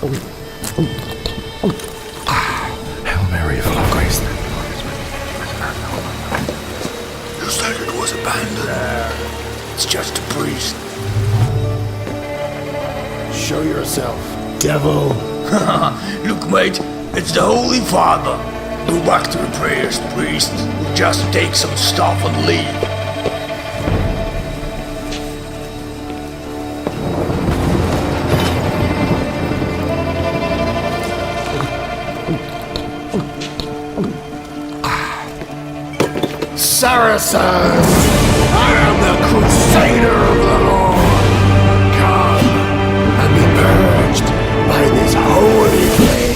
Hail Mary, full of grace. You said it was abandoned. It's just a priest. Show yourself, devil. Look, mate, it's the Holy Father. Go back to the prayers, priest. We'll just take some stuff and leave. Saracens! I am the Crusader of the Lord! Come and be purged by this holy blade!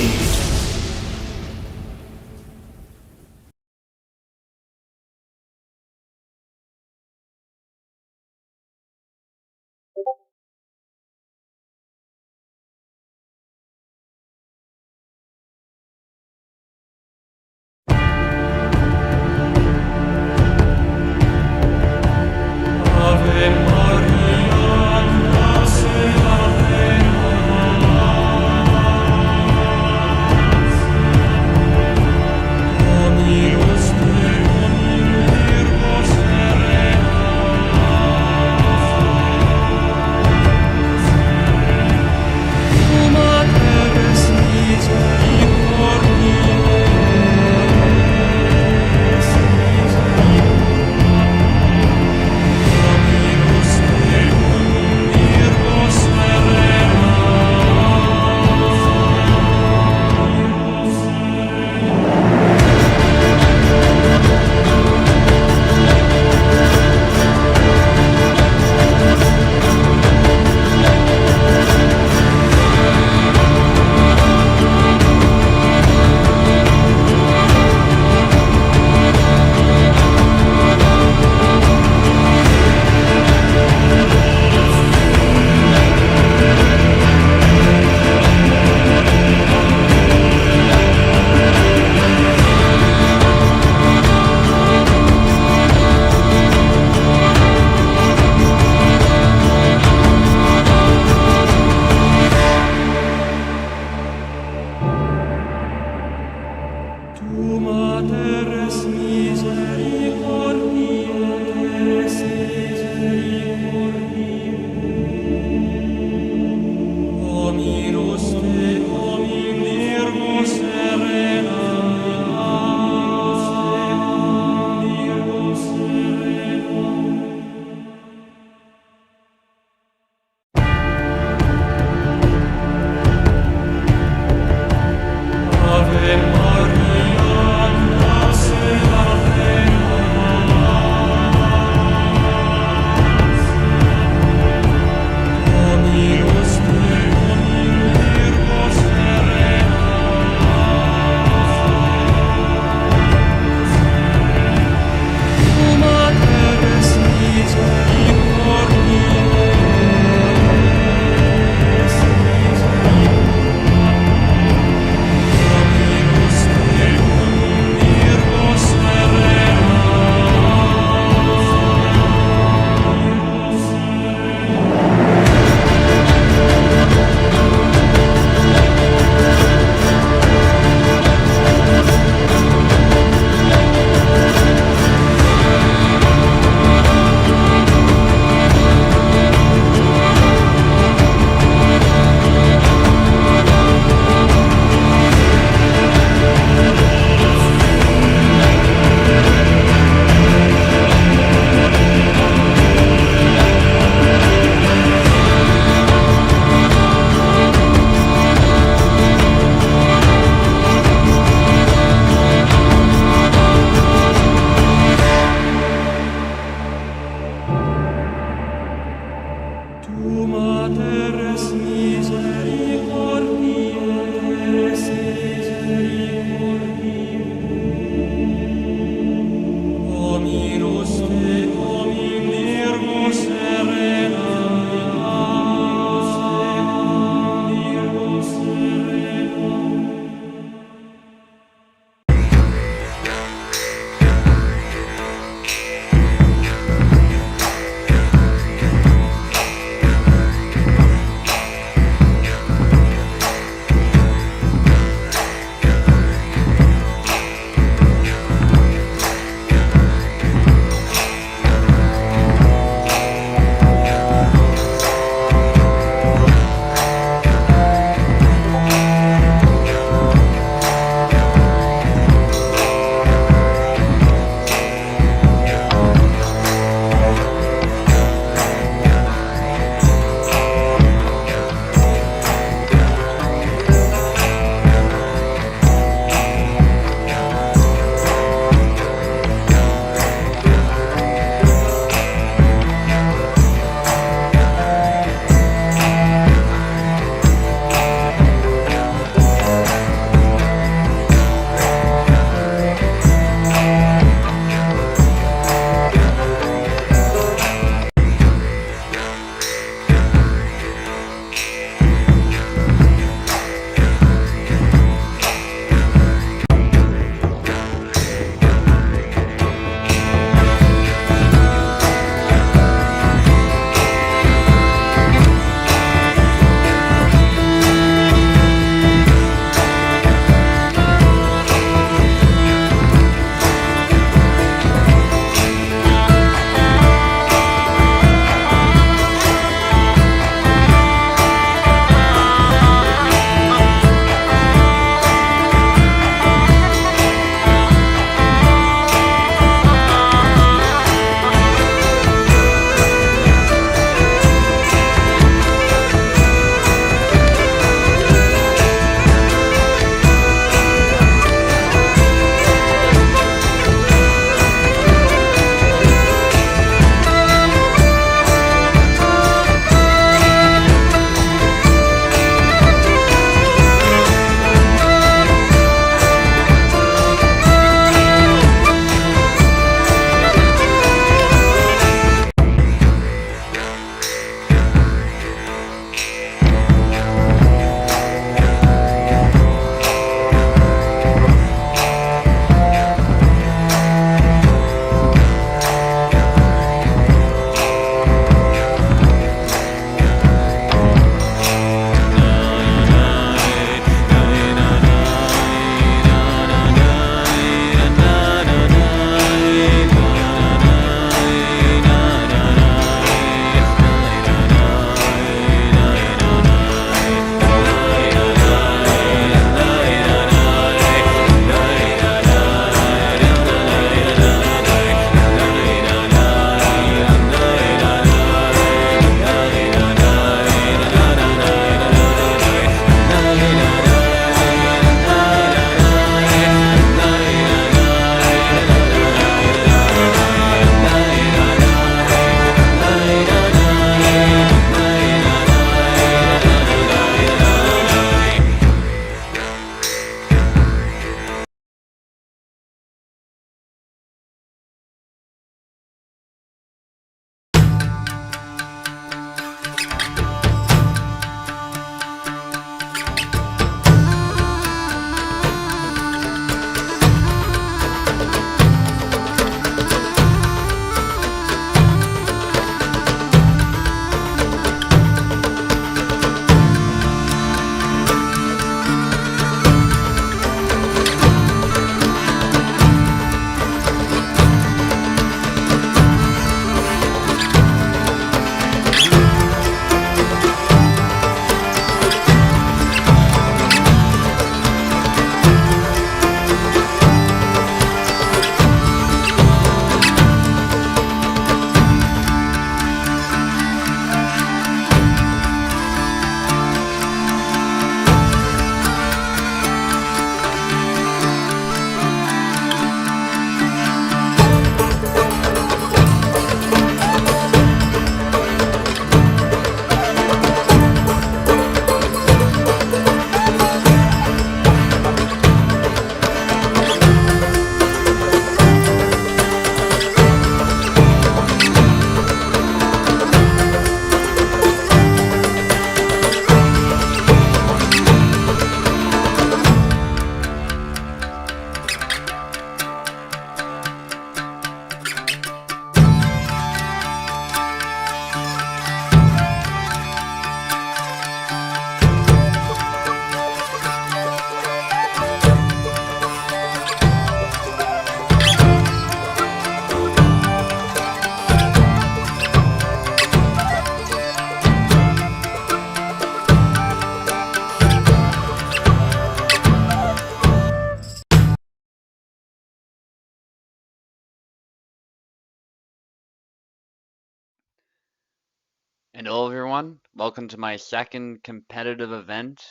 Hello everyone, welcome to my second competitive event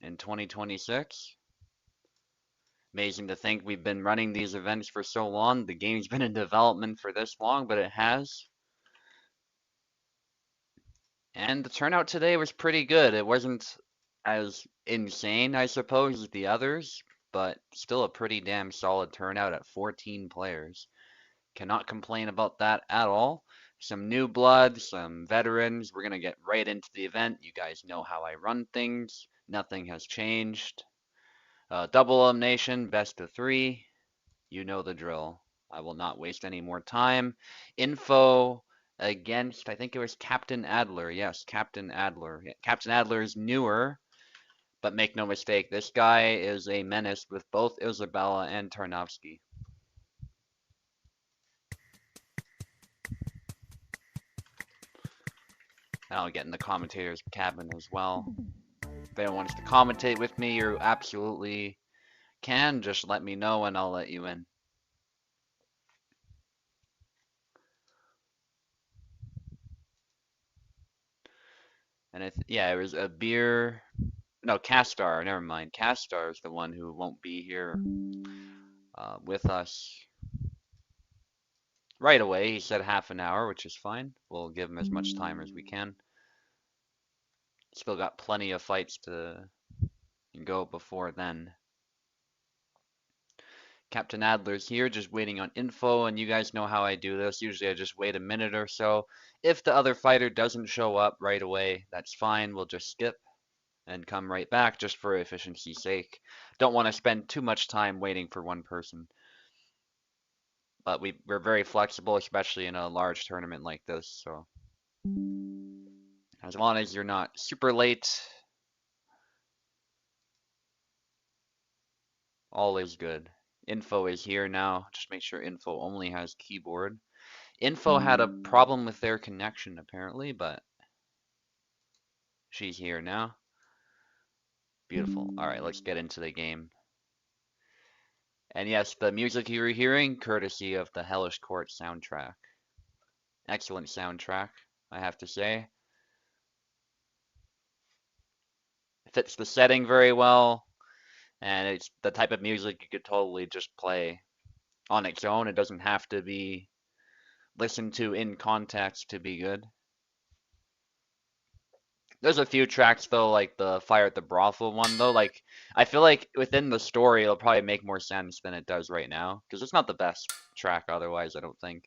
in 2026. Amazing to think we've been running these events for so long. The game's been in development for this long, but it has. And the turnout today was pretty good. It wasn't as insane, I suppose, as the others, but still a pretty damn solid turnout at 14 players. Cannot complain about that at all. Some new blood, some veterans. We're going to get right into the event. You guys know how I run things. Nothing has changed. Double elimination, best of 3. You know the drill. I will not waste any more time. Info against, I think it was Captain Adler. Yes, Captain Adler. Captain Adler is newer, but make no mistake, this guy is a menace with both Isabella and Tarnowski. I'll get in the commentator's cabin as well. If anyone wants to commentate with me, you absolutely can. Just let me know and I'll let you in. And yeah, it was a beer. No, Castar. Never mind. Castar is the one who won't be here with us right away. He said half an hour, which is fine. We'll give him as much time as we can. Still got plenty of fights to go before then. Captain Adler's here, just waiting on info, and you guys know how I do this. Usually I just wait a minute or so. If the other fighter doesn't show up right away, that's fine. We'll just skip and come right back just for efficiency's sake. Don't want to spend too much time waiting for one person. But we're very flexible, especially in a large tournament like this, so as long as you're not super late, all is good. Info is here now. Just make sure info only has keyboard. Info had a problem with their connection apparently, but she's here now. Beautiful. All right, let's get into the game. And yes, the music you were hearing, courtesy of the Hellish Quart soundtrack. Excellent soundtrack, I have to say. It fits the setting very well, and it's the type of music you could totally just play on its own. It doesn't have to be listened to in context to be good. There's a few tracks though, like the Fire at the Brothel one though. Like I feel like within the story, it'll probably make more sense than it does right now, because it's not the best track otherwise, I don't think.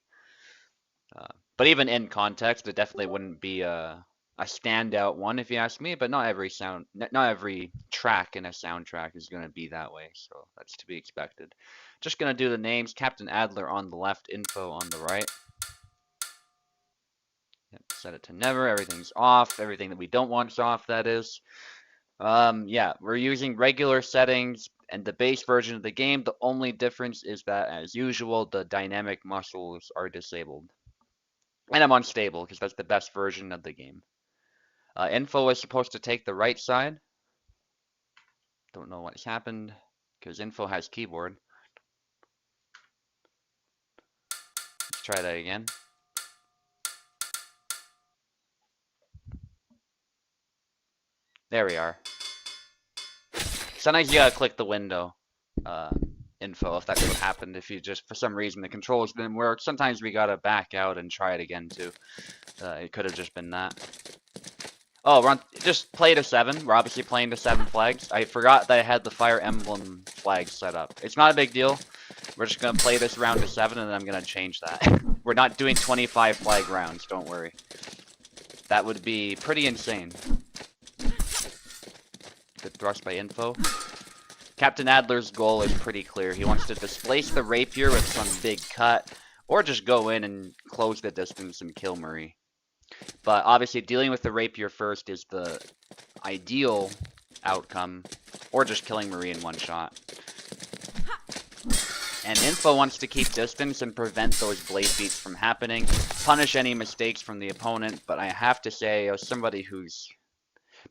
But even in context, it definitely wouldn't be a standout one if you ask me. But not every track in a soundtrack is going to be that way, so that's to be expected. Just gonna do the names. Captain Adler on the left, info on the right. Yep, set it to never. Everything's off. Everything that we don't want is off, that is. Yeah, we're using regular settings and the base version of the game. The only difference is that, as usual, the dynamic muscles are disabled. And I'm unstable, because that's the best version of the game. Info is supposed to take the right side. Don't know what's happened, because info has keyboard. Let's try that again. There we are. Sometimes you gotta click the window info if that's what happened. If you just, for some reason, the controls didn't work. Sometimes we gotta back out and try it again too. It could have just been that. Oh, we're on, just play to 7. We're obviously playing to 7 flags. I forgot that I had the Fire Emblem flag set up. It's not a big deal. We're just gonna play this round to 7 and then I'm gonna change that. We're not doing 25 flag rounds, don't worry. That would be pretty insane. Good thrust by info. Captain Adler's goal is pretty clear. He wants to displace the rapier with some big cut, or just go in and close the distance and kill Marie. But obviously dealing with the rapier first is the ideal outcome, or just killing Marie in one shot. And info wants to keep distance and prevent those blade beats from happening, punish any mistakes from the opponent, but I have to say, as somebody who's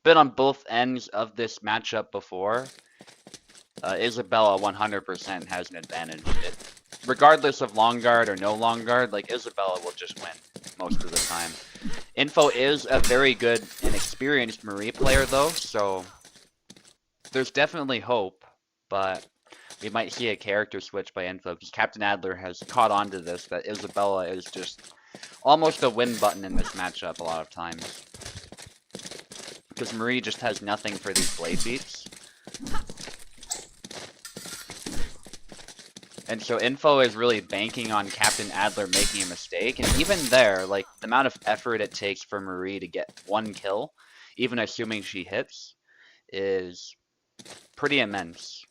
been on both ends of this matchup before, Isabella 100% has an advantage. Regardless of long guard or no long guard, like Isabella will just win most of the time. Info is a very good and experienced Marie player though, so there's definitely hope, but we might see a character switch by Info because Captain Adler has caught on to this, that Isabella is just almost a win button in this matchup a lot of times. Because Marie just has nothing for these blade beats. And so Info is really banking on Captain Adler making a mistake, and even there, like, the amount of effort it takes for Marie to get one kill, even assuming she hits, is pretty immense.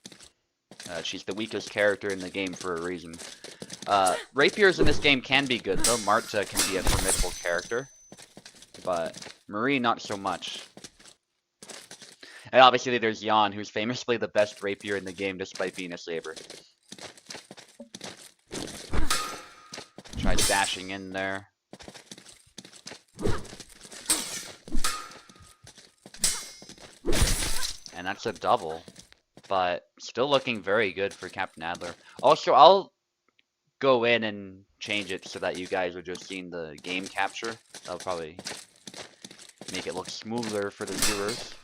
She's the weakest character in the game for a reason. Rapiers in this game can be good though. Marta can be a formidable character, but Marie not so much. And obviously there's Jan, who's famously the best rapier in the game despite being a saber. Try dashing in there. And that's a double, but still looking very good for Captain Adler. Also, I'll go in and change it so that you guys are just seeing the game capture. That'll probably make it look smoother for the viewers.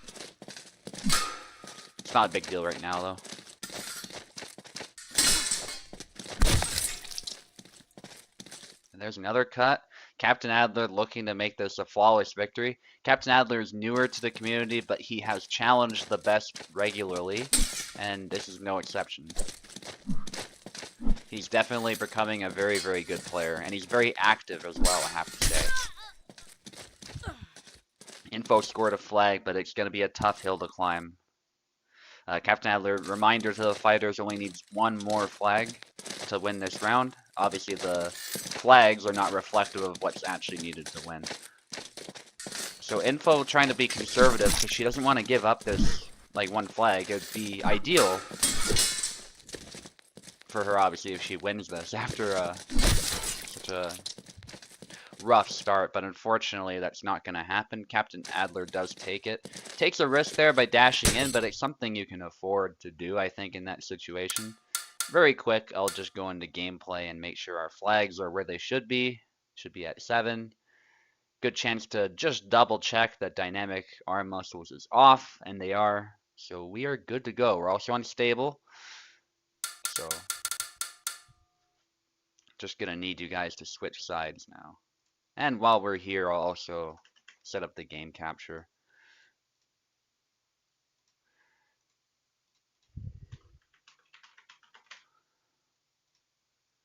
It's not a big deal right now though. And there's another cut. Captain Adler looking to make this a flawless victory. Captain Adler is newer to the community, but he has challenged the best regularly, and this is no exception. He's definitely becoming a very, very good player, and he's very active as well, I have to say. Info scored a flag, but it's going to be a tough hill to climb. Captain Adler, reminder to the fighters, only needs one more flag to win this round. Obviously, the flags are not reflective of what's actually needed to win. So Info trying to be conservative because she doesn't want to give up this, like, one flag. It would be ideal for her, obviously, if she wins this after such a rough start, but unfortunately that's not going to happen. Captain Adler does take it. Takes a risk there by dashing in, but it's something you can afford to do, I think, in that situation. Very quick, I'll just go into gameplay and make sure our flags are where they should be. Should be at 7. Good chance to just double check that dynamic arm muscles is off, and they are. So we are good to go. We're also unstable. So just gonna need you guys to switch sides now. And while we're here, I'll also set up the game capture.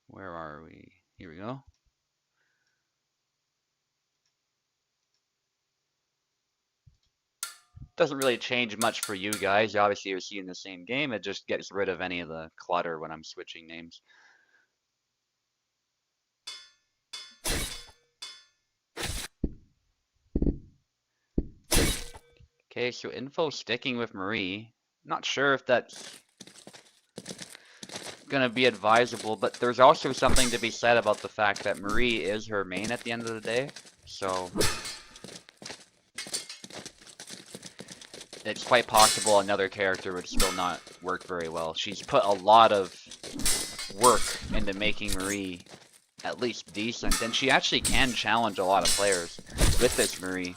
Where are we? Here we go. Doesn't really change much for you guys. Obviously, you're seeing the same game. It just gets rid of any of the clutter when I'm switching names. Okay, so Info sticking with Marie. Not sure if that's gonna be advisable, but there's also something to be said about the fact that Marie is her main at the end of the day. So it's quite possible another character would still not work very well. She's put a lot of work into making Marie at least decent, and she actually can challenge a lot of players with this Marie,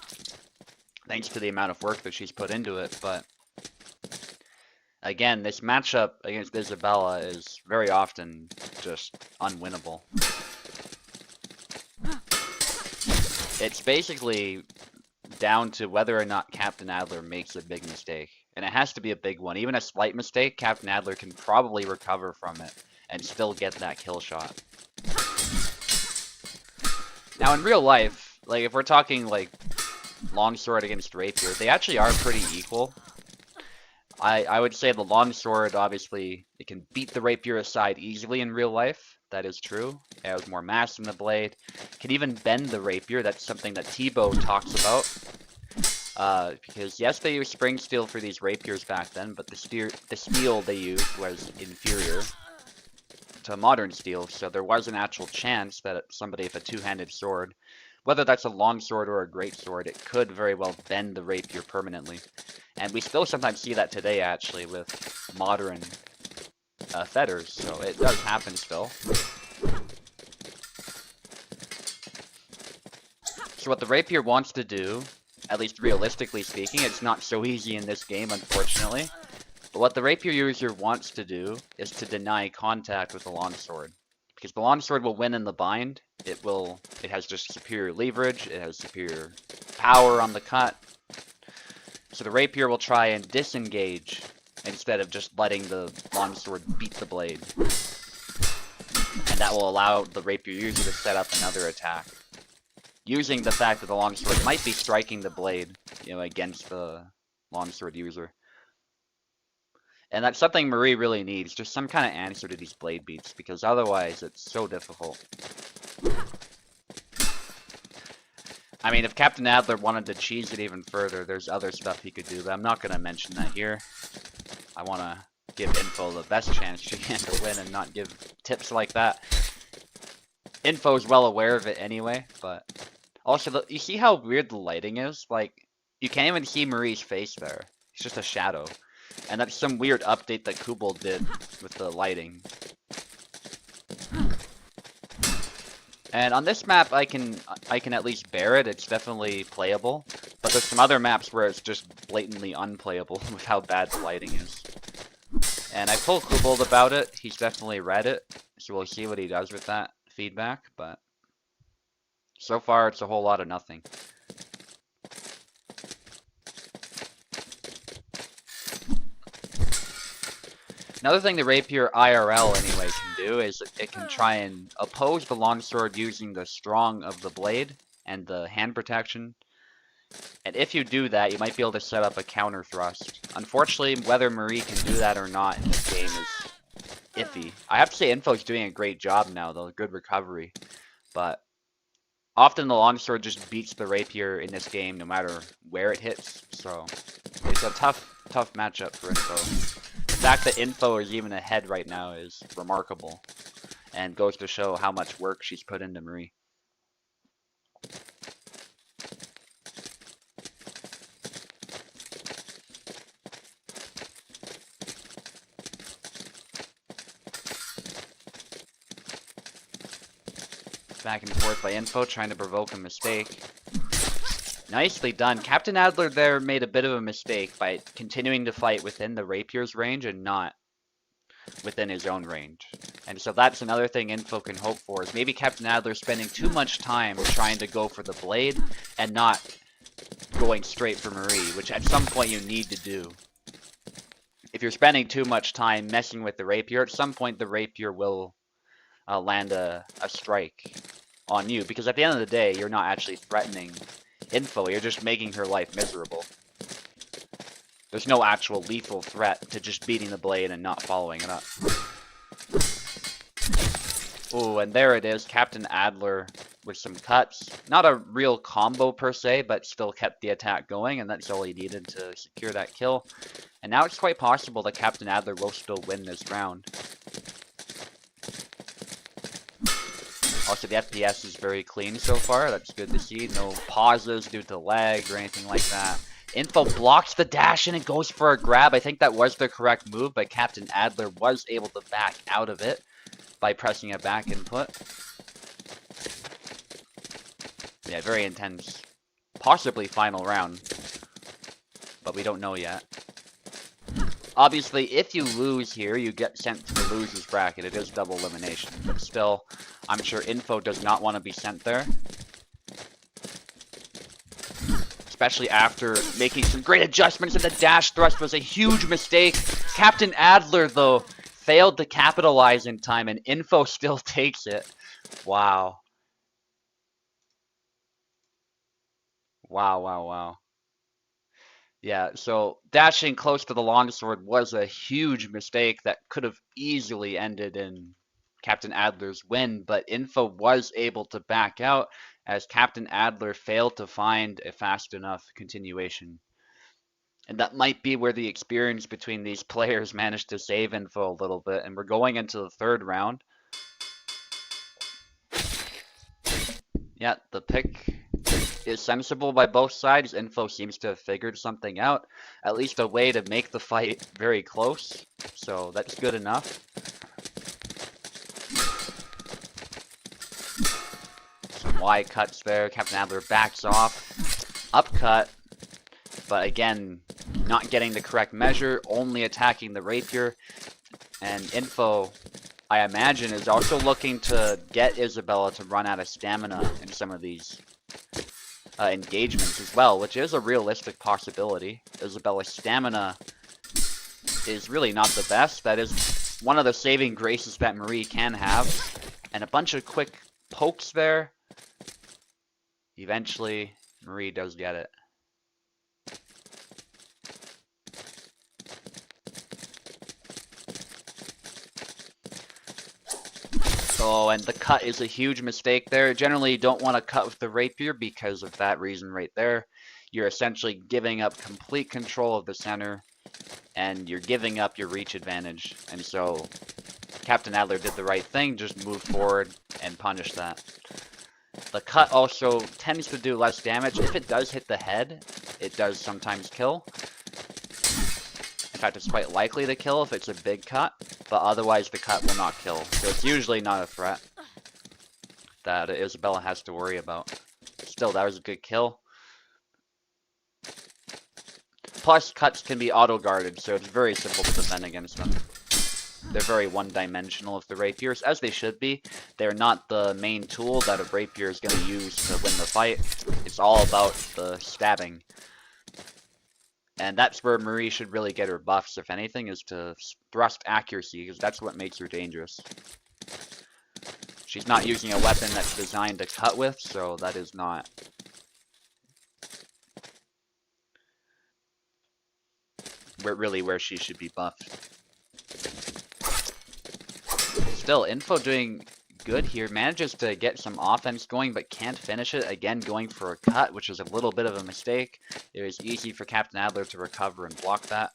thanks to the amount of work that she's put into it. But again, this matchup against Isabella is very often just unwinnable. It's basically down to whether or not Captain Adler makes a big mistake. And it has to be a big one. Even a slight mistake, Captain Adler can probably recover from it and still get that kill shot. Now in real life, like if we're talking like longsword against rapier, they actually are pretty equal. I would say the longsword, obviously, it can beat the rapier aside easily in real life. That is true. It has more mass in the blade. Can even bend the rapier. That's something that T-Bow talks about. Because yes, they used spring steel for these rapiers back then, but the steel they used was inferior to modern steel. So there was an actual chance that somebody with a two-handed sword, whether that's a longsword or a greatsword, it could very well bend the rapier permanently. And we still sometimes see that today, actually, with modern fetters, so it does happen still. So So what the rapier wants to do, at least realistically speaking, it's not so easy in this game, unfortunately. But what the rapier user wants to do is to deny contact with the longsword. Because the longsword will win in the bind. It has just superior leverage, it has superior power on the cut. So the rapier will try and disengage instead of just letting the longsword beat the blade. And that will allow the rapier user to set up another attack. Using the fact that the longsword might be striking the blade, against the longsword user. And that's something Marie really needs, just some kind of answer to these blade beats, because otherwise it's so difficult. I mean, if Captain Adler wanted to cheese it even further, there's other stuff he could do, but I'm not going to mention that here. I want to give Info the best chance she can to win and not give tips like that. Info's well aware of it anyway, but... Also, you see how weird the lighting is? Like, you can't even see Marie's face there. It's just a shadow. And that's some weird update that Kubel did with the lighting. And on this map, I can at least bear it. It's definitely playable. But there's some other maps where it's just blatantly unplayable with how bad the lighting is. And I told Kubel about it. He's definitely read it. So we'll see what he does with that feedback. But so far, it's a whole lot of nothing. Another thing the rapier IRL anyway can do is it can try and oppose the longsword using the strong of the blade and the hand protection. And if you do that, you might be able to set up a counter thrust. Unfortunately, whether Marie can do that or not in this game is iffy. I have to say Info's doing a great job now though, good recovery. But often the longsword just beats the rapier in this game no matter where it hits. So it's a tough matchup for Info. The fact that Info is even ahead right now is remarkable, and goes to show how much work she's put into Marie. Back and forth by Info, trying to provoke a mistake. Nicely done. Captain Adler there made a bit of a mistake by continuing to fight within the rapier's range and not within his own range. And so that's another thing Info can hope for, is maybe Captain Adler spending too much time trying to go for the blade and not going straight for Marie, which at some point you need to do. If you're spending too much time messing with the rapier, at some point the rapier will land a strike on you, because at the end of the day, you're not actually threatening Info, you're just making her life miserable. There's no actual lethal threat to just beating the blade and not following it up. Ooh, and there it is, Captain Adler with some cuts. Not a real combo per se, but still kept the attack going, and that's all he needed to secure that kill. And now it's quite possible that Captain Adler will still win this round. Also, the FPS is very clean so far. That's good to see. No pauses due to lag or anything like that. Info blocks the dash in and goes for a grab. I think that was the correct move, but Captain Adler was able to back out of it by pressing a back input. Yeah, very intense. Possibly final round, but we don't know yet. Obviously, if you lose here, you get sent to the loser's bracket. It is double elimination, but still, I'm sure Info does not want to be sent there. Especially after making some great adjustments, and the dash thrust was a huge mistake. Captain Adler, though, failed to capitalize in time, and Info still takes it. Wow. Wow. Yeah, so dashing close to the longsword was a huge mistake that could have easily ended in Captain Adler's win, but Info was able to back out as Captain Adler failed to find a fast enough continuation. And that might be where the experience between these players managed to save Info a little bit, and we're going into the third round. Yeah, the pick is sensible by both sides. Info seems to have figured something out, at least a way to make the fight very close, so that's good enough. Y cuts there. Captain Adler backs off. Upcut. But again, not getting the correct measure. Only attacking the rapier. And Info, I imagine, is also looking to get Isabella to run out of stamina in some of these engagements as well, which is a realistic possibility. Isabella's stamina is really not the best. That is one of the saving graces that Marie can have. And a bunch of quick pokes there. Eventually, Marie does get it. Oh, and the cut is a huge mistake there. Generally, you don't want to cut with the rapier because of that reason right there. You're essentially giving up complete control of the center, and you're giving up your reach advantage. And so, Captain Adler did the right thing, just move forward and punish that. The cut also tends to do less damage. If it does hit the head, it does sometimes kill. In fact, it's quite likely to kill if it's a big cut, but otherwise the cut will not kill. So it's usually not a threat that Isabella has to worry about. Still, that was a good kill. Plus, cuts can be auto-guarded, so it's very simple to defend against them. They're very one-dimensional with the rapiers, as they should be. They're not the main tool that a rapier is going to use to win the fight. It's all about the stabbing. And that's where Marie should really get her buffs, if anything, is to thrust accuracy, because that's what makes her dangerous. She's not using a weapon that's designed to cut with, so that is not really where she should be buffed. Still, Info doing good here. Manages to get some offense going, but can't finish it. Again, going for a cut, which is a little bit of a mistake. It was easy for Captain Adler to recover and block that.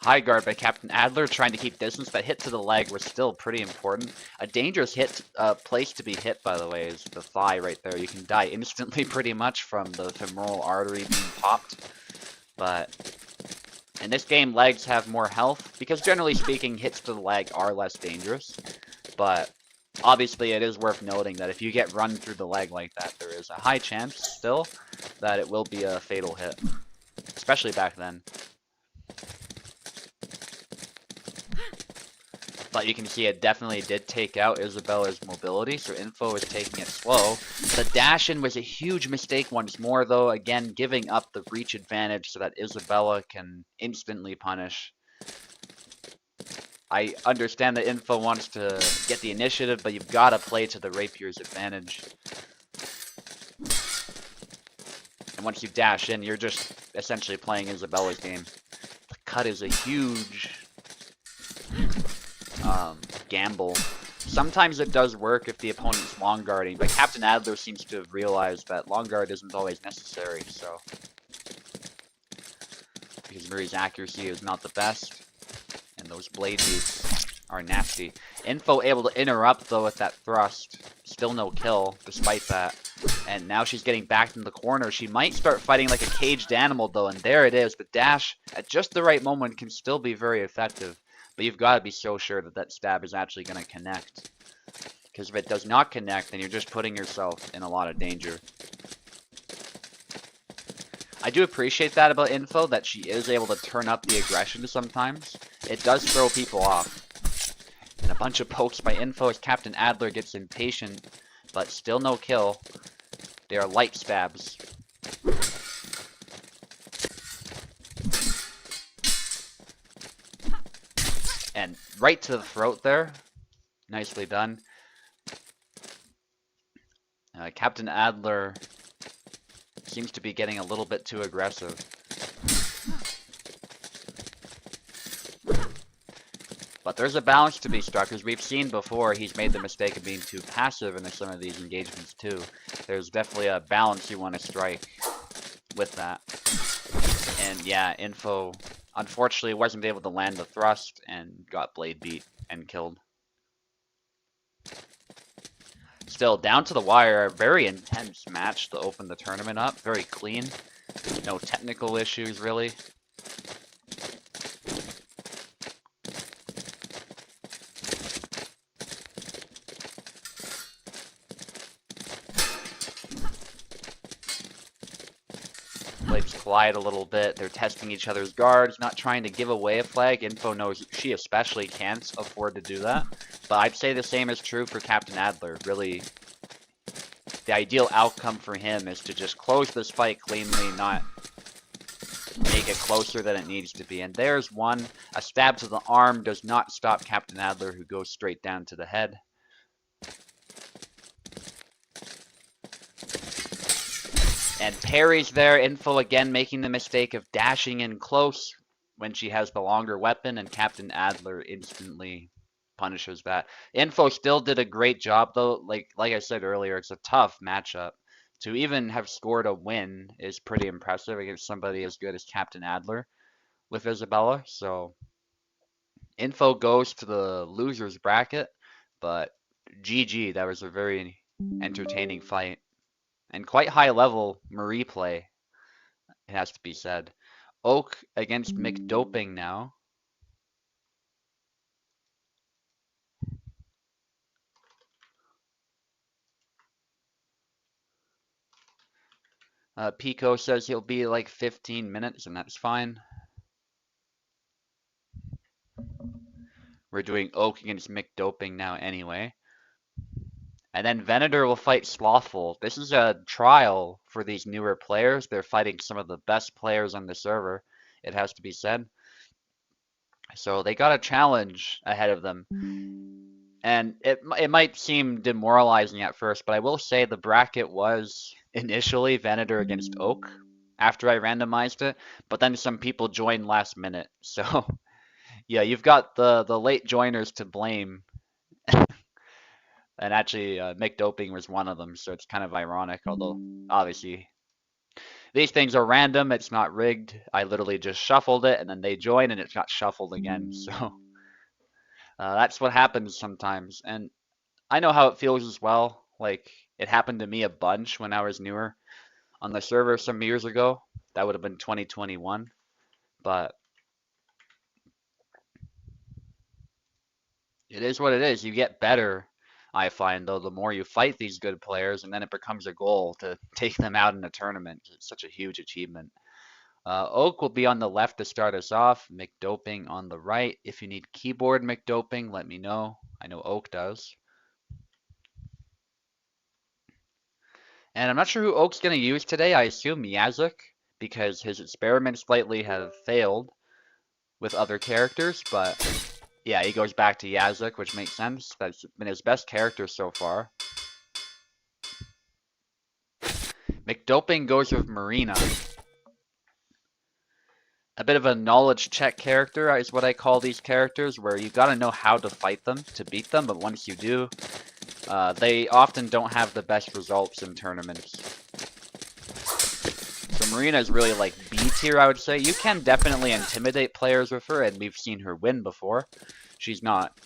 High guard by Captain Adler, trying to keep distance, but hit to the leg was still pretty important. A dangerous hit, place to be hit, by the way, is the thigh right there. You can die instantly pretty much from the femoral artery being popped. But in this game, legs have more health, because generally speaking, hits to the leg are less dangerous. But obviously, it is worth noting that if you get run through the leg like that, there is a high chance still that it will be a fatal hit, especially back then. But you can see it definitely did take out Isabella's mobility, so Info is taking it slow. The dash-in was a huge mistake once more, though, again, giving up the reach advantage so that Isabella can instantly punish. I understand that Info wants to get the initiative, but you've got to play to the rapier's advantage. And once you dash in, you're just essentially playing Isabella's game. The cut is a huge gamble. Sometimes it does work if the opponent's long guarding, but Captain Adler seems to have realized that long guard isn't always necessary, so. Because Marie's accuracy is not the best, and those blade beats are nasty. Info able to interrupt, though, with that thrust. Still no kill, despite that. And now she's getting back in the corner. She might start fighting like a caged animal, though, and there it is. The dash, at just the right moment, can still be very effective. But you've got to be so sure that that stab is actually going to connect. Because if it does not connect, then you're just putting yourself in a lot of danger. I do appreciate that about Info, that she is able to turn up the aggression sometimes. It does throw people off. And a bunch of pokes by Info as Captain Adler gets impatient, but still no kill. They are light stabs. And right to the throat there. Nicely done. Captain Adler seems to be getting a little bit too aggressive. But there's a balance to be struck, as we've seen before. He's made the mistake of being too passive in some of these engagements too. There's definitely a balance you want to strike with that. And yeah, Info unfortunately wasn't able to land the thrust and got blade beat and killed. Still, down to the wire, a very intense match to open the tournament up. Very clean. No technical issues, really. blades collide a little bit. They're testing each other's guards, not trying to give away a flag. Info knows she especially can't afford to do that. But I'd say the same is true for Captain Adler. Really, the ideal outcome for him is to just close this fight cleanly, not make it closer than it needs to be. And there's one. A stab to the arm does not stop Captain Adler, who goes straight down to the head. And parries there. Info again making the mistake of dashing in close when she has the longer weapon, and Captain Adler instantly punishes that. Info still did a great job though. Like I said earlier, it's a tough matchup. To even have scored a win is pretty impressive against somebody as good as Captain Adler with Isabella. So Info goes to the loser's bracket, but GG, that was a very entertaining fight. And quite high level Marie play, it has to be said. Oak against McDoping now. Pico says he'll be like 15 minutes, and that's fine. We're doing Oak against McDoping now anyway. And then Venator will fight Slothful. This is a trial for these newer players. They're fighting some of the best players on the server, it has to be said. So they got a challenge ahead of them. And it might seem demoralizing at first, but I will say the bracket was initially Venator against Oak after I randomized it, but then some people joined last minute. So yeah, you've got the late joiners to blame. And actually, McDoping was one of them, so it's kind of ironic, although obviously these things are random, it's not rigged. I literally just shuffled it, and then they join, and it's not shuffled again, so that's what happens sometimes. And I know how it feels as well. Like, it happened to me a bunch when I was newer on the server some years ago. That would have been 2021, but it is what it is. You get better, I find, though, the more you fight these good players, and then it becomes a goal to take them out in a tournament. It's such a huge achievement. Oak will be on the left to start us off, McDoping on the right. If you need keyboard McDoping, let me know. I know Oak does. And I'm not sure who Oak's going to use today. I assume Yazuk, because his experiments lately have failed with other characters, but yeah, he goes back to Yazuk, which makes sense. That's been his best character so far. McDoping goes with Marina. A bit of a knowledge check character is what I call these characters, where you gotta know how to fight them to beat them, but once you do, they often don't have the best results in tournaments. So Marina is really like B tier, I would say. You can definitely intimidate players with her, and we've seen her win before. She's not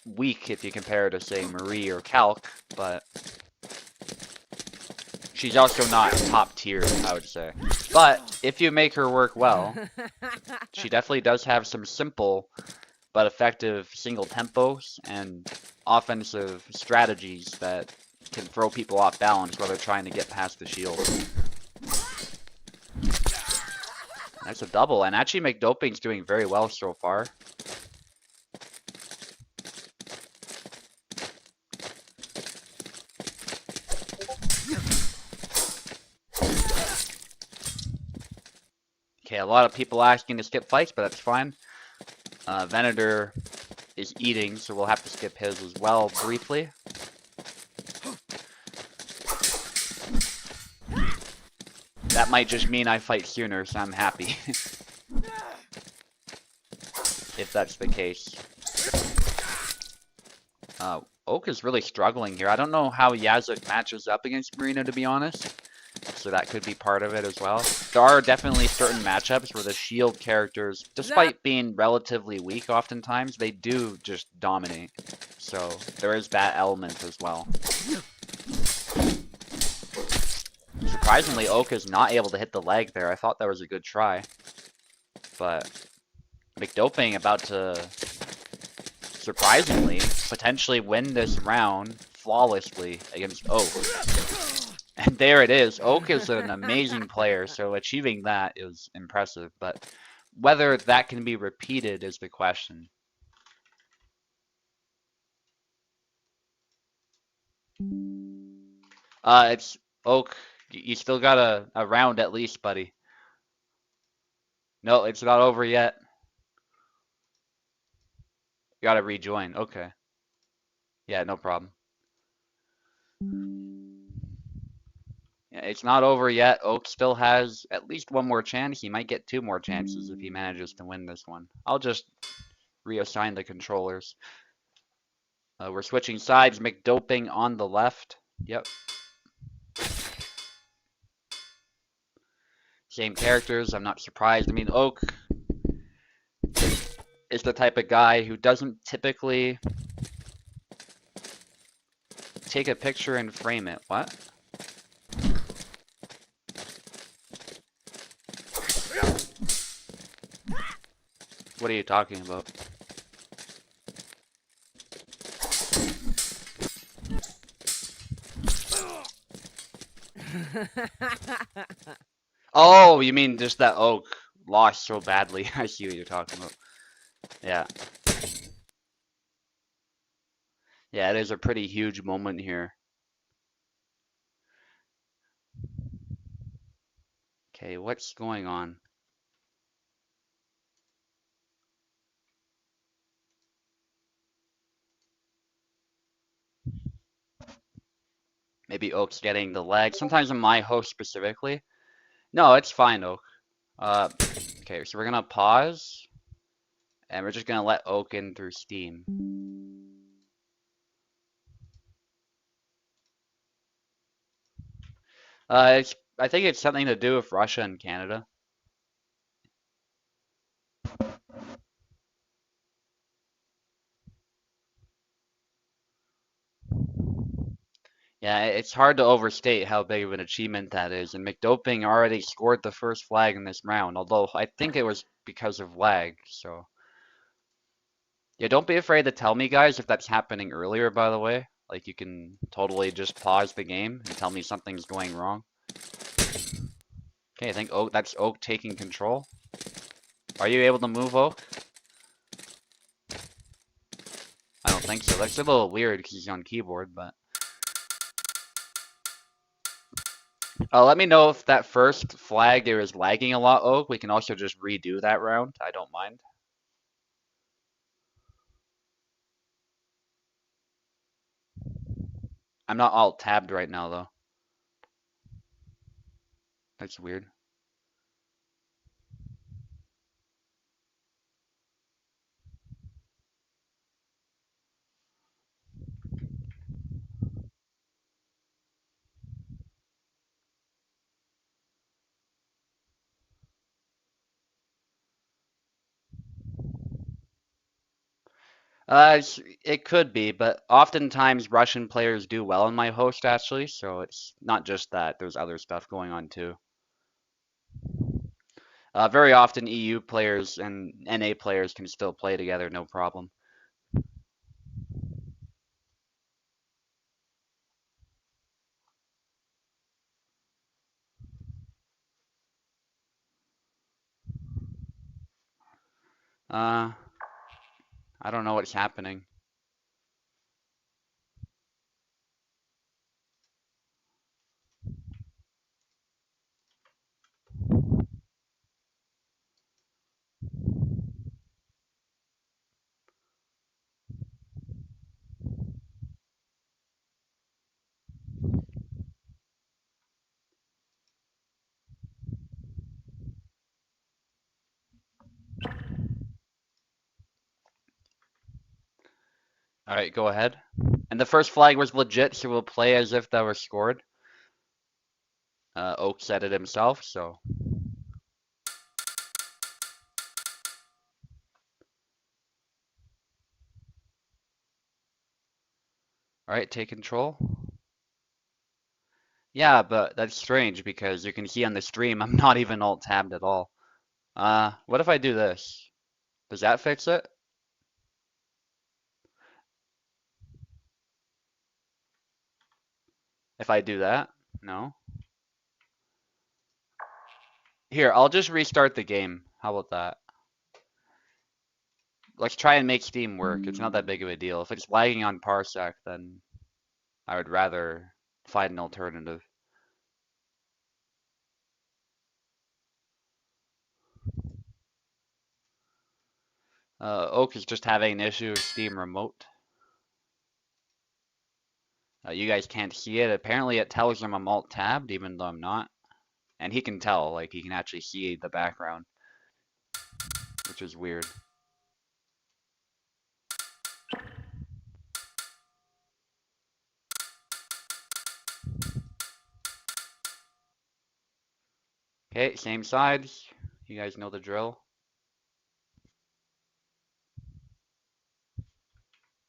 weak if you compare her to, say, Marie or Calc, but she's also not top tier, I would say. But if you make her work well, she definitely does have some simple but effective single tempos and offensive strategies that can throw people off balance while they're trying to get past the shield. That's a double, and actually McDoping's doing very well so far. Okay, a lot of people asking to skip fights, but that's fine. Venator is eating, so we'll have to skip his as well briefly. That might just mean I fight sooner, so I'm happy. If that's the case. Oak is really struggling here. I don't know how Yazuk matches up against Marina, to be honest. So that could be part of it as well. There are definitely certain matchups where the shield characters, despite being relatively weak oftentimes, they do just dominate. So there is that element as well. Surprisingly, Oak is not able to hit the leg there. I thought that was a good try. But McDoping about to, surprisingly, potentially win this round flawlessly against Oak. And there it is. Oak is an amazing player, so achieving that is impressive, but whether that can be repeated is the question. It's Oak. You still got a round at least, buddy. No, it's not over yet. You gotta rejoin. Okay. Yeah, no problem. Yeah, it's not over yet. Oak still has at least one more chance. He might get two more chances if he manages to win this one. I'll just reassign the controllers. We're switching sides. McDoping on the left. Yep. Same characters. I'm not surprised. I mean, Oak is the type of guy who doesn't typically take a picture and frame it. What? What are you talking about? Oh, you mean just that Oak lost so badly. I see what you're talking about. Yeah. Yeah, it is a pretty huge moment here. Okay, what's going on? Maybe Oak's getting the leg. Sometimes in my host specifically. No, it's fine, Oak. Okay, so we're gonna pause, and we're just gonna let Oak in through Steam. I think it's something to do with Russia and Canada. Yeah, it's hard to overstate how big of an achievement that is, and McDoping already scored the first flag in this round, although I think it was because of lag, so. Yeah, don't be afraid to tell me, guys, if that's happening earlier, by the way. Like, you can totally just pause the game and tell me something's going wrong. Okay, I think Oak, that's Oak taking control. Are you able to move, Oak? I don't think so. That's a little weird because he's on keyboard, but... let me know if that first flag there is lagging a lot, Oak. We can also just redo that round. I don't mind. I'm not alt-tabbed right now, though. That's weird. It could be, but oftentimes Russian players do well in my host, actually, so it's not just that. There's other stuff going on, too. Very often EU players and NA players can still play together, no problem. I don't know what's happening. All right, go ahead. And the first flag was legit, so we'll play as if that was scored. Oak said it himself, so. All right, take control. Yeah, but that's strange because you can see on the stream I'm not even alt-tabbed at all. What if I do this? Does that fix it? If I do that? No? Here, I'll just restart the game. How about that? Let's try and make Steam work. It's not that big of a deal. If it's lagging on Parsec, then I would rather find an alternative. Oak is just having an issue with Steam Remote. You guys can't see it. Apparently it tells him I'm alt-tabbed, even though I'm not. And he can tell, like, he can actually see the background, which is weird. Okay, same sides. You guys know the drill.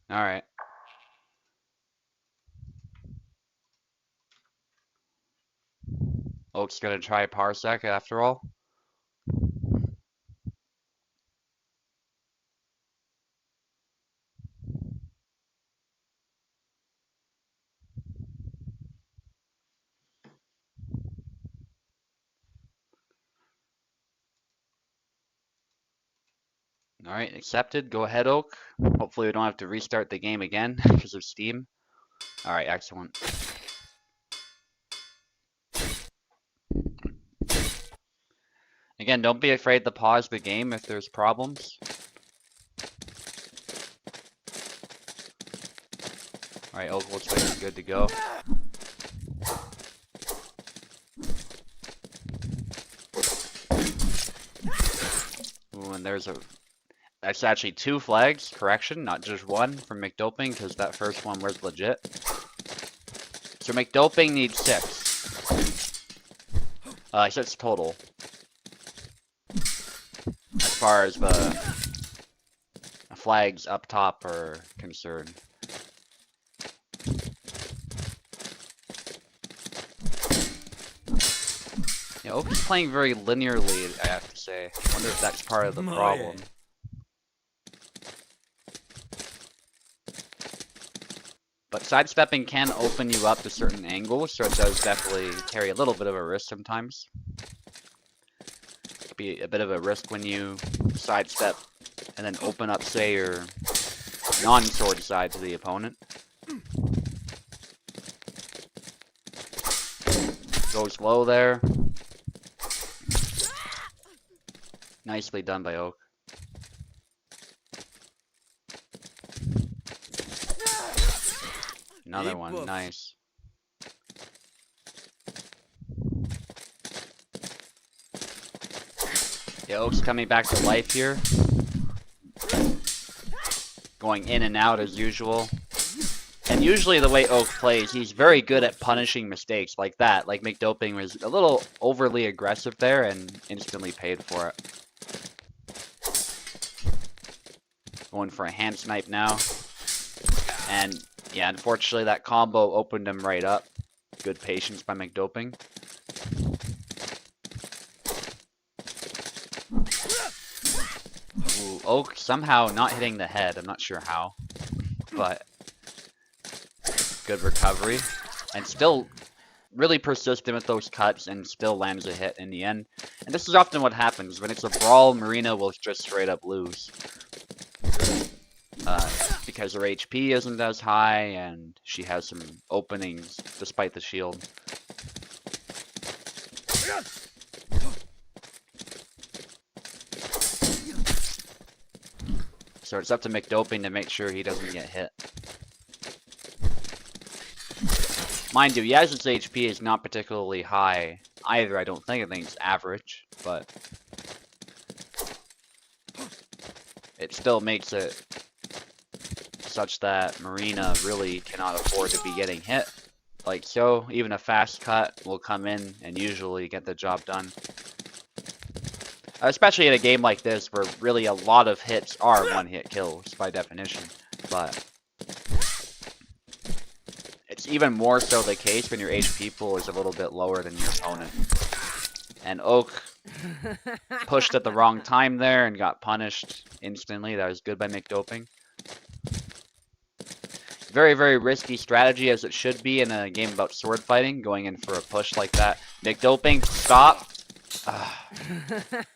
Alright. Oak's gonna try Parsec after all. Alright, accepted. Go ahead, Oak. Hopefully we don't have to restart the game again because of Steam. Alright, excellent. Again, don't be afraid to pause the game if there's problems. Alright, Oak looks like he's good to go. Ooh, and that's actually 2 flags, correction, not just 1 from McDoping, because that first one was legit. So McDoping needs 6. 6 total. As far as the flags up top are concerned. Yeah, Oak is playing very linearly, I have to say. I wonder if that's part of the problem. But sidestepping can open you up to certain angles, so it does definitely carry a little bit of a risk sometimes. It can be a bit of a risk when you sidestep and then open up, say, your non-sword side to the opponent. Goes low there. Nicely done by Oak. Another one, nice. Yeah, Oak's coming back to life here. Going in and out as usual. And usually the way Oak plays, he's very good at punishing mistakes like that. Like McDoping was a little overly aggressive there and instantly paid for it. Going for a hand snipe now. And yeah, unfortunately that combo opened him right up. Good patience by McDoping. Ooh, Oak somehow not hitting the head. I'm not sure how. But good recovery. And still really persistent with those cuts and still lands a hit in the end. And this is often what happens. When it's a brawl, Marina will just straight up lose. Because her HP isn't as high and she has some openings despite the shield. So it's up to McDoping to make sure he doesn't get hit. Mind you, Yaz's HP is not particularly high either, I don't think. I think it's average, but it still makes it such that Marina really cannot afford to be getting hit. Like so, even a fast cut will come in and usually get the job done. Especially in a game like this where really a lot of hits are one-hit kills by definition. But it's even more so the case when your HP pool is a little bit lower than your opponent. And Oak pushed at the wrong time there and got punished instantly. That was good by McDoping. Very, very risky strategy, as it should be in a game about sword fighting, going in for a push like that. McDoping, stop!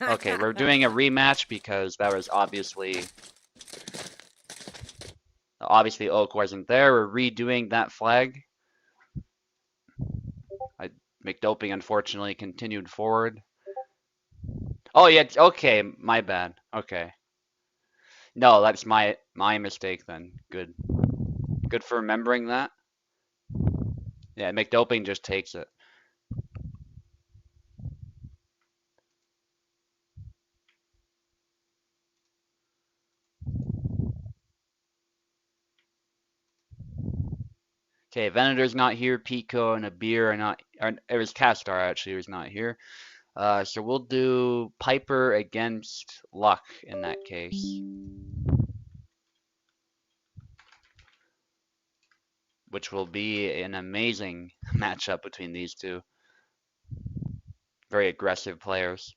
Okay, we're doing a rematch because that was obviously Oak wasn't there. We're redoing that flag. McDoping unfortunately continued forward. Oh yeah, okay, my bad. Okay. No, that's my mistake then. Good. Good for remembering that. Yeah, McDoping just takes it. Okay, Venator's not here. Pico and Abir are not. It was Castar actually who's not here. So we'll do Piper against Luck in that case, which will be an amazing matchup between these two. Very aggressive players.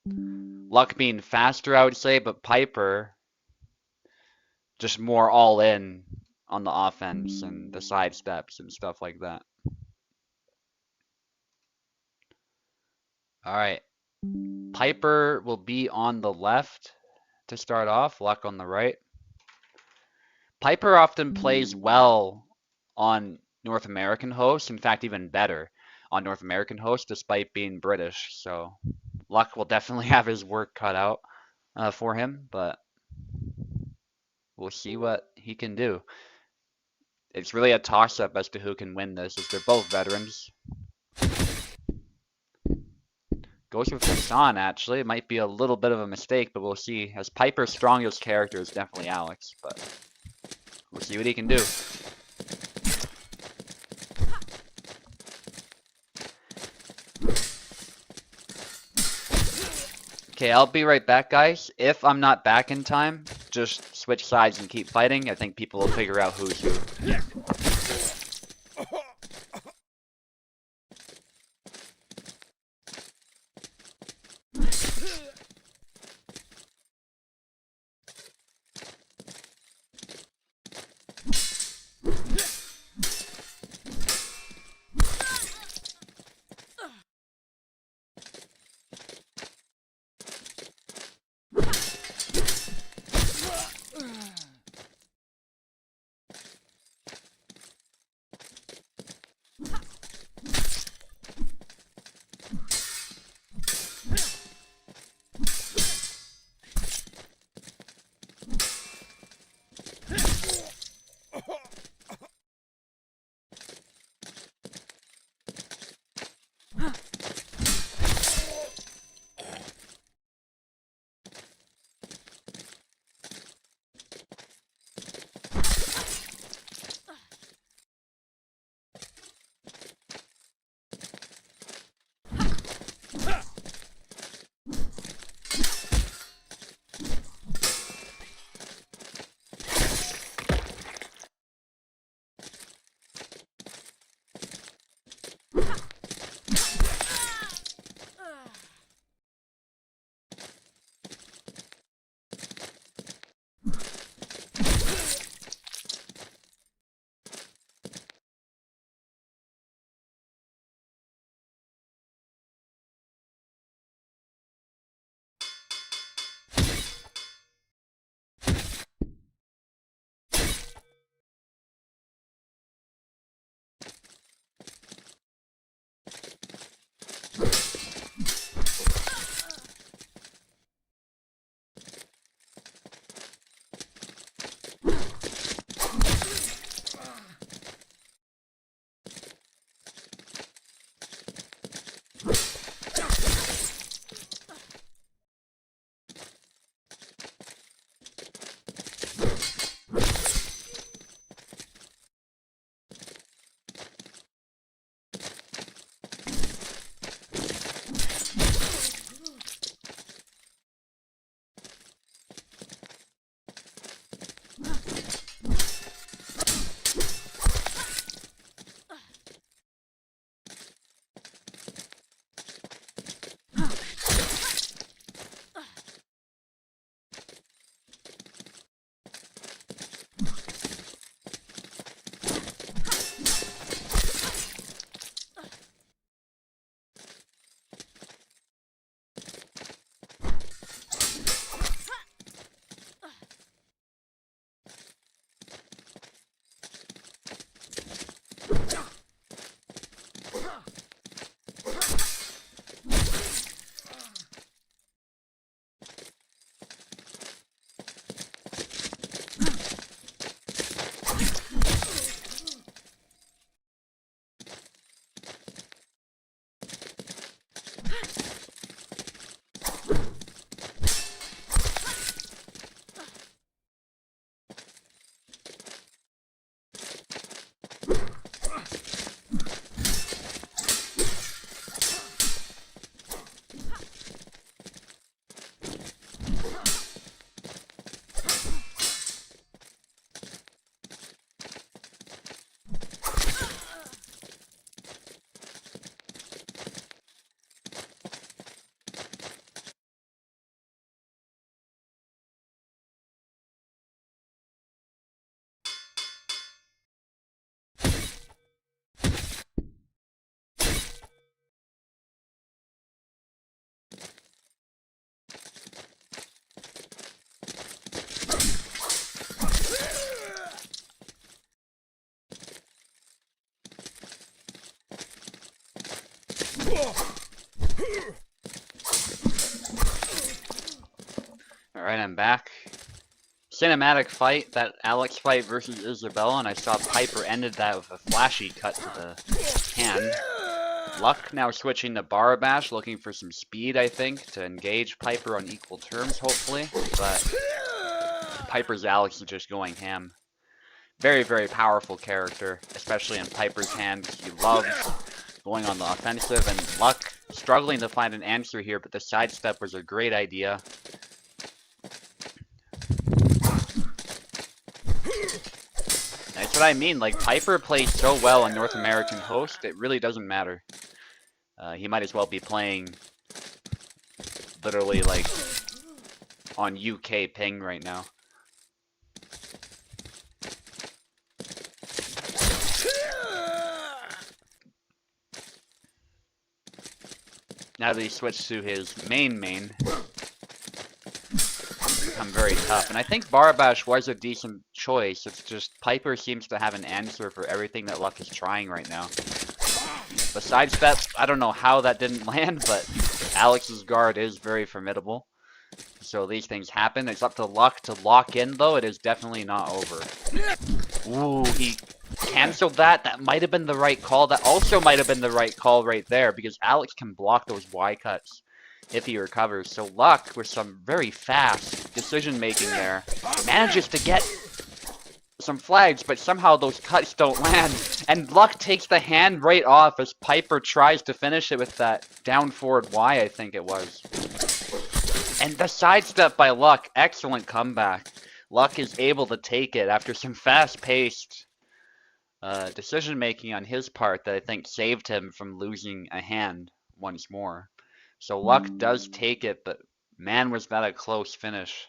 Luck being faster, I would say, but Piper just more all in on the offense and the side steps and stuff like that. All right. Piper will be on the left to start off, Luck on the right. Piper often plays well on North American hosts, in fact, even better on North American hosts, despite being British. So Luck will definitely have his work cut out for him, but we'll see what he can do. It's really a toss-up as to who can win this, as they're both veterans. Goes with Hassan, actually. It might be a little bit of a mistake, but we'll see. As Piper's strongest character is definitely Alex, but we'll see what he can do. Okay, I'll be right back, guys. If I'm not back in time, just switch sides and keep fighting. I think people will figure out who's who. Alright, I'm back. Cinematic fight, that Alex fight versus Isabella, and I saw Piper ended that with a flashy cut to the hand. Luck now switching to Barabash, looking for some speed, I think, to engage Piper on equal terms, hopefully. But Piper's Alex is just going ham. Very, very powerful character, especially in Piper's hands. He loves going on the offensive, and Luck struggling to find an answer here, but the sidestep was a great idea. That's what I mean, like, Piper plays so well on North American host, it really doesn't matter. He might as well be playing literally, like, on UK ping right now. Now that he switched to his main, it's become very tough. And I think Barabash was a decent choice. It's just Piper seems to have an answer for everything that Luck is trying right now. The sidestep, I don't know how that didn't land, but Alex's guard is very formidable. So these things happen. It's up to Luck to lock in, though. It is definitely not over. Ooh, he canceled that. That might have been the right call. That also might have been the right call right there, because Alex can block those Y cuts if he recovers. So Luck, with some very fast decision-making there, manages to get some flags, but somehow those cuts don't land. And Luck takes the hand right off as Piper tries to finish it with that down forward Y, I think it was. And the sidestep by Luck, excellent comeback. Luck is able to take it after some fast-paced decision-making on his part that I think saved him from losing a hand once more. So Luck does take it, but man, was that a close finish.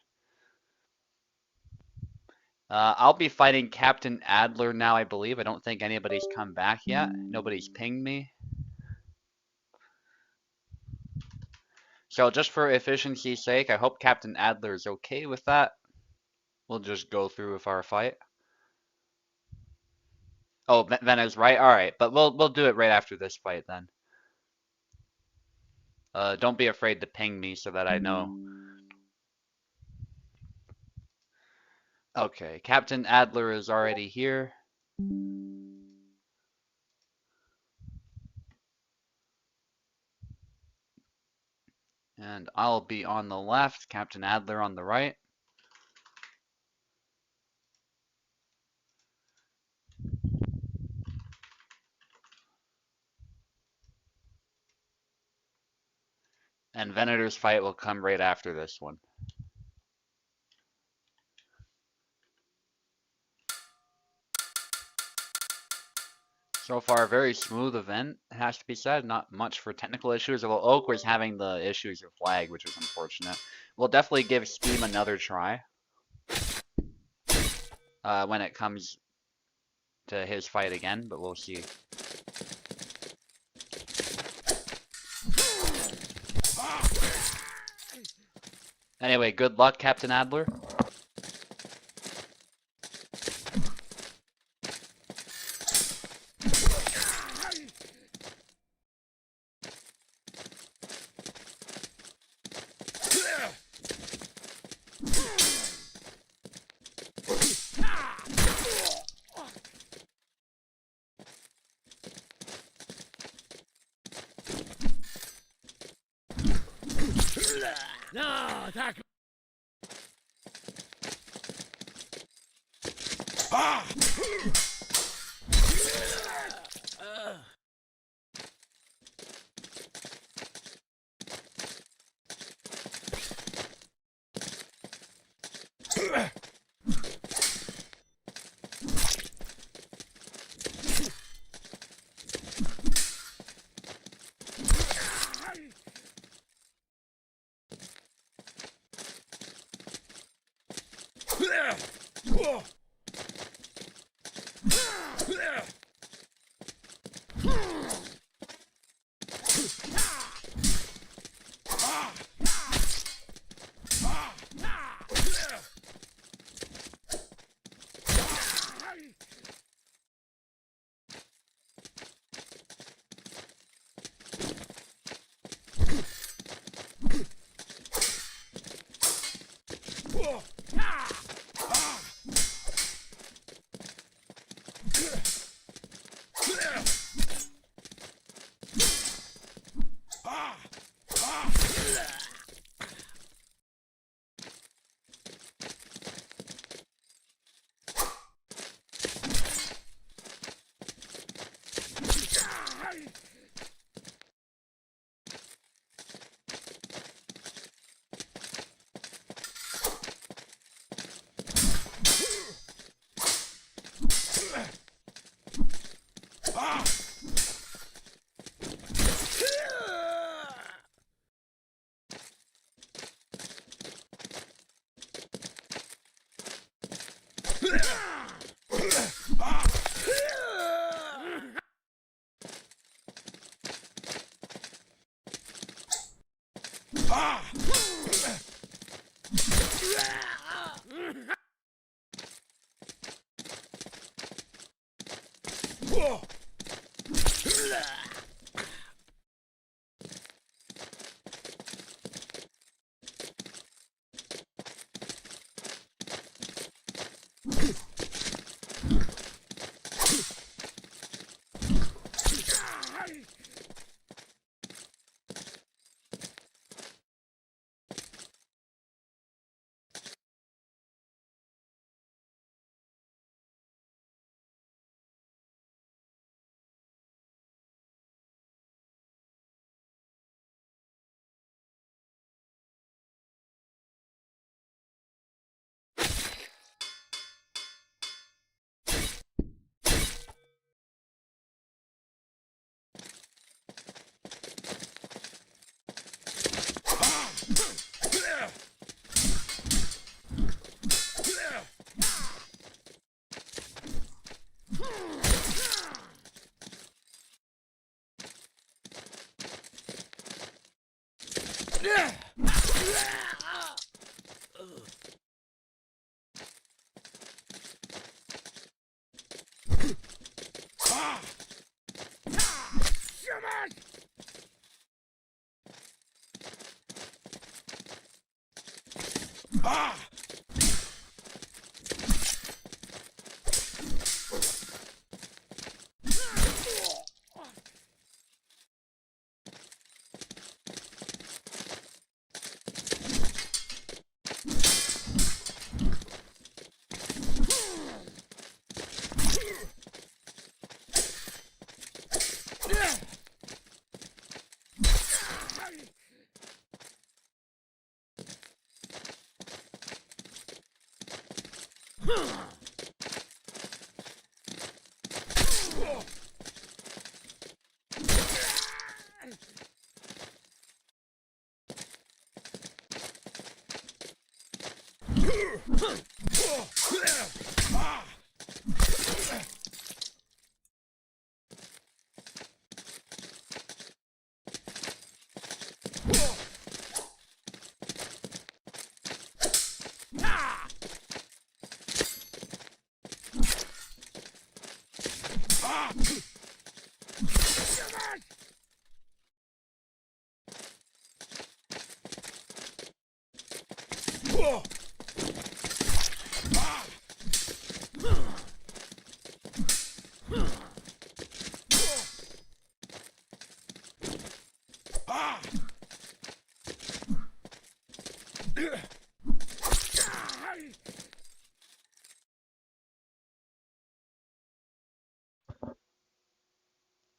I'll be fighting Captain Adler now, I believe. I don't think anybody's come back yet. Nobody's pinged me. So just for efficiency's sake, I hope Captain Adler is okay with that. We'll just go through with our fight. Oh, Vena's right? Alright, but we'll do it right after this fight then. Don't be afraid to ping me so that I know. Okay, Captain Adler is already here. And I'll be on the left, Captain Adler on the right. And Venator's fight will come right after this one. So far, a very smooth event, it has to be said. Not much for technical issues, although Oak was having the issues with lag, which was unfortunate. We'll definitely give Steam another try when it comes to his fight again, but we'll see. Anyway, good luck, Captain Adler. No, attack!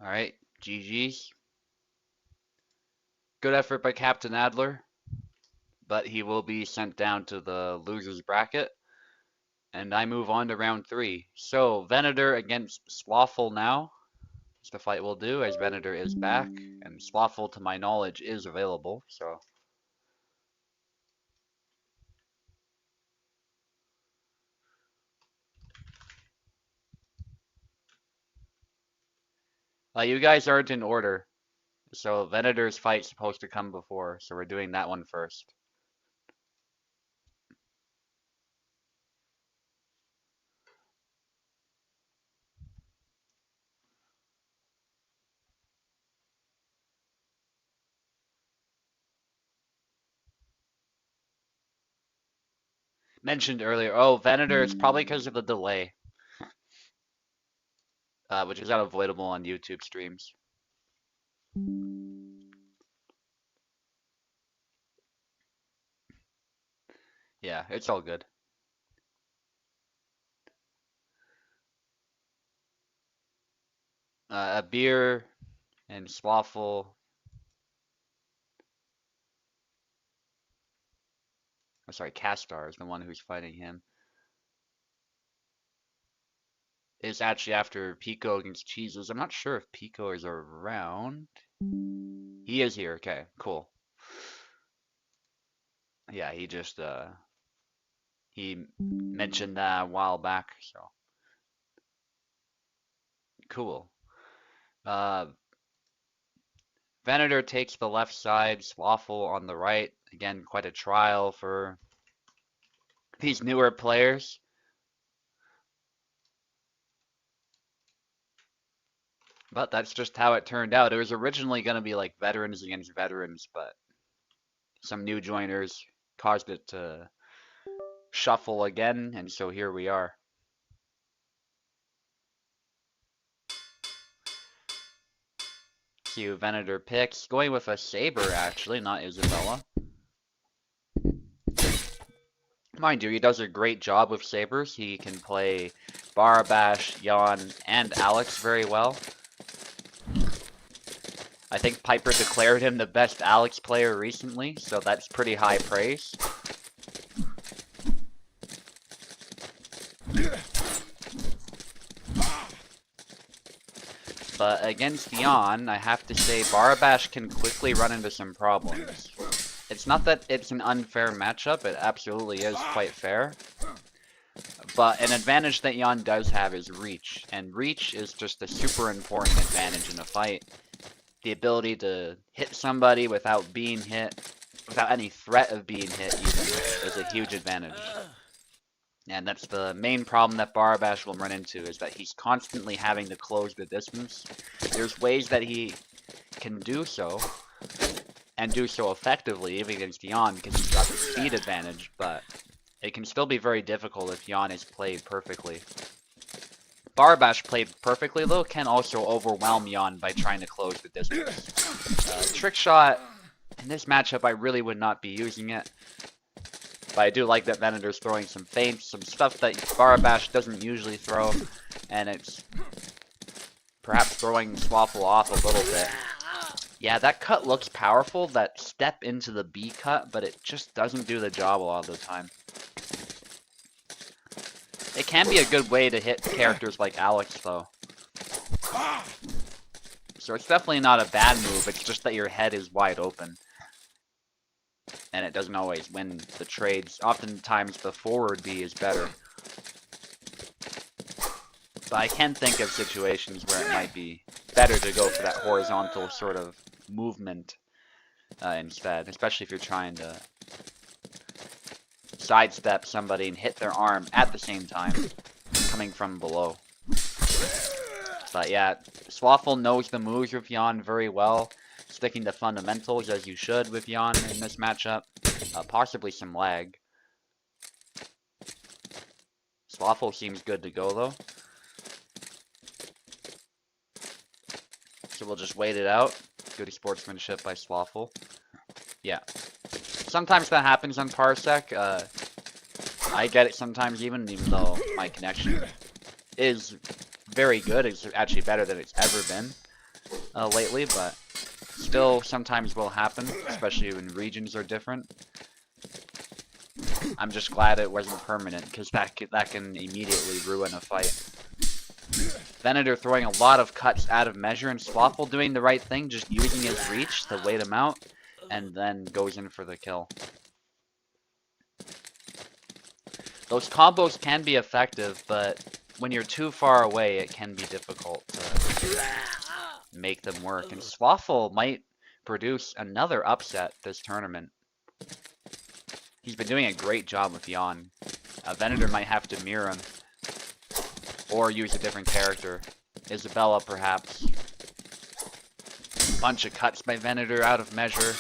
Alright, GG's. Good effort by Captain Adler, but he will be sent down to the losers bracket. And I move on to round 3. So, Venator against Slothful now. That's the fight we'll do, as Venator is back. And Slothful, to my knowledge, is available, so... you guys aren't in order. So, Venator's fight's supposed to come before, so we're doing that one first. Mentioned earlier, oh, Venator, it's probably because of the delay. Which is unavoidable on YouTube streams. Yeah, it's all good. A beer and Slothful. Oh, sorry, Castar is the one who's fighting him. Is actually after Pico against Cheeses. I'm not sure if Pico is around. He is here. Okay, cool. Yeah, he just he mentioned that a while back, so cool. Venator takes the left side, Swaffle on the right. Again, quite a trial for these newer players. But that's just how it turned out. It was originally going to be like veterans against veterans, but some new joiners caused it to shuffle again, and so here we are. See who Venator picks. Going with a Saber, actually, not Isabella. Mind you, he does a great job with Sabers. He can play Barabash, Jan, and Alex very well. I think Piper declared him the best Alex player recently, so that's pretty high praise. But against Jan, I have to say Barabash can quickly run into some problems. It's not that it's an unfair matchup, it absolutely is quite fair. But an advantage that Jan does have is reach, and reach is just a super important advantage in a fight. The ability to hit somebody without being hit, without any threat of being hit even, is a huge advantage. And that's the main problem that Barabash will run into, is that he's constantly having to close the distance. There's ways that he can do so, and do so effectively, even against Jan, because he's got the speed advantage, but it can still be very difficult if Jan is played perfectly. Barabash played perfectly, though, can also overwhelm Jan by trying to close the distance. Trick shot, in this matchup, I really would not be using it. But I do like that Venator's throwing some feints, some stuff that Barabash doesn't usually throw, and it's perhaps throwing Swaffle off a little bit. Yeah, that cut looks powerful, that step into the B cut, but it just doesn't do the job a lot of the time. It can be a good way to hit characters like Alex, though. So it's definitely not a bad move, it's just that your head is wide open. And it doesn't always win the trades. Oftentimes the forward B is better. But I can think of situations where it might be better to go for that horizontal sort of movement instead. Especially if you're trying to sidestep somebody and hit their arm at the same time, coming from below. But yeah, Swaffle knows the moves with Jan very well. Sticking to fundamentals as you should with Jan in this matchup. Possibly some lag. Swaffle seems good to go though. So we'll just wait it out. Good sportsmanship by Swaffle. Yeah. Sometimes that happens on Parsec. I get it sometimes even though my connection is very good. It's actually better than it's ever been lately, but still sometimes will happen, especially when regions are different. I'm just glad it wasn't permanent, because that can immediately ruin a fight. Venator throwing a lot of cuts out of measure, and Swaffle doing the right thing, just using his reach to wait him out, and then goes in for the kill. Those combos can be effective, but when you're too far away, it can be difficult to make them work. And Swaffle might produce another upset this tournament. He's been doing a great job with Jan. Venator might have to mirror him. Or use a different character. Isabella, perhaps. Bunch of cuts by Venator out of measure.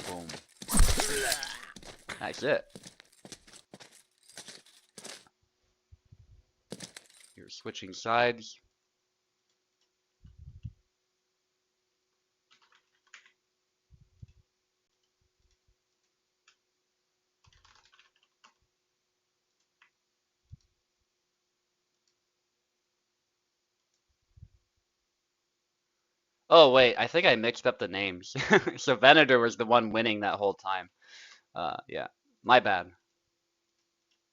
Boom. That's it. You're switching sides. Oh wait, I think I mixed up the names. So Venator was the one winning that whole time. Yeah, my bad.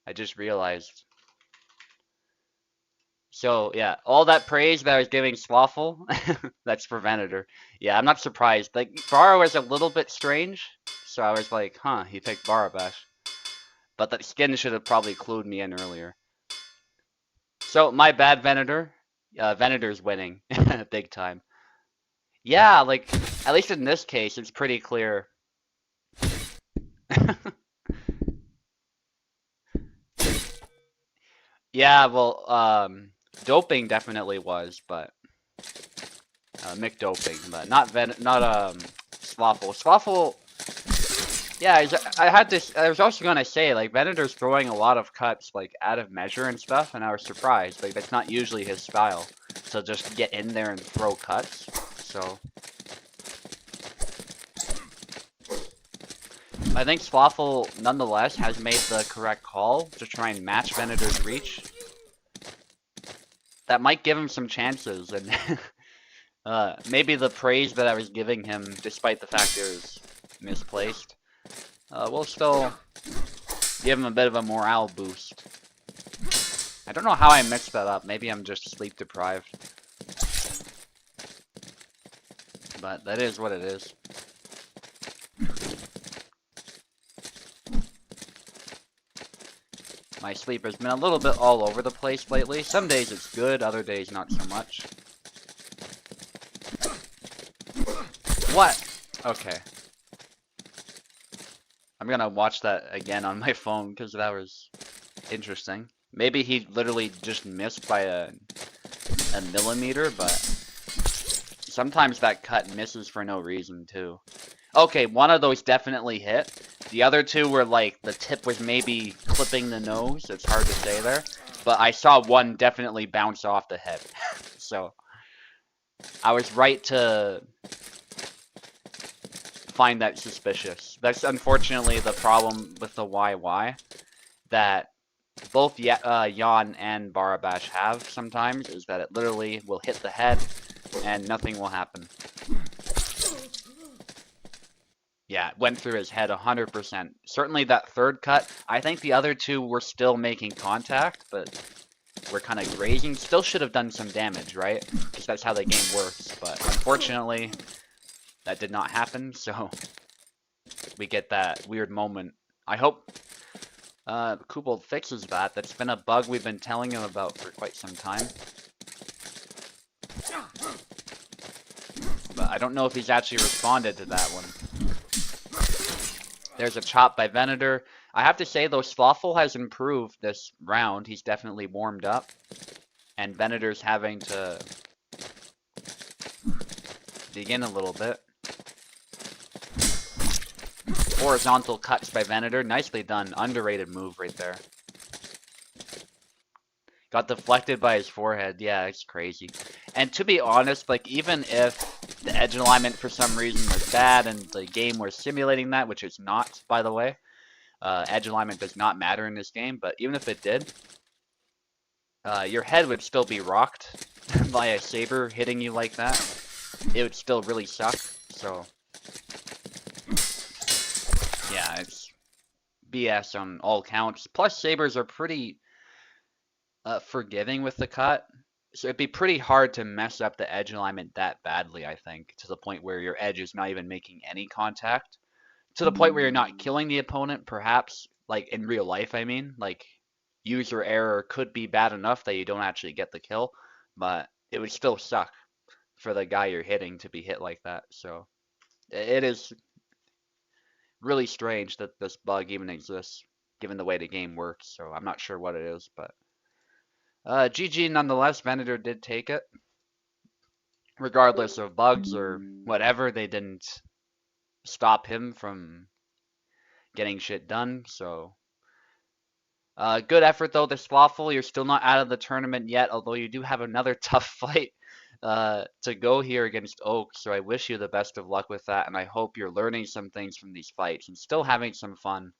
I just realized. So yeah, all that praise that I was giving Swaffle, that's for Venator. Yeah, I'm not surprised. Like, Bara was a little bit strange, so I was like, huh, he picked Barabash. But that skin should have probably clued me in earlier. So, my bad, Venator. Venator's winning big time. Yeah, like at least in this case, it's pretty clear. Yeah, well, doping definitely was, but McDoping, but not Slothful. Slothful, yeah, I was also gonna say like Venator's throwing a lot of cuts like out of measure and stuff, and I was surprised. Like that's not usually his style, to just get in there and throw cuts. So I think Slothful nonetheless has made the correct call to try and match Venator's reach. That might give him some chances, and maybe the praise that I was giving him, despite the fact it was misplaced, will still give him a bit of a morale boost. I don't know how I mixed that up. Maybe I'm just sleep deprived. But that is what it is. My sleep has been a little bit all over the place lately. Some days it's good, other days not so much. What? Okay. I'm gonna watch that again on my phone because that was interesting. Maybe he literally just missed by a millimeter, but sometimes that cut misses for no reason too. Okay, one of those definitely hit. The other two were like the tip was maybe clipping the nose. It's hard to say there, but I saw one definitely bounce off the head. So I was right to find that suspicious. That's unfortunately the problem with the YY that both Jan and Barabash have sometimes, is that it literally will hit the head and nothing will happen. Yeah, it went through his head 100%. Certainly that third cut. I think the other two were still making contact, but we're kind of grazing. Still should have done some damage, right? Because that's how the game works. But unfortunately, that did not happen, so we get that weird moment. I hope Kubel fixes that. That's been a bug we've been telling him about for quite some time. But I don't know if he's actually responded to that one. There's a chop by Venator. I have to say, though, Slothful has improved this round. He's definitely warmed up. And Venator's having to dig in a little bit. Horizontal cuts by Venator. Nicely done. Underrated move right there. Got deflected by his forehead. Yeah, it's crazy. And to be honest, like, even if the edge alignment for some reason was bad and the game was simulating that, which it's not, by the way. Edge alignment does not matter in this game, but even if it did, your head would still be rocked by a saber hitting you like that. It would still really suck, so yeah, it's BS on all counts. Plus, sabers are pretty forgiving with the cut. So it'd be pretty hard to mess up the edge alignment that badly, I think, to the point where your edge is not even making any contact. To the point where you're not killing the opponent, perhaps, like in real life, I mean. Like, user error could be bad enough that you don't actually get the kill, but it would still suck for the guy you're hitting to be hit like that. So it is really strange that this bug even exists, given the way the game works. So I'm not sure what it is, but GG nonetheless. Venator did take it. Regardless of bugs or whatever, they didn't stop him from getting shit done, so good effort though, the Slothful. You're still not out of the tournament yet, although you do have another tough fight to go here against Oak, so I wish you the best of luck with that, and I hope you're learning some things from these fights and still having some fun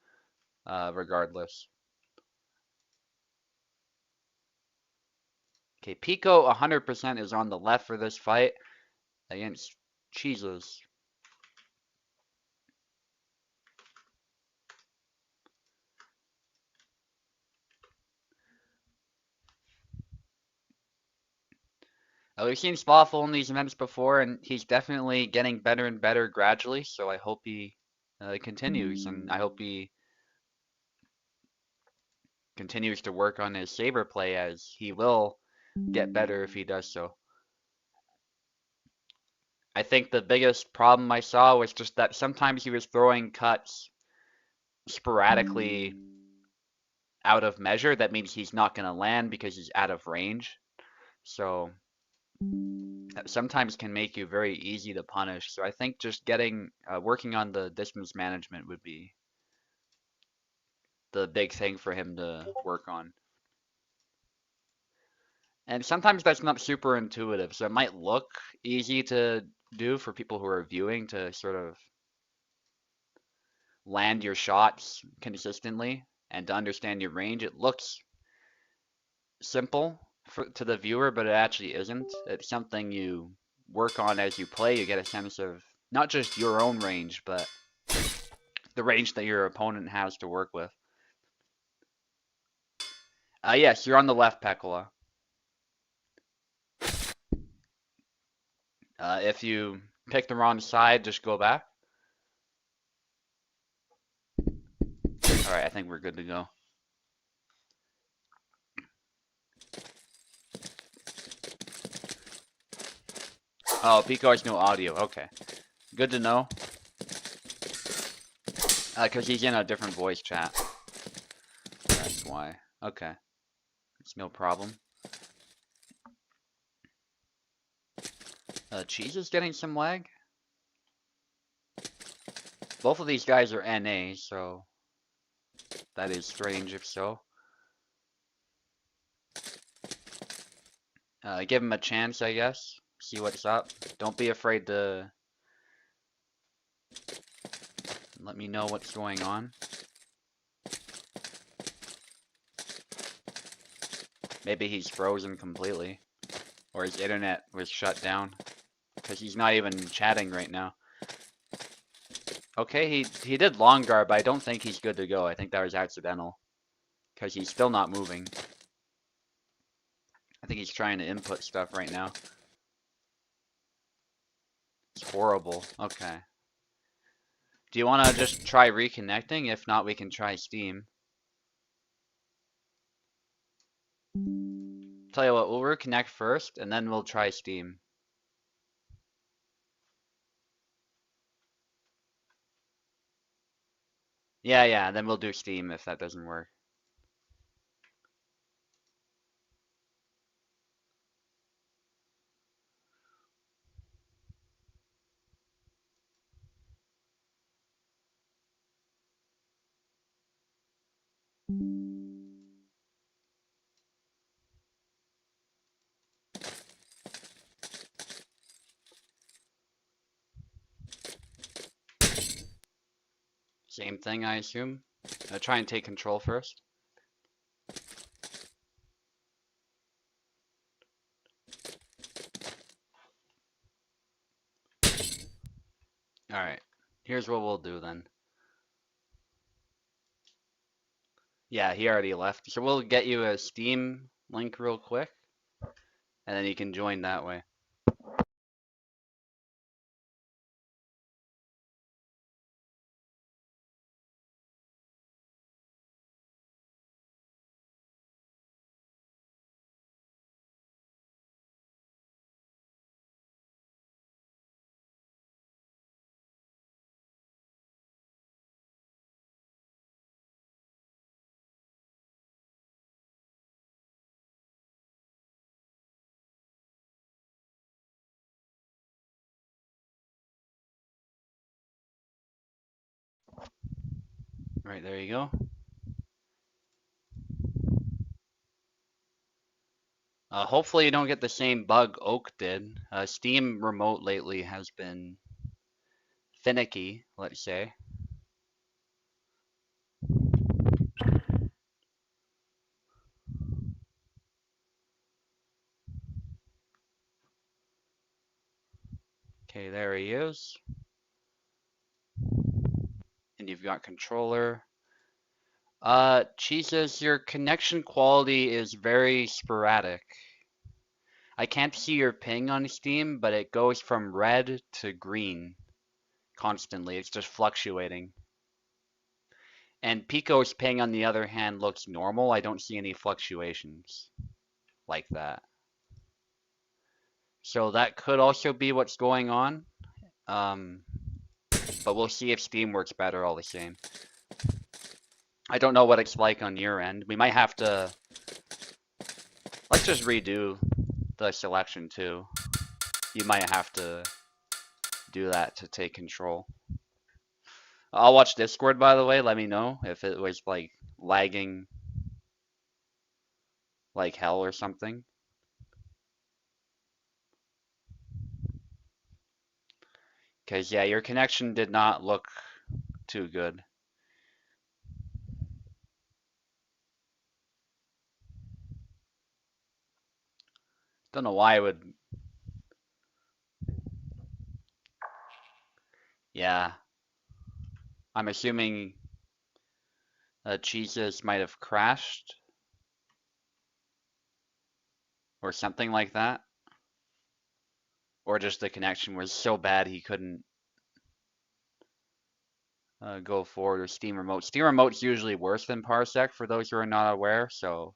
regardless. Okay, Pico 100% is on the left for this fight against Jesus. We've seen Slothful in these events before, and he's definitely getting better and better gradually, so I hope he continues, and I hope he continues to work on his saber play, as he will get better if he does so. I think the biggest problem I saw was just that sometimes he was throwing cuts sporadically out of measure. That means he's not going to land because he's out of range. So that sometimes can make you very easy to punish. So I think just working on the distance management would be the big thing for him to work on. And sometimes that's not super intuitive, so it might look easy to do for people who are viewing to sort of land your shots consistently and to understand your range. It looks simple to the viewer, but it actually isn't. It's something you work on as you play. You get a sense of not just your own range, but the range that your opponent has to work with. Yes, you're on the left, Pekola. If you pick the wrong side, just go back. Alright, I think we're good to go. Oh, Pico has no audio. Okay. Good to know. Because he's in a different voice chat. That's why. Okay. It's no problem. Cheese is getting some lag. Both of these guys are NA, so that is strange if so. Give him a chance, I guess. See what's up. Don't be afraid to let me know what's going on. Maybe he's frozen completely. Or his internet was shut down. Because he's not even chatting right now. Okay, he did long guard, but I don't think he's good to go. I think that was accidental. Because he's still not moving. I think he's trying to input stuff right now. It's horrible. Okay. Do you want to just try reconnecting? If not, we can try Steam. Tell you what, we'll reconnect first, and then we'll try Steam. Yeah, then we'll do Steam if that doesn't work. Same thing, I assume. Try and take control first. Alright, here's what we'll do then. Yeah, he already left. So we'll get you a Steam link real quick, and then you can join that way. Right, there you go. Hopefully you don't get the same bug Oak did. Steam Remote lately has been finicky, let's say. Okay, there he is. And you've got controller. Jesus, your connection quality is very sporadic. I can't see your ping on Steam, but it goes from red to green constantly. It's just fluctuating. And Pico's ping, on the other hand, looks normal. I don't see any fluctuations like that. So that could also be what's going on. But we'll see if Steam works better all the same. I don't know what it's like on your end. We might have to... Let's just redo the selection too. You might have to do that to take control. I'll watch Discord, by the way. Let me know if it was like lagging like hell or something. Because, yeah, your connection did not look too good. Don't know why it would... Yeah. I'm assuming Jesus might have crashed. Or something like that. Or just the connection was so bad he couldn't go forward, or Steam Remote. Steam Remote's usually worse than Parsec for those who are not aware, so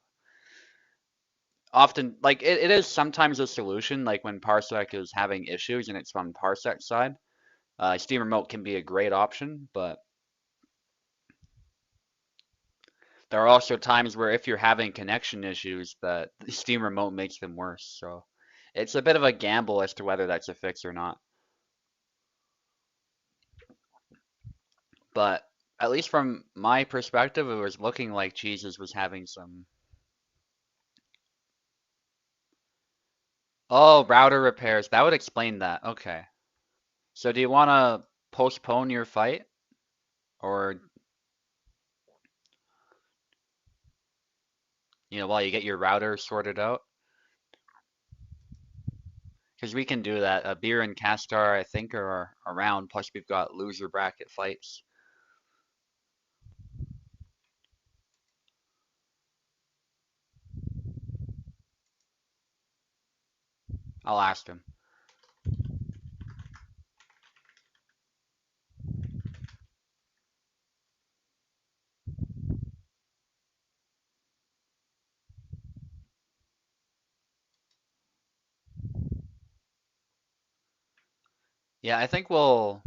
often, like, it is sometimes a solution, like when Parsec is having issues and it's on Parsec side. Steam Remote can be a great option, but there are also times where if you're having connection issues that Steam Remote makes them worse, so it's a bit of a gamble as to whether that's a fix or not. But at least from my perspective, it was looking like Jesus was having some... Oh, router repairs. That would explain that. Okay. So do you want to postpone your fight? Or, while you get your router sorted out? Because we can do that. Beer and Castar, I think, are around. Plus, we've got loser bracket fights. I'll ask him. Yeah, I think we'll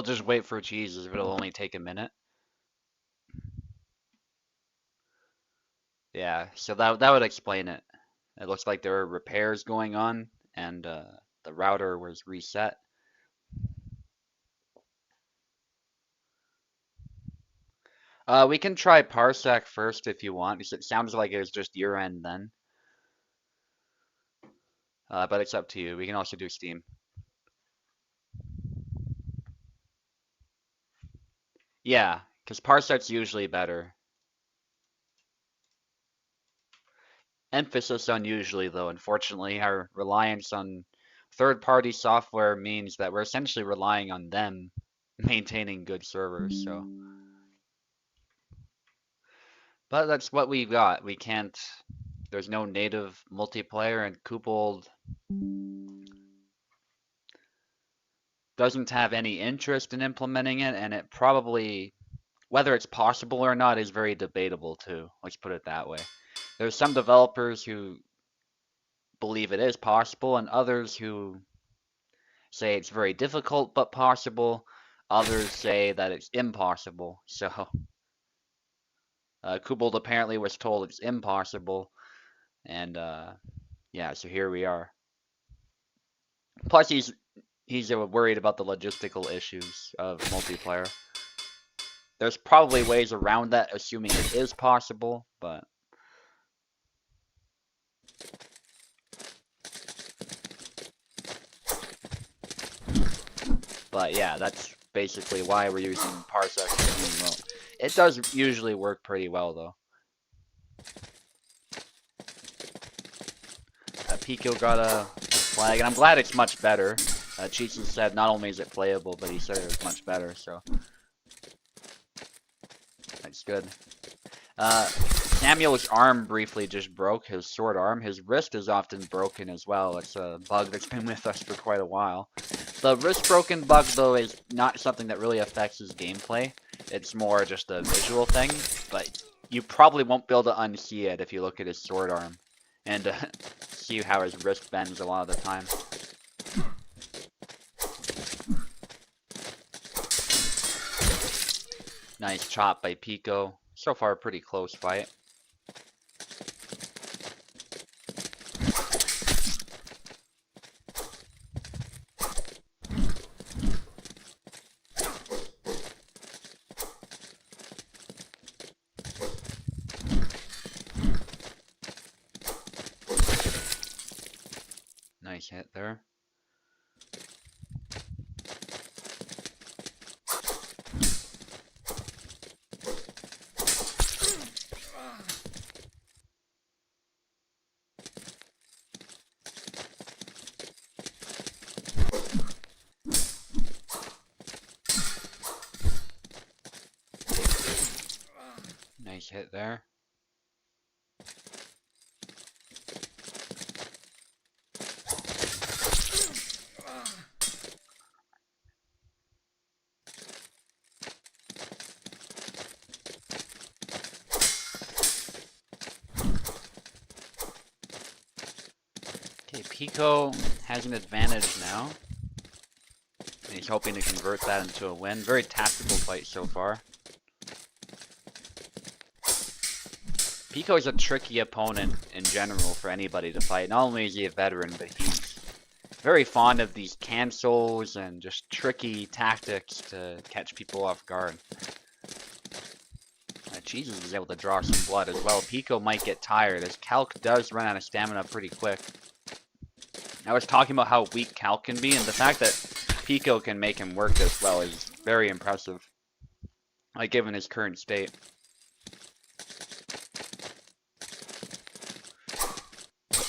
just wait for Jesus if it'll only take a minute. Yeah, so that would explain it. It looks like there are repairs going on, and the router was reset. We can try Parsec first if you want, because it sounds like it was just your end then. But it's up to you. We can also do Steam. Yeah, because Parsec's usually better. Emphasis on usually, though. Unfortunately, our reliance on third-party software means that we're essentially relying on them maintaining good servers, so. But that's what we've got. We can't... There's no native multiplayer, and Koopold doesn't have any interest in implementing it, and it probably, whether it's possible or not, is very debatable too. Let's put it that way. There's some developers who believe it is possible, and others who say it's very difficult but possible. Others say that it's impossible. So Koopold apparently was told it's impossible, and yeah, so here we are. Plus, he's worried about the logistical issues of multiplayer. There's probably ways around that, assuming it is possible, but... But yeah, that's basically why we're using Parsec and Remote. It does usually work pretty well, though. Pico got a flag, and I'm glad it's much better. Cheatson said not only is it playable, but he said it was much better, so... That's good. Samuel's arm briefly just broke, his sword arm. His wrist is often broken as well. It's a bug that's been with us for quite a while. The wrist broken bug, though, is not something that really affects his gameplay. It's more just a visual thing. but you probably won't be able to unsee it if you look at his sword arm and see how his wrist bends a lot of the time. Nice chop by Pico. So far, a pretty close fight. Nice hit there. Nice hit there. Okay, Pico has an advantage now. And he's hoping to convert that into a win. Very tactical fight so far. Pico is a tricky opponent in general for anybody to fight. Not only is he a veteran, but he's very fond of these cancels and just tricky tactics to catch people off guard. Jesus is able to draw some blood as well. Pico might get tired, as Calc does run out of stamina pretty quick. I was talking about how weak Calc can be, and the fact that Pico can make him work this well is very impressive, like given his current state.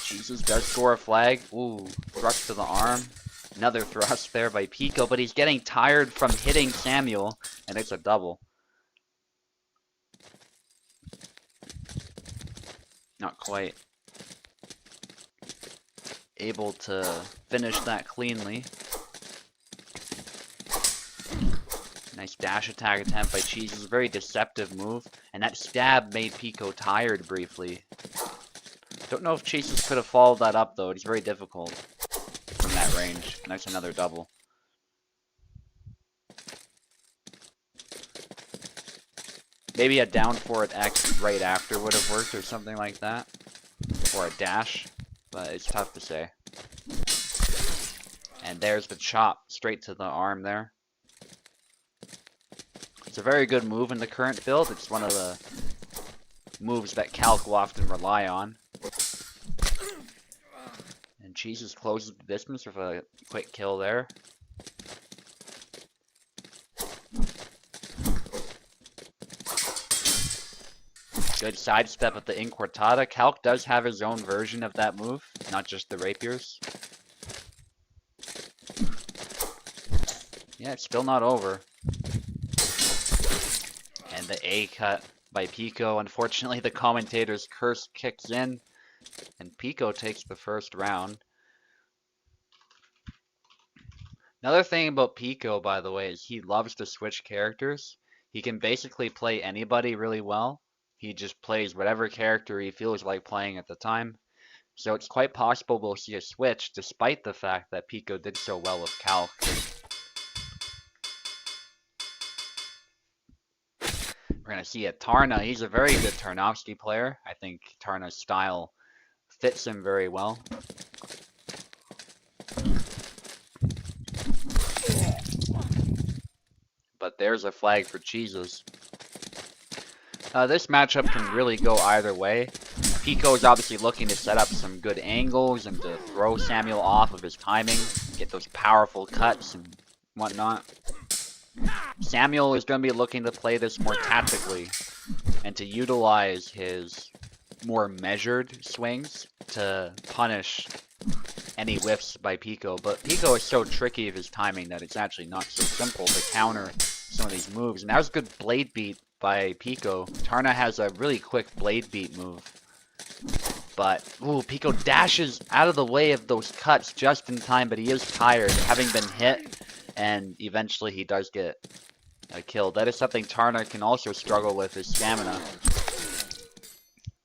Jesus does score a flag. Ooh, thrust to the arm. Another thrust there by Pico, but he's getting tired from hitting Samuel, and it's a double. Not quite able to finish that cleanly. Nice dash attack attempt by Cheese's very deceptive move, and that stab made Pico tired briefly. Don't know if Cheese's could have followed that up though. It's very difficult from that range. And that's another double. Maybe a down forward X right after would have worked or something like that. Or a dash, but it's tough to say. And there's the chop straight to the arm there. It's a very good move in the current build. It's one of the moves that Calc will often rely on. And Jesus closes the distance with a quick kill there. Good sidestep at the Inquartada. Calc does have his own version of that move, not just the rapiers. Yeah, it's still not over. And the A cut by Pico. Unfortunately, the commentator's curse kicks in, and Pico takes the first round. Another thing about Pico, by the way, is he loves to switch characters. He can basically play anybody really well. He just plays whatever character he feels like playing at the time. So it's quite possible we'll see a switch, despite the fact that Pico did so well with Calc. We're going to see a Tarna. He's a very good Tarnovsky player. I think Tarna's style fits him very well. But there's a flag for Jesus. This matchup can really go either way. Pico is obviously looking to set up some good angles and to throw Samuel off of his timing, get those powerful cuts and whatnot. Samuel is going to be looking to play this more tactically and to utilize his more measured swings to punish any whiffs by Pico. But Pico is so tricky of his timing that it's actually not so simple to counter some of these moves. And that was a good blade beat by Pico. Tarna has a really quick blade beat move. But, ooh, Pico dashes out of the way of those cuts just in time, but he is tired, having been hit, and eventually he does get a kill. That is something Tarna can also struggle with, is stamina.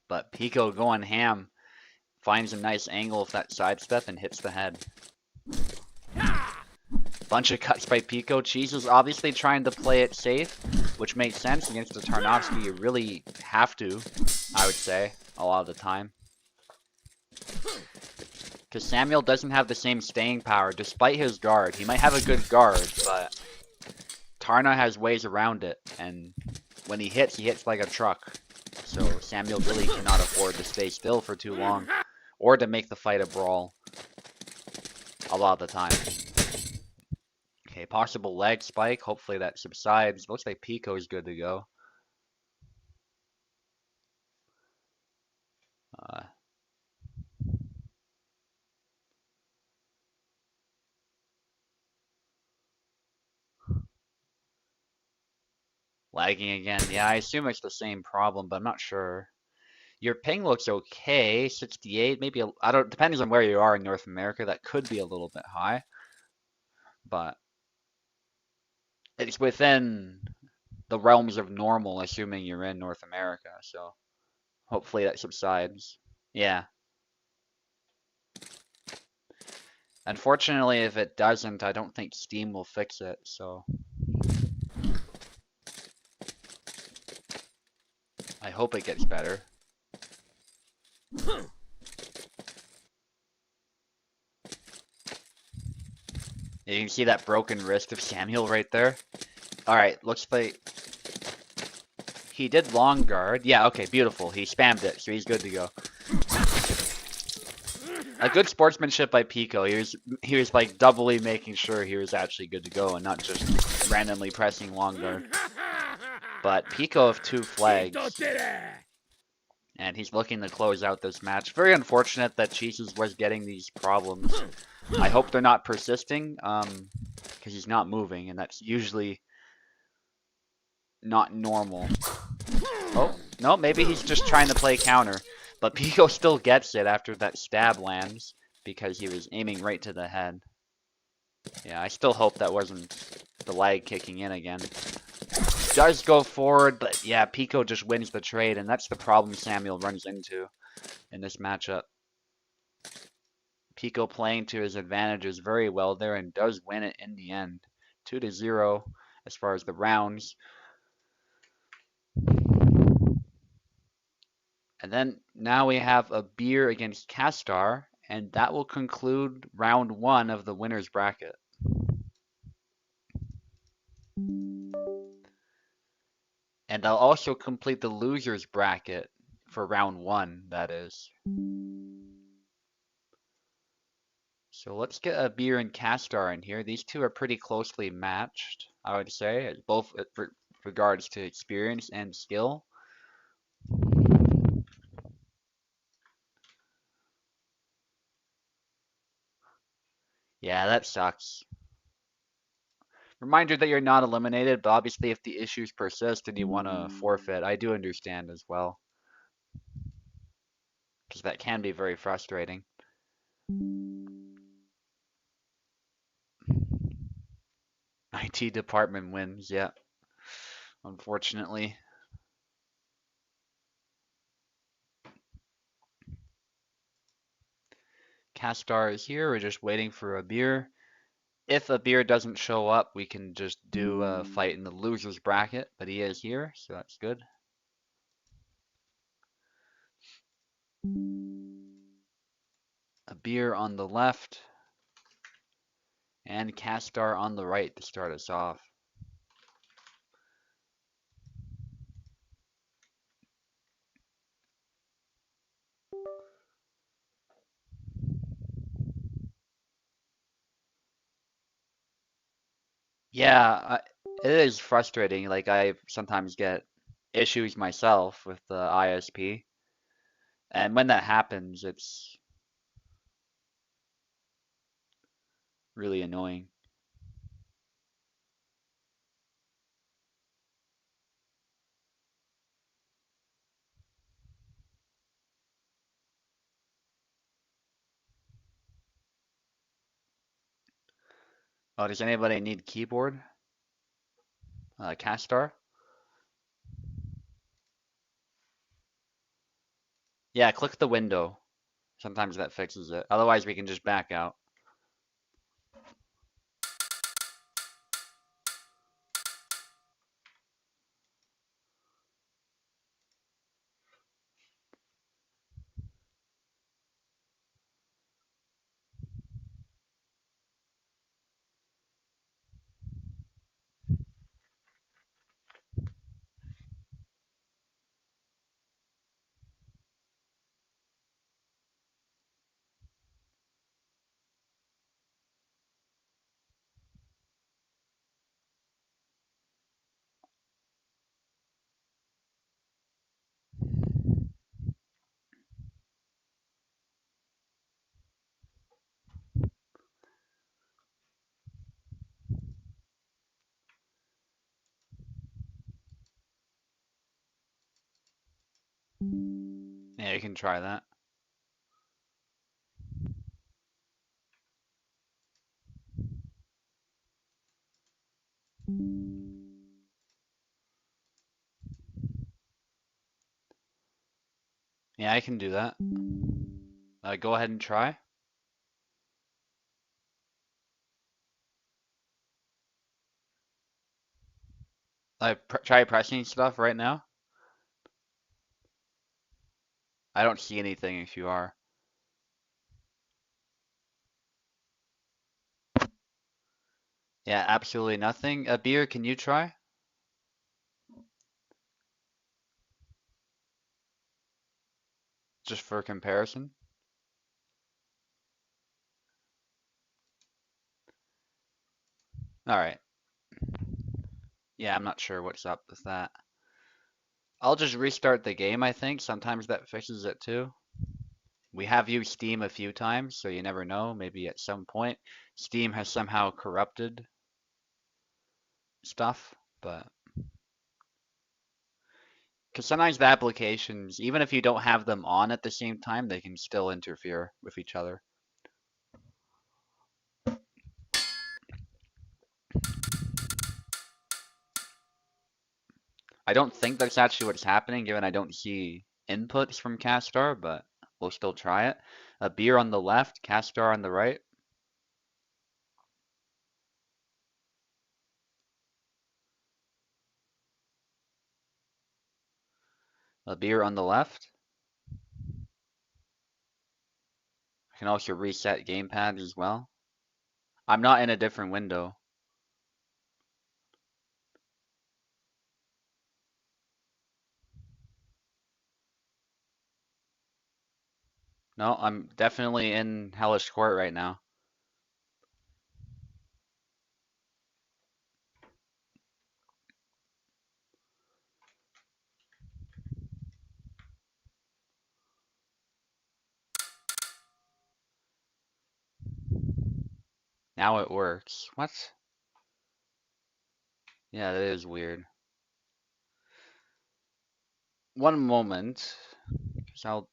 But Pico going ham, finds a nice angle of that sidestep and hits the head. Bunch of cuts by Pico. Cheese is obviously trying to play it safe, which makes sense against the Tarnovsky. You really have to, I would say, a lot of the time. Because Samuel doesn't have the same staying power, despite his guard. He might have a good guard, but Tarna has ways around it, and when he hits like a truck. So Samuel really cannot afford to stay still for too long, or to make the fight a brawl a lot of the time. Okay, possible leg spike. Hopefully that subsides. Looks like Pico is good to go. Lagging again. Yeah, I assume it's the same problem, but I'm not sure. Your ping looks okay, 68, maybe I don't, depends on where you are in North America. That could be a little bit high, but it's within the realms of normal, assuming you're in North America. So hopefully that subsides. Yeah. Unfortunately, if it doesn't, I don't think Steam will fix it, so I hope it gets better. You can see that broken wrist of Samuel right there. Alright, looks like he did long guard. Yeah, okay, beautiful. He spammed it, so he's good to go. A good sportsmanship by Pico. He was like doubly making sure he was actually good to go and not just randomly pressing long guard. But Pico of 2 flags. And he's looking to close out this match. Very unfortunate that Cheeses was getting these problems. I hope they're not persisting, because he's not moving, and that's usually not normal. Oh, no, maybe he's just trying to play counter. But Pico still gets it after that stab lands, because he was aiming right to the head. Yeah, I still hope that wasn't the lag kicking in again. Does go forward, but yeah, Pico just wins the trade, and that's the problem Samuel runs into in this matchup. Pico playing to his advantages very well there and does win it in the end. 2-0 as far as the rounds. And then now we have a beer against Castar, and that will conclude round 1 of the winner's bracket. And I'll also complete the loser's bracket for round 1, that is. So let's get a beer and Castar in here. These two are pretty closely matched, I would say, both with regards to experience and skill. Yeah, that sucks. Reminder that you're not eliminated, but obviously if the issues persist and you want to forfeit, I do understand as well. Because that can be very frustrating. IT department wins, yeah. Unfortunately. Castar is here, we're just waiting for a beer. If a beer doesn't show up, we can just do a fight in the loser's bracket, but he is here, so that's good. A beer on the left, and Castar on the right to start us off. Yeah, it is frustrating. Like, I sometimes get issues myself with the ISP. And when that happens, it's really annoying. Oh, does anybody need keyboard? Castor? Yeah, click the window. Sometimes that fixes it. Otherwise, we can just back out. Yeah, you can try that. Yeah, I can do that. Go ahead and try. Try pressing stuff right now. I don't see anything if you are. Yeah, absolutely nothing. Beer, can you try? Just for comparison. Alright. Yeah, I'm not sure what's up with that. I'll just restart the game, I think. Sometimes that fixes it too. We have used Steam a few times, so you never know. Maybe at some point Steam has somehow corrupted stuff, but because sometimes the applications, even if you don't have them on at the same time, they can still interfere with each other. I don't think that's actually what's happening, given I don't see inputs from Castar, but we'll still try it. A beer on the left, Castar on the right. A beer on the left. I can also reset gamepad as well. I'm not in a different window. No, I'm definitely in Hellish Quart right now. Now it works. What? Yeah, that is weird. One moment. 'Cause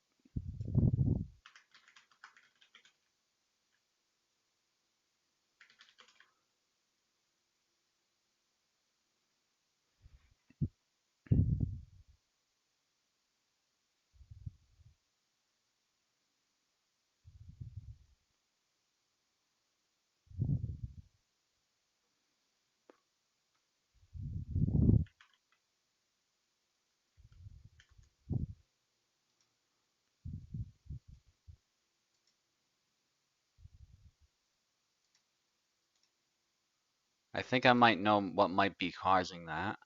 I think I might know what might be causing that.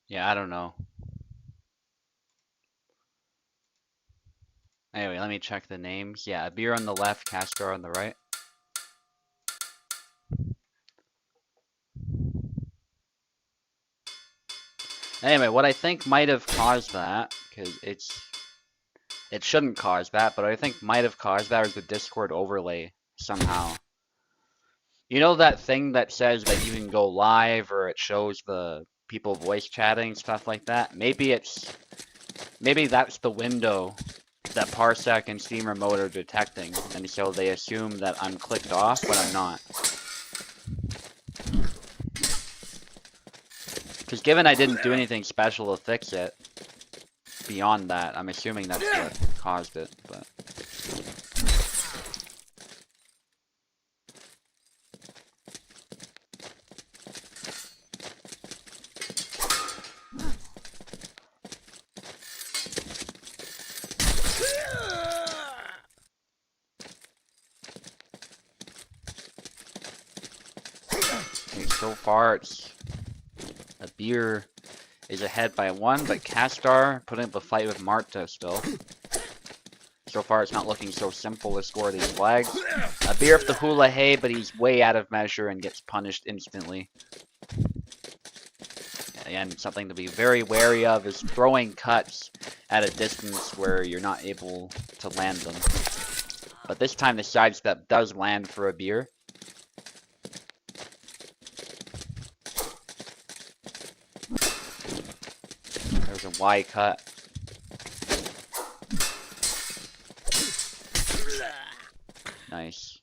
Yeah, I don't know. Anyway, let me check the names. Yeah, a beer on the left, Castor on the right. Anyway, what I think might have caused that, because It shouldn't cause that, but I think might have caused that with the Discord overlay somehow. You know that thing that says that you can go live or it shows the people voice chatting, stuff like that? Maybe that's the window that Parsec and Steam Remote are detecting, and so they assume that I'm clicked off, but I'm not. Because given I didn't do anything special to fix it, beyond that, I'm assuming that's what caused it, but... Okay, so far it's... A beer is ahead by 1, but Castar putting up a fight with Marta still. So far it's not looking so simple to score these flags. A beer with the hula hay, but he's way out of measure and gets punished instantly. And something to be very wary of is throwing cuts at a distance where you're not able to land them. But this time the sidestep does land for a beer. There's a Y cut. Nice.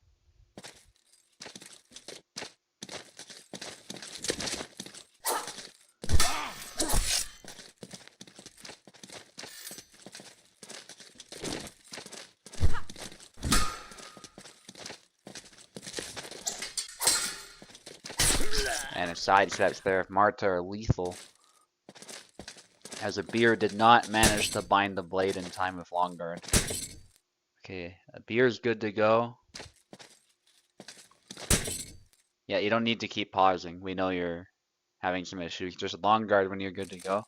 And a sidesteps there if Marta are lethal. As a beer did not manage to bind the blade in time with long guard. Okay, a beer's good to go. Yeah, you don't need to keep pausing. We know you're having some issues. Just long guard when you're good to go.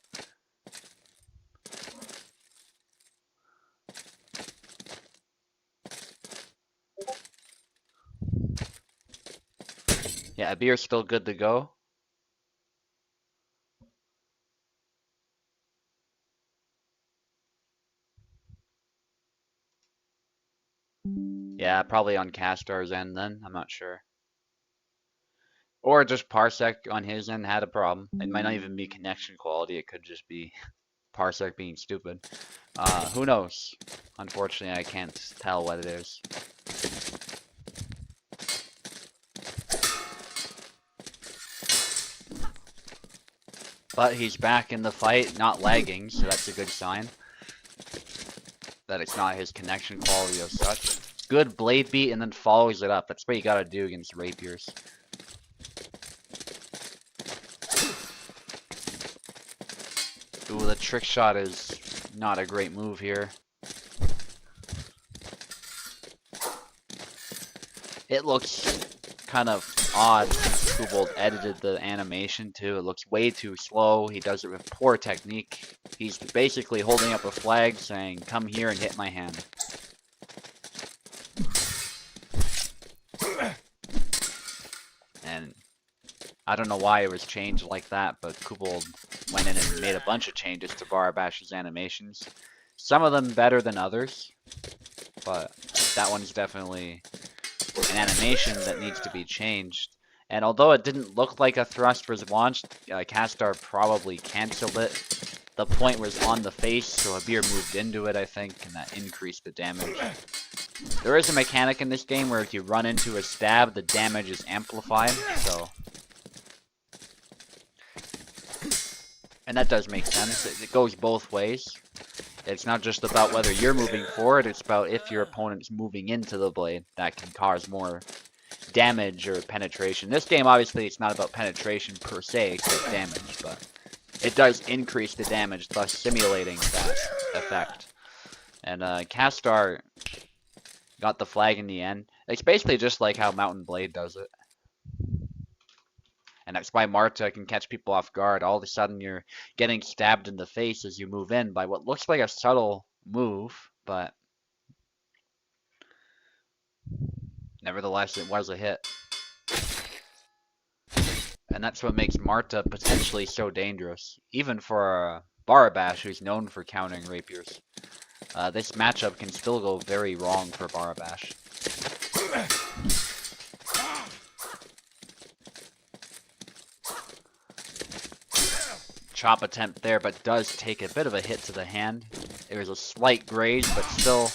Yeah, a beer's still good to go. Yeah, probably on Castar's end then. I'm not sure. Or just Parsec on his end had a problem. It might not even be connection quality. It could just be Parsec being stupid. Who knows? Unfortunately, I can't tell what it is. But he's back in the fight, not lagging, so that's a good sign. That it's not his connection quality as such. Good blade beat and then follows it up. That's what you gotta do against rapiers. Ooh, the trick shot is not a great move here. It looks kind of odd. Kubold edited the animation too. It looks way too slow. He does it with poor technique. He's basically holding up a flag saying, "Come here and hit my hand." And I don't know why it was changed like that, but Kubold went in and made a bunch of changes to Barabash's animations. Some of them better than others, but that one's definitely an animation that needs to be changed. And although it didn't look like a thrust was launched, Castar probably cancelled it. The point was on the face, so a beer moved into it, I think, and that increased the damage. There is a mechanic in this game where if you run into a stab, the damage is amplified, so... And that does make sense. It goes both ways. It's not just about whether you're moving forward, it's about if your opponent's moving into the blade. That can cause more damage or penetration. This game, obviously, it's not about penetration per se, except damage, but it does increase the damage, thus simulating that effect. And Castar got the flag in the end. It's basically just like how Mountain Blade does it. And that's why Marta can catch people off guard. All of a sudden, you're getting stabbed in the face as you move in by what looks like a subtle move, but nevertheless, it was a hit. And that's what makes Marta potentially so dangerous, even for Barabash, who's known for countering rapiers. This matchup can still go very wrong for Barabash. Chop attempt there, but does take a bit of a hit to the hand. It was a slight graze, but still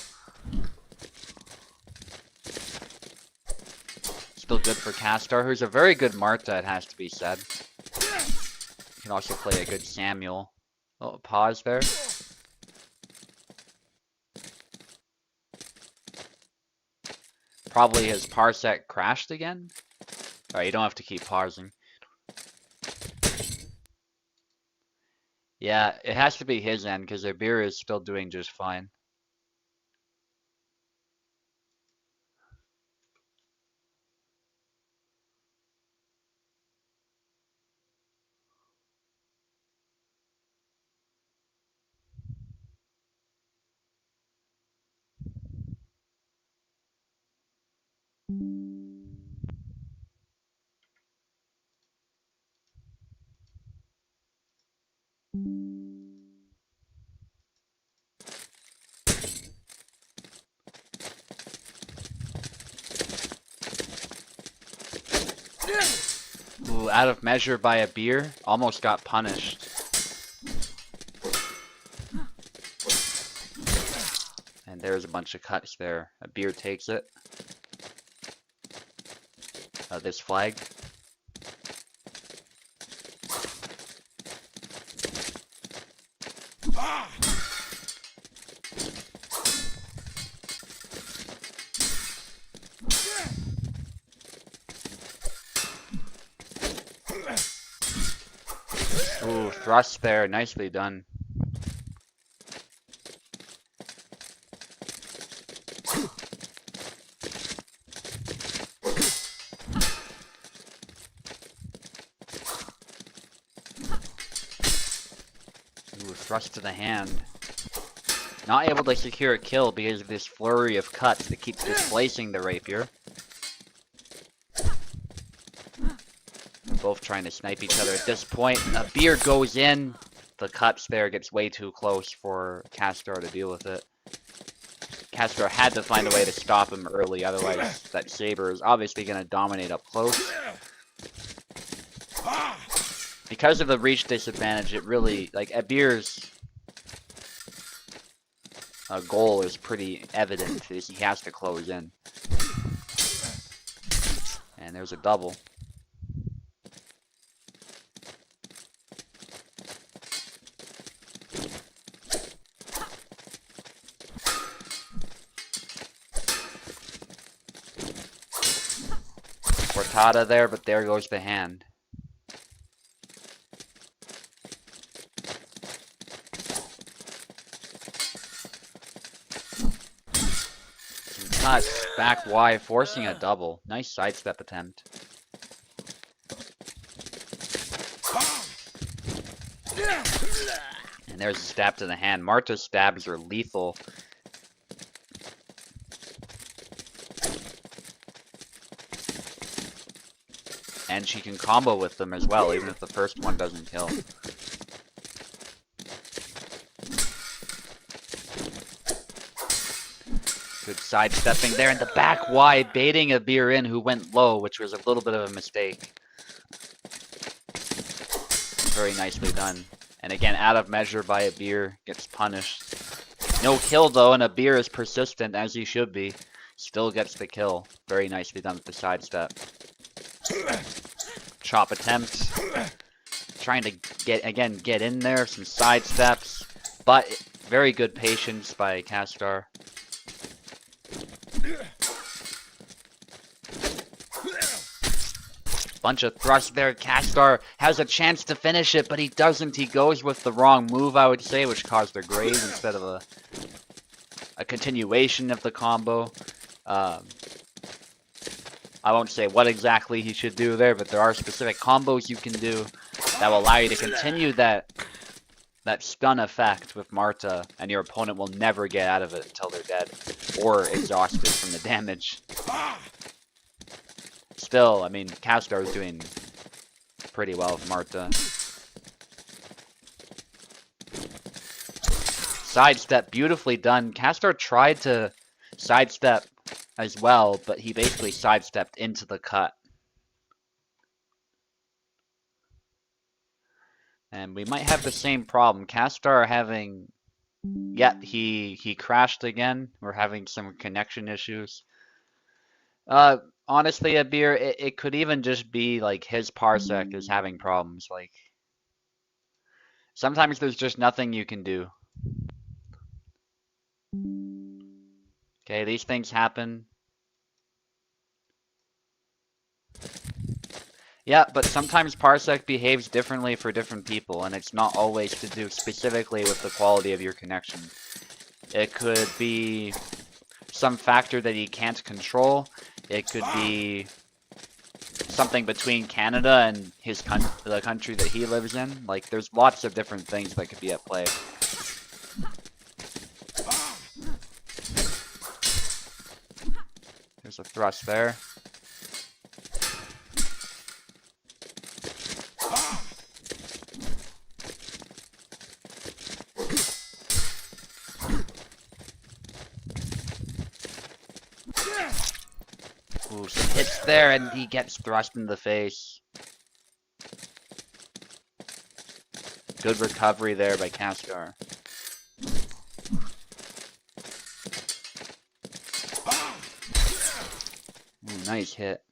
good for Castor, who's a very good Marta, it has to be said. He can also play a good Samuel. Oh, pause there. Probably his parsec crashed again. Alright, you don't have to keep pausing. Yeah, it has to be his end, because their beer is still doing just fine. Ooh, out of measure by a beer. Almost got punished. And there's a bunch of cuts there. A beer takes it. This flag. Ooh, thrust there. Nicely done. Ooh, thrust to the hand. Not able to secure a kill because of this flurry of cuts that keeps displacing the rapier. Both trying to snipe each other at this point. A beer goes in. The cuts there gets way too close for Castor to deal with it. Castor had to find a way to stop him early, otherwise that saber is obviously going to dominate up close. Because of the reach disadvantage, it really, like, Abir's goal is pretty evident. He has to close in. And there's a double. Cortada there, but there goes the hand. Cuts back wide, forcing a double. Nice sidestep attempt. And there's a stab to the hand. Marta's stabs are lethal. And she can combo with them as well, even if the first one doesn't kill. Good sidestepping there in the back wide, baiting a beer in who went low, which was a little bit of a mistake. Very nicely done. And again, out of measure by a beer, gets punished. No kill though, and a beer is persistent as he should be. Still gets the kill. Very nicely done with the sidestep. Chop attempt. Trying to get in there, some sidesteps. But very good patience by Castor. Bunch of thrust there. Castor has a chance to finish it, but he doesn't. He goes with the wrong move, I would say, which caused a graze instead of a continuation of the combo. I won't say what exactly he should do there, but there are specific combos you can do that will allow you to continue that stun effect with Marta, and your opponent will never get out of it until they're dead or exhausted from the damage. Still, I mean, Castor is doing pretty well with Marta. sidestep, beautifully done. Castor tried to sidestep as well, but he basically sidestepped into the cut. And we might have the same problem. Castor having... Yep, he crashed again. We're having some connection issues. Honestly, Abir, it could even just be like his parsec is having problems. Like, sometimes there's just nothing you can do. Okay, these things happen. Yeah, but sometimes parsec behaves differently for different people, and it's not always to do specifically with the quality of your connection. It could be some factor that you can't control. It could be something between Canada and the country that he lives in. Like, there's lots of different things that could be at play. There's a thrust there. Ooh, some hits there, and he gets thrust in the face. Good recovery there by Castor. Ooh, nice hit.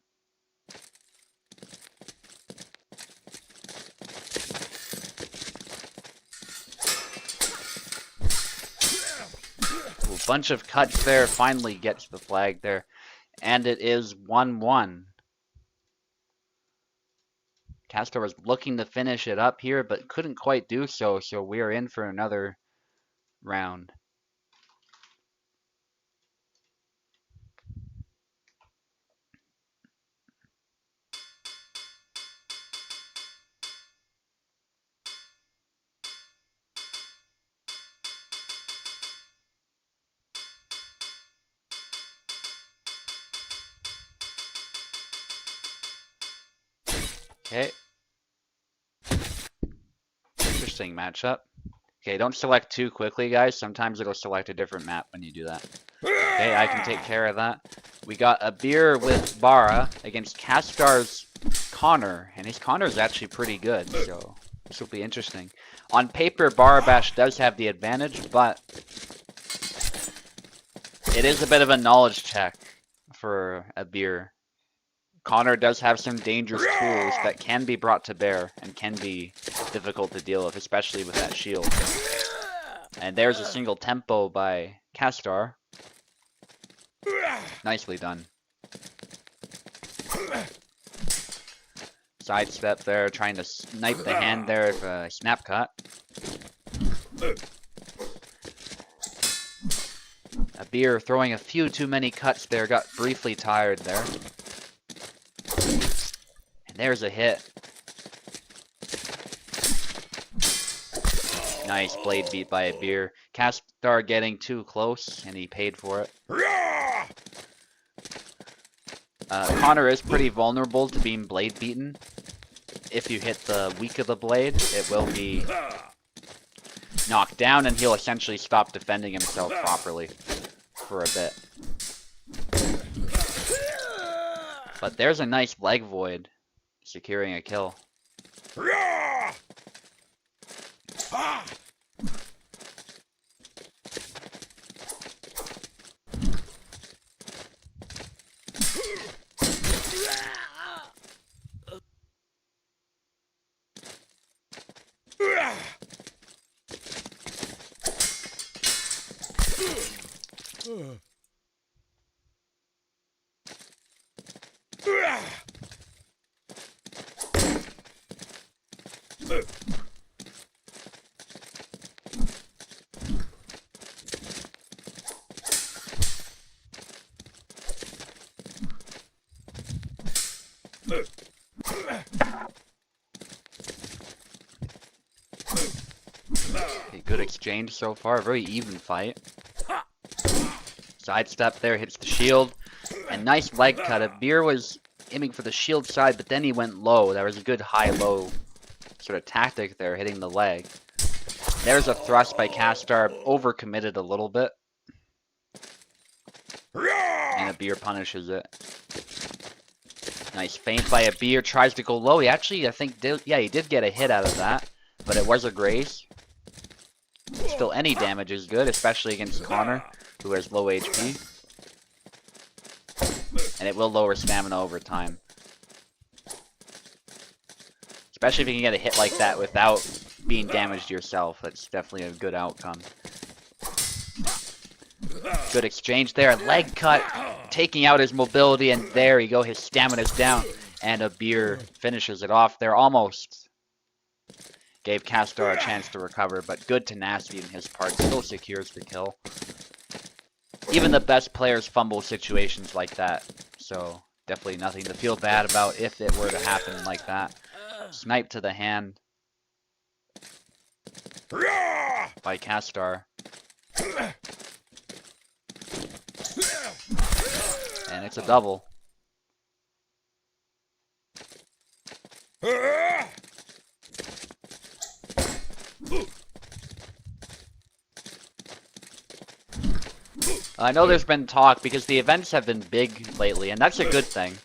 Ooh, bunch of cuts there, finally gets the flag there. And it is 1-1. Castor was looking to finish it up here, but couldn't quite do so, so we're in for another round. Okay. Interesting matchup. Okay, don't select too quickly, guys. Sometimes it'll select a different map when you do that. Okay, I can take care of that. We got Abir with Bara against Castar's Connor, and his Connor is actually pretty good, so this will be interesting. On paper, Barabash does have the advantage, but it is a bit of a knowledge check for Abir. Connor does have some dangerous tools that can be brought to bear and can be difficult to deal with, especially with that shield. And there's a single tempo by Castor. Nicely done. Sidestep there, trying to snipe the hand there of a snap cut. Abir throwing a few too many cuts there, got briefly tired there. And there's a hit. Nice blade beat by Abir. Castor getting too close, and he paid for it. Connor is pretty vulnerable to being blade beaten. If you hit the weak of the blade, it will be knocked down, and he'll essentially stop defending himself properly for a bit. But there's a nice leg void, securing a kill. Okay, good exchange so far, very even fight. Sidestep there, hits the shield, and nice leg cut. Abir was aiming for the shield side, but then he went low. That was a good high-low sort of tactic there, hitting the leg. There's a thrust by Castar, overcommitted a little bit. And a beer punishes it. Nice feint by a beer, tries to go low. He actually, I think, he did get a hit out of that. But it was a graze. Still, any damage is good, especially against Connor, who has low HP. And it will lower stamina over time. Especially if you can get a hit like that without being damaged yourself. That's definitely a good outcome. Good exchange there. Leg cut, taking out his mobility, and there you go. His stamina's down. And a beer finishes it off there. Almost gave Castor a chance to recover, but good tenacity in his part. Still secures the kill. Even the best players fumble situations like that. So definitely nothing to feel bad about if it were to happen like that. Snipe to the hand by Castar. And it's a double. I know there's been talk because the events have been big lately, and that's a good thing.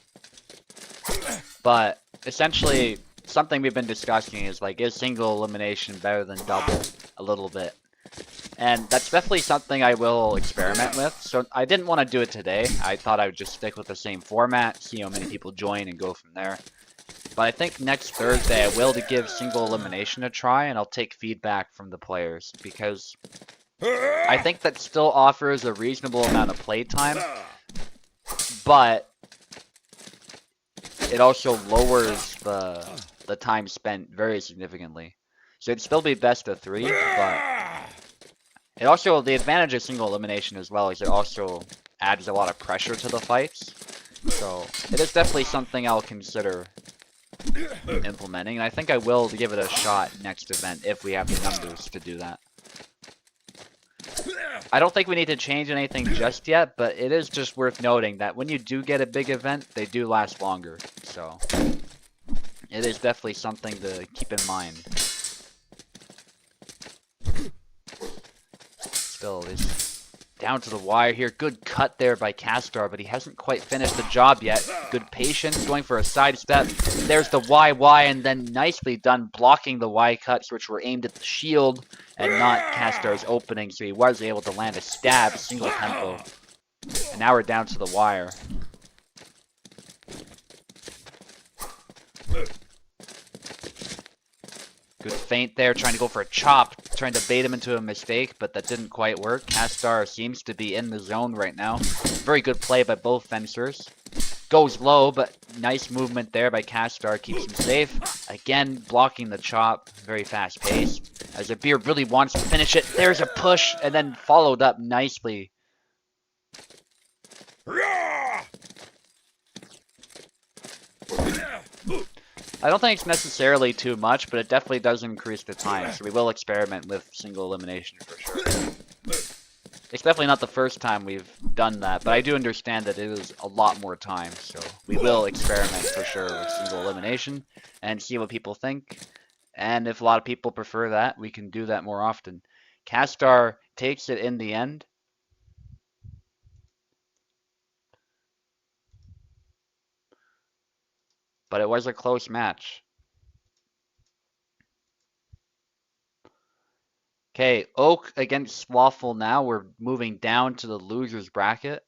But essentially, something we've been discussing is like, is single elimination better than double a little bit? And that's definitely something I will experiment with. So I didn't want to do it today. I thought I would just stick with the same format, see how many people join, and go from there. But I think next Thursday I will give single elimination a try, and I'll take feedback from the players, because I think that still offers a reasonable amount of playtime, but it also lowers the time spent very significantly. So it'd still be best of 3, but it also, the advantage of single elimination as well is it also adds a lot of pressure to the fights. So it is definitely something I'll consider implementing, and I think I will give it a shot next event if we have the numbers to do that. I don't think we need to change anything just yet, but it is just worth noting that when you do get a big event, they do last longer. So it is definitely something to keep in mind. Still is down to the wire here. Good cut there by Castar, but he hasn't quite finished the job yet. Good patience, going for a sidestep. There's the YY, and then nicely done blocking the Y cuts, which were aimed at the shield and not Castar's opening, so he was able to land a stab, single tempo. And now we're down to the wire. Good feint there, trying to go for a chop, trying to bait him into a mistake, but that didn't quite work. Castar seems to be in the zone right now. Very good play by both fencers. Goes low, but nice movement there by Castar, keeps him safe. Again, blocking the chop, very fast paced. As Abir really wants to finish it, there's a push, and then followed up nicely. I don't think it's necessarily too much, but it definitely does increase the time, so we will experiment with single elimination for sure. It's definitely not the first time we've done that, but I do understand that it is a lot more time, so we will experiment for sure with single elimination and see what people think. And if a lot of people prefer that, we can do that more often. Castar takes it in the end. But it was a close match. Okay, Oak against Swaffle now. We're moving down to the loser's bracket.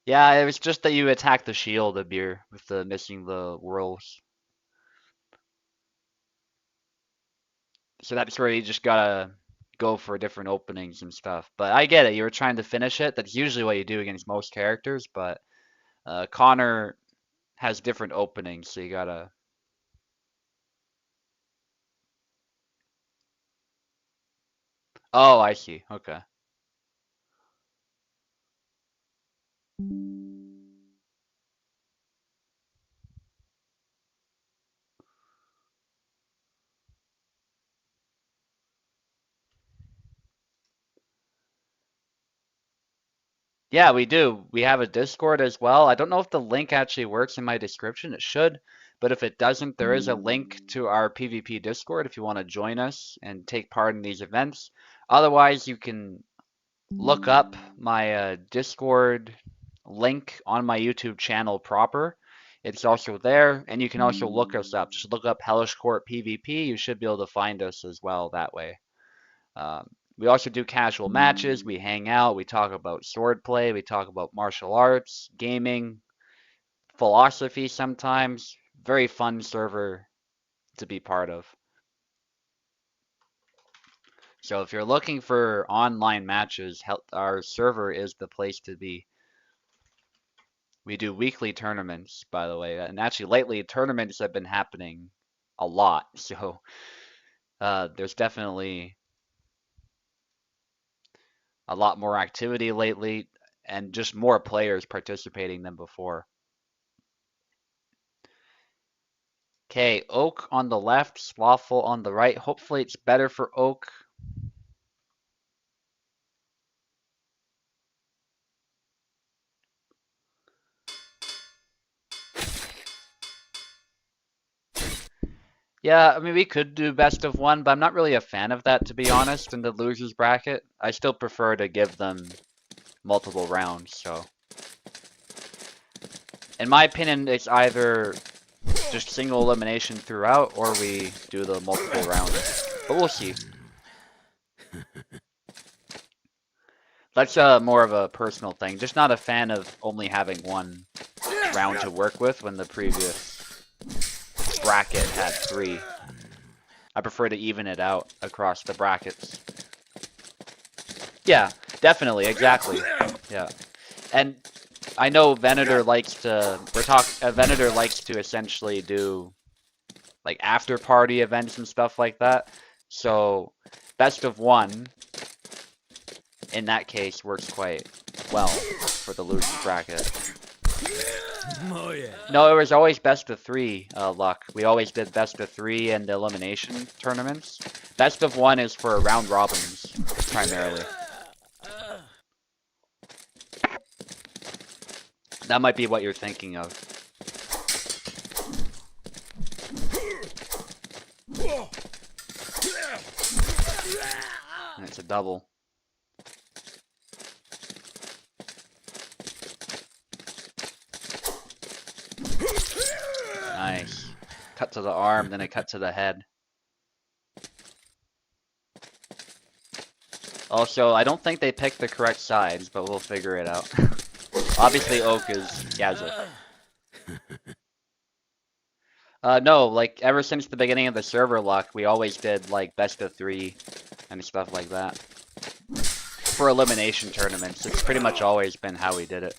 Yeah, it was just that you attack the shield, Abir, with the missing the whirls. So that's where you just gotta go for different openings and stuff. But I get it, you were trying to finish it. That's usually what you do against most characters, but Connor has different openings, so you gotta... Oh, I see. Okay. Yeah, we do. We have a Discord as well. I don't know if the link actually works in my description. It should, but if it doesn't, there is a link to our PvP Discord if you want to join us and take part in these events. Otherwise, you can look up my Discord link on my YouTube channel proper. It's also there, and you can also look us up. Just look up Hellish Quart PvP. You should be able to find us as well that way. Um, we also do casual matches. We hang out. We talk about swordplay. We talk about martial arts, gaming, philosophy sometimes. Very fun server to be part of. So if you're looking for online matches, our server is the place to be. We do weekly tournaments, by the way, and actually lately tournaments have been happening a lot. So there's definitely a lot more activity lately and just more players participating than before. Okay, Oak on the left, Slothful on the right. Hopefully it's better for Oak. Yeah, I mean, we could do best of one, but I'm not really a fan of that, to be honest, in the losers bracket. I still prefer to give them multiple rounds, so. In my opinion, it's either just single elimination throughout, or we do the multiple rounds. But we'll see. That's more of a personal thing. Just not a fan of only having one round to work with when the previous bracket had 3. I prefer to even it out across the brackets. Yeah, definitely, exactly. Yeah. And I know Venator likes to Venator likes to essentially do like after party events and stuff like that. So best of one in that case works quite well for the losers bracket. Oh yeah. No, it was always best of 3, Luck. We always did best of 3 and elimination tournaments. Best of 1 is for round robins, primarily. That might be what you're thinking of. And it's a double. Nice. Cut to the arm, then a cut to the head. Also, I don't think they picked the correct sides, but we'll figure it out. Obviously, Oak is Yazoo. No, like, ever since the beginning of the server, Luck, we always did, like, best of 3 and stuff like that. For elimination tournaments, it's pretty much always been how we did it.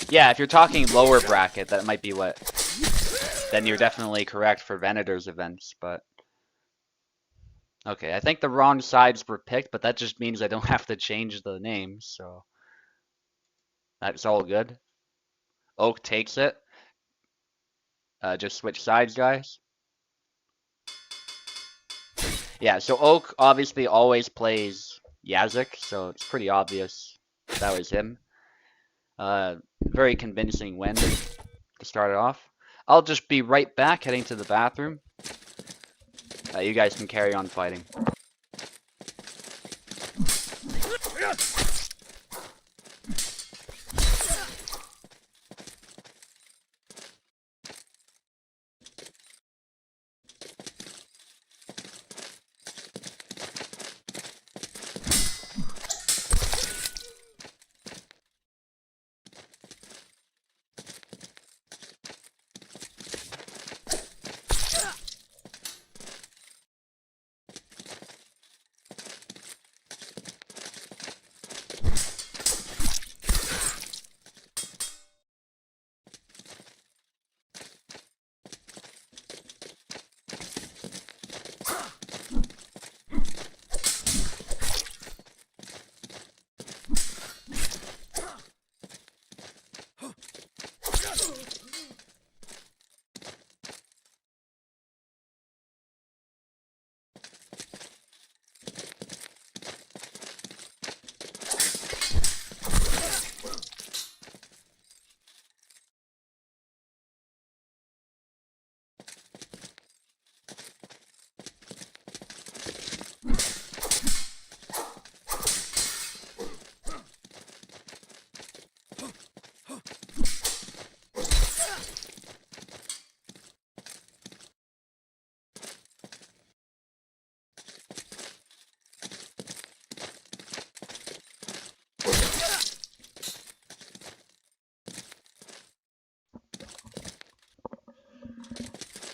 Yeah, if you're talking lower bracket, that might be what... Then you're definitely correct for Venator's events, but... Okay, I think the wrong sides were picked, but that just means I don't have to change the names, so... That's all good. Oak takes it. Just switch sides, guys. Yeah, so Oak obviously always plays Yazik, so it's pretty obvious that was him. Very convincing win to start it off. I'll just be right back, heading to the bathroom. You guys can carry on fighting.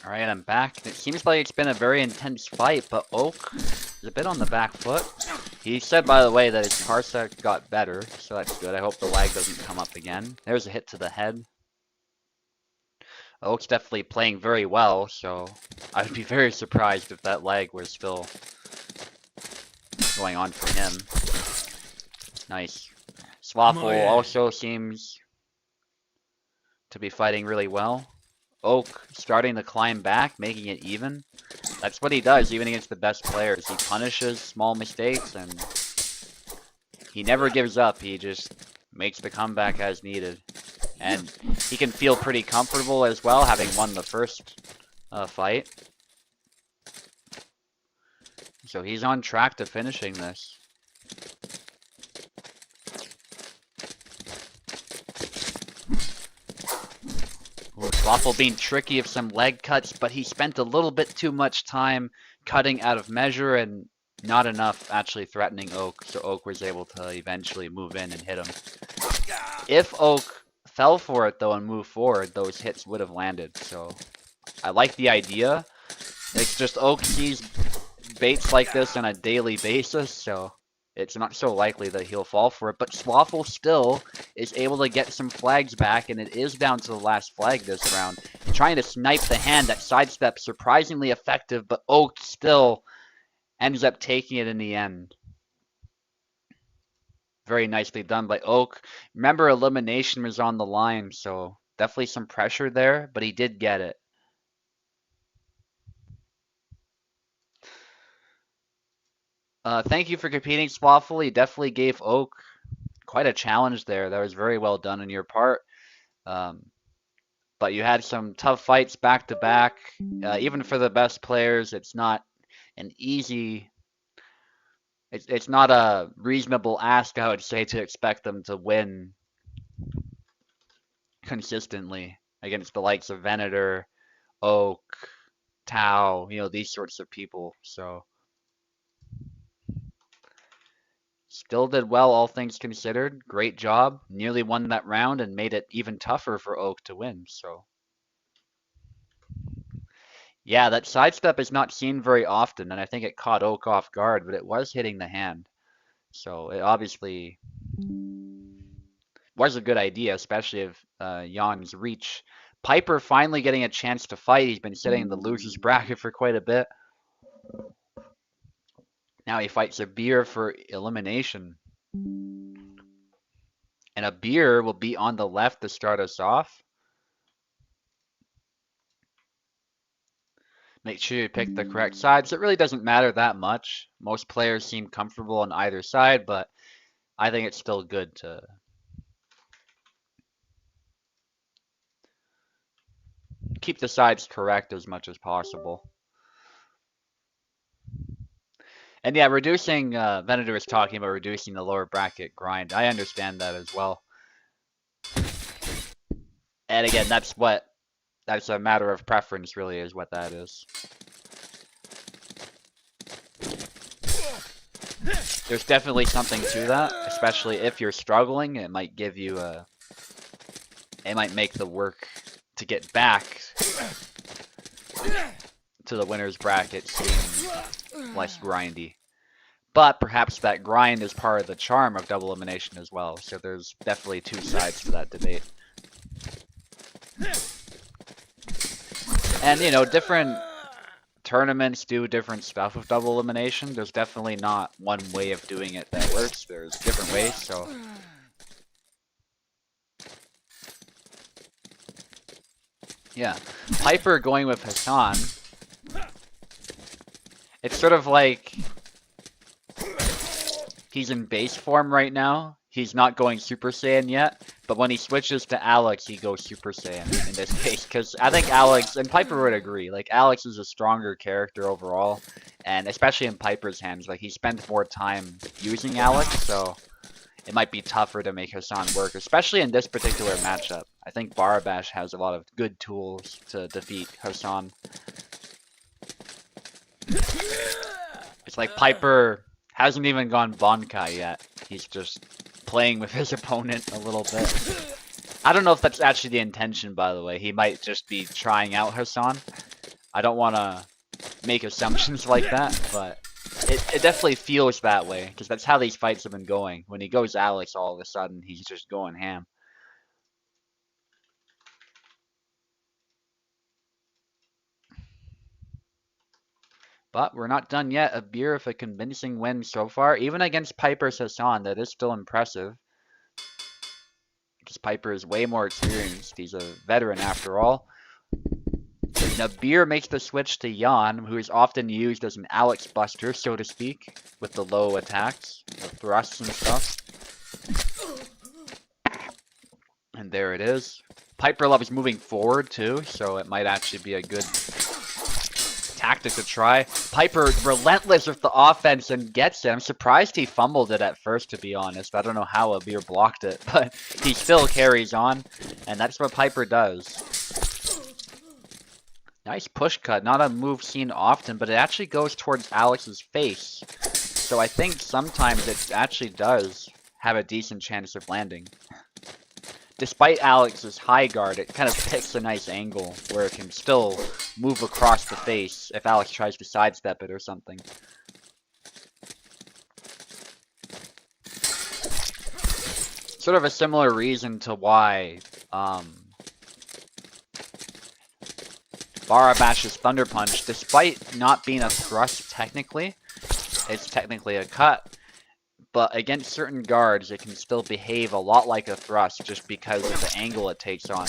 Alright, I'm back. It seems like it's been a very intense fight, but Oak is a bit on the back foot. He said, by the way, that his parsec got better, so that's good. I hope the lag doesn't come up again. There's a hit to the head. Oak's definitely playing very well, so I'd be very surprised if that lag was still going on for him. Nice. Swaffle also seems to be fighting really well. Oak starting to climb back, making it even. That's what he does, even against the best players. He punishes small mistakes, and he never gives up. He just makes the comeback as needed. And he can feel pretty comfortable as well, having won the first fight. So he's on track to finishing this. Waffle being tricky of some leg cuts, but he spent a little bit too much time cutting out of measure and not enough actually threatening Oak, so Oak was able to eventually move in and hit him. If Oak fell for it though and moved forward, those hits would have landed, so I like the idea. It's just Oak sees baits like this on a daily basis, so it's not so likely that he'll fall for it, but Swaffle still is able to get some flags back, and it is down to the last flag this round. Trying to snipe the hand, that sidestep surprisingly effective, but Oak still ends up taking it in the end. Very nicely done by Oak. Remember, elimination was on the line, so definitely some pressure there, but he did get it. Thank you for competing, Swaffle. You definitely gave Oak quite a challenge there. That was very well done on your part. But you had some tough fights back to back. Even for the best players, it's not an easy... It's not a reasonable ask, I would say, to expect them to win consistently against the likes of Venator, Oak, Tau, you know, these sorts of people. So... Still did well, all things considered. Great job. Nearly won that round and made it even tougher for Oak to win. So, yeah, that sidestep is not seen very often, and I think it caught Oak off guard, but it was hitting the hand. So it obviously was a good idea, especially if Jan's reach. Piper finally getting a chance to fight. He's been sitting in the loser's bracket for quite a bit. Now he fights a beer for elimination. And a beer will be on the left to start us off. Make sure you pick the correct sides. It really doesn't matter that much. Most players seem comfortable on either side, but I think it's still good to keep the sides correct as much as possible. And yeah, reducing, Venator was talking about reducing the lower bracket grind. I understand that as well. And again, that's a matter of preference, really, is what that is. There's definitely something to that, especially if you're struggling. It might give you it might make the work to get back to the winner's bracket seem less grindy. But perhaps that grind is part of the charm of double elimination as well. So there's definitely two sides to that debate. And, you know, different tournaments do different stuff with double elimination. There's definitely not one way of doing it that works. There's different ways, so... Yeah. Piper going with Hassan. It's sort of like... He's in base form right now. He's not going Super Saiyan yet, but when he switches to Alex, he goes Super Saiyan in this case. Because I think Alex, and Piper would agree, like Alex is a stronger character overall, and especially in Piper's hands, like he spends more time using Alex, so it might be tougher to make Hassan work, especially in this particular matchup. I think Barabash has a lot of good tools to defeat Hassan. It's like Piper hasn't even gone Bonkai yet. He's just playing with his opponent a little bit. I don't know if that's actually the intention, by the way. He might just be trying out Hassan. I don't want to make assumptions like that, but it definitely feels that way, because that's how these fights have been going. When he goes Alex, all of a sudden, he's just going ham. But we're not done yet. A beer with a convincing win so far. Even against Piper's Hassan, that is still impressive. Because Piper is way more experienced. He's a veteran after all. Now, Beer makes the switch to Jan, who is often used as an Alex buster, so to speak, with the low attacks, the thrusts and stuff. And there it is. Piper loves moving forward, too, so it might actually be a good tactic to try. Piper relentless with the offense and gets it. I'm surprised he fumbled it at first, to be honest. I don't know how a beer blocked it, but he still carries on, and that's what Piper does. Nice push cut. Not a move seen often, but it actually goes towards Alex's face. So I think sometimes it actually does have a decent chance of landing. Despite Alex's high guard, it kind of picks a nice angle where it can still move across the face if Alex tries to sidestep it or something. Sort of a similar reason to why Barabash's Thunder Punch, despite not being a thrust technically, it's technically a cut. But against certain guards, it can still behave a lot like a thrust just because of the angle it takes on.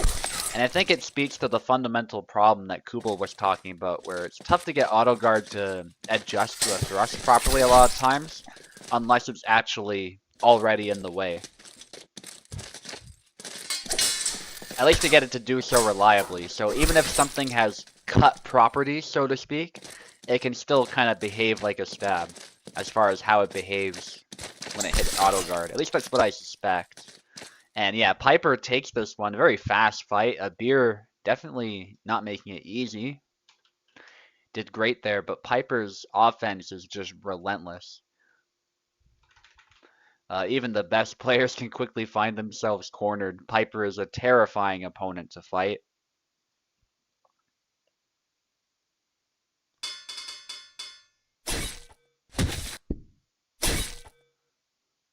And I think it speaks to the fundamental problem that Kubel was talking about, where it's tough to get auto guard to adjust to a thrust properly a lot of times, unless it's actually already in the way. At least to get it to do so reliably. So even if something has cut properties, so to speak, it can still kind of behave like a stab, as far as how it behaves when it hits auto guard. At least that's what I suspect. And yeah, Piper takes this one. Very fast fight. A beer definitely not making it easy. Did great there, but Piper's offense is just relentless. Even the best players can quickly find themselves cornered. Piper is a terrifying opponent to fight.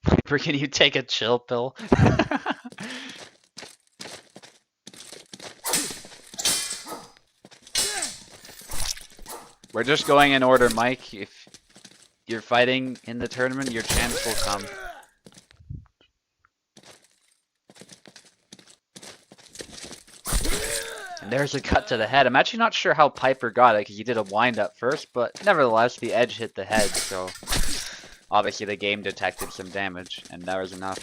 Piper, can you take a chill pill? We're just going in order, Mike. If you're fighting in the tournament, your chance will come. And there's a cut to the head. I'm actually not sure how Piper got it, because he did a wind up first, but nevertheless, the edge hit the head, so obviously the game detected some damage, and that was enough.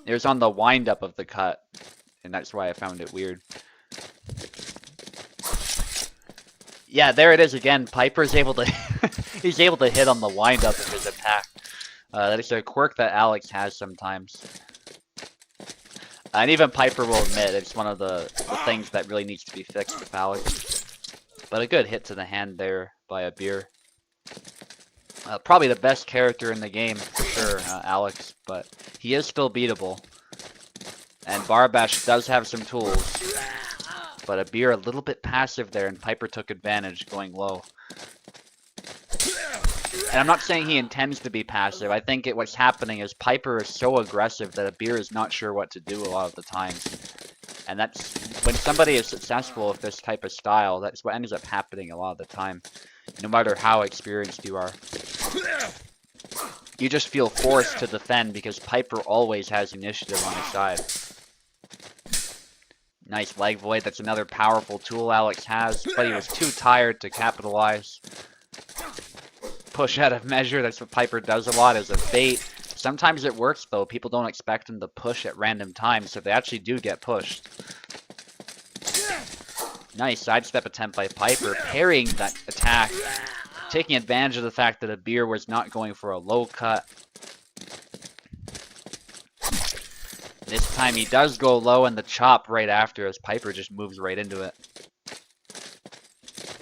It was on the wind up of the cut, and that's why I found it weird. Yeah, there it is again. Piper's able to he's able to hit on the wind up of his attack. That is a quirk that Alex has sometimes. And even Piper will admit it's one of the things that really needs to be fixed with Alex. But a good hit to the hand there by a beer. Probably the best character in the game, for sure, Alex. But he is still beatable. And Barabash does have some tools. But a beer a little bit passive there, and Piper took advantage going low. And I'm not saying he intends to be passive. I think what's happening is Piper is so aggressive that a beer is not sure what to do a lot of the time. And that's when somebody is successful with this type of style, that's what ends up happening a lot of the time. No matter how experienced you are. You just feel forced to defend because Piper always has initiative on his side. Nice leg void. That's another powerful tool Alex has, but he was too tired to capitalize. Push out of measure. That's what Piper does a lot as a bait. Sometimes it works though. People don't expect him to push at random times, so they actually do get pushed. Nice sidestep attempt by Piper, parrying that attack, taking advantage of the fact that a beer was not going for a low cut. This time he does go low, and the chop right after as Piper just moves right into it.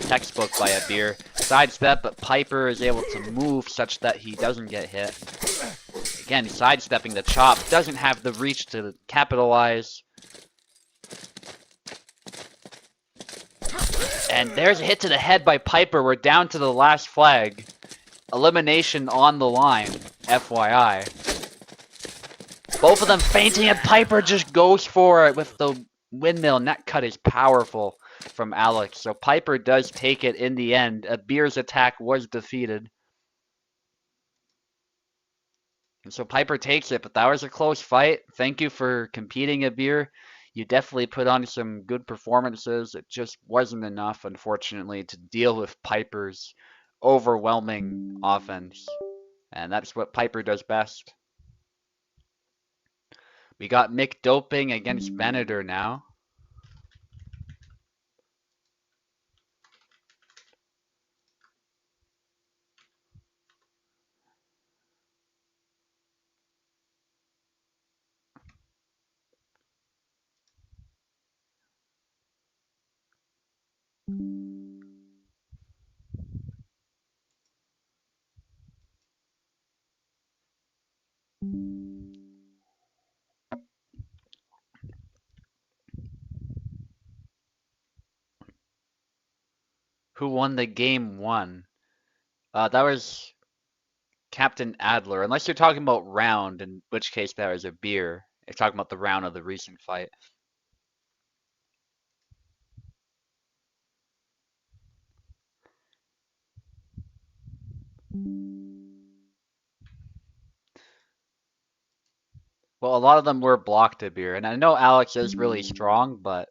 Textbook by a beer. Sidestep, but Piper is able to move such that he doesn't get hit. Again, sidestepping the chop, doesn't have the reach to capitalize. And there's a hit to the head by Piper. We're down to the last flag. Elimination on the line, FYI. Both of them fainting, and Piper just goes for it with the windmill. Net cut is powerful from Alex. So Piper does take it in the end. Abir's attack was defeated. And so Piper takes it, but that was a close fight. Thank you for competing, Abir. You definitely put on some good performances. It just wasn't enough, unfortunately, to deal with Piper's overwhelming offense. And that's what Piper does best. We got Mick doping against Venator now. Who won the game one? That was Captain Adler. Unless you're talking about round, in which case that was a beer. You're talking about the round of the recent fight. Well, a lot of them were blocked a beer, and I know Alex is really strong, but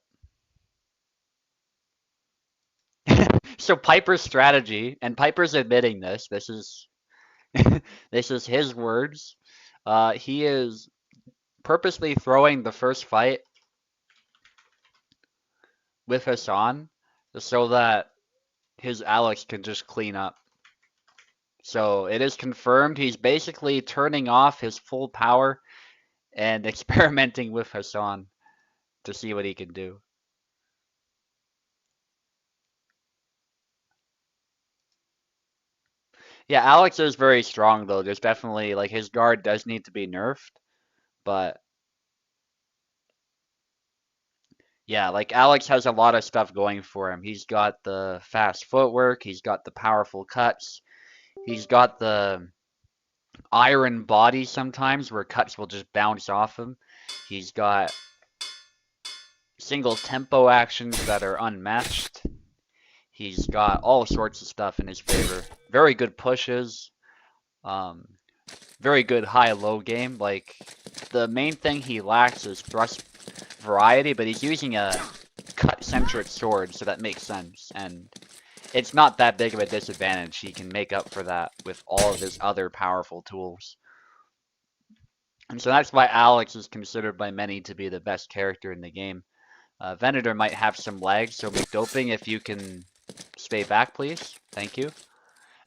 so Piper's strategy, and Piper's admitting this. This is this is his words. He is purposely throwing the first fight with Hassan so that his Alex can just clean up. So it is confirmed he's basically turning off his full power and experimenting with Hassan to see what he can do. Yeah, Alex is very strong though. There's definitely like his guard does need to be nerfed, but yeah, like Alex has a lot of stuff going for him. He's got the fast footwork, he's got the powerful cuts, he's got the iron body sometimes where cuts will just bounce off him. He's got single tempo actions that are unmatched. He's got all sorts of stuff in his favor. Very good pushes. Very good high-low game. Like, the main thing he lacks is thrust variety, but he's using a cut-centric sword, so that makes sense. And it's not that big of a disadvantage. He can make up for that with all of his other powerful tools. And so that's why Alex is considered by many to be the best character in the game. Venator might have some legs, so McDoping, if you can stay back, please. Thank you.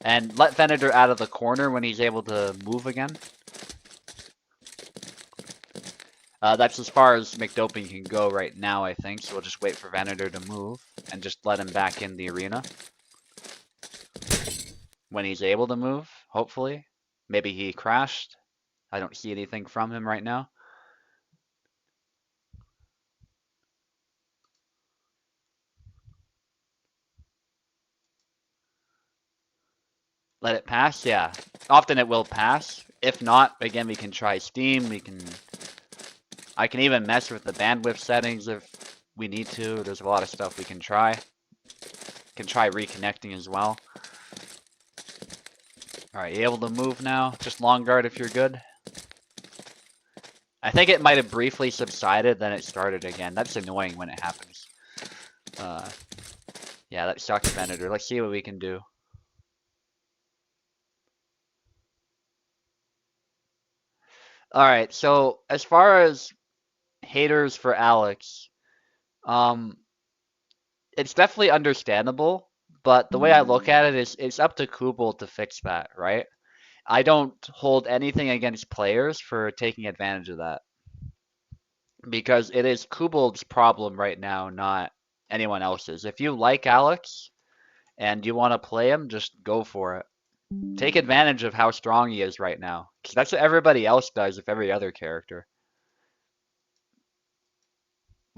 And let Venator out of the corner when he's able to move again. That's as far as McDoping can go right now, I think. So we'll just wait for Venator to move and just let him back in the arena. When he's able to move, hopefully. Maybe he crashed. I don't see anything from him right now. Let it pass? Yeah. Often it will pass. If not, again, we can try Steam. I can even mess with the bandwidth settings if we need to. There's a lot of stuff we can try. Can try reconnecting as well. Alright, you able to move now? Just long guard if you're good. I think it might have briefly subsided, then it started again. That's annoying when it happens. Yeah, that sucks, Venator. Let's see what we can do. Alright, so as far as haters for Alex, it's definitely understandable, but the way I look at it is it's up to Kubel to fix that, right? I don't hold anything against players for taking advantage of that. Because it is Kubel's problem right now, not anyone else's. If you like Alex and you want to play him, just go for it. Take advantage of how strong he is right now. Because that's what everybody else does with every other character.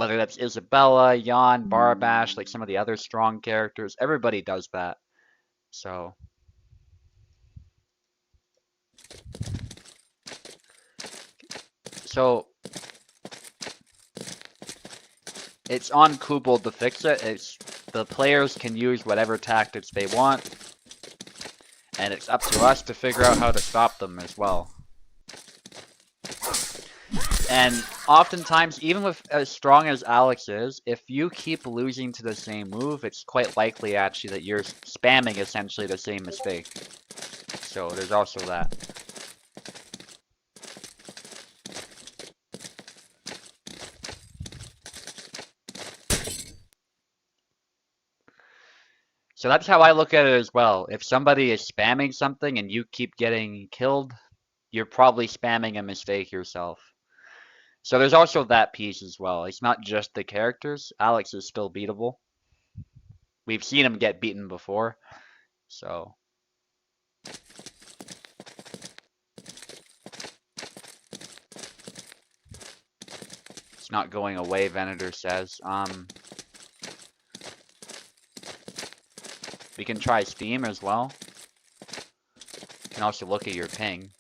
Whether that's Isabella, Jan, Barbash, like some of the other strong characters, everybody does that. So it's on Kubel to fix it. It's the players can use whatever tactics they want, and it's up to us to figure out how to stop them as well. And oftentimes, even with as strong as Alex is, if you keep losing to the same move, it's quite likely actually that you're spamming essentially the same mistake. So there's also that. So that's how I look at it as well. If somebody is spamming something and you keep getting killed, you're probably spamming a mistake yourself. So there's also that piece as well. It's not just the characters. Alex is still beatable. We've seen him get beaten before. So it's not going away, Venator says. We can try Steam as well. You can also look at your ping.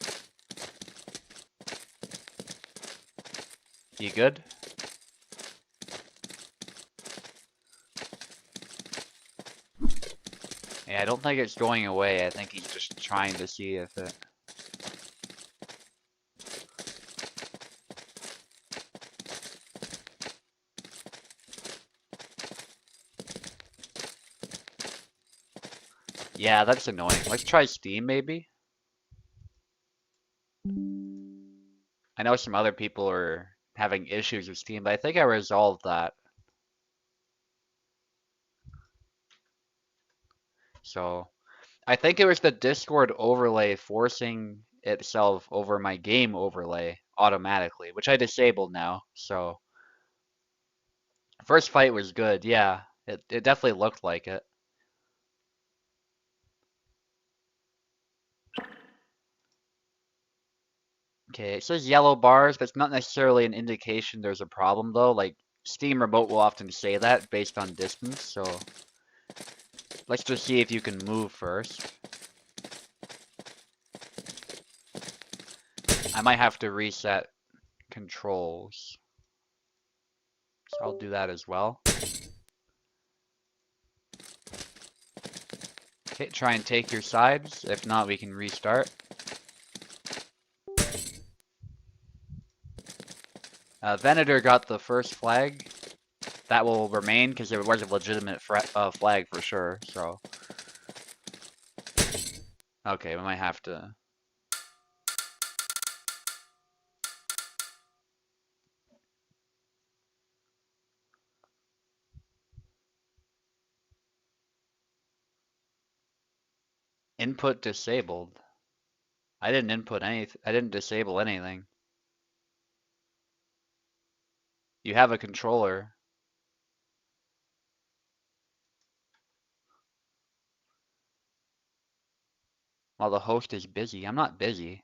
You good? Yeah, I don't think it's going away. I think he's just trying to see if it... Yeah, that's annoying. Let's try Steam, maybe? I know some other people are having issues with Steam, but I think I resolved that. So, I think it was the Discord overlay forcing itself over my game overlay automatically, which I disabled now. So, first fight was good, yeah. It definitely looked like it. Okay, it says yellow bars. That's not necessarily an indication there's a problem though. Like Steam Remote will often say that based on distance. So let's just see if you can move first. I might have to reset controls. So I'll do that as well. Okay, try and take your sides. If not, we can restart. Venator got the first flag. That will remain because it was a legitimate flag for sure. So, okay, we might have to. Input disabled. I didn't input anything. I didn't disable anything. You have a controller. While the host is busy. I'm not busy.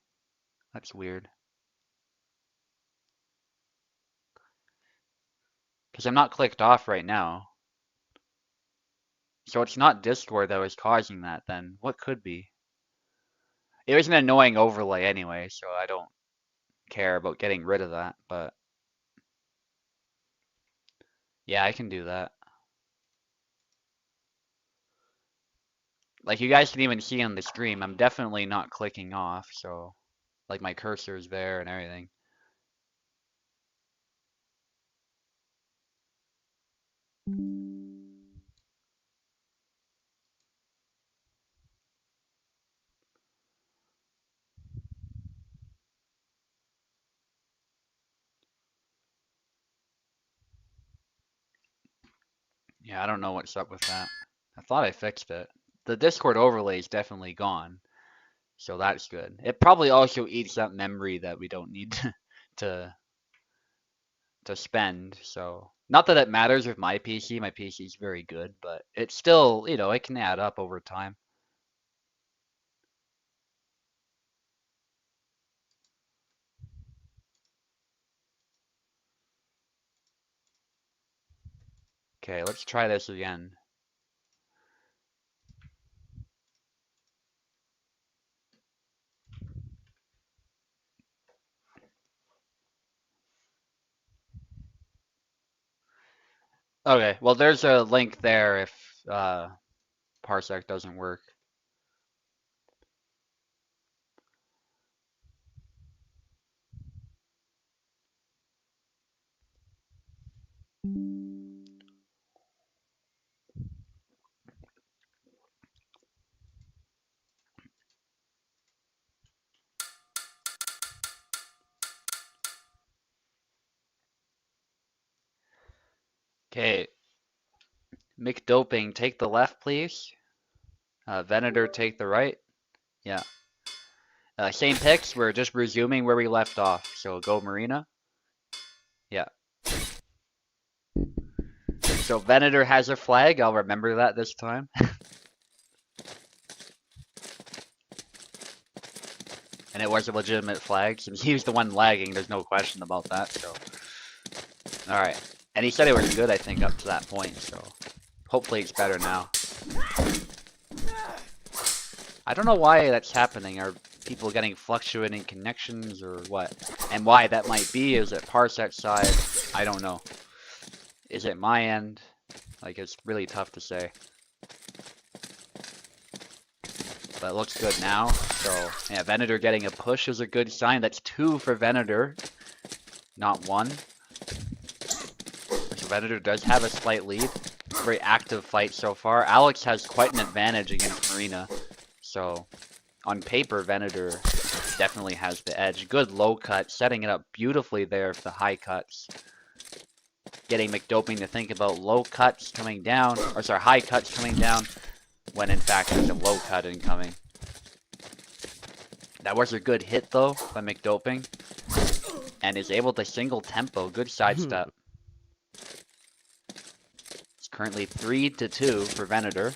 That's weird. Because I'm not clicked off right now. So it's not Discord that was causing that then. What could be? It was an annoying overlay anyway, so I don't care about getting rid of that, but yeah, I can do that. Like you guys can even see on the stream, I'm definitely not clicking off, so like my cursor is there and everything. Yeah, I don't know what's up with that. I thought I fixed it. The Discord overlay is definitely gone, so that's good. It probably also eats up memory that we don't need to to spend, so not that it matters with my PC. My PC is very good, but it's still, you know, it can add up over time. Okay, let's try this again. Okay, well there's a link there if Parsec doesn't work. Okay, McDoping, take the left, please. Venator, take the right. Yeah. Same picks, we're just resuming where we left off. So go Marina. Yeah. So Venator has a flag, I'll remember that this time. And it was a legitimate flag, since he was the one lagging, there's no question about that, so. Alright. And he said it was good, I think, up to that point, so. Hopefully it's better now. I don't know why that's happening. Are people getting fluctuating connections or what? And why that might be, is it Parsec side? I don't know. Is it my end? Like, it's really tough to say. But it looks good now. So, yeah, Venator getting a push is a good sign. That's 2 for Venator, not 1. So Venator does have a slight lead. Very active fight so far. Alex has quite an advantage against Marina. So, on paper, Venator definitely has the edge. Good low cut, setting it up beautifully there for the high cuts. Getting McDoping to think about low cuts coming down, or sorry, high cuts coming down, when in fact there's a low cut incoming. That was a good hit though by McDoping, and is able to single tempo. Good sidestep. It's currently 3-2 for Venator.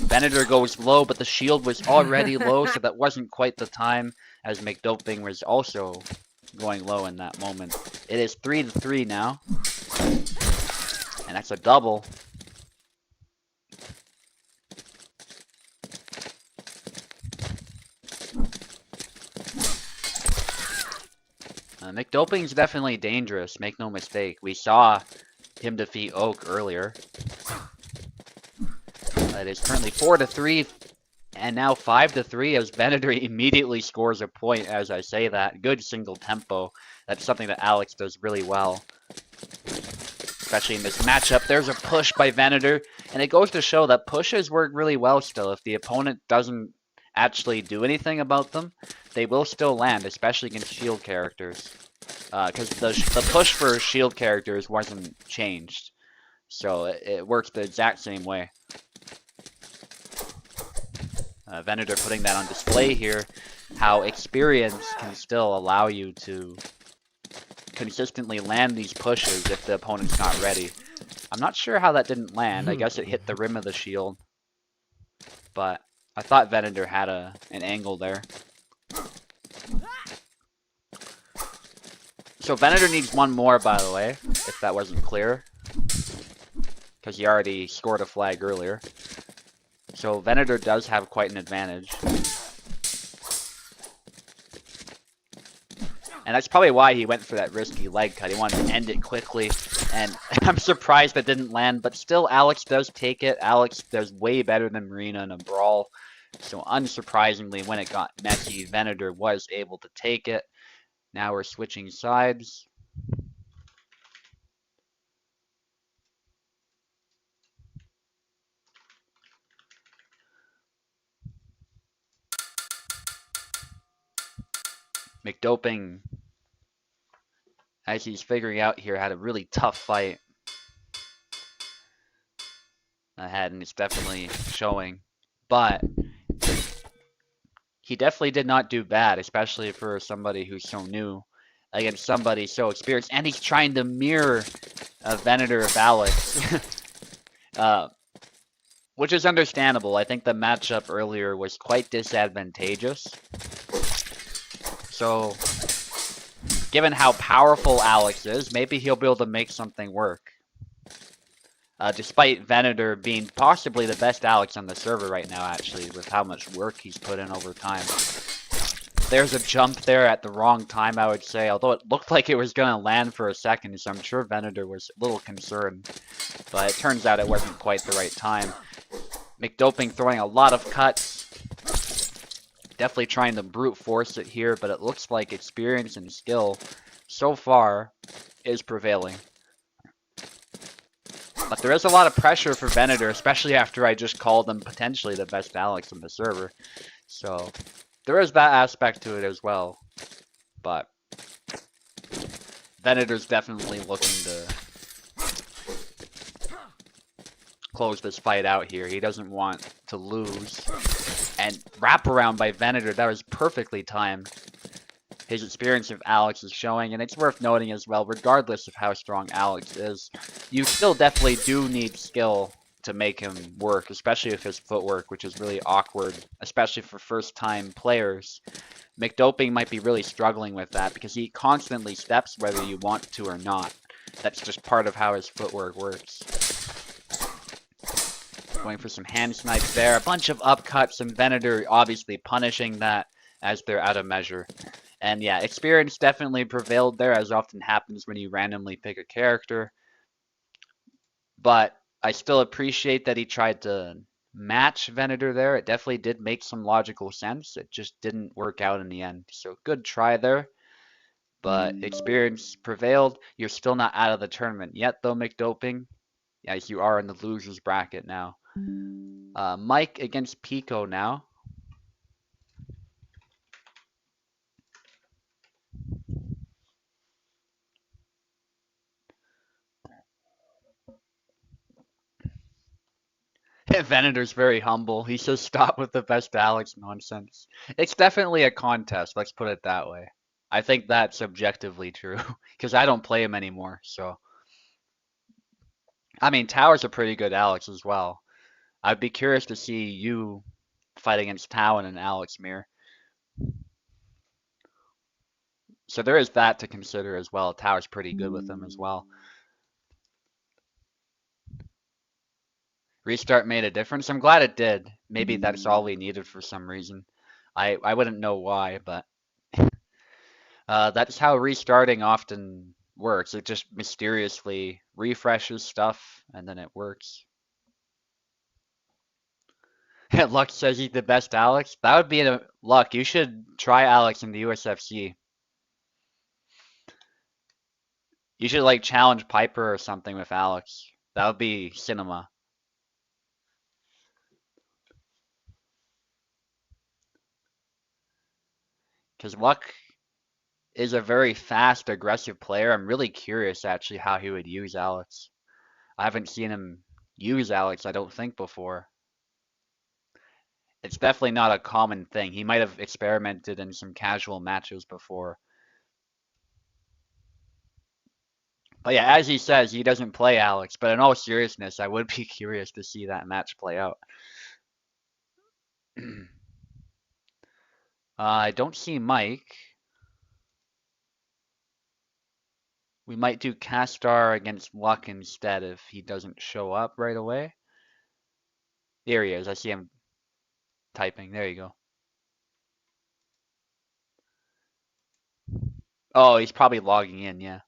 Venator goes low, but the shield was already low, so that wasn't quite the time, as McDoping was also going low in that moment. It is 3-3 now, and that's a double. McDoping's definitely dangerous, make no mistake. We saw him defeat Oak earlier. It is currently 4-3, and now 5-3 as Venator immediately scores a point as I say that. Good single tempo. That's something that Alex does really well, especially in this matchup. There's a push by Venator, and it goes to show that pushes work really well still. If the opponent doesn't actually do anything about them, they will still land, especially against shield characters. Because the push for shield characters wasn't changed. So it works the exact same way. Venator putting that on display here, how experience can still allow you to consistently land these pushes if the opponent's not ready. I'm not sure how that didn't land. I guess it hit the rim of the shield. But I thought Venator had an angle there. So Venator needs one more, by the way, if that wasn't clear. Because he already scored a flag earlier. So Venator does have quite an advantage. And that's probably why he went for that risky leg cut. He wanted to end it quickly. And I'm surprised that didn't land. But still, Alex does take it. Alex does way better than Marina in a brawl. So unsurprisingly, when it got messy, Venator was able to take it. Now we're switching sides. McDoping, as he's figuring out here, had a really tough fight ahead, and it's definitely showing. But he definitely did not do bad, especially for somebody who's so new against somebody so experienced. And he's trying to mirror a Venator of Alex, which is understandable. I think the matchup earlier was quite disadvantageous. So, given how powerful Alex is, maybe he'll be able to make something work. despite Venator being possibly the best Alex on the server right now, actually, with how much work he's put in over time. There's a jump there at the wrong time, I would say, although it looked like it was going to land for a second, so I'm sure Venator was a little concerned. But it turns out it wasn't quite the right time. McDoping throwing a lot of cuts. Definitely trying to brute force it here, but it looks like experience and skill so far is prevailing. But there is a lot of pressure for Venator, especially after I just called him potentially the best Alex on the server. So there is that aspect to it as well. But Venator's definitely looking to close this fight out here. He doesn't want to lose. And wraparound by Venator, that was perfectly timed. His experience of Alex is showing, and it's worth noting as well, regardless of how strong Alex is, you still definitely do need skill to make him work, especially with his footwork, which is really awkward, especially for first-time players. McDoping might be really struggling with that because he constantly steps whether you want to or not. That's just part of how his footwork works. Going for some hand snipes there, a bunch of upcuts, and Venator obviously punishing that as they're out of measure. And yeah, experience definitely prevailed there, as often happens when you randomly pick a character. But I still appreciate that he tried to match Venator there. It definitely did make some logical sense. It just didn't work out in the end. So good try there. But experience prevailed. You're still not out of the tournament yet, though, McDoping. Yes, you are in the losers bracket now. Mike against Pico now. Venator's very humble. He says stop with the best Alex nonsense. It's definitely a contest, let's put it that way. I think that's objectively true, because I don't play him anymore, so. I mean, Tower's a pretty good Alex as well. I'd be curious to see you fight against Tao and an Alex mirror. So there is that to consider as well. Tower's pretty good with them as well. Restart made a difference. I'm glad it did. Maybe that's all we needed for some reason. I wouldn't know why, but that's how restarting often works. It just mysteriously refreshes stuff and then it works. Luck says he's the best Alex. That would be a Luck. You should try Alex in the USFC. You should like challenge Piper or something with Alex. That would be cinema. Because Luck is a very fast, aggressive player. I'm really curious actually how he would use Alex. I haven't seen him use Alex, I don't think, before. It's definitely not a common thing. He might have experimented in some casual matches before. But yeah, as he says, he doesn't play Alex. But in all seriousness, I would be curious to see that match play out. I don't see Mike. We might do Castar against Luck instead if he doesn't show up right away. There he is. I see him typing. There you go. Oh, he's probably logging in, yeah.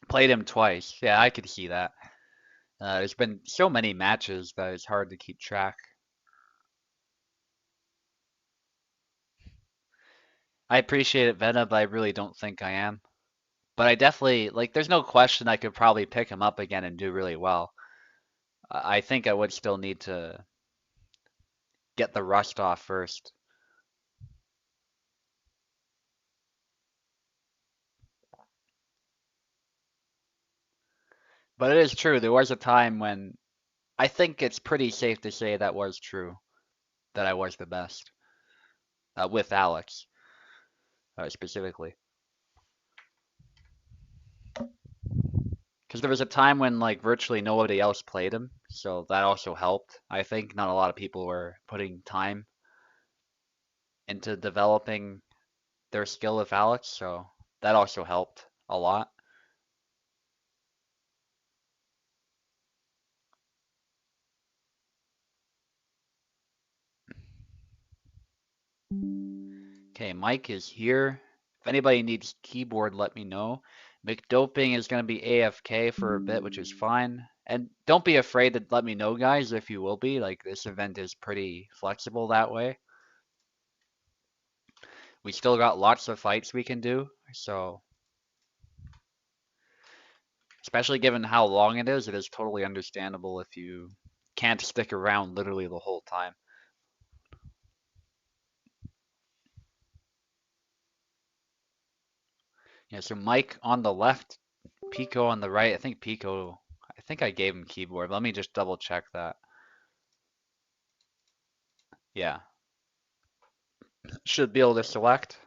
Played him twice. Yeah, I could see that. There's been so many matches that it's hard to keep track. I appreciate it, Vena, but I really don't think I am. But I definitely, like, there's no question I could probably pick him up again and do really well. I think I would still need to get the rust off first. But it is true, there was a time when I think it's pretty safe to say that was true, that I was the best. With Alex, specifically. Because there was a time when like virtually nobody else played him, so that also helped. I think not a lot of people were putting time into developing their skill with Alex, so that also helped a lot. Okay, Mike is here. If anybody needs keyboard, let me know. McDoping is going to be AFK for a bit, which is fine. And don't be afraid to let me know, guys, if you will be. Like, this event is pretty flexible that way. We still got lots of fights we can do, so especially given how long it is totally understandable if you can't stick around literally the whole time. Yeah, so Mike on the left, Pico on the right. I think I gave him keyboard. Let me just double check that. Yeah, should be able to select.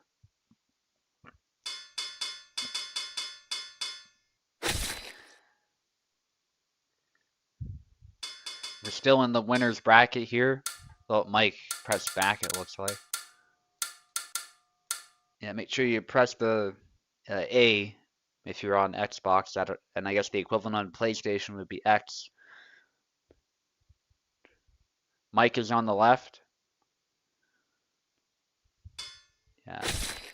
We're still in the winner's bracket here. Oh, Mike pressed back, it looks like. Yeah, make sure you press the A if you're on Xbox, and I guess the equivalent on PlayStation would be X. Mike is on the left. Yeah,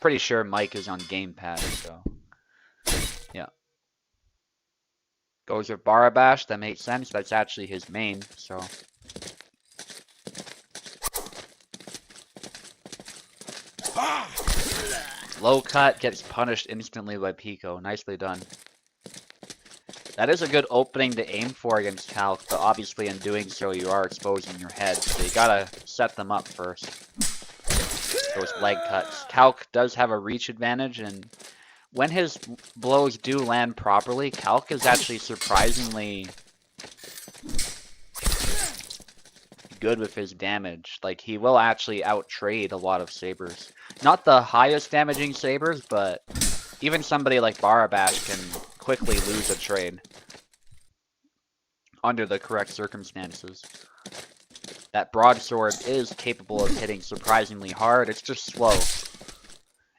pretty sure Mike is on gamepad, so yeah. Goes with Barabash, that makes sense. That's actually his main, so. Low cut gets punished instantly by Pico. Nicely done. That is a good opening to aim for against Calc, but obviously in doing so you are exposing your head, so you gotta set them up first. Those leg cuts. Calc does have a reach advantage, and when his blows do land properly, Calc is actually surprisingly good with his damage. Like, he will actually out-trade a lot of sabers. Not the highest damaging sabers, but even somebody like Barabash can quickly lose a trade under the correct circumstances. That broadsword is capable of hitting surprisingly hard. It's just slow.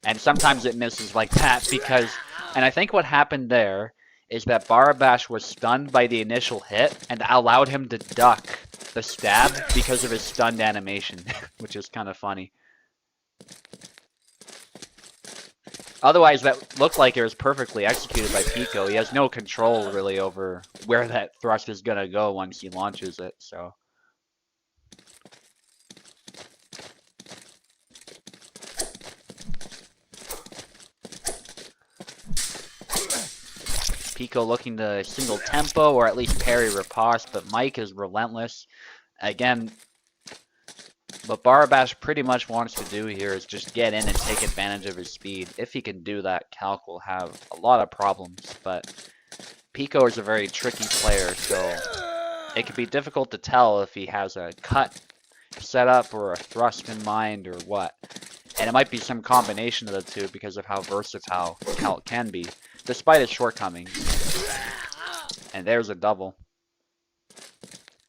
And sometimes it misses like that because... And I think what happened there is that Barabash was stunned by the initial hit and allowed him to duck the stab because of his stunned animation, which is kind of funny. Otherwise, that looked like it was perfectly executed by Pico. He has no control, really, over where that thrust is going to go once he launches it, so... Pico looking to single tempo or at least parry riposte, but Mike is relentless. Again, what Barabash pretty much wants to do here is just get in and take advantage of his speed. If he can do that, Calc will have a lot of problems, but Pico is a very tricky player, so it can be difficult to tell if he has a cut set up or a thrust in mind or what. And it might be some combination of the two because of how versatile Calc can be, despite his shortcomings. And there's a double.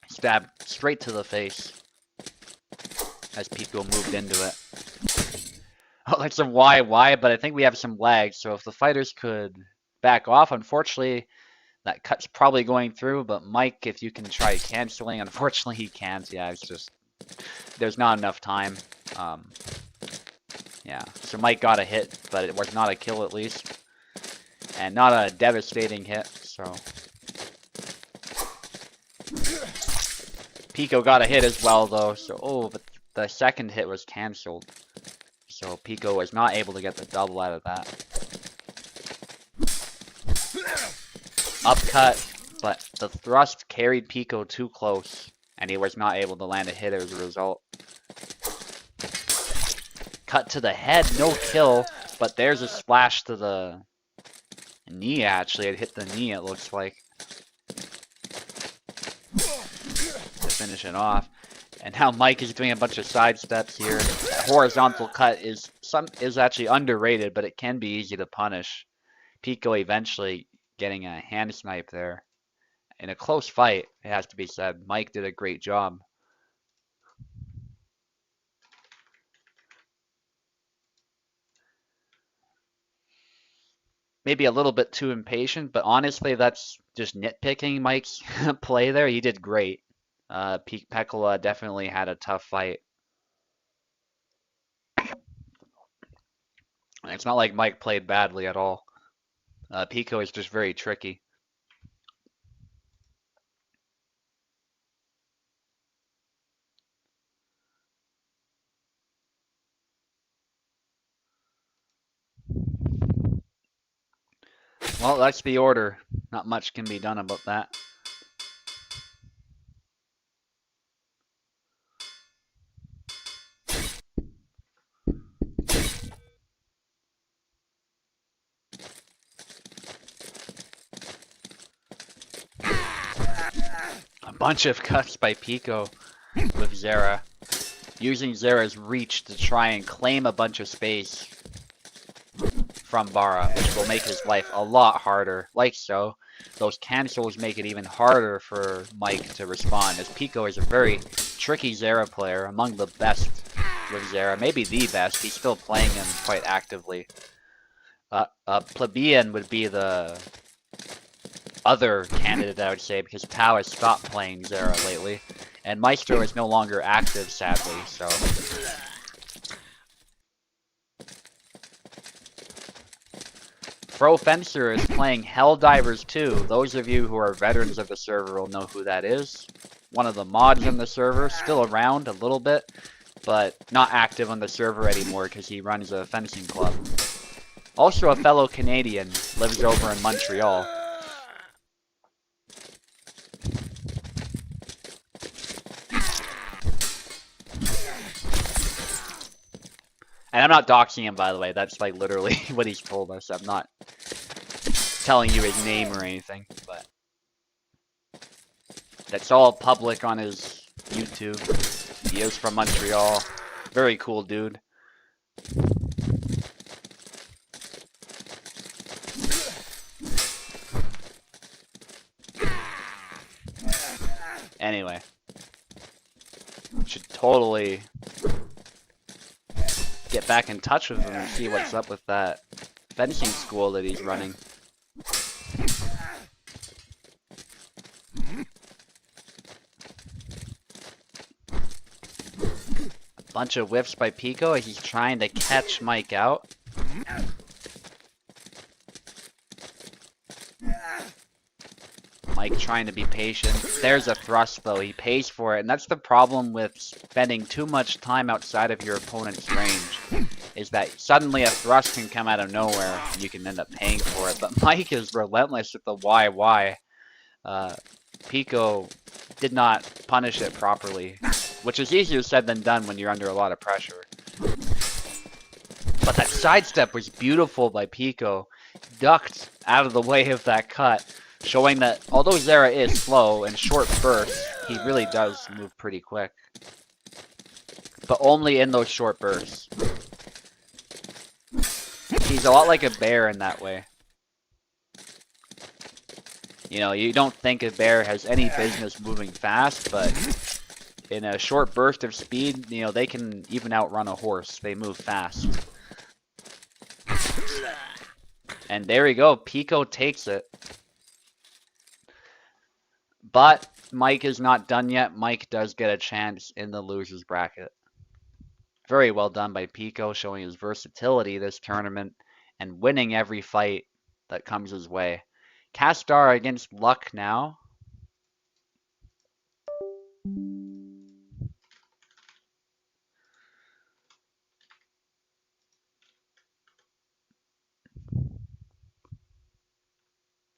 Stab straight to the face as Pico moved into it. Oh, that's some why, but I think we have some lag, so if the fighters could back off, unfortunately, that cut's probably going through, but Mike, if you can try canceling, unfortunately he can't. Yeah, it's just, there's not enough time. Yeah, so Mike got a hit, but it was not a kill at least. And not a devastating hit, so. Pico got a hit as well, though, so, oh, but the second hit was cancelled. So Pico was not able to get the double out of that. Upcut, but the thrust carried Pico too close, and he was not able to land a hit as a result. Cut to the head, no kill, but there's a splash to the knee, actually. It hit the knee, it looks like. To finish it off. And now Mike is doing a bunch of side steps here. That horizontal cut is actually underrated, but it can be easy to punish. Pico eventually getting a hand snipe there. In a close fight, it has to be said. Mike did a great job. maybe a little bit too impatient, but honestly, that's just nitpicking Mike's play there. He did great. Pekola definitely had a tough fight. It's not like Mike played badly at all. Pico is just very tricky. Well, that's the order. Not much can be done about that. A bunch of cuts by Pico with Zera, using Zera's reach to try and claim a bunch of space from Bara, which will make his life a lot harder. Like so. Those cancels make it even harder for Mike to respond, as Pico is a very tricky Zera player, among the best with Zera, maybe the best. He's still playing him quite actively. Plebeian would be the other candidate, I would say, because Tao has stopped playing Zera lately, and Maestro is no longer active, sadly, so... Pro Fencer is playing Helldivers 2. Those of you who are veterans of the server will know who that is. One of the mods in the server, still around a little bit, but not active on the server anymore because he runs a fencing club. Also a fellow Canadian, lives over in Montreal. And I'm not doxing him, by the way. That's like literally what he's told us. I'm not telling you his name or anything, but that's all public on his YouTube. He is from Montreal. Very cool dude. Anyway, should totally get back in touch with him and see what's up with that fencing school that he's running. A bunch of whiffs by Pico as he's trying to catch Mike out. Mike trying to be patient. There's a thrust though, he pays for it, and that's the problem with spending too much time outside of your opponent's range, is that suddenly a thrust can come out of nowhere and you can end up paying for it. But Mike is relentless with the YY. Pico did not punish it properly, which is easier said than done when you're under a lot of pressure. But that sidestep was beautiful by Pico. Ducked out of the way of that cut, showing that although Zera is slow and short bursts, he really does move pretty quick. But only in those short bursts. He's a lot like a bear in that way. You know, you don't think a bear has any business moving fast, but in a short burst of speed, you know, they can even outrun a horse. They move fast. And there we go. Pico takes it. But Mike is not done yet. Mike does get a chance in the loser's bracket. Very well done by Pico, showing his versatility this tournament and winning every fight that comes his way. Castar against Luck now.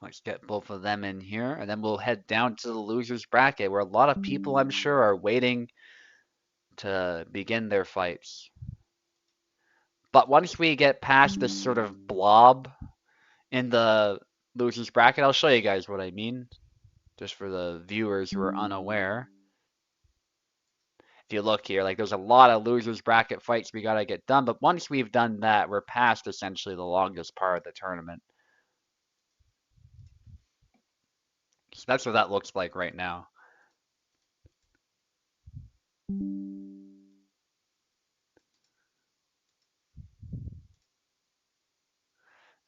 Let's get both of them in here, and then we'll head down to the loser's bracket, where a lot of people, I'm sure, are waiting to begin their fights. But once we get past this sort of blob in the loser's bracket, I'll show you guys what I mean, just for the viewers who are unaware. If you look here, like there's a lot of loser's bracket fights we gotta get done, but once we've done that, we're past essentially the longest part of the tournament. So that's what that looks like right now.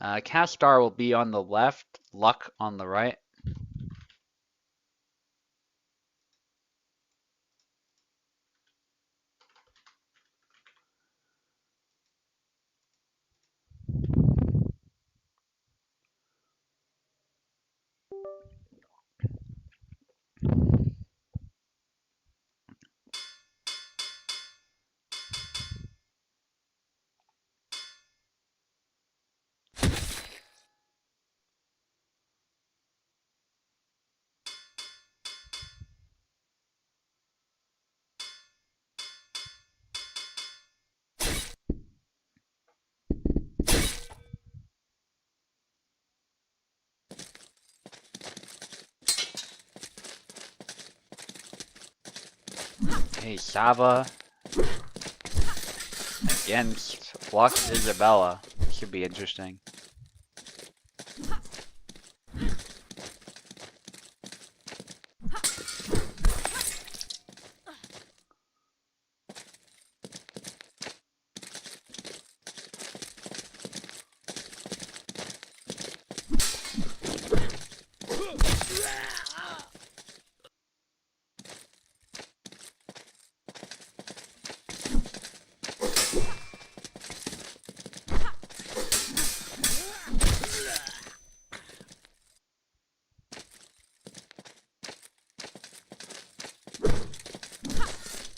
Castar will be on the left, Luck on the right. Okay, Sava against Flux Isabella. Should be interesting.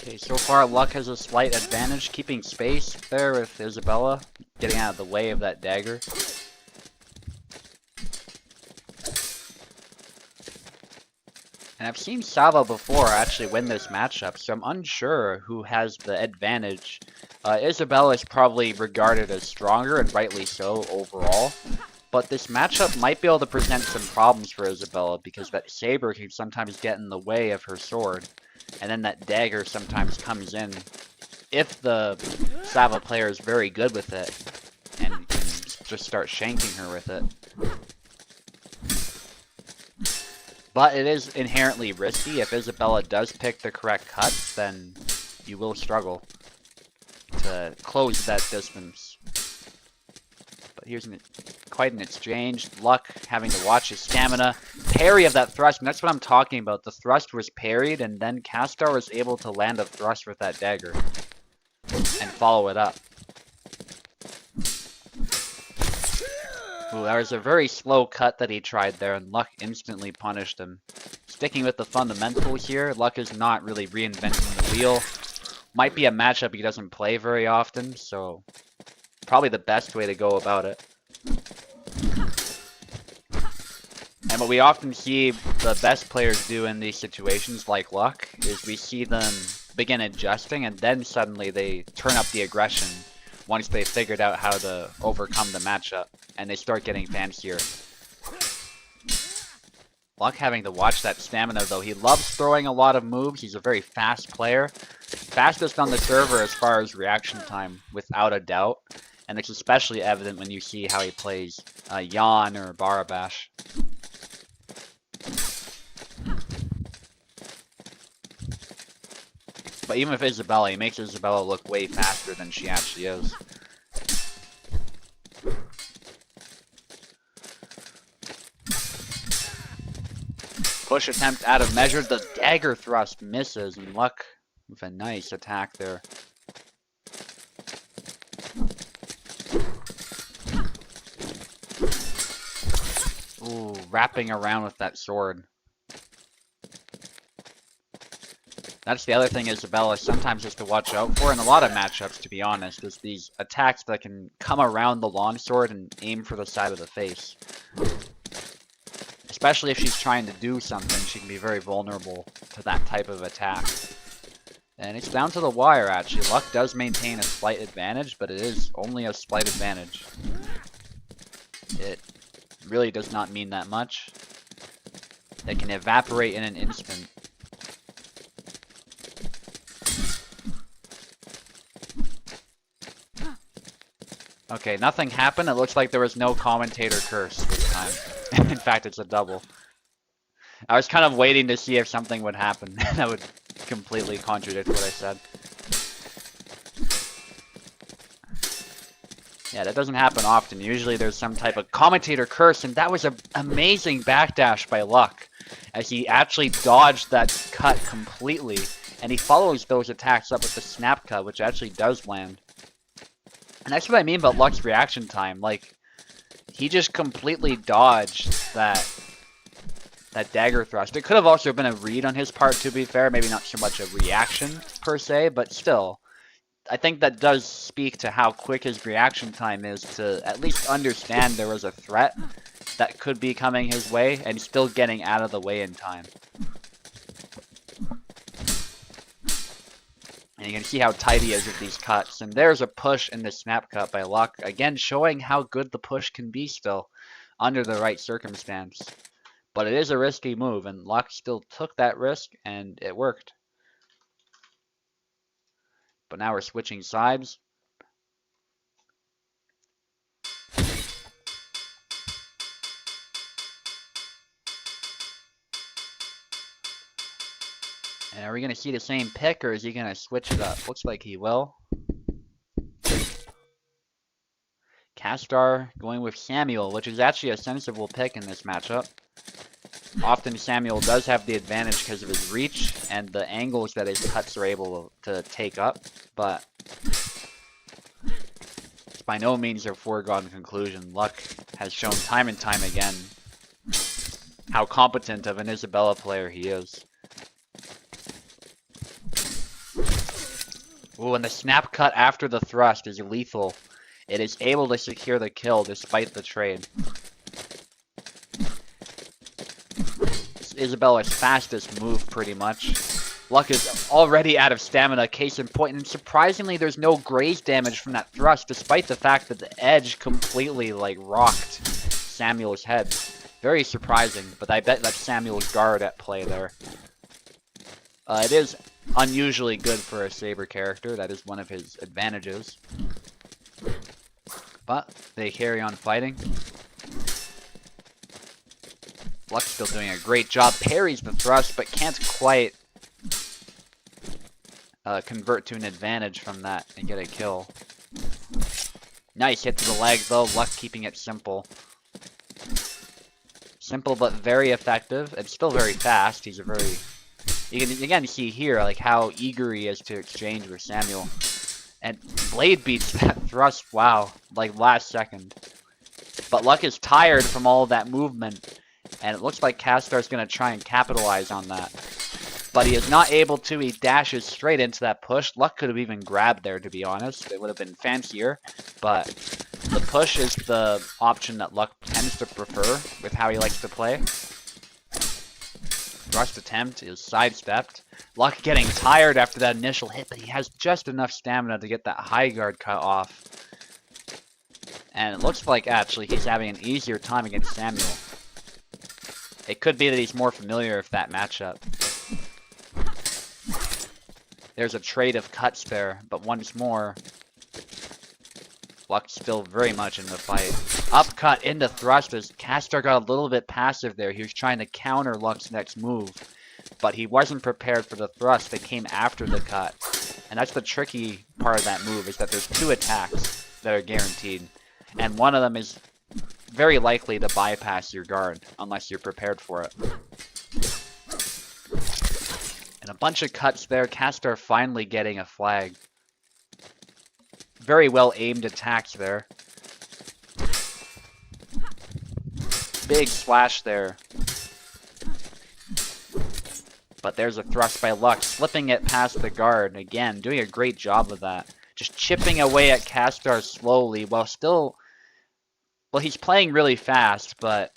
Okay, so far Luck has a slight advantage, keeping space there with Isabella, getting out of the way of that dagger. And I've seen Sava before actually win this matchup, so I'm unsure who has the advantage. Isabella is probably regarded as stronger, and rightly so overall. But this matchup might be able to present some problems for Isabella, because that saber can sometimes get in the way of her sword. And then that dagger sometimes comes in if the Sava player is very good with it and can just start shanking her with it. But it is inherently risky. If Isabella does pick the correct cuts, then you will struggle to close that distance. But here's quite an exchange. Luck having to watch his stamina. Parry of that thrust, and that's what I'm talking about. The thrust was parried, and then Castar was able to land a thrust with that dagger and follow it up. Ooh, that was a very slow cut that he tried there, and Luck instantly punished him. Sticking with the fundamentals here, Luck is not really reinventing the wheel. Might be a matchup he doesn't play very often, so probably the best way to go about it. And what we often see the best players do in these situations, like Luck, is we see them begin adjusting and then suddenly they turn up the aggression once they figured out how to overcome the matchup, and they start getting fancier. Luck having to watch that stamina though. He loves throwing a lot of moves. He's a very fast player. Fastest on the server as far as reaction time, without a doubt. And it's especially evident when you see how he plays Yan or Barabash. But even with Isabella, he makes Isabella look way faster than she actually is. Push attempt out of measure. The dagger thrust misses, and Luck with a nice attack there. Ooh, wrapping around with that sword. That's the other thing Isabella sometimes has to watch out for in a lot of matchups, to be honest, is these attacks that can come around the longsword and aim for the side of the face. Especially if she's trying to do something, she can be very vulnerable to that type of attack. And it's down to the wire, actually. Luck does maintain a slight advantage, but it is only a slight advantage. It really does not mean that much. It can evaporate in an instant. Okay, nothing happened. It looks like there was no commentator curse this time. In fact, it's a double. I was kind of waiting to see if something would happen that would completely contradict what I said. Yeah, that doesn't happen often. Usually there's some type of commentator curse, and that was an amazing backdash by Luck, as he actually dodged that cut completely, and he follows those attacks up with the snap cut, which actually does land. And that's what I mean about Luck's reaction time. Like, he just completely dodged that dagger thrust. It could have also been a read on his part, to be fair. Maybe not so much a reaction, per se, but still. I think that does speak to how quick his reaction time is to at least understand there was a threat that could be coming his way and still getting out of the way in time. And you can see how tight he is with these cuts. And there's a push in the snap cut by Luck. Again, showing how good the push can be still under the right circumstance. But it is a risky move, and Luck still took that risk, and it worked. But now we're switching sides. And are we going to see the same pick, or is he going to switch it up? Looks like he will. Castar going with Samuel, which is actually a sensible pick in this matchup. Often Samuel does have the advantage because of his reach and the angles that his cuts are able to take up, but it's by no means a foregone conclusion. Luck has shown time and time again how competent of an Isabella player he is. Ooh, and the snap cut after the thrust is lethal. It is able to secure the kill despite the trade. Isabella's fastest move, pretty much. Luck is already out of stamina, case in point, and surprisingly there's no graze damage from that thrust, despite the fact that the edge completely, like, rocked Samuel's head. Very surprising, but I bet that's Samuel's guard at play there. It is unusually good for a Saber character. That is one of his advantages. But they carry on fighting. Luck's still doing a great job. Parries the thrust, but can't quite convert to an advantage from that and get a kill. Nice hit to the leg, though. Luck keeping it simple. Simple, but very effective. And still very fast. He's a very... You can again see here like how eager he is to exchange with Samuel. And Blade beats that thrust, wow, like last second. But Luck is tired from all of that movement. And it looks like Castar's going to try and capitalize on that. But he is not able to. He dashes straight into that push. Luck could have even grabbed there, to be honest. It would have been fancier. But the push is the option that Luck tends to prefer with how he likes to play. Thrust attempt is sidestepped. Luck getting tired after that initial hit, but he has just enough stamina to get that high guard cut off. And it looks like actually he's having an easier time against Samuel. It could be that he's more familiar with that matchup. There's a trade of cuts there, but once more, Luck's still very much in the fight. Upcut into thrust as Castar got a little bit passive there. He was trying to counter Luck's next move, but he wasn't prepared for the thrust that came after the cut. And that's the tricky part of that move, is that there's two attacks that are guaranteed, and one of them is very likely to bypass your guard, unless you're prepared for it. And a bunch of cuts there. Castar finally getting a flag. Very well aimed attacks there. Big slash there. But there's a thrust by Luck, slipping it past the guard. Again, doing a great job of that. Just chipping away at Castar slowly while still... Well, he's playing really fast, but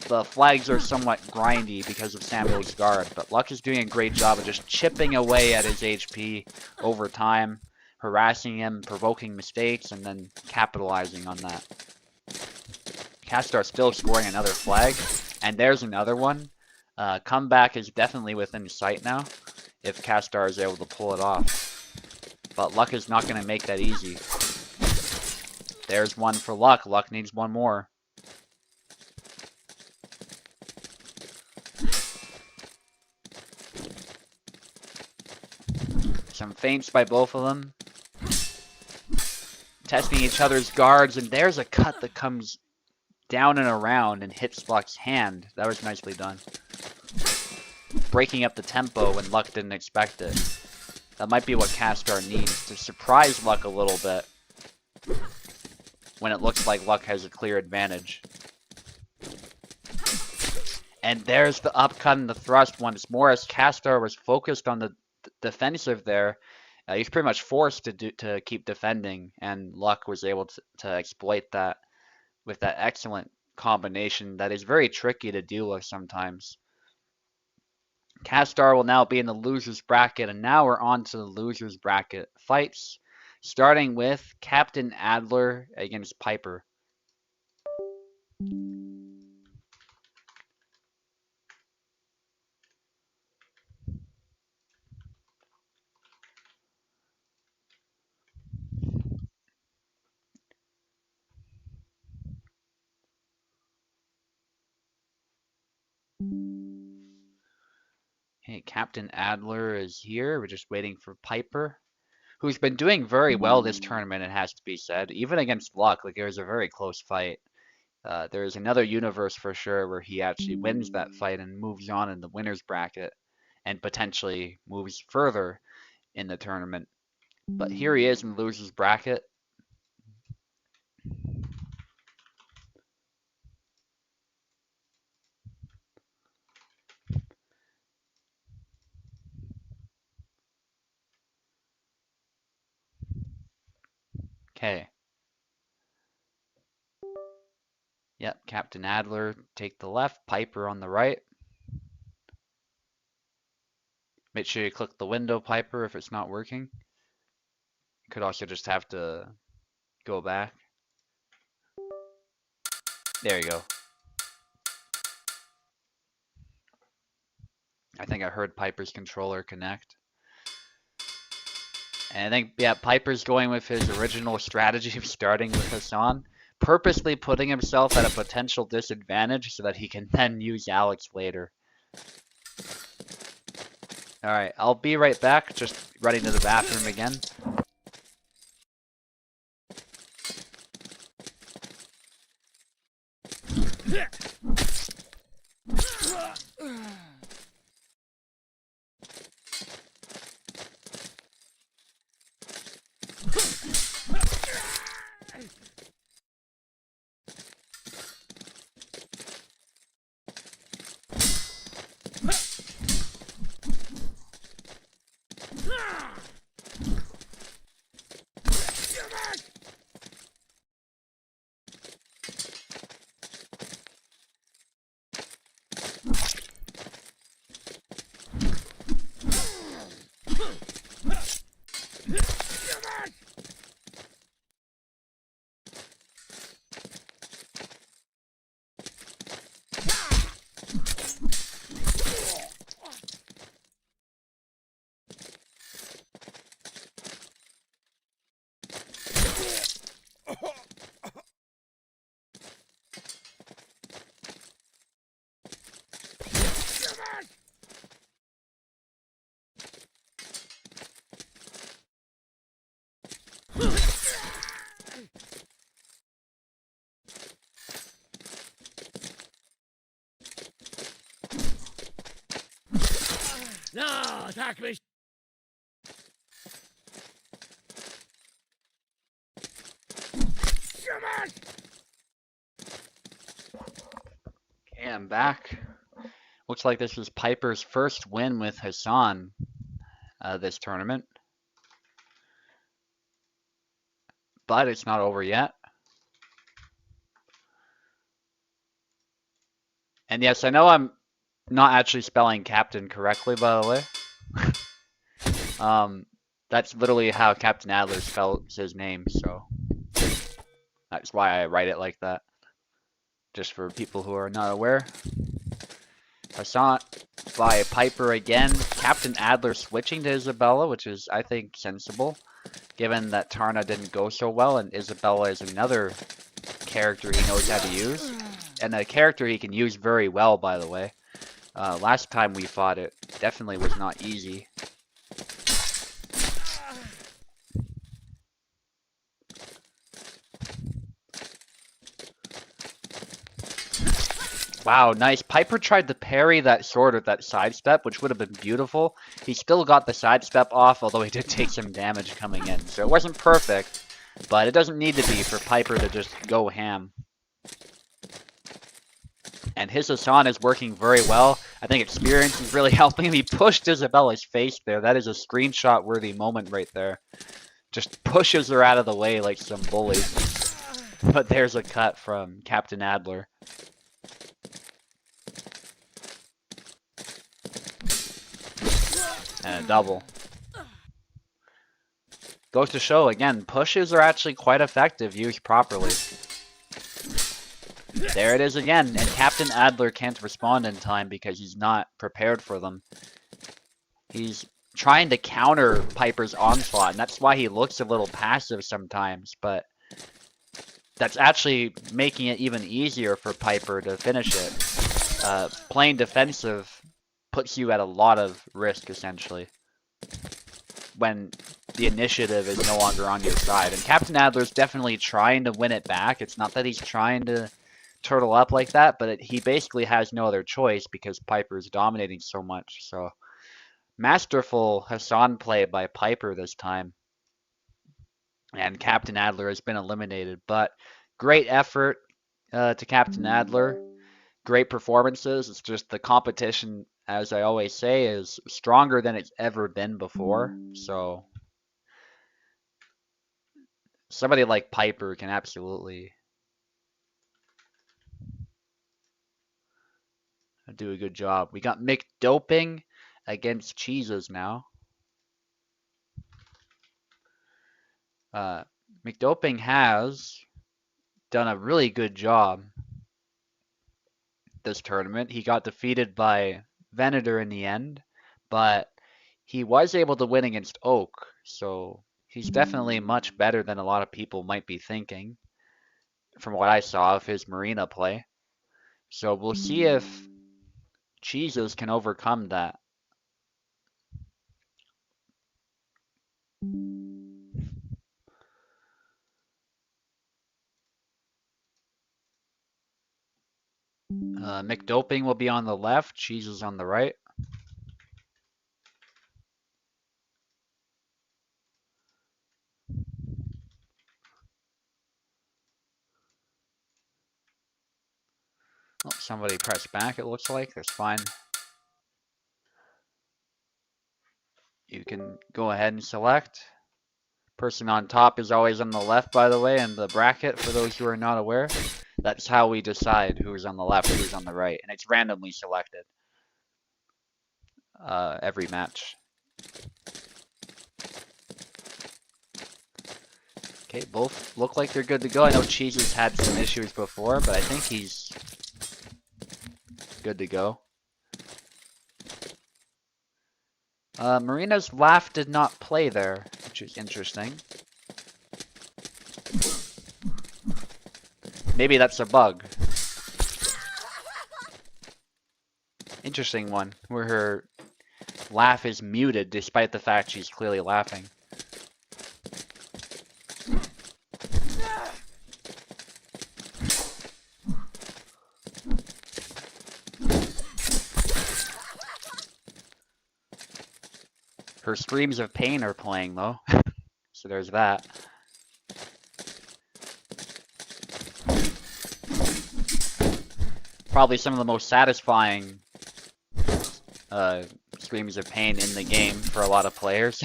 the flags are somewhat grindy because of Samuel's guard. But Luck is doing a great job of just chipping away at his HP over time, harassing him, provoking mistakes, and then capitalizing on that. Castar still scoring another flag, and there's another one. Comeback is definitely within sight now, if Castar is able to pull it off. But Luck is not going to make that easy. There's one for Luck. Luck needs one more. Some feints by both of them. testing each other's guards, and there's a cut that comes down and around and hits Luck's hand. That was nicely done. Breaking up the tempo when Luck didn't expect it. That might be what Castar needs, to surprise Luck a little bit when it looks like Luck has a clear advantage. And there's the upcut and the thrust once more, as Castar was focused on the defensive there. He's pretty much forced to keep defending, and Luck was able to exploit that with that excellent combination that is very tricky to deal with sometimes. Castar will now be in the loser's bracket, and now we're on to the loser's bracket fights, starting with Captain Adler against Piper. Okay, Captain Adler is here. We're just waiting for Piper, who's been doing very well this tournament, it has to be said. Even against Luck, like, it was a very close fight. There is another universe for sure where he actually wins that fight and moves on in the winner's bracket and potentially moves further in the tournament. But here he is in the loser's bracket. Okay. Yep, Captain Adler, take the left, Piper on the right. Make sure you click the window, Piper, if it's not working. You could also just have to go back. There you go. I think I heard Piper's controller connect. And I think, yeah, Piper's going with his original strategy of starting with Hassan, purposely putting himself at a potential disadvantage so that he can then use Alex later. Alright, I'll be right back, just running to the bathroom again. No, attack me! Okay, I'm back. Looks like this is Piper's first win with Hassan this tournament. But it's not over yet. And yes, I know I'm not actually spelling Captain correctly, by the way. That's literally how Captain Adler spells his name, so that's why I write it like that. Just for people who are not aware. Hassan by Piper again. Captain Adler switching to Isabella, which is, I think, sensible, given that Tarna didn't go so well, and Isabella is another character he knows how to use. And a character he can use very well, by the way. Last time we fought it definitely was not easy. Wow, nice. Piper tried to parry that sword with that sidestep, which would have been beautiful. He still got the sidestep off, although he did take some damage coming in. So it wasn't perfect, but it doesn't need to be for Piper to just go ham. And his Hassan is working very well. I think experience is really helping him. He pushed Isabella's face there. That is a screenshot-worthy moment right there. Just pushes her out of the way like some bully. But there's a cut from Captain Adler. And a double. Goes to show, again, pushes are actually quite effective used properly. There it is again, and Captain Adler can't respond in time because he's not prepared for them. He's trying to counter Piper's onslaught, and that's why he looks a little passive sometimes, but that's actually making it even easier for Piper to finish it. Playing defensive puts you at a lot of risk, essentially, when the initiative is no longer on your side. And Captain Adler's definitely trying to win it back. It's not that he's trying to turtle up like that, but he basically has no other choice because Piper is dominating so much. So masterful Hassan play by Piper this time. And Captain Adler has been eliminated, but great effort to Captain Adler. Great performances. It's just the competition, as I always say, is stronger than it's ever been before. So somebody like Piper can absolutely do a good job. We got Mick Doping against Cheeses now. McDoping has done a really good job this tournament. He got defeated by Venator in the end, but he was able to win against Oak, so he's definitely much better than a lot of people might be thinking from what I saw of his Marina play. So we'll see if Cheeses can overcome that. McDoping will be on the left, Cheeses on the right. Oh, somebody pressed back, it looks like. That's fine. You can go ahead and select. Person on top is always on the left, by the way, in the bracket, for those who are not aware. That's how we decide who's on the left, who's on the right, and it's randomly selected every match. Okay, both look like they're good to go. I know Cheeses had some issues before, but I think he's good to go. Marina's laugh did not play there, which is interesting. Maybe that's a bug. Interesting one, where her laugh is muted despite the fact she's clearly laughing. Her screams of pain are playing though, so there's that. Probably some of the most satisfying screams of pain in the game for a lot of players.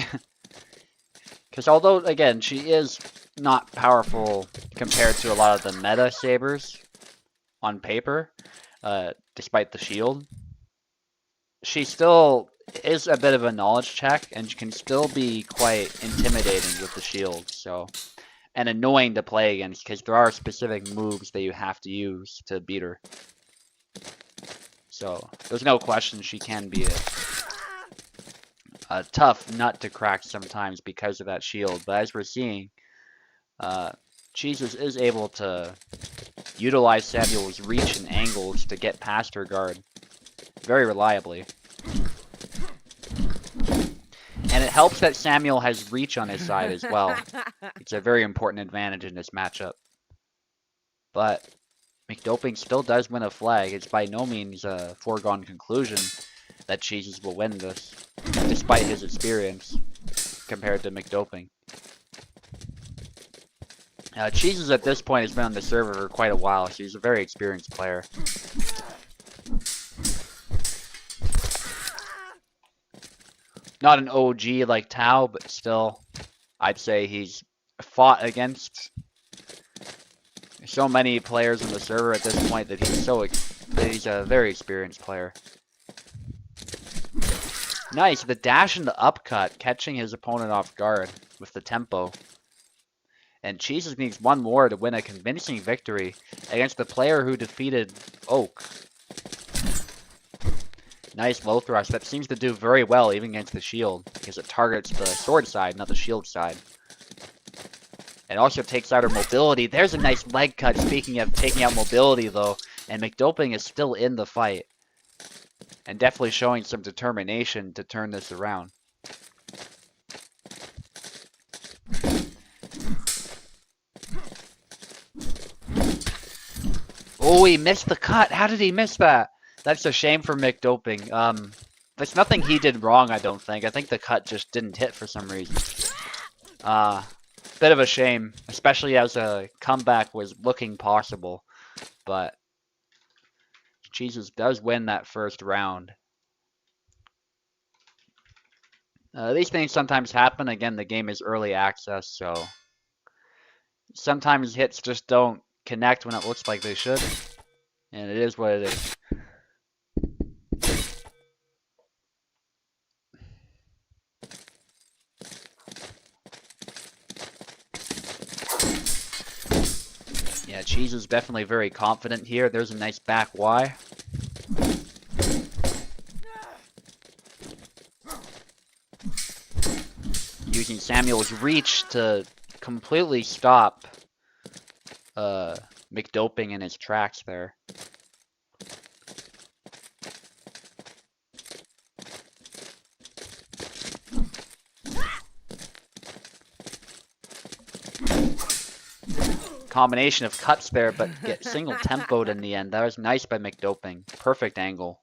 Because although, again, she is not powerful compared to a lot of the meta sabers on paper, despite the shield, she still is a bit of a knowledge check and can still be quite intimidating with the shield, so, and annoying to play against because there are specific moves that you have to use to beat her. So there's no question she can be a tough nut to crack sometimes because of that shield, but as we're seeing, Cheeses is able to utilize Samuel's reach and angles to get past her guard very reliably. And it helps that Samuel has reach on his side as well. It's a very important advantage in this matchup. But McDoping still does win a flag. It's by no means a foregone conclusion that Cheeses will win this, despite his experience compared to McDoping. Cheeses at this point has been on the server for quite a while, so he's a very experienced player. Not an OG like Tao, but still, I'd say he's fought against so many players on the server at this point that he's a very experienced player. Nice, the dash and the upcut, catching his opponent off guard with the tempo. And Cheeses needs one more to win a convincing victory against the player who defeated Oak. Nice low thrust. That seems to do very well even against the shield, because it targets the sword side, not the shield side. It also takes out her mobility. There's a nice leg cut, speaking of taking out mobility though, and McDoping is still in the fight. And definitely showing some determination to turn this around. Oh, he missed the cut. How did he miss that? That's a shame for McDoping. There's nothing he did wrong, I don't think. I think the cut just didn't hit for some reason. Bit of a shame, especially as a comeback was looking possible. But Jesus does win that first round. These things sometimes happen. Again, the game is early access, so sometimes hits just don't connect when it looks like they should. And it is what it is. Yeah, Cheese is definitely very confident here. There's a nice back Y. Using Samuel's reach to completely stop McDoping in his tracks there. Combination of cuts there, but get single tempoed in the end. That was nice by McDoping. Perfect angle.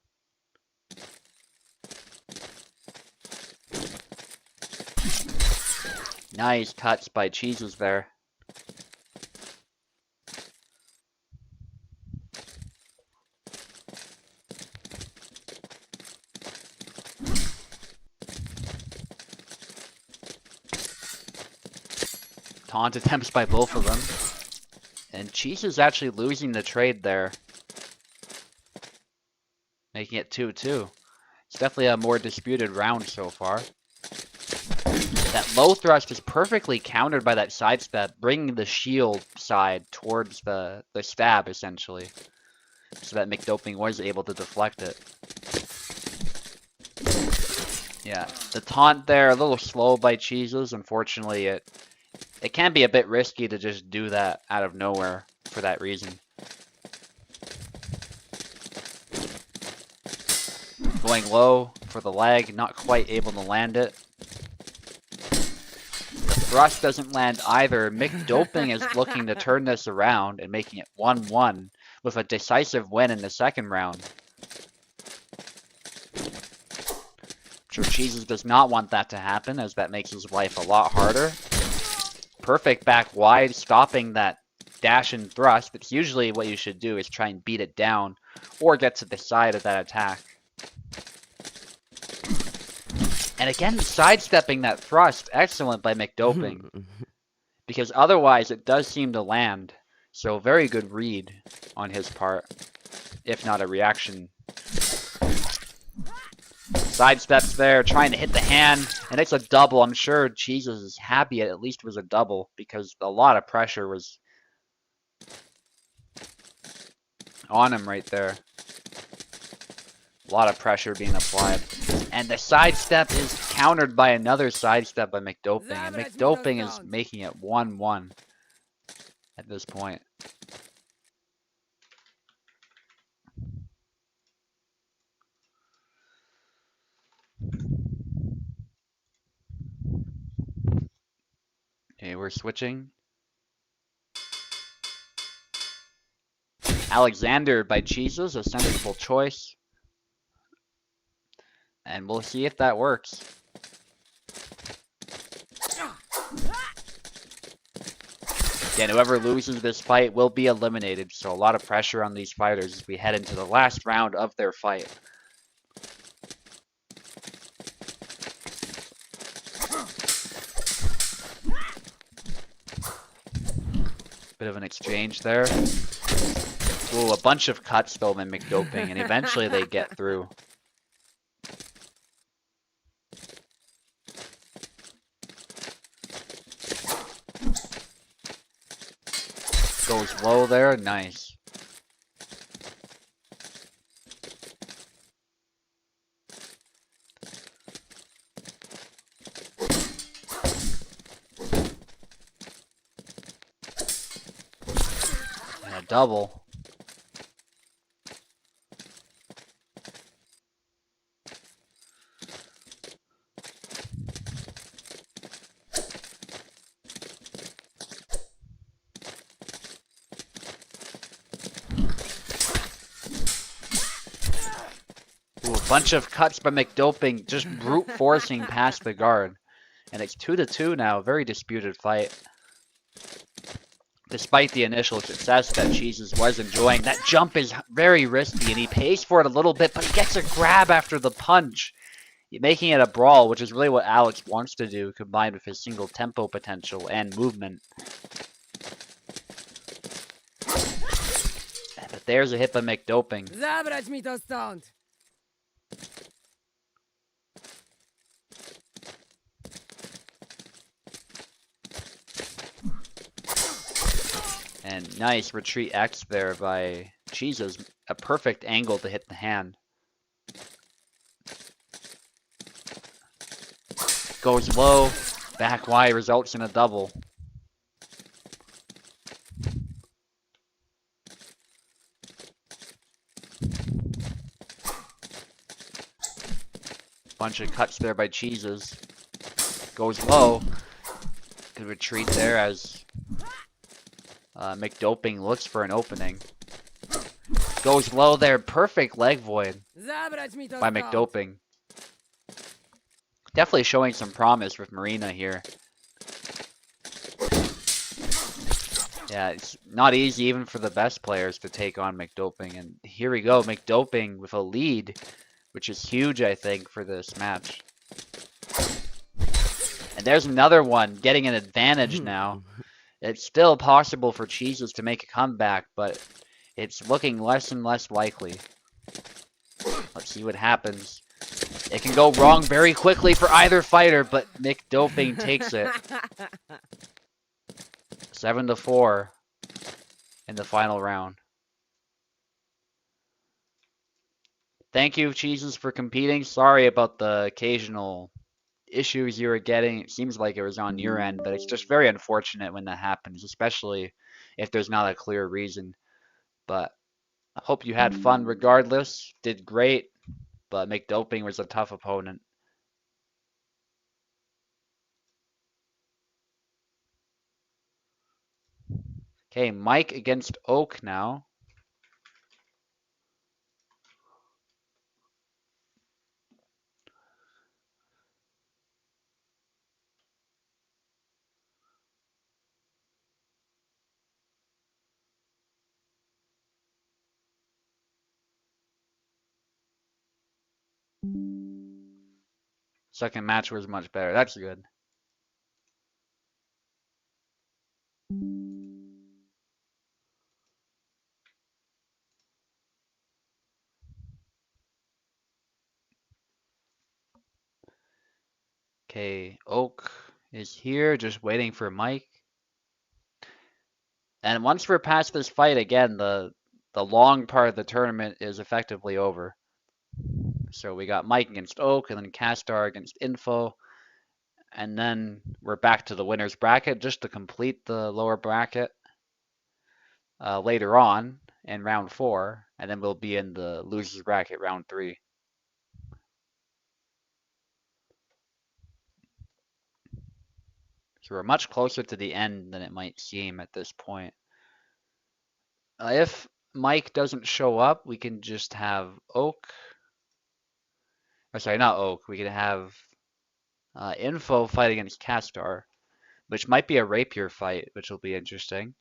Nice cuts by Cheeses there. Taunt attempts by both of them. And Cheese is actually losing the trade there. Making it 2-2. It's definitely a more disputed round so far. That low thrust is perfectly countered by that sidestep, bringing the shield side towards the stab, essentially. So that McDoping was able to deflect it. Yeah, the taunt there, a little slow by Cheeses. Unfortunately, it can be a bit risky to just do that out of nowhere for that reason. Going low for the leg, not quite able to land it. The thrust doesn't land either. McDoping is looking to turn this around and making it 1-1 with a decisive win in the second round. I'm sure Cheeses does not want that to happen, as that makes his life a lot harder. Perfect back wide, stopping that dash and thrust. It's usually what you should do is try and beat it down or get to the side of that attack. And again, sidestepping that thrust, excellent by McDoping. Because otherwise it does seem to land. So very good read on his part, if not a reaction. Sidesteps there, trying to hit the hand, and it's a double. I'm sure Jesus is happy it at least was a double, because a lot of pressure was on him right there. A lot of pressure being applied. And the sidestep is countered by another sidestep by McDoping, and McDoping is making it 1-1 at this point. Okay, we're switching. Alexander by Cheeses, a sensible choice. And we'll see if that works. Again, whoever loses this fight will be eliminated, so a lot of pressure on these fighters as we head into the last round of their fight. Bit of an exchange there. Ooh, a bunch of cuts though by McDoping, and eventually they get through. Goes low there, nice. And a double. Ooh, a bunch of cuts by McDoping, just brute forcing past the guard. And it's 2-2 now, very disputed fight. Despite the initial success that Cheeses was enjoying, that jump is very risky, and he pays for it a little bit, but he gets a grab after the punch, making it a brawl, which is really what Alex wants to do, combined with his single tempo potential and movement. But there's a hit by McDoping. Zabrać mi to stąd! And nice retreat X there by Cheeses. A perfect angle to hit the hand. Goes low, back wide, results in a double. Bunch of cuts there by Cheeses. Goes low. Good retreat there as McDoping looks for an opening. Goes low there. Perfect leg void Zabrać mi to by stąd! McDoping. Definitely showing some promise with Marina here. Yeah, it's not easy even for the best players to take on McDoping. And here we go, McDoping with a lead, which is huge, I think, for this match. And there's another one, getting an advantage now. It's still possible for Cheeses to make a comeback, but it's looking less and less likely. Let's see what happens. It can go wrong very quickly for either fighter, but McDoping takes it. 7-4 in the final round. Thank you, Cheeses, for competing. Sorry about the occasional issues you were getting. It seems like it was on your end, but it's just very unfortunate when that happens, especially if there's not a clear reason. But I hope you had fun regardless. Did great, but McDoping was a tough opponent. Okay, Mike against Oak now. Second match was much better. That's good. Okay, Oak is here, just waiting for Mike. And once we're past this fight, again, the long part of the tournament is effectively over. So we got Mike against Oak, and then Castar against Info. And then we're back to the winner's bracket just to complete the lower bracket later on in round 4. And then we'll be in the loser's bracket round 3. So we're much closer to the end than it might seem at this point. If Mike doesn't show up, we can just have Oak. Or sorry, not Oak. We can have Info fight against Castar, which might be a rapier fight, which will be interesting.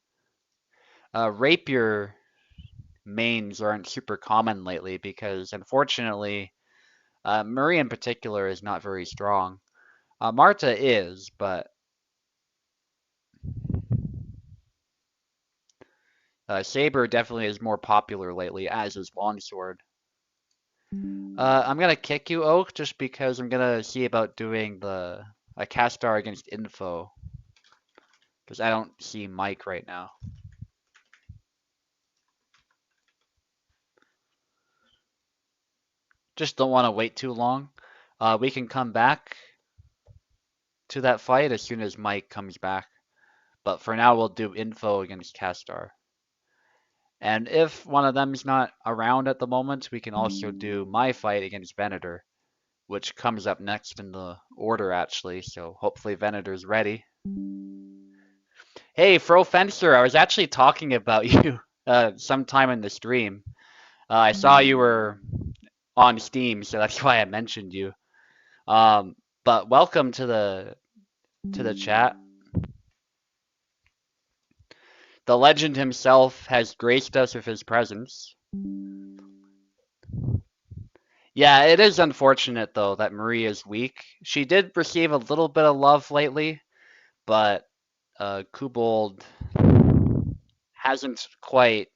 Rapier mains aren't super common lately because, unfortunately, Marie in particular is not very strong. Marta is, but Saber definitely is more popular lately, as is Longsword. I'm gonna kick you, Oak, just because I'm gonna see about doing a Castar against Info. Because I don't see Mike right now. Just don't want to wait too long. We can come back to that fight as soon as Mike comes back. But for now, we'll do Info against Castar. And if one of them's not around at the moment, we can also do my fight against Venator, which comes up next in the order, actually. So hopefully Venator's ready. Hey, Fro Fencer, I was actually talking about you sometime in the stream. I saw you were on Steam, so that's why I mentioned you. But welcome to the chat. The legend himself has graced us with his presence. Yeah, it is unfortunate though that Marie is weak. She did receive a little bit of love lately, but Kubold hasn't quite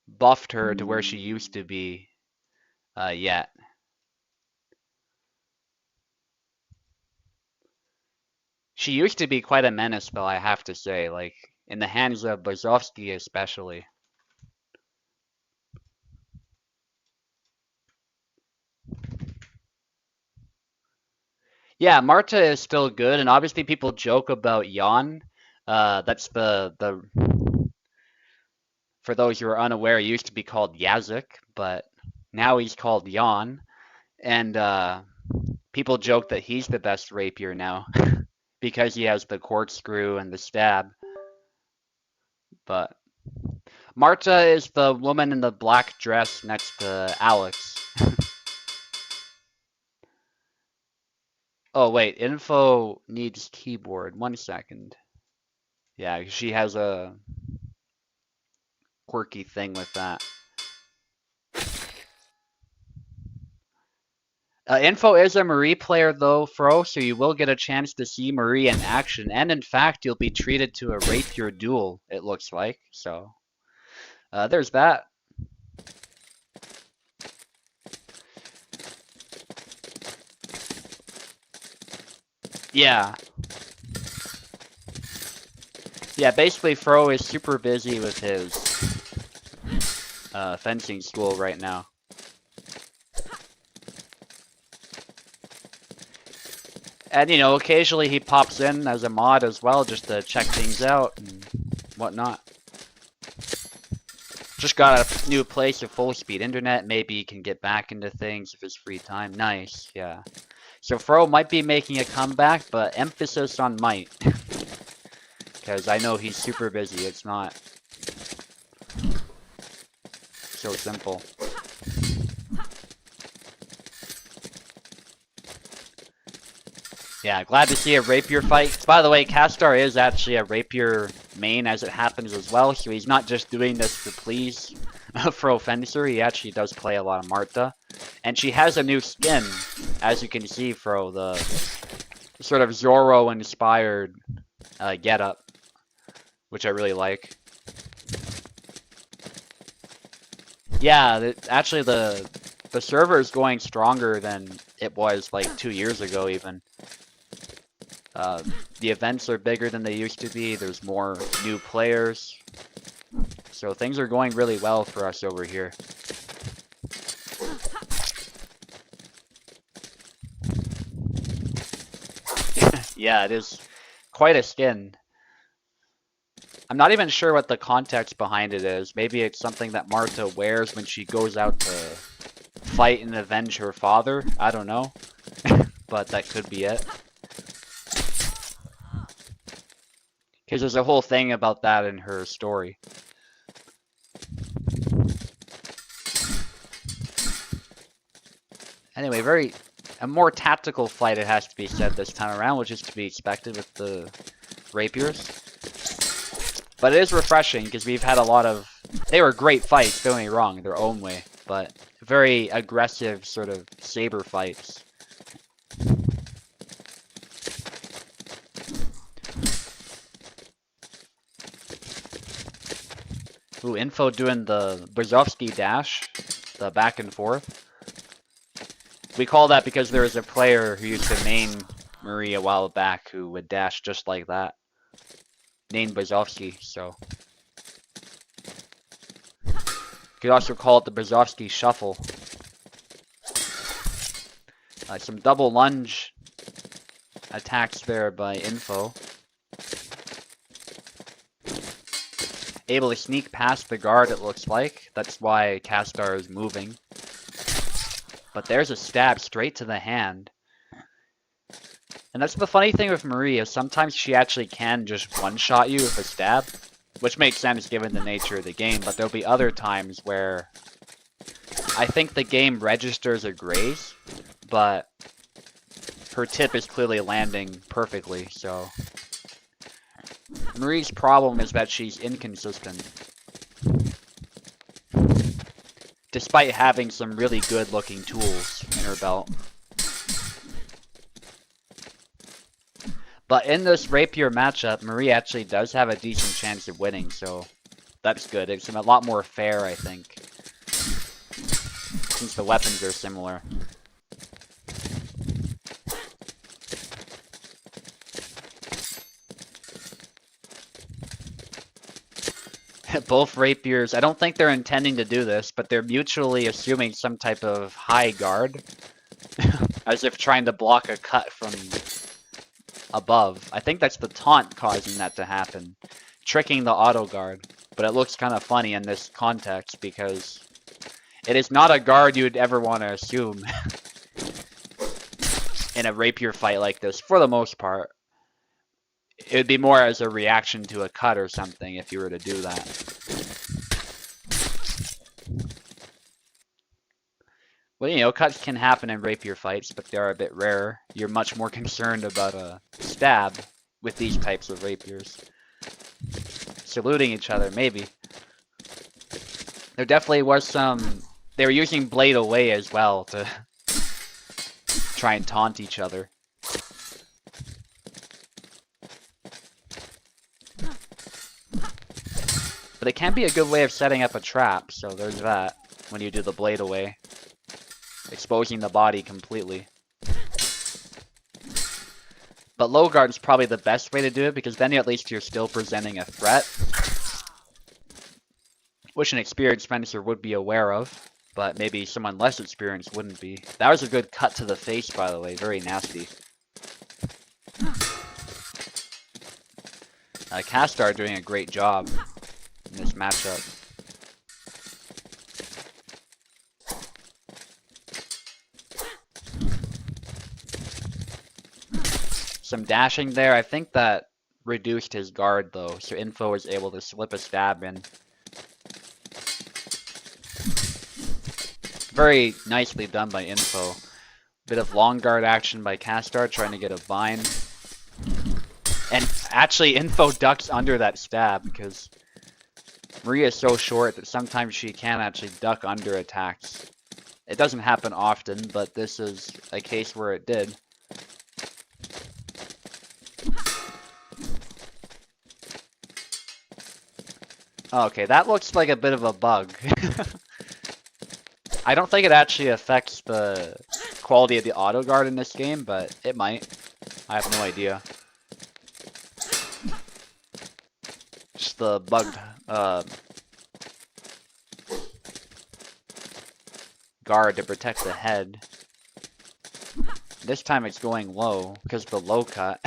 buffed her to where she used to be yet. She used to be quite a menace, though, I have to say, like, in the hands of Bozovsky especially. Yeah, Marta is still good, and obviously people joke about Jan. That's the for those who are unaware, he used to be called Yazik, but now he's called Jan. And people joke that he's the best rapier now because he has the corkscrew and the stab. But Marta is the woman in the black dress next to Alex. Oh, wait, Info needs keyboard. 1 second. Yeah, she has a quirky thing with that. Info is a Marie player though, Fro, so you will get a chance to see Marie in action, and in fact, you'll be treated to a rapier duel, it looks like, so there's that. Yeah. Yeah, basically Fro is super busy with his fencing school right now. And, you know, occasionally he pops in as a mod as well, just to check things out and whatnot. Just got a new place with full speed internet, maybe he can get back into things if his free time. Nice, yeah. So Fro might be making a comeback, but emphasis on might. Because I know he's super busy, it's not so simple. Yeah, glad to see a rapier fight. By the way, Castar is actually a rapier main as it happens as well, so he's not just doing this to please Fro Fencer, he actually does play a lot of Marta. And she has a new skin, as you can see, Fro, the sort of Zorro-inspired getup, which I really like. Yeah, actually the server is going stronger than it was like 2 years ago even. The events are bigger than they used to be, there's more new players. So things are going really well for us over here. Yeah, it is quite a skin. I'm not even sure what the context behind it is. Maybe it's something that Marta wears when she goes out to fight and avenge her father. I don't know. But that could be it. Because there's a whole thing about that in her story. Anyway, a more tactical fight, it has to be said, this time around, which is to be expected with the rapiers. But it is refreshing because we've had a lot of... They were great fights, don't get me wrong, their own way, but very aggressive sort of saber fights. Ooh, Info doing the Brzezowski dash, the back and forth. We call that because there was a player who used to main Marie a while back who would dash just like that. Named Brzezowski, so. You could also call it the Brzezowski shuffle. Some double lunge attacks there by Info. Able to sneak past the guard, it looks like. That's why Castar is moving. But there's a stab straight to the hand. And that's the funny thing with Marie, is sometimes she actually can just one-shot you with a stab. Which makes sense given the nature of the game, but there'll be other times where I think the game registers a graze, but her tip is clearly landing perfectly, so... Marie's problem is that she's inconsistent. Despite having some really good looking tools in her belt. But in this rapier matchup, Marie actually does have a decent chance of winning, so that's good. It's a lot more fair, I think. Since the weapons are similar. Both rapiers, I don't think they're intending to do this, but they're mutually assuming some type of high guard. As if trying to block a cut from above. I think that's the taunt causing that to happen. Tricking the auto guard. But it looks kind of funny in this context because it is not a guard you would ever want to assume in a rapier fight like this, for the most part. It would be more as a reaction to a cut or something if you were to do that. Well, you know, cuts can happen in rapier fights, but they are a bit rarer. You're much more concerned about a stab with these types of rapiers. Saluting each other, maybe. There definitely was some... They were using blade away as well to try and taunt each other. But it can be a good way of setting up a trap, so there's that, when you do the blade away. Exposing the body completely. But low guard is probably the best way to do it, because then at least you're still presenting a threat. Which an experienced fencer would be aware of, but maybe someone less experienced wouldn't be. That was a good cut to the face, by the way, very nasty. Castar doing a great job in this matchup. Some dashing there. I think that reduced his guard though, so Info was able to slip a stab in. Very nicely done by Info. Bit of long guard action by Castar trying to get a bind. And actually Info ducks under that stab because Marie is so short that sometimes she can actually duck under attacks. It doesn't happen often, but this is a case where it did. Okay, that looks like a bit of a bug. I don't think it actually affects the quality of the auto guard in this game, but it might. I have no idea. Just the bugged guard to protect the head. This time it's going low because of the low cut.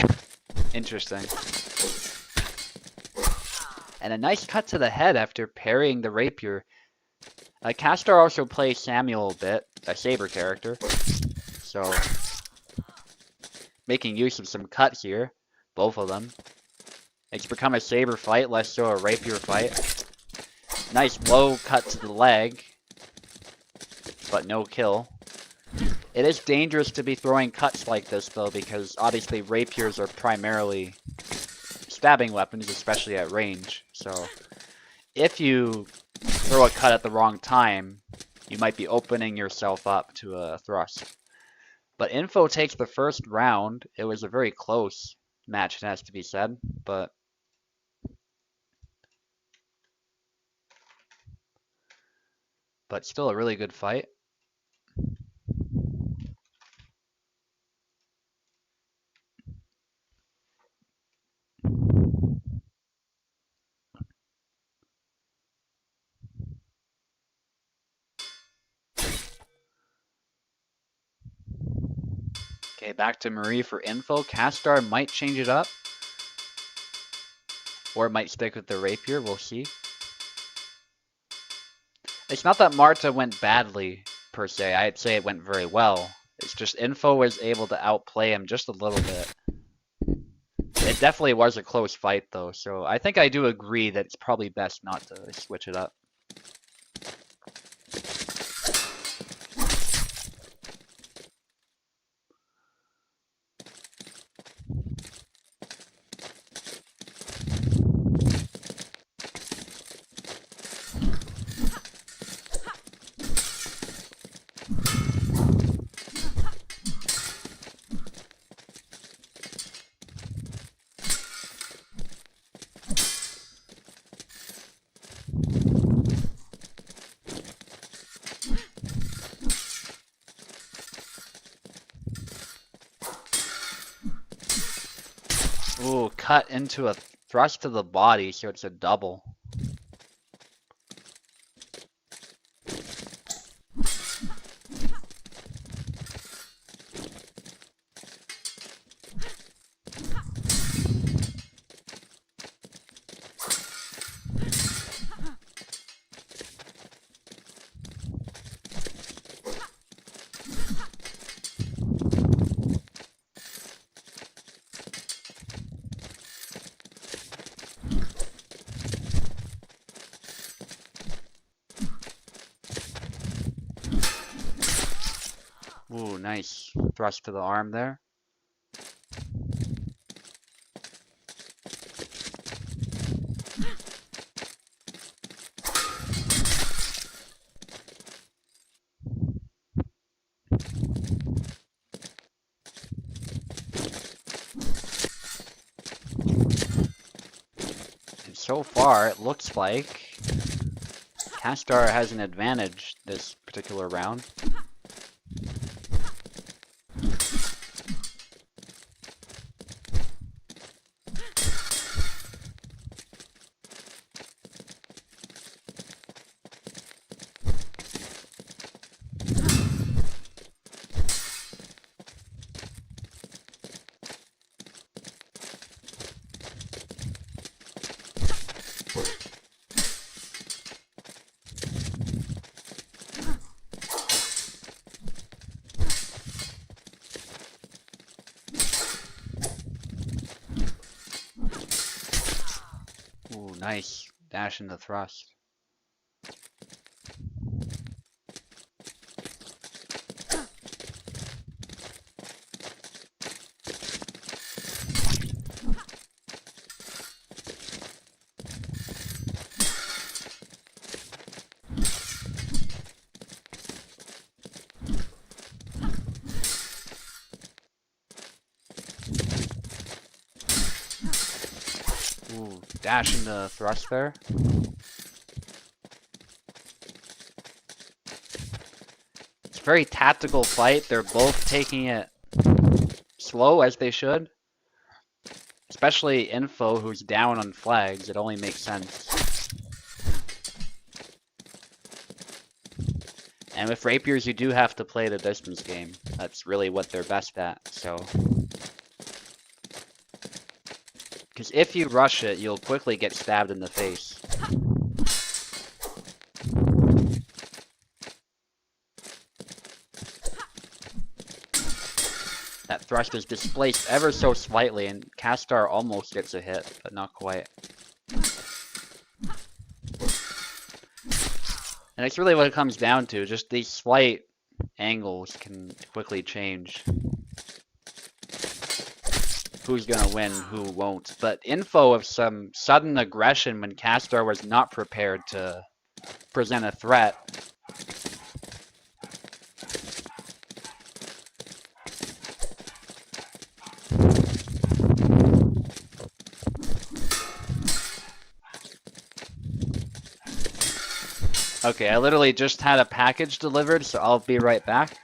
Interesting. And a nice cut to the head after parrying the rapier. Castar also plays Samuel a bit, a saber character. So, making use of some cuts here, both of them. It's become a saber fight, less so a rapier fight. Nice low cut to the leg, but no kill. It is dangerous to be throwing cuts like this though, because obviously rapiers are primarily stabbing weapons, especially at range. So if you throw a cut at the wrong time, you might be opening yourself up to a thrust. But Info takes the first round. It was a very close match, it has to be said, but still a really good fight. Okay, back to Marie for Info. Castar might change it up, or it might stick with the rapier, we'll see. It's not that Marta went badly, per se. I'd say it went very well. It's just Info was able to outplay him just a little bit. It definitely was a close fight, though, so I think I do agree that it's probably best not to switch it up. Ooh, cut into a thrust to the body, so it's a double. Ooh, nice thrust to the arm there. And so far, it looks like Castar has an advantage this particular round. Ooh, nice dash into thrust. Ooh, dash into thrust there. It's a very tactical fight. They're both taking it slow as they should. Especially Info, who's down on flags. It only makes sense. And with rapiers, you do have to play the distance game. That's really what they're best at, so. Because if you rush it, you'll quickly get stabbed in the face. That thrust is displaced ever so slightly, and Castar almost gets a hit, but not quite. And it's really what it comes down to, just these slight angles can quickly change. Who's gonna win, who won't. But info of some sudden aggression when Castor was not prepared to present a threat. Okay, I literally just had a package delivered, so I'll be right back.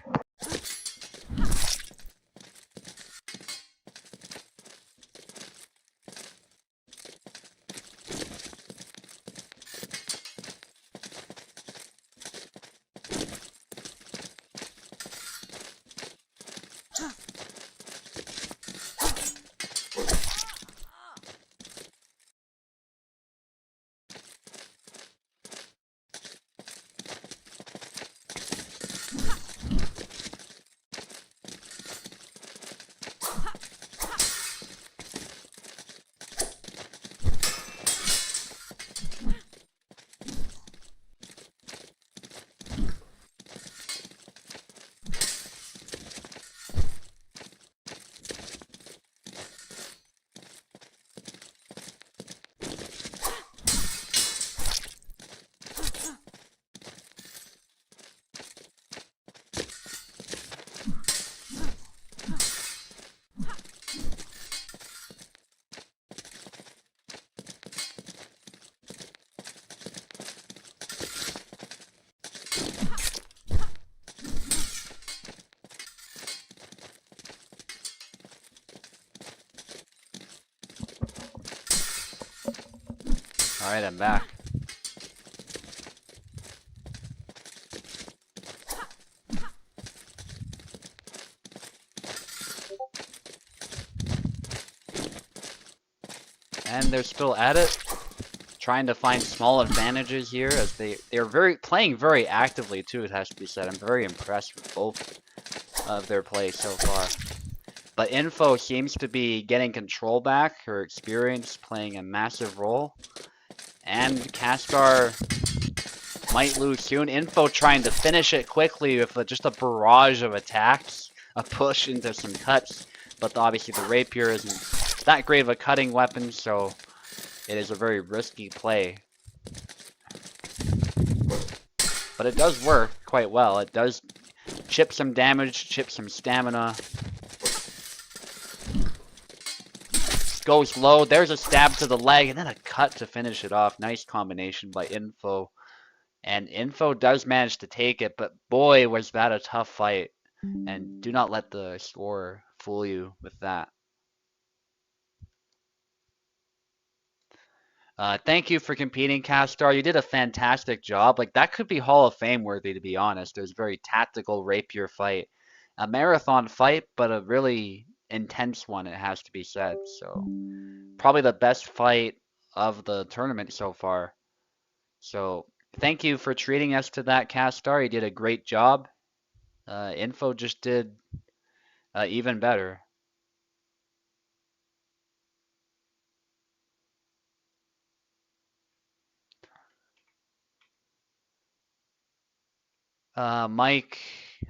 Alright, I'm back. And they're still at it, trying to find small advantages here as they're playing very actively too, it has to be said. I'm very impressed with both of their play so far. But Info seems to be getting control back, her experience playing a massive role. And Cascar might lose soon. Info trying to finish it quickly with just a barrage of attacks, a push into some cuts. But obviously the rapier isn't that great of a cutting weapon, so it is a very risky play. But it does work quite well. It does chip some damage, chip some stamina. Goes low, there's a stab to the leg, and then a cut to finish it off. Nice combination by Info. And Info does manage to take it, but boy, was that a tough fight. And do not let the score fool you with that. Thank you for competing, Castar. You did a fantastic job. Like, that could be Hall of Fame worthy, to be honest. It was a very tactical rapier fight. A marathon fight, but a really intense one, it has to be said. So, probably the best fight of the tournament so far. So, thank you for treating us to that, Castar. You did a great job. Info just did even better. Mike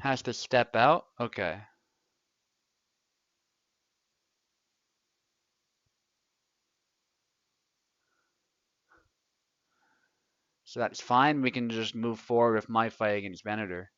has to step out. Okay. So that's fine. We can just move forward with my fight against Venator.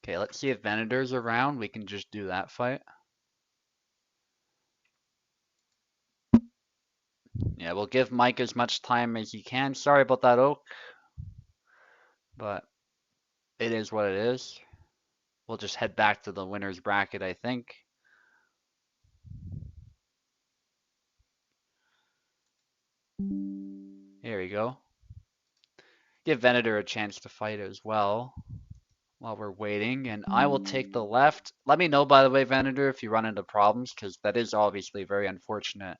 Okay, let's see if Venator's around. We can just do that fight. Yeah, we'll give Mike as much time as he can. Sorry about that, Oak. But it is what it is. We'll just head back to the winner's bracket, I think. Here we go. Give Venator a chance to fight as well while we're waiting. And I will take the left. Let me know, by the way, Venator, if you run into problems, because that is obviously very unfortunate.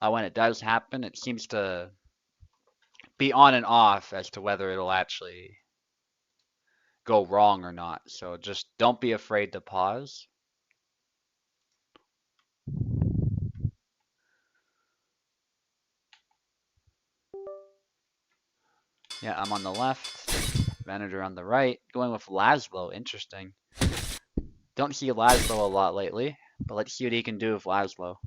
When it does happen, it seems to be on and off as to whether it'll actually go wrong or not. So just don't be afraid to pause. Yeah, I'm on the left, manager on the right, going with Laszlo. Interesting. Don't see Laszlo a lot lately, but let's see what he can do with Laszlo.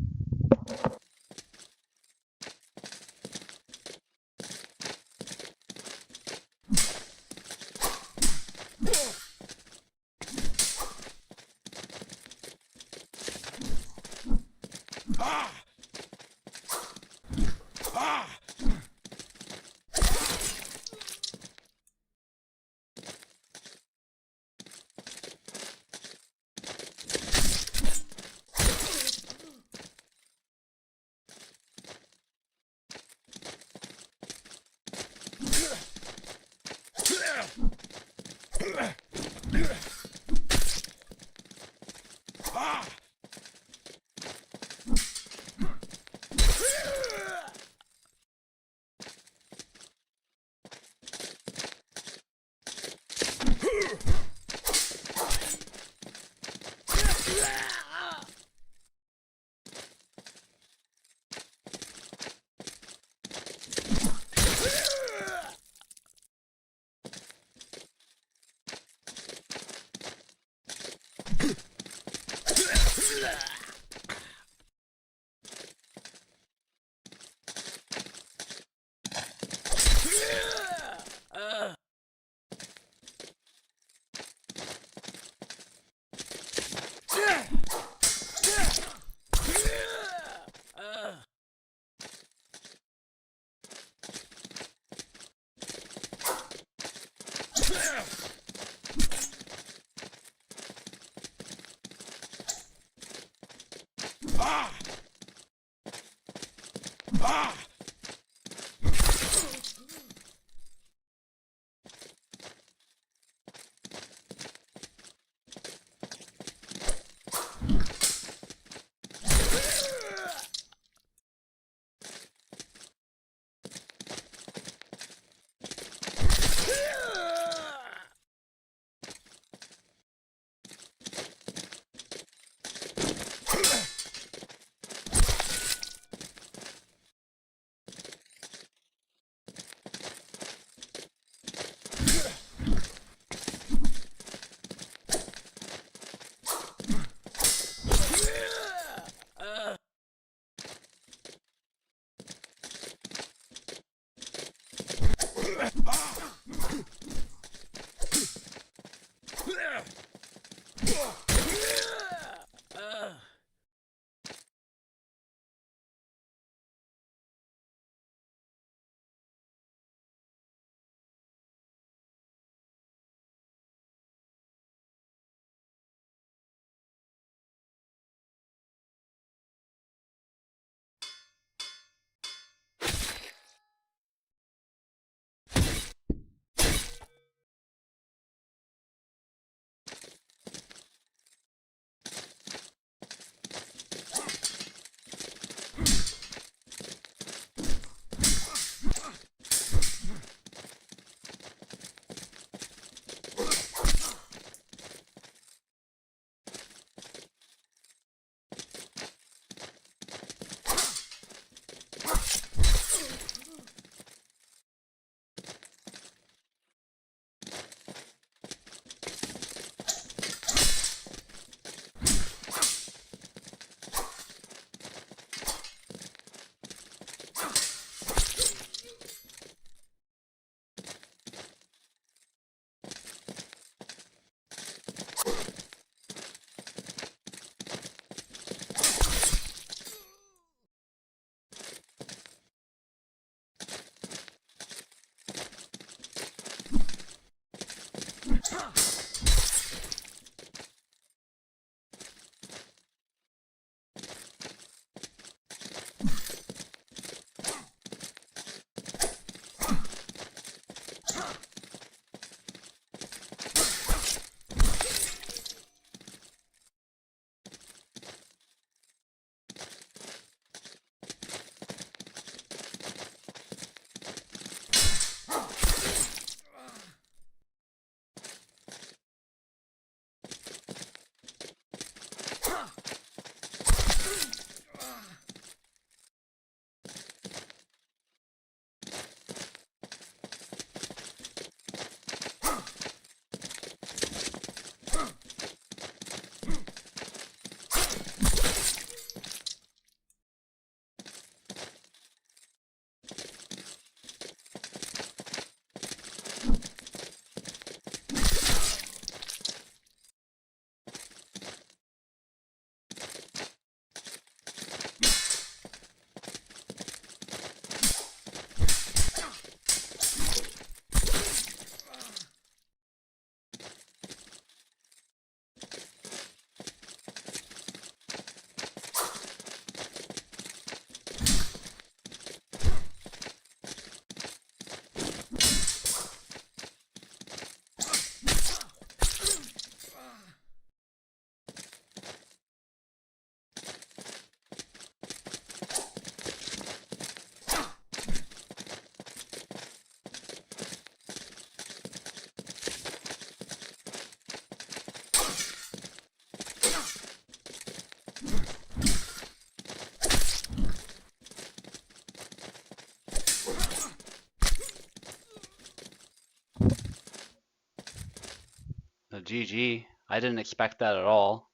So GG. I didn't expect that at all.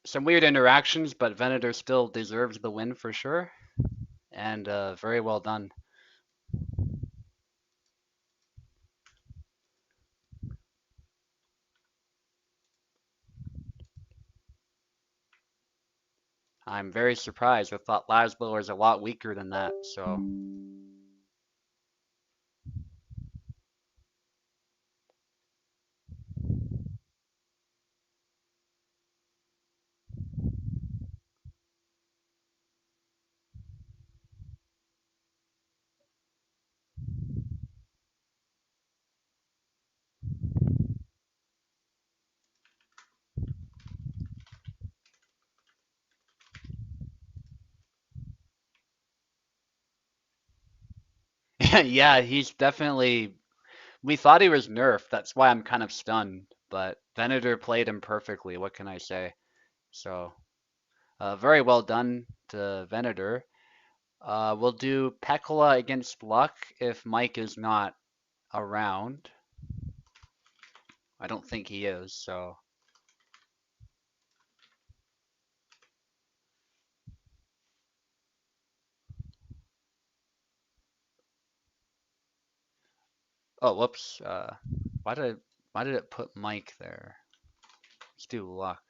Some weird interactions, but Venator still deserves the win for sure. And very well done. I'm very surprised. I thought Laszlo was a lot weaker than that, so. Yeah, he's definitely. We thought he was nerfed. That's why I'm kind of stunned. But Venator played him perfectly. What can I say? So, very well done to Venator. We'll do Pekola against Luck if Mike is not around. I don't think he is, so. Oh, whoops. Why did it put Mike there? Let's do Luck.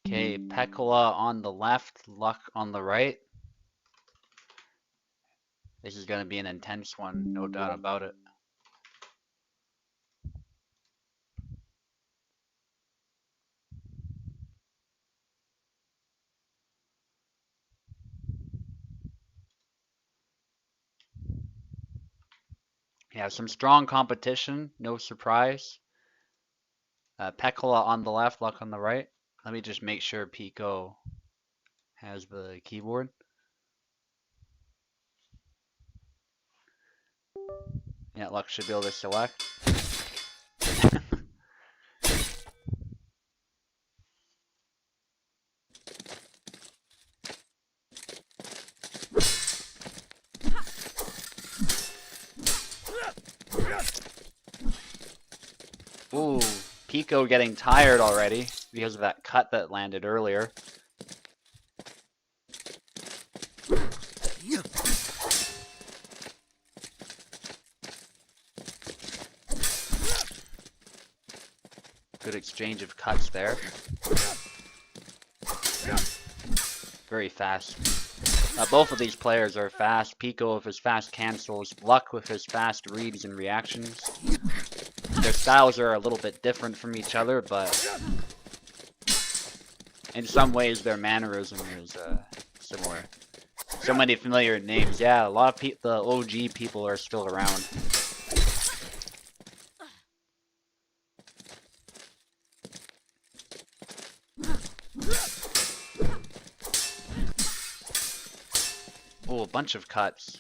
Okay, Pekola on the left, Luck on the right. This is going to be an intense one, no doubt about it. Yeah, some strong competition, no surprise. Pekola on the left, Luck on the right. Let me just make sure Pico has the keyboard. Yeah, Luck should be able to select. Ooh, Pico getting tired already because of that cut that landed earlier. Good exchange of cuts there. Very fast. Both of these players are fast. Pico with his fast cancels, Luck with his fast reads and reactions. Their styles are a little bit different from each other, but in some ways their mannerism is similar. So many familiar names. Yeah, a lot of the OG people are still around. Oh, a bunch of cuts.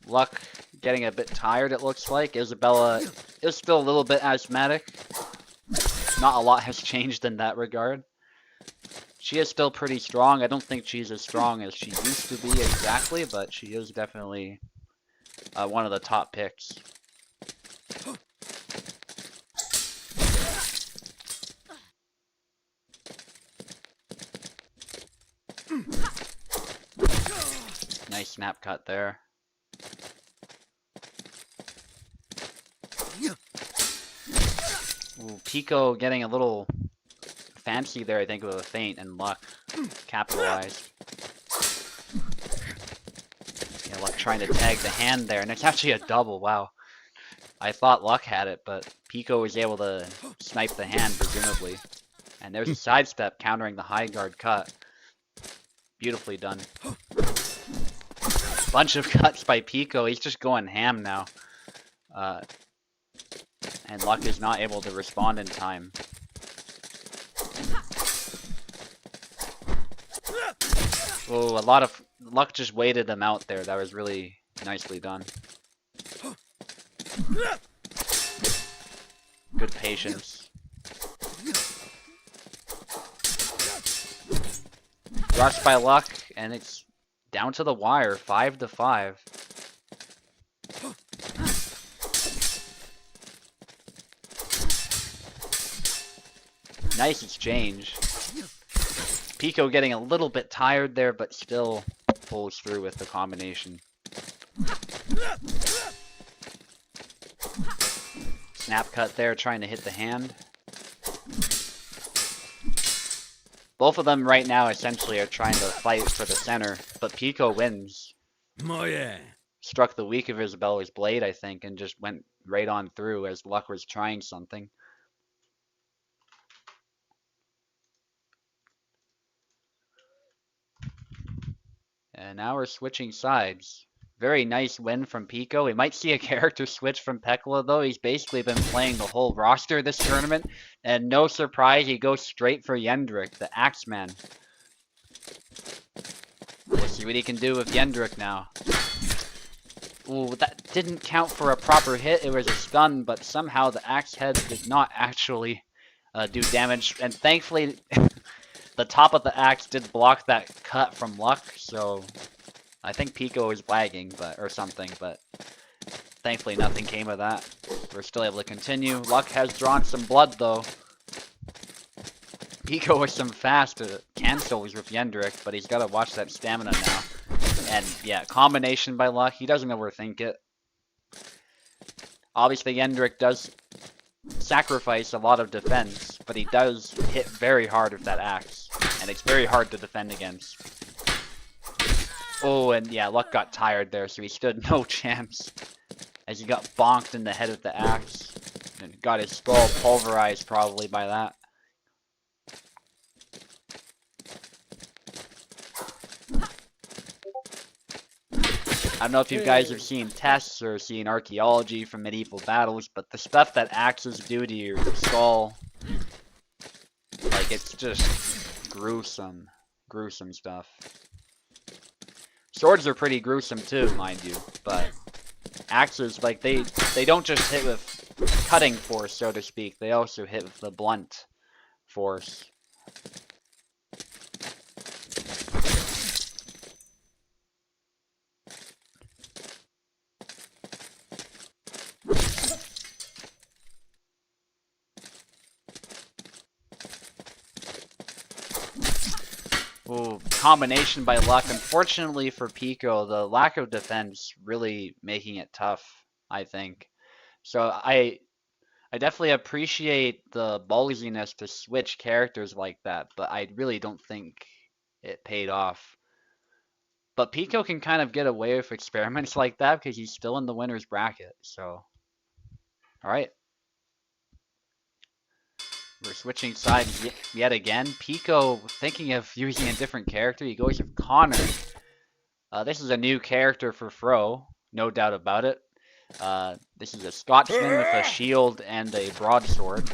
Luck getting a bit tired, it looks like. Isabella is still a little bit asthmatic. Not a lot has changed in that regard. She is still pretty strong. I don't think she's as strong as she used to be exactly, but she is definitely one of the top picks. Nice snap cut there. Ooh, Pico getting a little fancy there, I think, with a feint, and Luck capitalized. Yeah, Luck trying to tag the hand there, and it's actually a double, wow. I thought Luck had it, but Pico was able to snipe the hand, presumably. And there's a sidestep countering the high guard cut. Beautifully done. Bunch of cuts by Pico, he's just going ham now. and Luck is not able to respond in time. Oh, a lot of Luck just waited him out there. That was really nicely done. Good patience. Rushed by Luck, and it's down to the wire, 5-5. Nice exchange. Pico getting a little bit tired there, but still pulls through with the combination. Snap cut there, trying to hit the hand. Both of them right now essentially are trying to fight for the center, but Pico wins. Struck the weak of Isabella's blade, I think, and just went right on through as Luck was trying something. And now we're switching sides. Very nice win from Pico. We might see a character switch from Pekla, though. He's basically been playing the whole roster this tournament. And no surprise, he goes straight for Yendrik, the Axeman. We'll see what he can do with Yendrik now. Ooh, that didn't count for a proper hit. It was a stun, but somehow the axe head did not actually do damage. And thankfully, the top of the axe did block that cut from Luck, so I think Pico is lagging, or something, but thankfully nothing came of that. We're still able to continue. Luck has drawn some blood, though. Pico with some fast cancels with Yendrik, but he's got to watch that stamina now. And yeah, combination by Luck. He doesn't overthink it. Obviously, Yendrik does sacrifice a lot of defense, but he does hit very hard with that axe, and it's very hard to defend against. Oh, and yeah, Luck got tired there, so he stood no chance as he got bonked in the head with the axe and got his skull pulverized probably by that. I don't know if you guys have seen tests or seen archaeology from medieval battles, but the stuff that axes do to your skull, like, it's just gruesome. Gruesome stuff. Swords are pretty gruesome too, mind you, but axes, like, they don't just hit with cutting force, so to speak, they also hit with the blunt force. Ooh, combination by Luck. Unfortunately for Pico, the lack of defense really making it tough, I think. So I definitely appreciate the ballsiness to switch characters like that, but I really don't think it paid off. But Pico can kind of get away with experiments like that because he's still in the winner's bracket, so. Alright. We're switching sides yet again. Pico, thinking of using a different character, he goes with Connor. This is a new character for Fro, no doubt about it. This is a Scotsman with a shield and a broadsword.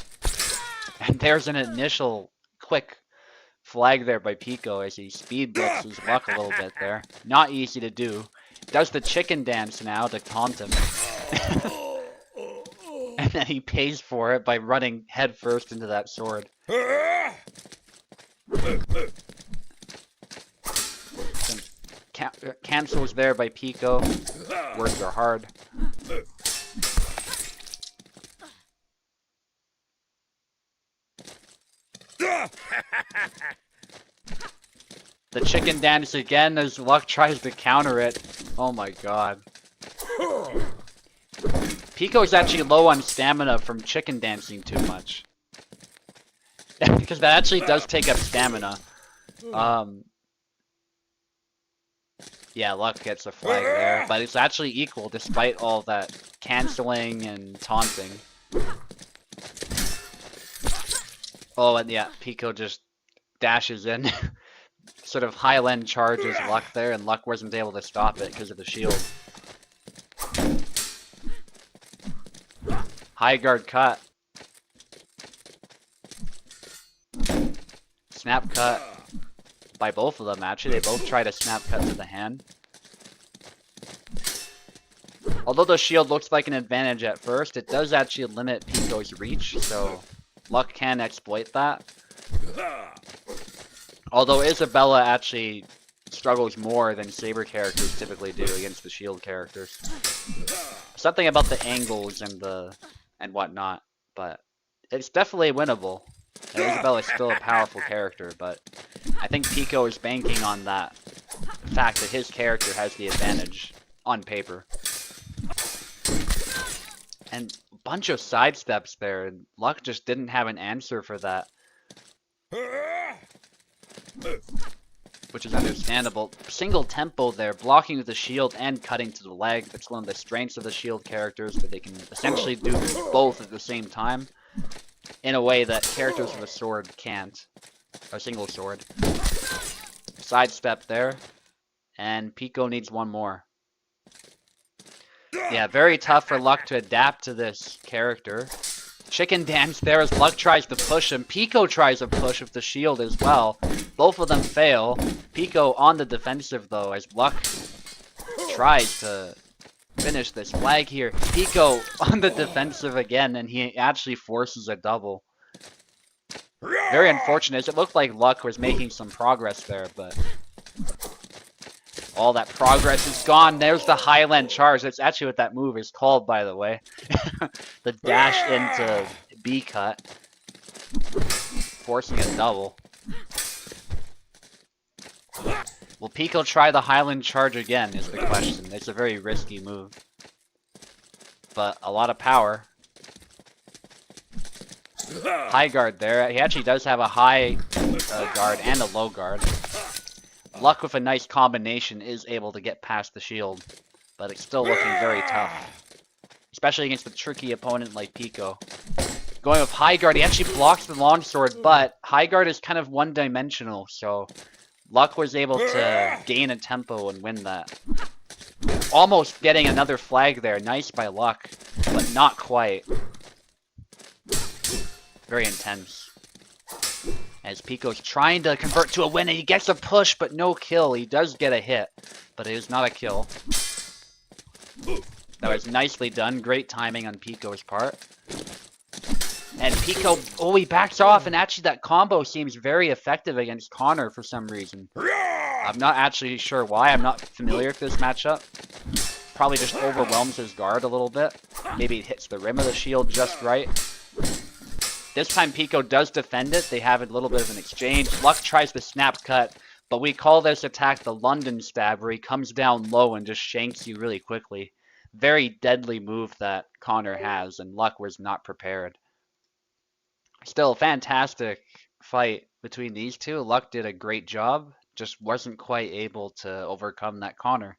And there's an initial quick flag there by Pico as he speed books his Luck a little bit there. Not easy to do. Does the chicken dance now to taunt him. And then he pays for it by running headfirst into that sword. Some cancels there by Pico. Words are hard. The chicken dance again as Luck tries to counter it. Oh my god. Pico's actually low on stamina from chicken dancing too much. Because that actually does take up stamina. Yeah, Luck gets a flag there, but it's actually equal despite all that canceling and taunting. Oh, and yeah, Pico just dashes in. Sort of Highland charges Luck there, and Luck wasn't able to stop it because of the shield. High guard cut. Snap cut by both of them, actually. They both try to snap cut to the hand. Although the shield looks like an advantage at first, it does actually limit Pico's reach, so Luck can exploit that. Although Isabella actually struggles more than Saber characters typically do against the shield characters. Something about the angles and whatnot, but it's definitely winnable. And Isabella is still a powerful character, but I think Pico is banking on that fact that his character has the advantage on paper. And a bunch of sidesteps there, and Luck just didn't have an answer for that. Which is understandable. Single tempo there, blocking with the shield and cutting to the leg. That's one of the strengths of the shield characters, that they can essentially do both at the same time. In a way that characters with a sword can't. A single sword. Sidestep there. And Pico needs one more. Yeah, very tough for Luck to adapt to this character. Chicken dance there as Luck tries to push him. Pico tries to push with the shield as well. Both of them fail. Pico on the defensive though, as Luck tries to finish this flag here. Pico on the defensive again, and he actually forces a double. Very unfortunate. It looked like Luck was making some progress there, but all that progress is gone. There's the Highland charge. That's actually what that move is called, by the way. The dash into B cut. Forcing a double. Will Pico try the Highland charge again is the question. It's a very risky move. But a lot of power. High guard there. He actually does have a high guard and a low guard. Luck with a nice combination is able to get past the shield, but it's still looking very tough. Especially against a tricky opponent like Pico. Going with high guard, he actually blocks the longsword, but high guard is kind of one-dimensional, so Luck was able to gain a tempo and win that. Almost getting another flag there. Nice by Luck, but not quite. Very intense. As Pico's trying to convert to a win, and he gets a push, but no kill. He does get a hit, but it is not a kill. That was nicely done. Great timing on Pico's part. And Pico, oh, he backs off, and actually that combo seems very effective against Connor for some reason. I'm not actually sure why. I'm not familiar with this matchup. Probably just overwhelms his guard a little bit. Maybe it hits the rim of the shield just right. This time Pico does defend it. They have a little bit of an exchange. Luck tries the snap cut, but we call this attack the London stab, where he comes down low and just shanks you really quickly. Very deadly move that Connor has, and Luck was not prepared. Still, fantastic fight between these two. Luck did a great job, just wasn't quite able to overcome that Connor.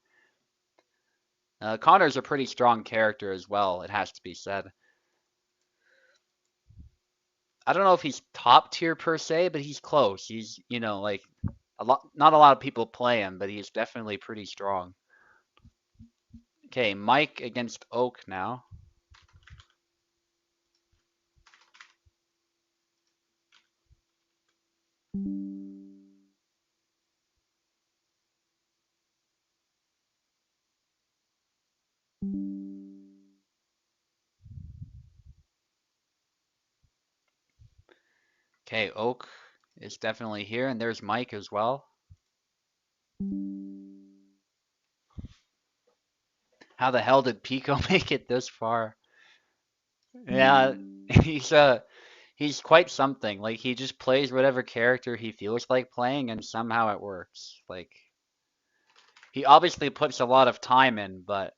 Connor's a pretty strong character as well, it has to be said. I don't know if he's top tier per se, but he's close. He's, you know, like not a lot of people play him, but he's definitely pretty strong. Okay, Mike against Oak now. Okay, Oak is definitely here, and there's Mike as well. How the hell did Pico make it this far? Yeah, he's quite something. Like, he just plays whatever character he feels like playing, and somehow it works. Like, he obviously puts a lot of time in, but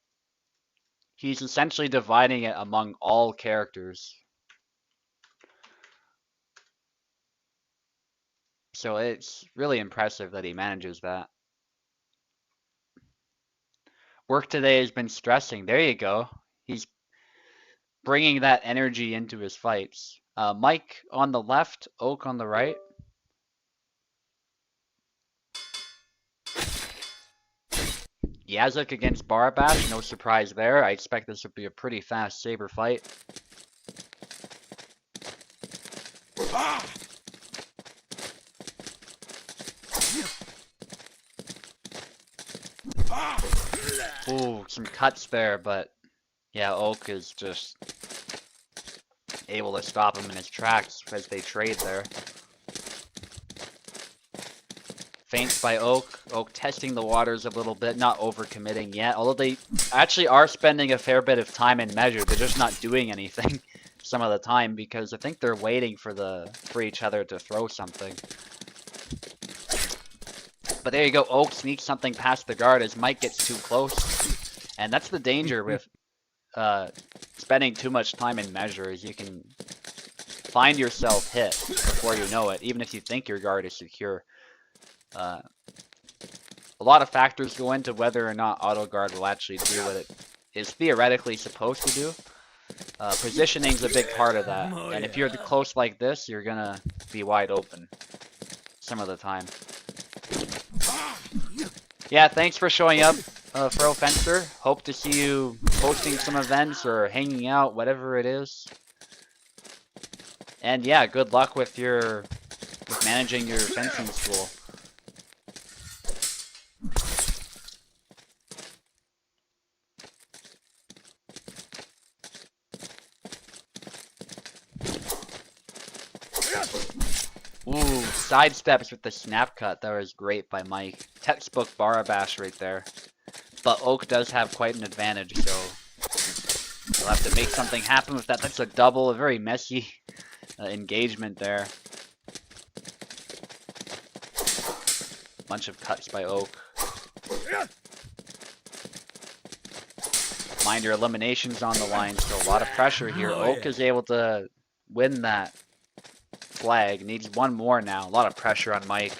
he's essentially dividing it among all characters. So it's really impressive that he manages that. Work today has been stressing. There you go. He's bringing that energy into his fights. Mike on the left, Oak on the right. Yazuk against Barbash, no surprise there. I expect this would be a pretty fast saber fight. Ooh, some cuts there, but yeah, Oak is just able to stop him in his tracks as they trade there. Feints by Oak. Oak testing the waters a little bit, not overcommitting yet. Although they actually are spending a fair bit of time in measure. They're just not doing anything some of the time because I think they're waiting for each other to throw something. But there you go. Oak sneaks something past the guard as Mike gets too close. And that's the danger with spending too much time in measure, is you can find yourself hit before you know it, even if you think your guard is secure. A lot of factors go into whether or not auto guard will actually do what it is theoretically supposed to do. Positioning is a big part of that, and if you're close like this, you're gonna be wide open some of the time. Yeah, thanks for showing up, Fro Fencer. Hope to see you hosting some events or hanging out, whatever it is. And yeah, good luck with managing your fencing school. Ooh, sidesteps with the snap cut. That was great by Mike. Textbook Barabash right there. But Oak does have quite an advantage, so you'll have to make something happen with that. That's a double, a very messy engagement there. Bunch of cuts by Oak. Mind your eliminations on the line, so a lot of pressure here. Oak is able to win that flag. Needs one more now. A lot of pressure on Mike.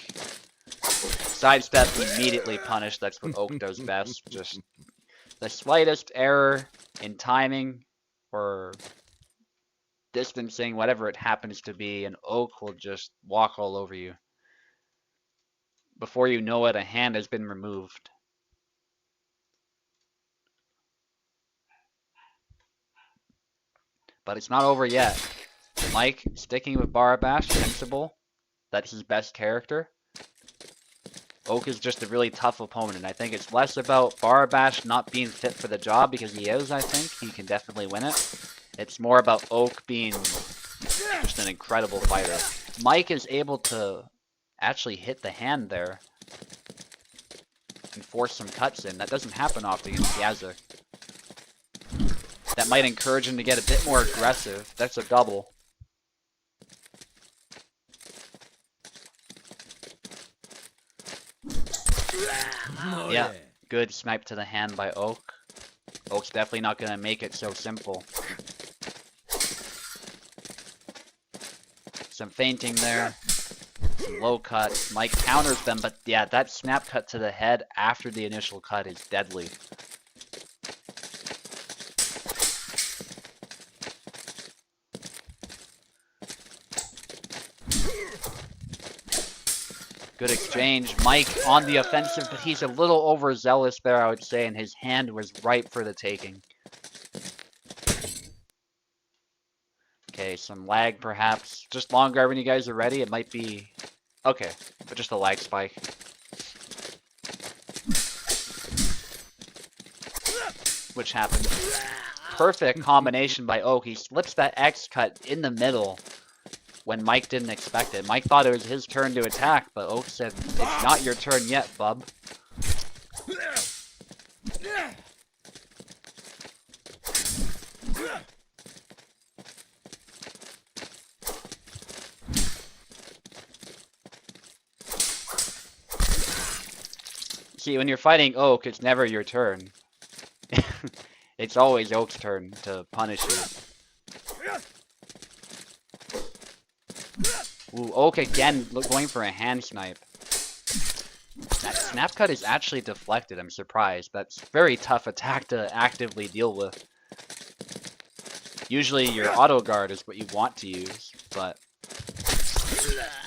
Sidestep immediately punished. That's what Oak does best. Just the slightest error in timing or distancing, whatever it happens to be, and Oak will just walk all over you. Before you know it, a hand has been removed. But it's not over yet. Mike sticking with Barabash, sensible. That's his best character. Oak is just a really tough opponent, and I think it's less about Barabash not being fit for the job, because he is, I think. He can definitely win it. It's more about Oak being just an incredible fighter. Mike is able to actually hit the hand there and force some cuts in. That doesn't happen often against Piazza. That might encourage him to get a bit more aggressive. That's a double. Oh, yeah, good snipe to the hand by Oak. Oak's definitely not going to make it so simple. Some feinting there. Some low cuts. Mike counters them, but yeah, that snap cut to the head after the initial cut is deadly. Good exchange. Mike on the offensive, but he's a little overzealous there, I would say, and his hand was ripe for the taking. Okay, some lag perhaps. Just long guard when you guys are ready. It might be... Okay, but just a lag spike. Which happened. Perfect combination by Oak. He slips that X cut in the middle when Mike didn't expect it. Mike thought it was his turn to attack, but Oak said, "It's not your turn yet, bub." See, when you're fighting Oak, it's never your turn. It's always Oak's turn to punish you. Ooh, Oak again going for a hand snipe. That snap cut is actually deflected, I'm surprised. That's a very tough attack to actively deal with. Usually your auto guard is what you want to use, but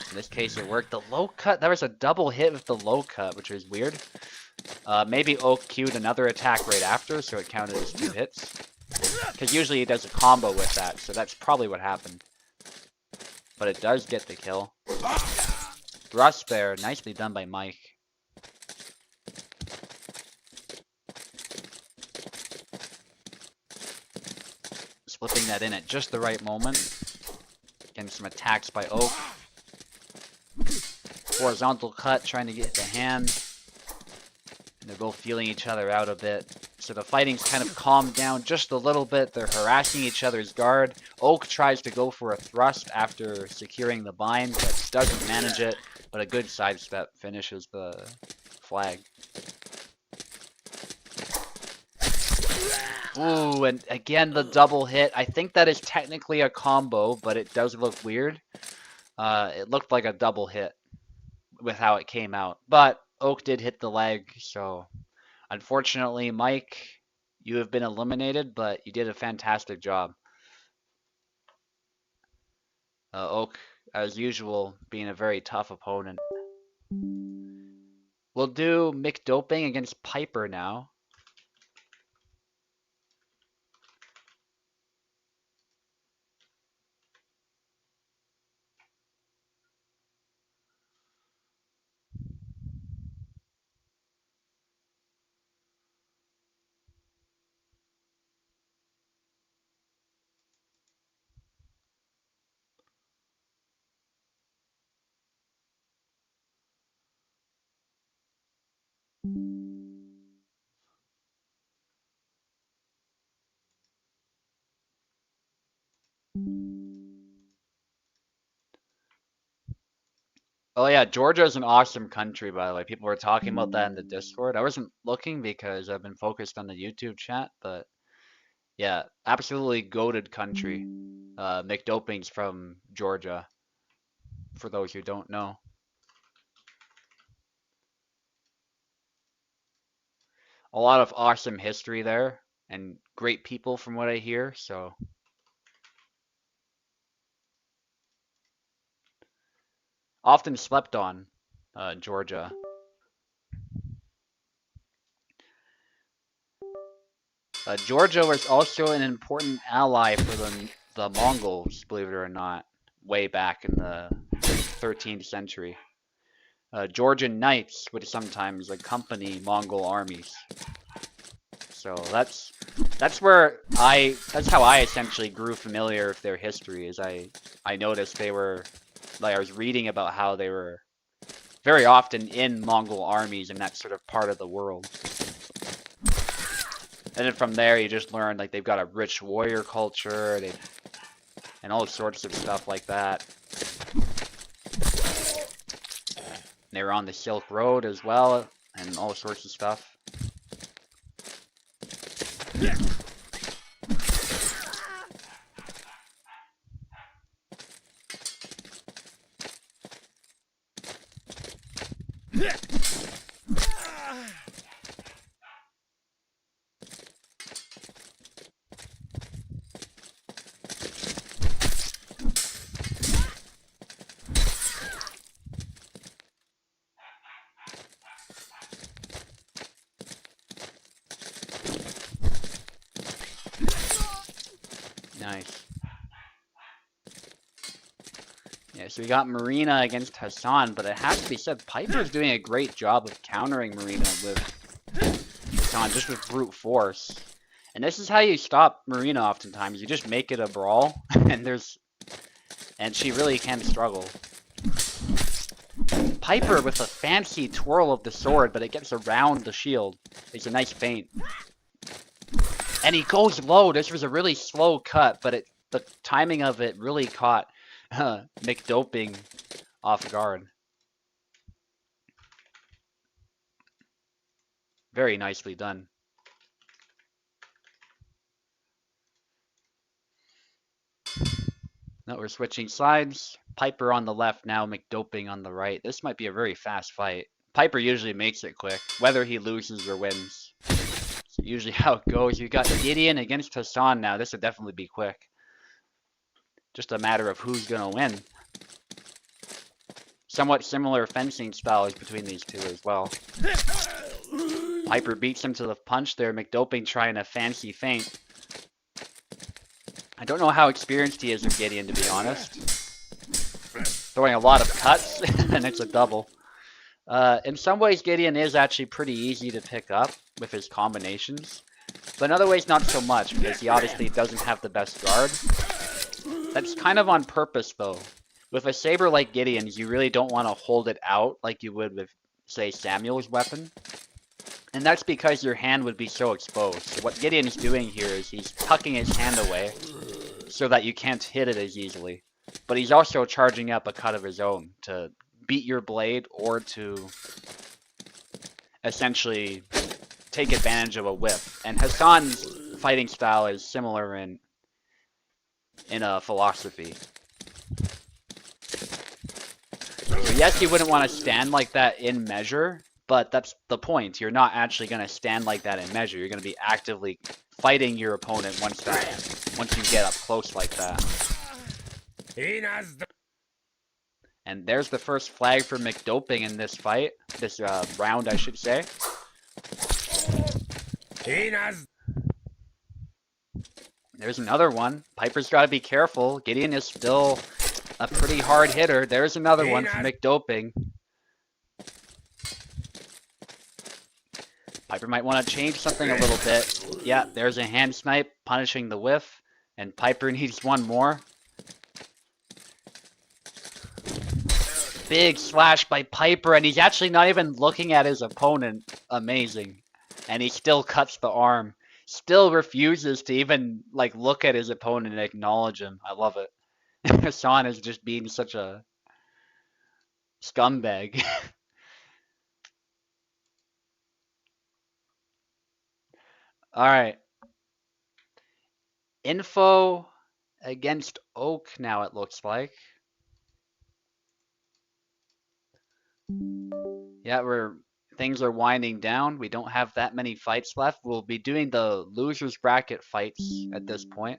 in this case it worked. The low cut, there was a double hit with the low cut, which was weird. Maybe Oak queued another attack right after, so it counted as 2 hits. Because usually he does a combo with that, so that's probably what happened. but it does get the kill. Thrust there, nicely done by Mike. Slipping that in at just the right moment. Getting some attacks by Oak. Horizontal cut, trying to get the hand. And they're both feeling each other out a bit. So the fighting's kind of calmed down just a little bit. They're harassing each other's guard. Oak tries to go for a thrust after securing the bind, but doesn't manage it. But a good sidestep finishes the flag. Ooh, and again the double hit. I think that is technically a combo, but it does look weird. It looked like a double hit with how it came out. But Oak did hit the leg, so unfortunately, Mike, you have been eliminated, but you did a fantastic job. Oak, as usual, being a very tough opponent. We'll do McDoping against Piper now. Oh yeah, Georgia is an awesome country, by the way. People were talking about that in the Discord. I wasn't looking because I've been focused on the YouTube chat, but yeah, absolutely goated country. McDoping's from Georgia, for those who don't know. A lot of awesome history there, and great people from what I hear, so often slept on, Georgia. Georgia was also an important ally for the Mongols, believe it or not, way back in the 13th century. Georgian knights would sometimes accompany Mongol armies. So that's how I essentially grew familiar with their history. Is I noticed they were, like, I was reading about how they were very often in Mongol armies in that sort of part of the world. And then from there, you just learn, like, they've got a rich warrior culture, and all sorts of stuff like that. They were on the Silk Road as well, and all sorts of stuff. Nice. Yeah, so we got Marina against Hassan, but it has to be said, Piper's doing a great job of countering Marina with Hassan, just with brute force. And this is how you stop Marina oftentimes. You just make it a brawl, and she really can struggle. Piper with a fancy twirl of the sword, but it gets around the shield. It's a nice feint. And he goes low. This was a really slow cut, but the timing of it really caught McDoping off guard. Very nicely done. Now we're switching sides. Piper on the left now, McDoping on the right. This might be a very fast fight. Piper usually makes it quick, whether he loses or wins. Usually how it goes. You got Gideon against Hassan now. This would definitely be quick. Just a matter of who's going to win. Somewhat similar fencing styles between these two as well. Piper beats him to the punch there. McDoping trying a fancy feint. I don't know how experienced he is with Gideon, to be honest. throwing a lot of cuts, and it's a double. In some ways, Gideon is actually pretty easy to pick up with his combinations. But in other ways, not so much, because he obviously doesn't have the best guard. That's kind of on purpose, though. With a saber like Gideon's, you really don't want to hold it out like you would with, say, Samuel's weapon. And that's because your hand would be so exposed. So what Gideon's doing here is he's tucking his hand away so that you can't hit it as easily. But he's also charging up a cut of his own to beat your blade or to essentially take advantage of a whiff. And Hassan's fighting style is similar in a philosophy. So yes, you wouldn't want to stand like that in measure, but that's the point. You're not actually going to stand like that in measure. You're going to be actively fighting your opponent once you get up close like that. And there's the first flag for McDoping in this fight. This round, I should say. There's another one. Piper's got to be careful. Gideon is still a pretty hard hitter. There's another one for McDoping. Piper might want to change something a little bit. Yeah, there's a hand snipe punishing the whiff. And Piper needs one more. Big slash by Piper, and he's actually not even looking at his opponent. Amazing. And he still cuts the arm. Still refuses to even like look at his opponent and acknowledge him. I love it. Hassan is just being such a scumbag. Alright. Info against Oak now, it looks like. Yeah, things are winding down. We don't have that many fights left. We'll be doing the losers bracket fights at this point.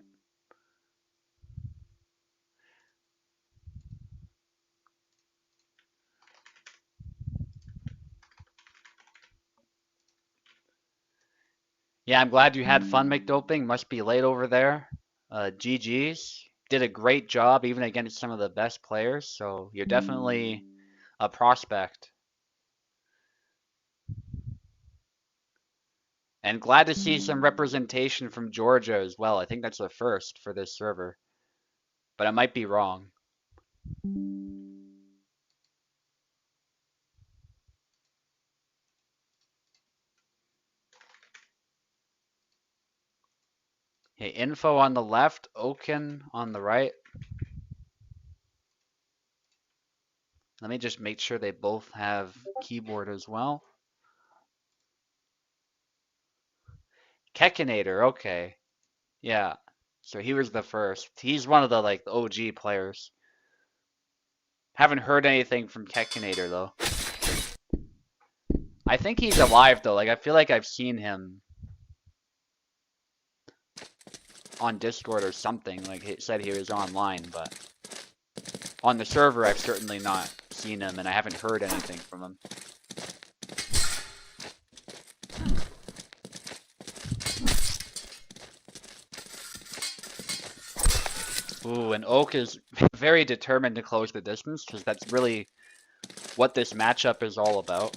Yeah, I'm glad you had fun, McDoping. Must be late over there. GG's. Did a great job even against some of the best players, so you're definitely a prospect. And glad to see some representation from Georgia as well. I think that's a first for this server. But I might be wrong. Okay, info on the left, Oaken on the right. Let me just make sure they both have keyboard as well. Kekinator, okay. Yeah. So he was the first. He's one of the like OG players. Haven't heard anything from Kekinator though. I think he's alive though. Like I feel like I've seen him on Discord or something. Like he said he was online, but on the server I've certainly not seen him and I haven't heard anything from him. Ooh, and Oak is very determined to close the distance because that's really what this matchup is all about.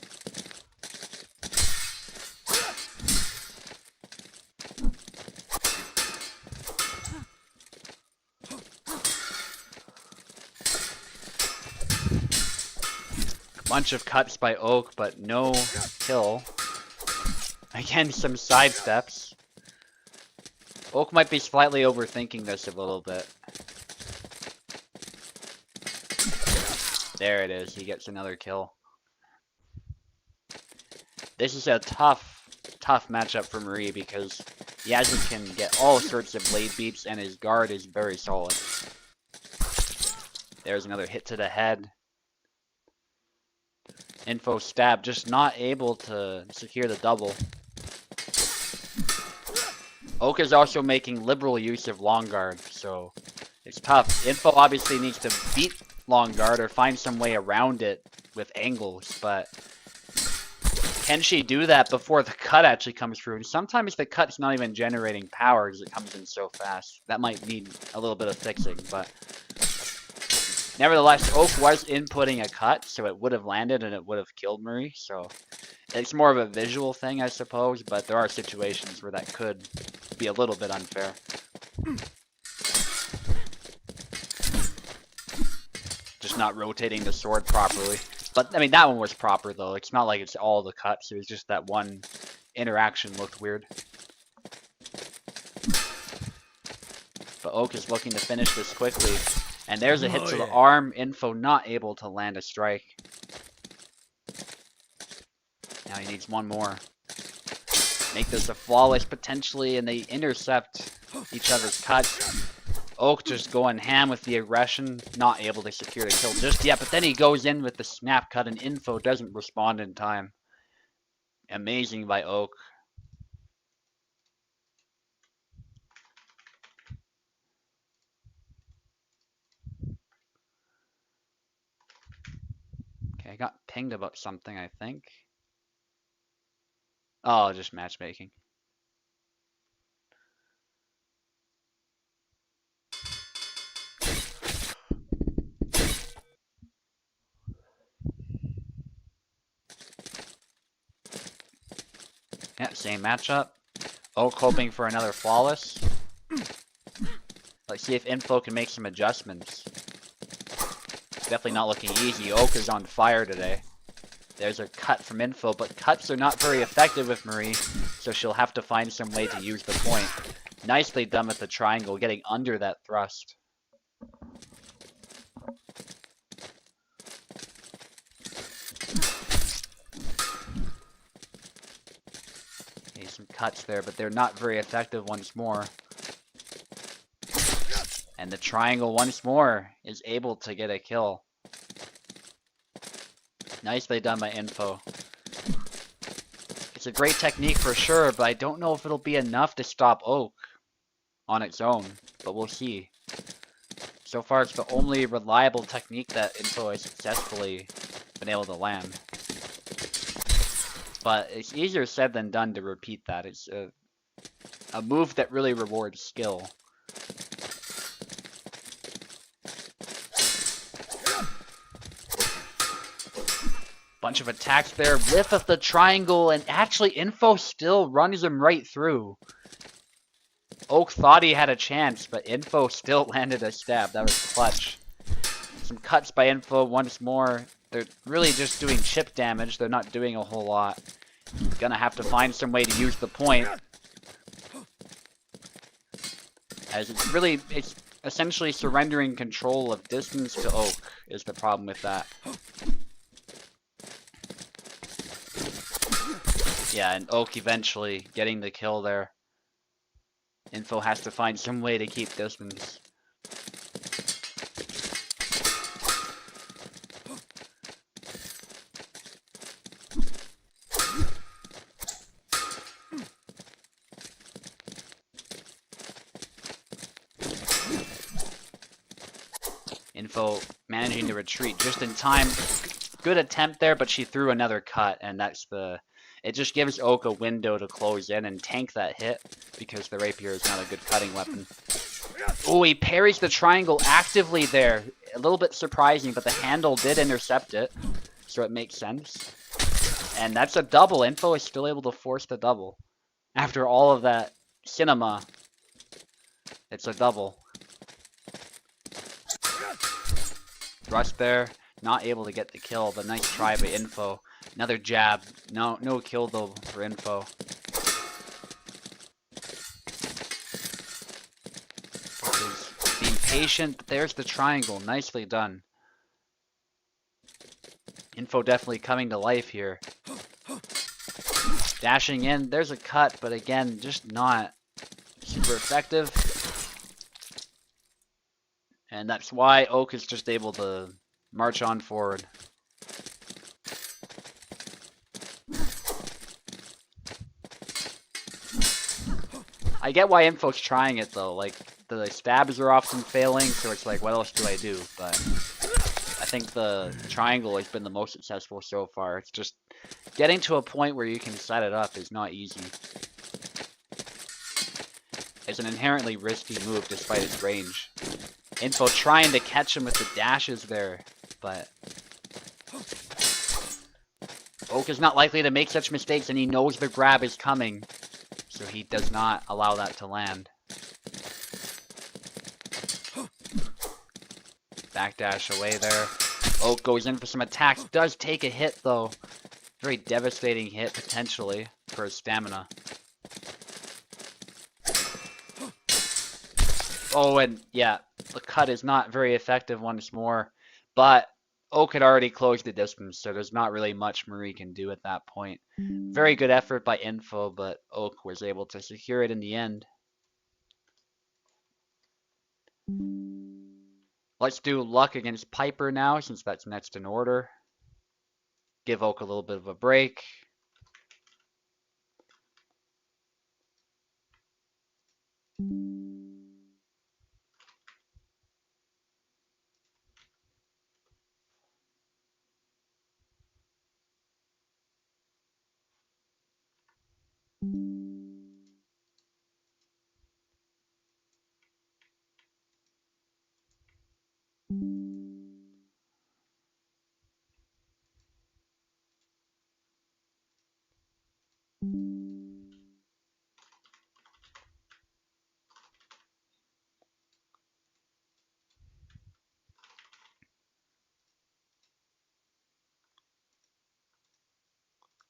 Bunch of cuts by Oak, but no kill. Again, some side steps. Oak might be slightly overthinking this a little bit. There it is, he gets another kill. This is a tough matchup for Marie because Yazid can get all sorts of blade beats and his guard is very solid. There's another hit to the head. Info stab, just not able to secure the double. Oak is also making liberal use of long guard, so it's tough. Info obviously needs to beat long guard or find some way around it with angles, but can she do that before the cut actually comes through? And sometimes the cut's not even generating power because it comes in so fast. That might need a little bit of fixing, but Nevertheless, Oak was inputting a cut, so it would have landed and it would have killed Marie, so it's more of a visual thing, I suppose, but there are situations where that could be a little bit unfair. Just not rotating the sword properly. But, I mean, that one was proper, though. It's not like it's all the cuts. It was just that one interaction looked weird. But Oak is looking to finish this quickly. And there's a hit to the arm. Info not able to land a strike. Now he needs one more. Make this a flawless, potentially, and they intercept each other's cuts. Oak just going ham with the aggression, not able to secure the kill just yet, but then he goes in with the snap cut and Info doesn't respond in time. Amazing by Oak. Okay, I got pinged about something, I think. Oh, just matchmaking. Yeah, same matchup. Oak hoping for another flawless. Let's see if Info can make some adjustments. Definitely not looking easy. Oak is on fire today. There's a cut from Info, but cuts are not very effective with Marie, so she'll have to find some way to use the point. Nicely done with the triangle, getting under that thrust. Okay, some cuts there, but they're not very effective once more. And the triangle once more is able to get a kill. Nicely done by Info. It's a great technique for sure, but I don't know if it'll be enough to stop Oak on its own, but we'll see. So far, it's the only reliable technique that Info has successfully been able to land. But it's easier said than done to repeat that. It's a move that really rewards skill. Bunch of attacks there, whiff of the triangle, and actually Info still runs him right through. Oak thought he had a chance, but Info still landed a stab. That was clutch. Some cuts by Info once more. They're really just doing chip damage. They're not doing a whole lot. Gonna have to find some way to use the point. As it's essentially surrendering control of distance to Oak is the problem with that. Yeah, and Oak eventually getting the kill there. Info has to find some way to keep distance. Info managing to retreat just in time. Good attempt there, but she threw another cut, and that's the... It just gives Oak a window to close in and tank that hit, because the rapier is not a good cutting weapon. Oh, he parries the triangle actively there. A little bit surprising, but the handle did intercept it, so it makes sense. And that's a double. Info is still able to force the double. After all of that cinema, it's a double. Thrust there, not able to get the kill, but nice try by Info. Another jab. No kill though for Info. Being patient. There's the triangle. Nicely done. Info definitely coming to life here. Dashing in. There's a cut, but again, just not super effective. And that's why Oak is just able to march on forward. I get why Info's trying it though, like, the stabs are often failing, so it's like, what else do I do? But I think the triangle has been the most successful so far. It's just getting to a point where you can set it up is not easy. It's an inherently risky move despite its range. Info trying to catch him with the dashes there, but Oak is not likely to make such mistakes, and he knows the grab is coming, so he does not allow that to land. Backdash away there. Oak goes in for some attacks. Does take a hit, though. Very devastating hit, potentially, for his stamina. Oh, and yeah, the cut is not very effective once more. But Oak had already closed the distance, so there's not really much Marie can do at that point. Very good effort by Info, but Oak was able to secure it in the end. Let's do Luck against Piper now, since that's next in order. Give Oak a little bit of a break.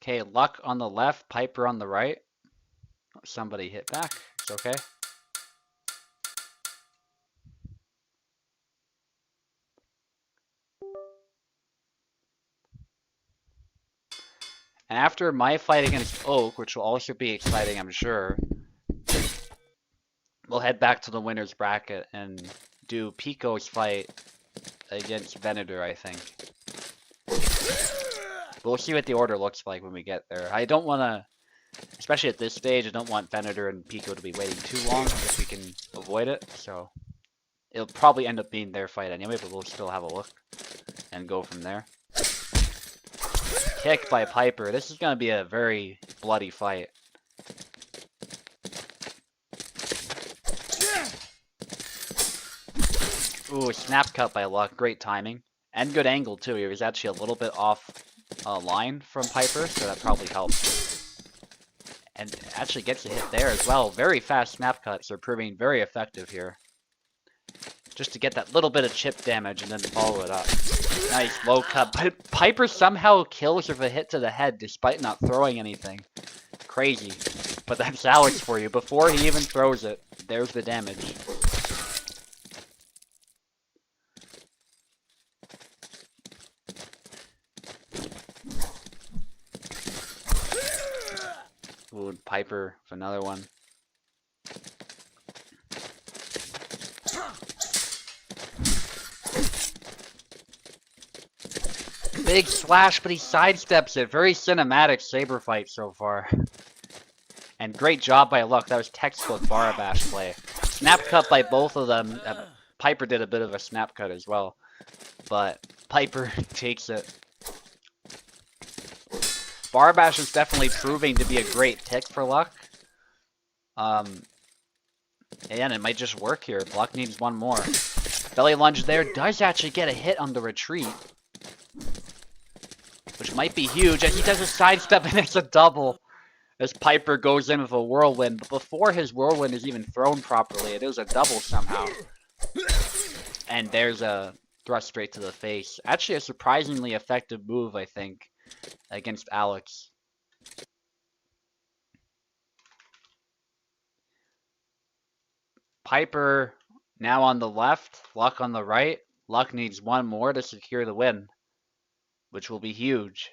Okay, Luck on the left, Piper on the right. Somebody hit back. It's okay. And after my fight against Oak, which will also be exciting, I'm sure, we'll head back to the winner's bracket and do Pico's fight against Venator, I think. We'll see what the order looks like when we get there. I don't want to, especially at this stage, I don't want Venator and Pico to be waiting too long if we can avoid it. So it'll probably end up being their fight anyway, but we'll still have a look and go from there. Kick by Piper. This is going to be a very bloody fight. Ooh, snap cut by Luck. Great timing. And good angle, too. He was actually a little bit off line from Piper, so that probably helped. And actually gets a hit there as well. Very fast snap cuts are proving very effective here. Just to get that little bit of chip damage and then follow it up. Nice low cut. But Piper somehow kills with a hit to the head despite not throwing anything. Crazy. But that's Alex for you. Before he even throws it, there's the damage. Ooh, Piper for another one. Big slash, but he sidesteps it. Very cinematic saber fight so far. And great job by Luck. That was textbook Barabash play. Snap cut by both of them. Piper did a bit of a snap cut as well. But Piper takes it. Barabash is definitely proving to be a great pick for Luck. And it might just work here. Luck needs one more. Belly lunge there. Does actually get a hit on the retreat. Which might be huge, as he does a sidestep and it's a double. As Piper goes in with a whirlwind. But before his whirlwind is even thrown properly, it is a double somehow. And there's a thrust straight to the face. Actually a surprisingly effective move, I think, against Alex. Piper now on the left, Luck on the right. Luck needs one more to secure the win, which will be huge.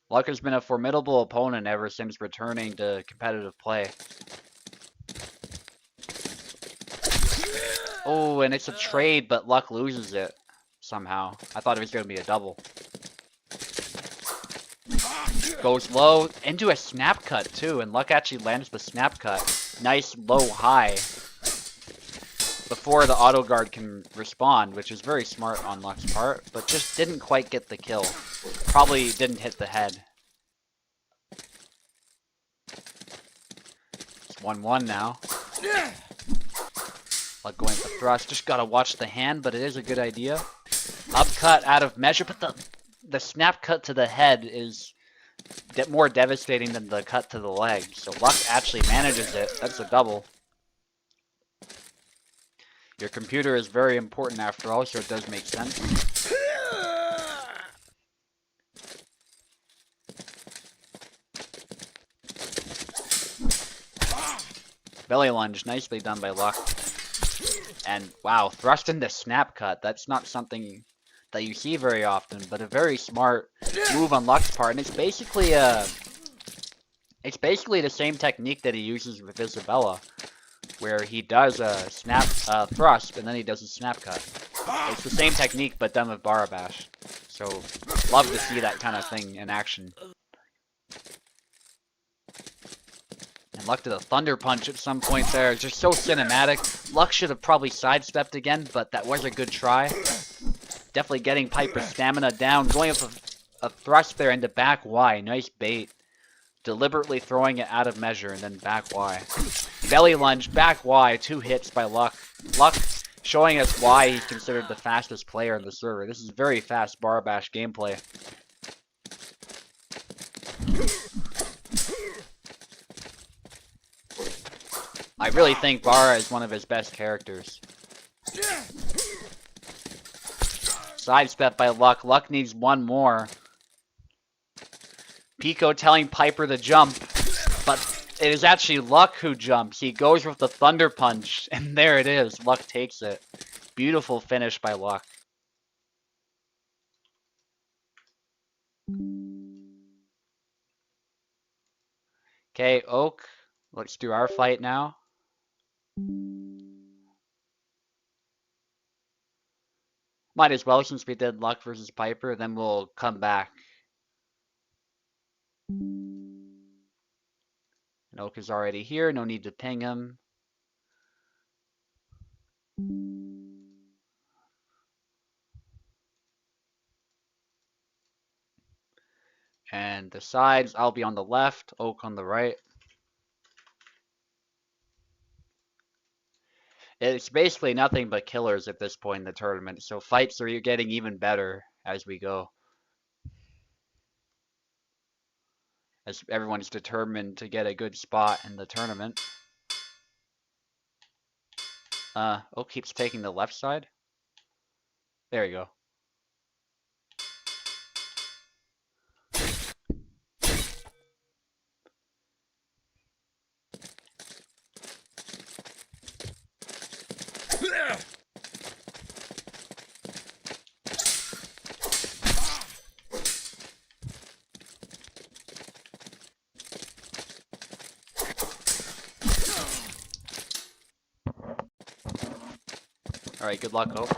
Luck has been a formidable opponent ever since returning to competitive play. Oh, and it's a trade, but Luck loses it somehow. I thought it was going to be a double. Goes low into a snap cut too, and Luck actually lands the snap cut. Nice low high before the auto guard can respond, which is very smart on Luck's part, but just didn't quite get the kill. Probably didn't hit the head. 1-1 now. Luck going for thrust. Just gotta watch the hand, but it is a good idea. Upcut out of measure, but the snap cut to the head is more devastating than the cut to the leg. So Luck actually manages it. That's a double. Your computer is very important after all, so it does make sense. Belly lunge, nicely done by Luck. And wow, thrust into snap cut. That's not something that you see very often, but a very smart move on Luck's part. And it's basically the same technique that he uses with Isabella, where he does a snap thrust and then he does a snap cut. It's the same technique but done with Barabash. So love to see that kind of thing in action. And Luck did a thunder punch at some point there. It's just so cinematic. Luck should have probably sidestepped again, but that was a good try. Definitely getting Piper's stamina down. Going up a thrust there into back Y. Nice bait. Deliberately throwing it out of measure and then back Y. Belly lunge, back Y. 2 hits by Luck. Luck showing us why he's considered the fastest player in the server. This is very fast Barabash gameplay. I really think Bara is one of his best characters. Sidestep by Luck. Luck needs one more. Pico telling Piper to jump, but it is actually Luck who jumps. He goes with the thunder punch, and there it is. Luck takes it. Beautiful finish by Luck. Okay, Oak. Let's do our fight now. Might as well, since we did Luck versus Piper, then we'll come back. And Oak is already here, no need to ping him. And the sides, I'll be on the left, Oak on the right. It's basically nothing but killers at this point in the tournament, so fights are getting even better as we go. As everyone's determined to get a good spot in the tournament. Oak keeps taking the left side. There you go. Alright, good luck, Oak.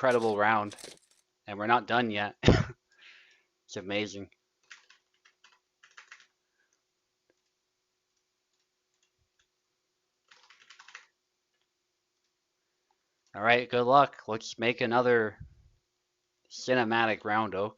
incredible round. And we're not done yet. It's amazing. Alright, good luck. Let's make another cinematic roundo.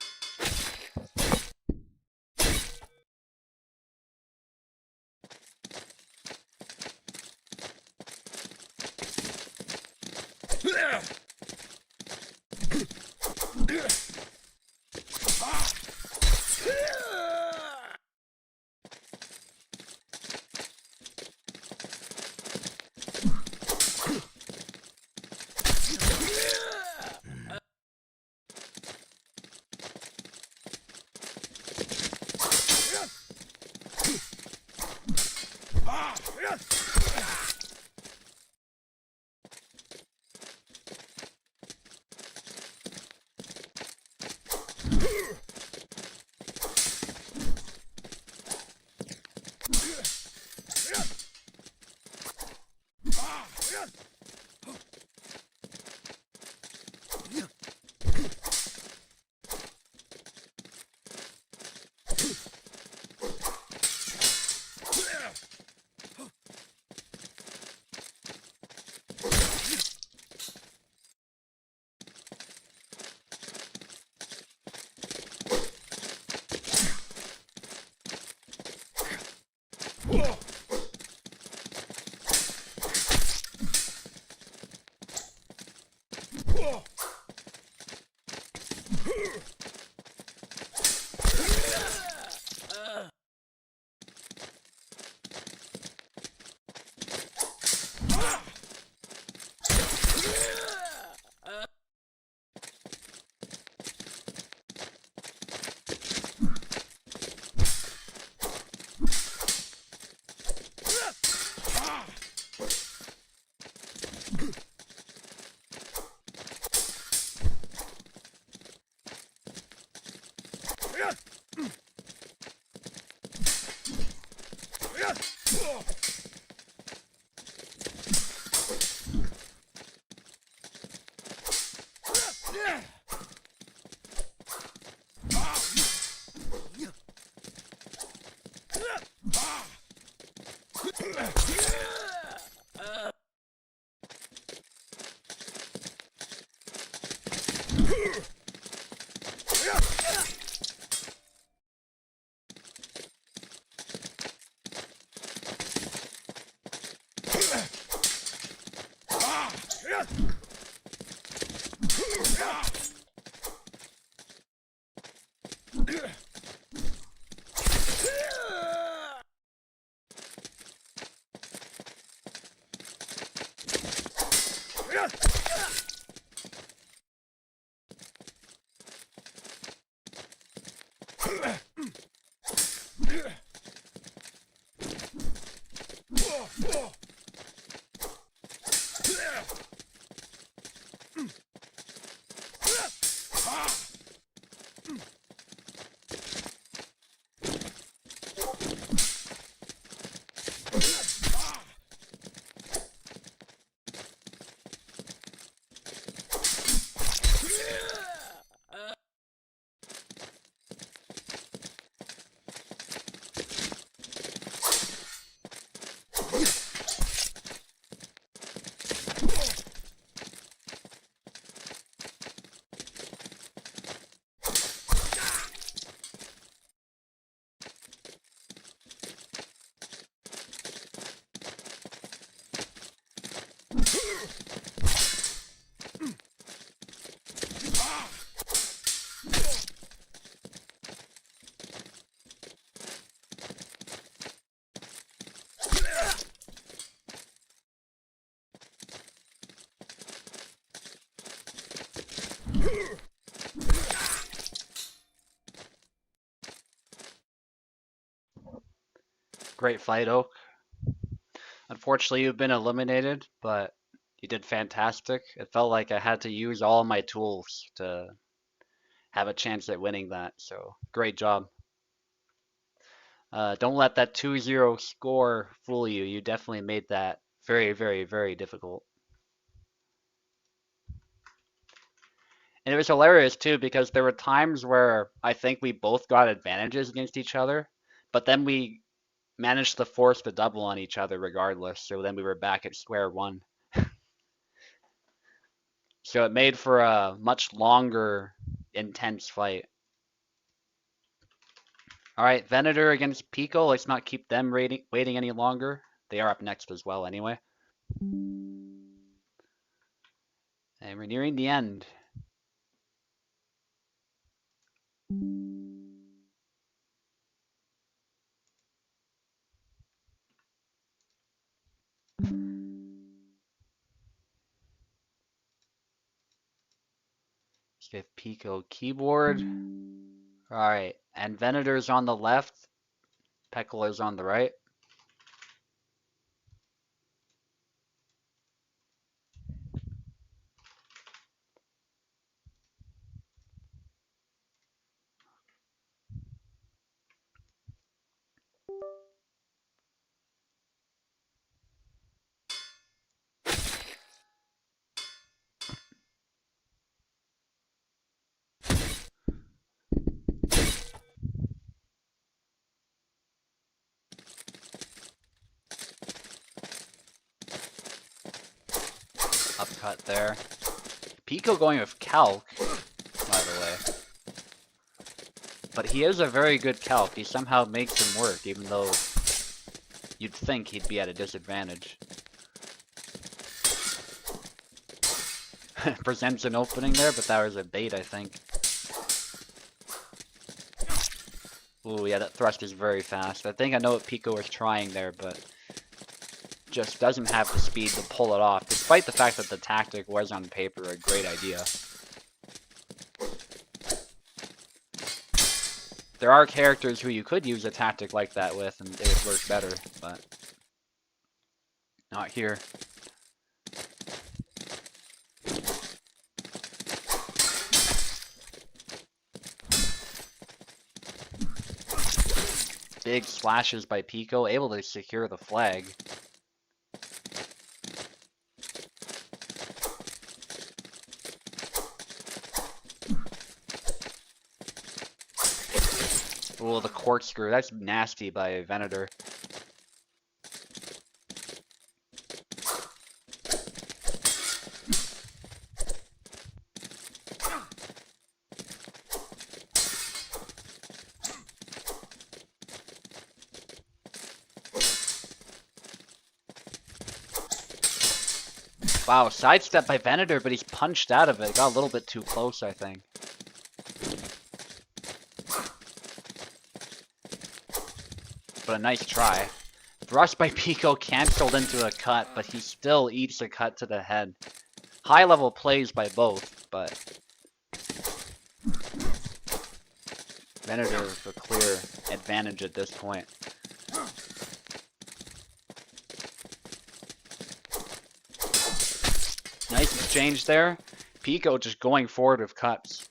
Great fight, Oak. Unfortunately, you've been eliminated, but you did fantastic. It felt like I had to use all my tools to have a chance at winning that, so great job. Don't let that 2-0 score fool you. You definitely made that very, very, very difficult. And it was hilarious too because there were times where I think we both got advantages against each other, but then we managed to force the double on each other regardless, so then we were back at square one. So it made for a much longer, intense fight. Alright, Venator against Pico. Let's not keep them waiting any longer. They are up next as well anyway. And we're nearing the end. Let's give Pico keyboard. Alright, and Venator's on the left. Pekola's on the right. Upcut there. Pico going with Calc, by the way. But he is a very good Calc. He somehow makes him work, even though you'd think he'd be at a disadvantage. Presents an opening there, but that was a bait, I think. Ooh, yeah, that thrust is very fast. I think I know what Pico was trying there, but just doesn't have the speed to pull it off, despite the fact that the tactic was on paper a great idea. There are characters who you could use a tactic like that with and they would work better, but not here. Big slashes by Pico, able to secure the flag. Oh, the corkscrew. That's nasty by Venator. Wow, sidestep by Venator, but he's punched out of it. Got a little bit too close, I think. But a nice try. Thrust by Pico cancelled into a cut, but he still eats a cut to the head. High level plays by both, but Venator with a clear advantage at this point. Nice exchange there. Pico just going forward with cuts.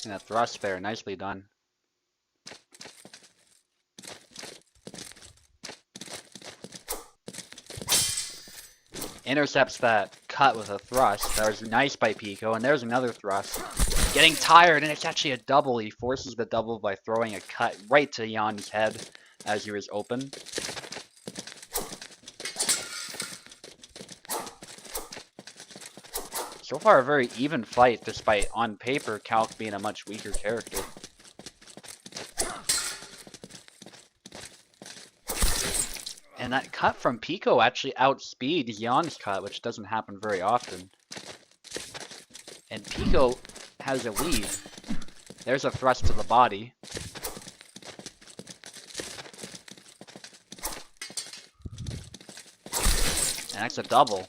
And a thrust there, nicely done. Intercepts that cut with a thrust. That was nice by Pico, and there's another thrust. Getting tired, and it's actually a double. He forces the double by throwing a cut right to Jan's head as he was open. So far, a very even fight, despite, on paper, Calc being a much weaker character. And that cut from Pico actually outspeeds Jan's cut, which doesn't happen very often. And Pico has a lead. There's a thrust to the body. And that's a double.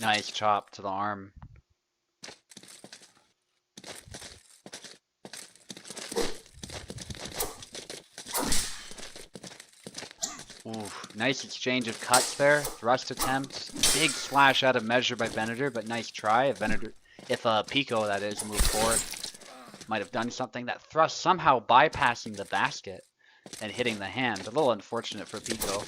Nice chop to the arm. Ooh, nice exchange of cuts there. Thrust attempts. Big slash out of measure by Venator, but nice try. If Pico, that is, moved forward, might have done something. That thrust somehow bypassing the basket and hitting the hand. A little unfortunate for Pico.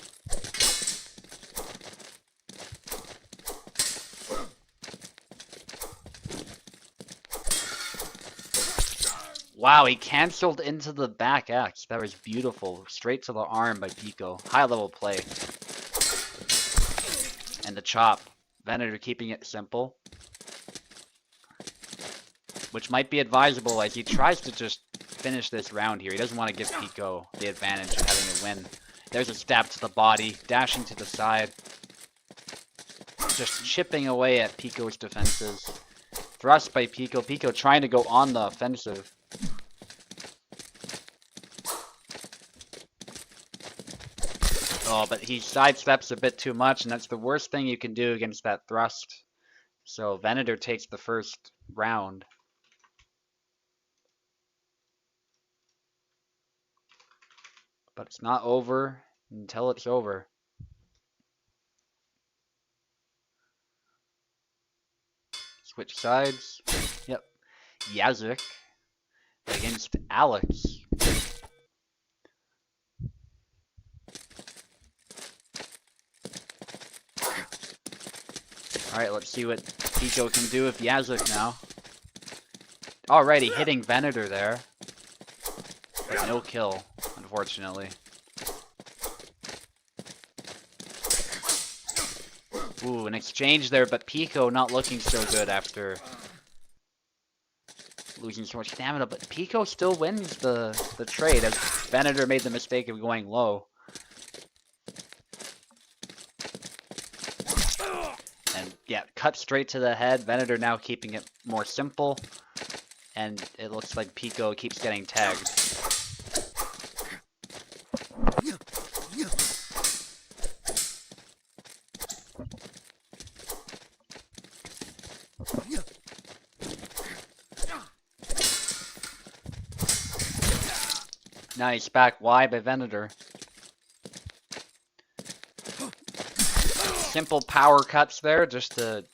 Wow, he canceled into the back X. That was beautiful. Straight to the arm by Pico. High level play. And the chop. Venator keeping it simple. Which might be advisable as he tries to just finish this round here. He doesn't want to give Pico the advantage of having a win. There's a stab to the body. Dashing to the side. Just chipping away at Pico's defenses. Thrust by Pico. Pico trying to go on the offensive. Oh, but he sidesteps a bit too much, and that's the worst thing you can do against that thrust. So Venator takes the first round. But it's not over until it's over. Switch sides. Yep. Yazik against Alex. Alright, let's see what Pico can do with Yazik now. Already hitting Venator there. But no kill, unfortunately. Ooh, an exchange there, but Pico not looking so good after losing so much stamina. But Pico still wins the trade as Venator made the mistake of going low. And yeah, cut straight to the head. Venator now keeping it more simple. And it looks like Pico keeps getting tagged. Nice back Y by Venator. Simple power cuts there just to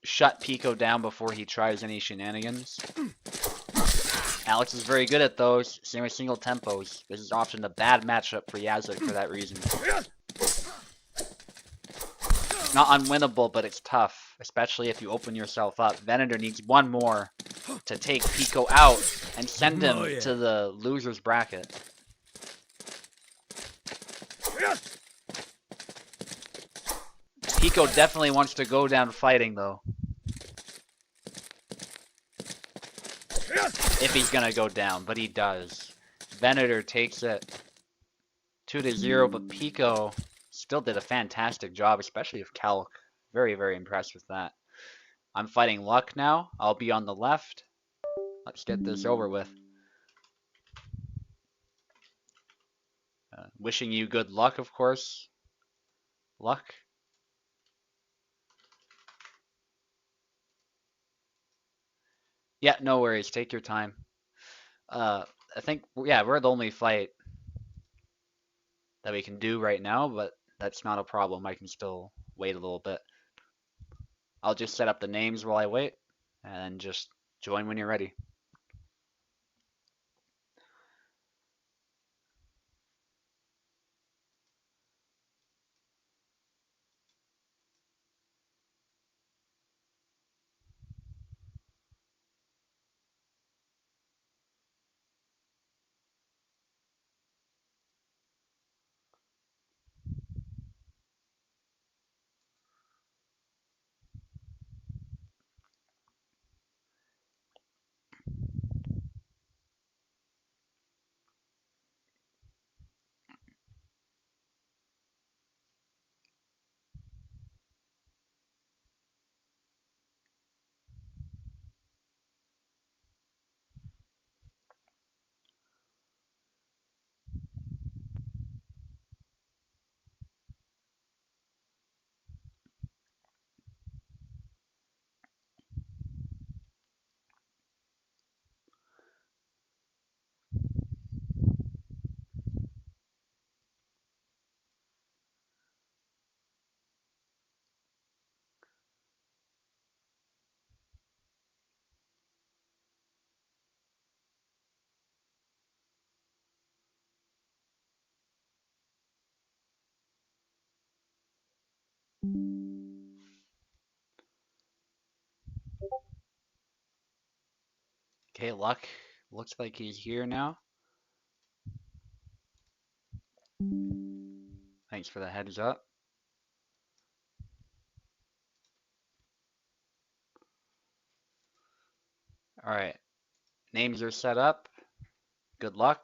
shut Pico down before he tries any shenanigans. Alex is very good at those. Same with single tempos. This is often a bad matchup for Yazik for that reason. Not unwinnable, but it's tough, especially if you open yourself up. Venator needs one more to take Pico out and send him to the loser's bracket. Pico definitely wants to go down fighting, though. If he's gonna go down, but he does. Venator takes it 2-0, but Pico still did a fantastic job, especially with Calc. Very, very impressed with that. I'm fighting Luck now. I'll be on the left. Let's get this over with. Wishing you good luck, of course. Luck. Yeah, no worries. Take your time. I think, yeah, we're the only fight that we can do right now, but that's not a problem. I can still wait a little bit. I'll just set up the names while I wait, and just join when you're ready. Okay, Luck. Looks like he's here now. Thanks for the heads up. Alright. Names are set up. Good luck.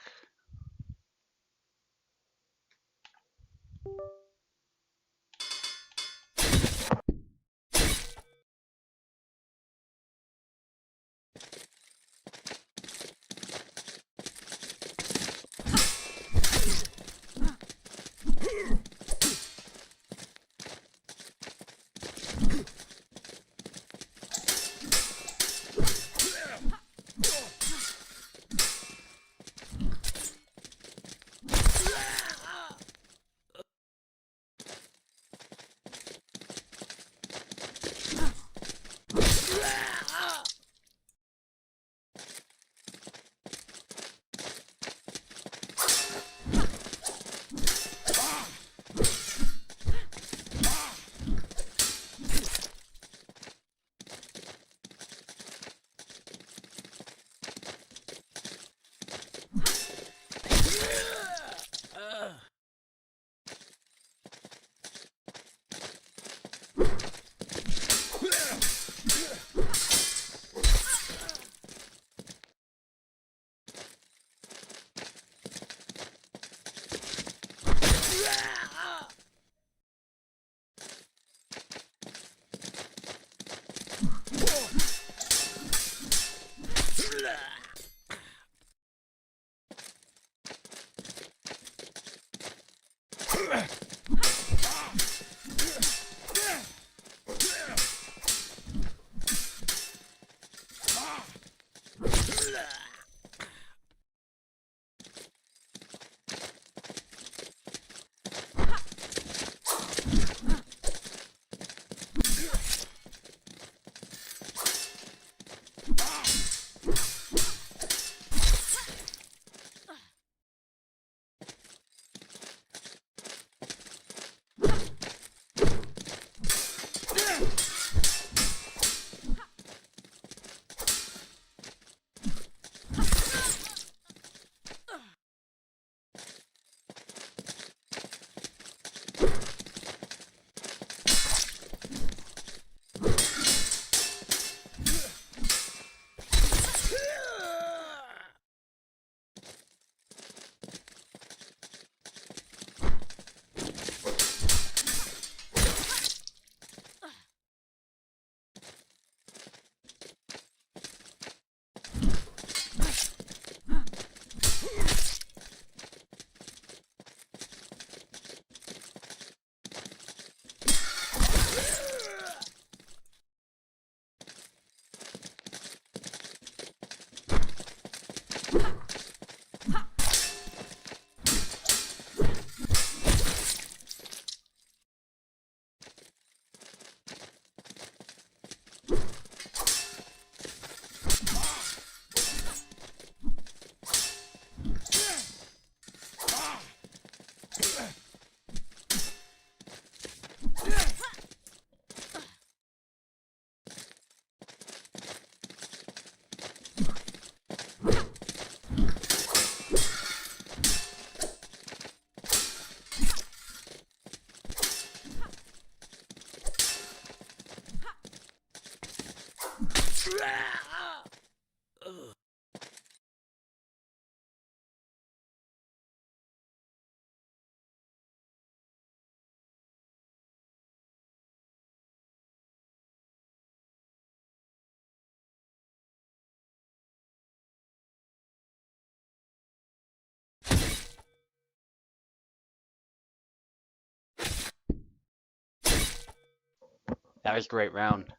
That was a great round.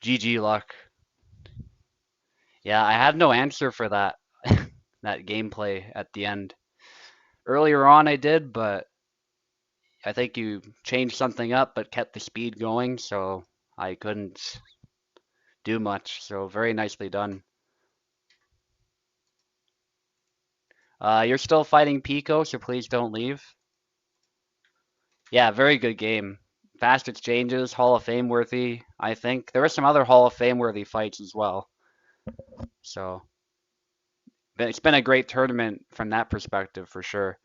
GG luck. Yeah, I have no answer for that that gameplay at the end. Earlier on I did, but I think you changed something up but kept the speed going, so I couldn't do much. So very nicely done. You're still fighting Pico, so please don't leave. Yeah, very good game. Fast exchanges, Hall of Fame worthy, I think. There were some other Hall of Fame worthy fights as well. So it's been a great tournament from that perspective for sure.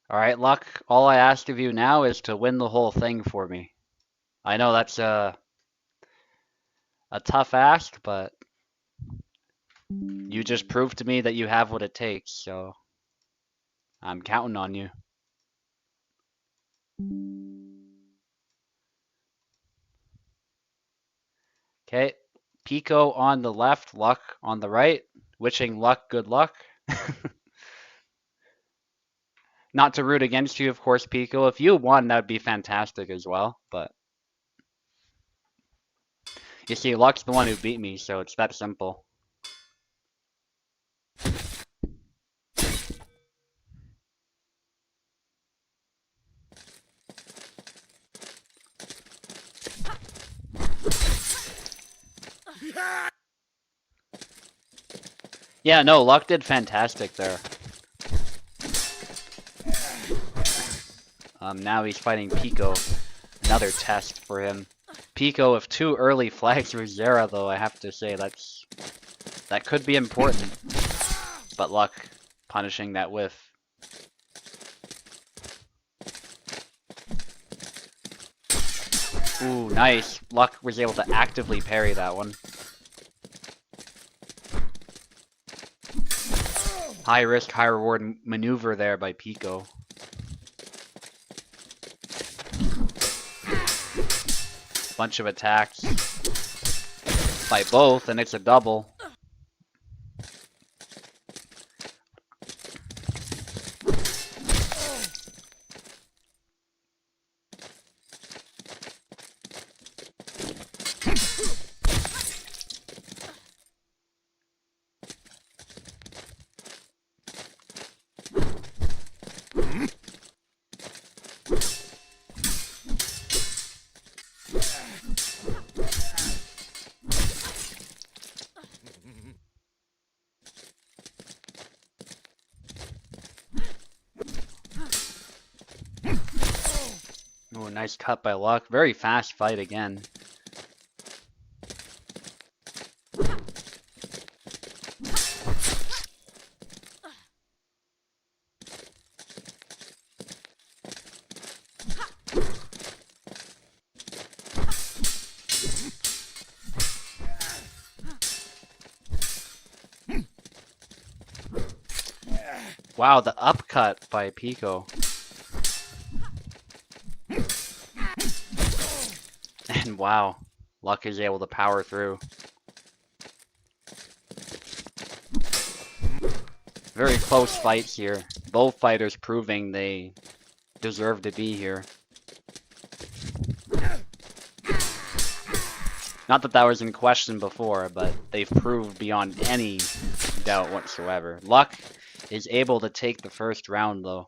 All right, Luck, all I ask of you now is to win the whole thing for me. I know that's a tough ask, but you just proved to me that you have what it takes, so I'm counting on you. Okay, Pico on the left, Luck on the right. Wishing Luck good luck. Not to root against you, of course, Pico. If you won, that would be fantastic as well, but you see, Luck's the one who beat me, so it's that simple. Yeah, no, Luck did fantastic there. Now he's fighting Pico. Another test for him. Pico with 2 early flags for Zera, though, I have to say, that could be important. But Luck punishing that whiff. Ooh, nice. Luck was able to actively parry that one. High risk, high reward maneuver there by Pico. Bunch of attacks by both, and it's a double. Oh, nice cut by Luck. Very fast fight again. Wow, the upcut by Pico. And wow, Luck is able to power through. Very close fights here. Both fighters proving they deserve to be here. Not that that was in question before, but they've proved beyond any doubt whatsoever. Luck is able to take the first round, though.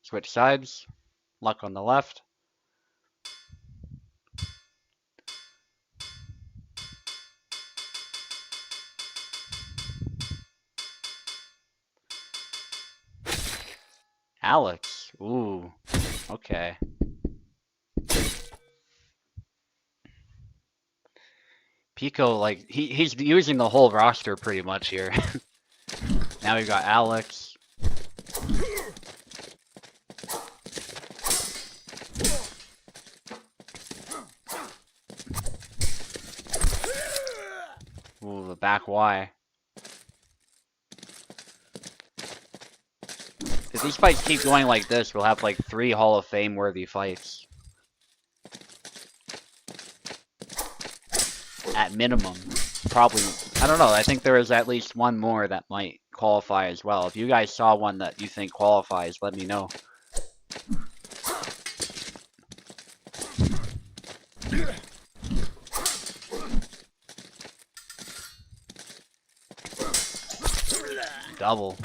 Switch sides. Luck on the left. Alex. Ooh. Okay. Pico, like, he's using the whole roster pretty much here. Now we've got Alex. Ooh, the back Y. If these fights keep going like this, we'll have like 3 Hall of Fame worthy fights. At minimum. Probably, I don't know, I think there is at least one more that might qualify as well. If you guys saw one that you think qualifies, let me know. Double.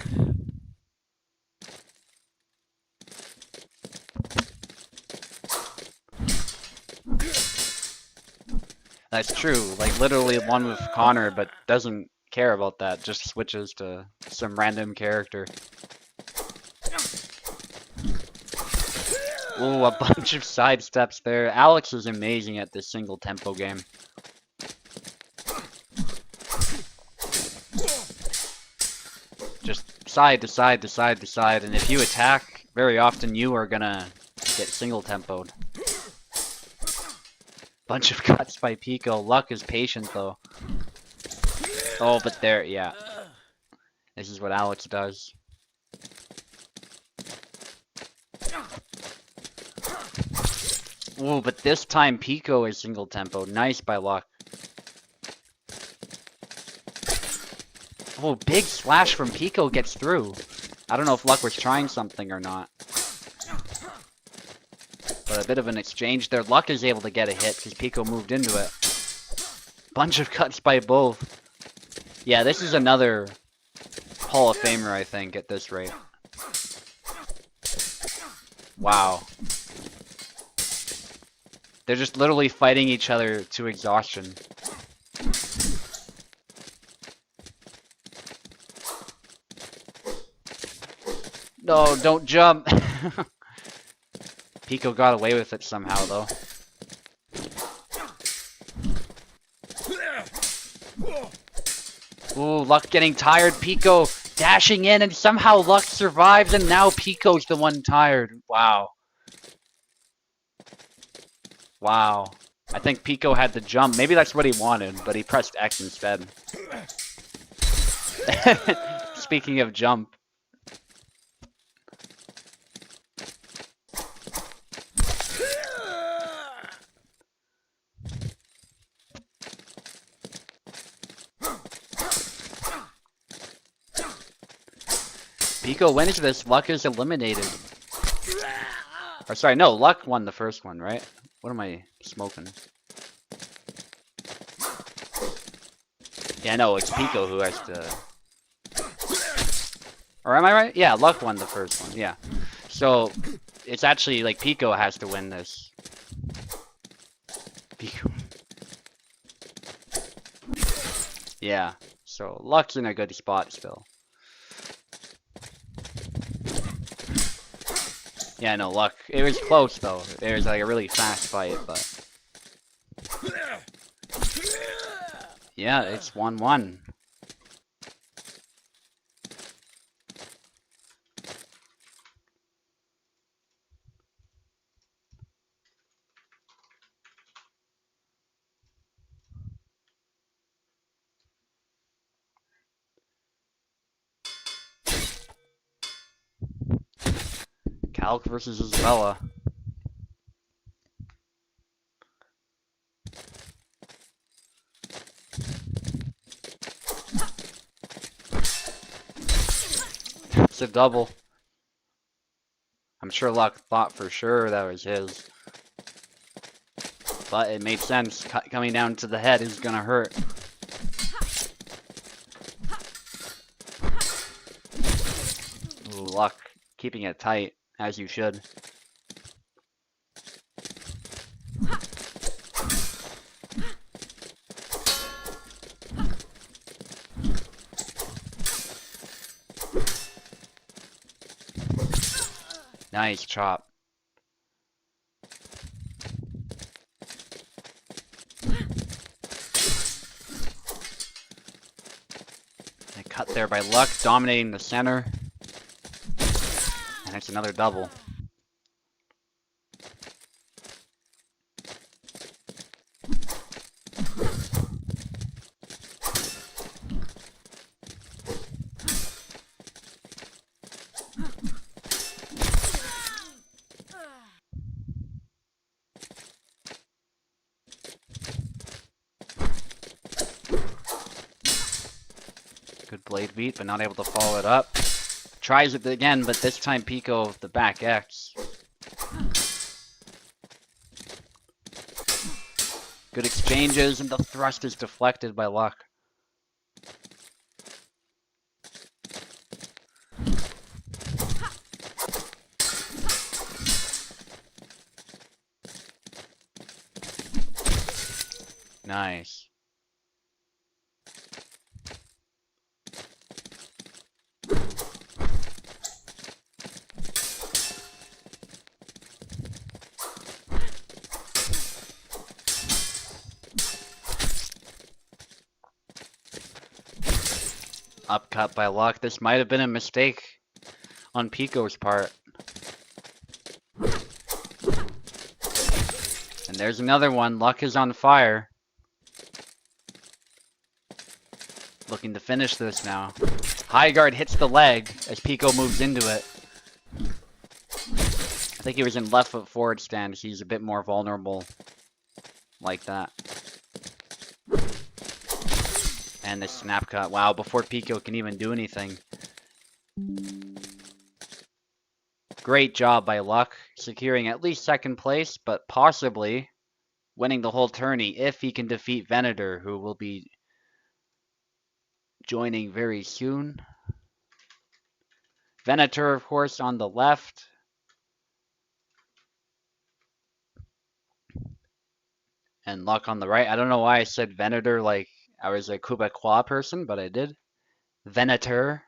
That's true, like literally one with Connor, but doesn't care about that, just switches to some random character. Ooh, a bunch of side steps there. Alex is amazing at this single tempo game. Just side to side to side to side, and if you attack, very often you are gonna get single tempoed. Bunch of cuts by Pico. Luck is patient though. Oh, but there, yeah. This is what Alex does. Ooh, but this time Pico is single tempo. Nice by Luck. Oh, big slash from Pico gets through. I don't know if Luck was trying something or not. But a bit of an exchange there. Luck is able to get a hit because Pico moved into it. Bunch of cuts by both. Yeah, this is another Hall of Famer, I think, at this rate. Wow. They're just literally fighting each other to exhaustion. No, don't jump. Pico got away with it somehow, though. Ooh, Luck getting tired. Pico dashing in, and somehow Luck survives, and now Pico's the one tired. Wow. Wow. I think Pico had to jump. Maybe that's what he wanted, but he pressed X instead. Speaking of jump. Pico wins this. Luck is eliminated. Or sorry, no, Luck won the first one, right? What am I smoking? Yeah, no, it's Pico who has to... Or am I right? Yeah, Luck won the first one, yeah. So, it's actually like Pico has to win this. Pico. Yeah, so Luck's in a good spot still. Yeah, no, Luck. It was close, though. It was like a really fast fight, but... Yeah, it's 1-1. Calc versus Isabella. It's a double. I'm sure Luck thought for sure that was his. But it made sense. Coming down to the head is gonna hurt. Ooh, Luck keeping it tight, as you should. Nice chop. A cut there by Luck, dominating the center. And it's another double. Good blade beat, but not able to follow it up. Tries it again, but this time Pico the back X. Good exchanges, and the thrust is deflected by Luck. Nice. Upcut by Luck. This might have been a mistake on Pico's part. And there's another one. Luck is on fire. Looking to finish this now. High guard hits the leg as Pico moves into it. I think he was in left foot forward stand. He's a bit more vulnerable like that. And the snap cut. Wow, before Pico can even do anything. Great job by Luck, securing at least second place, but possibly winning the whole tourney if he can defeat Venator, who will be joining very soon. Venator, of course, on the left. And Luck on the right. I don't know why I said Venator like I was a Quebecois person, but I did. Venator.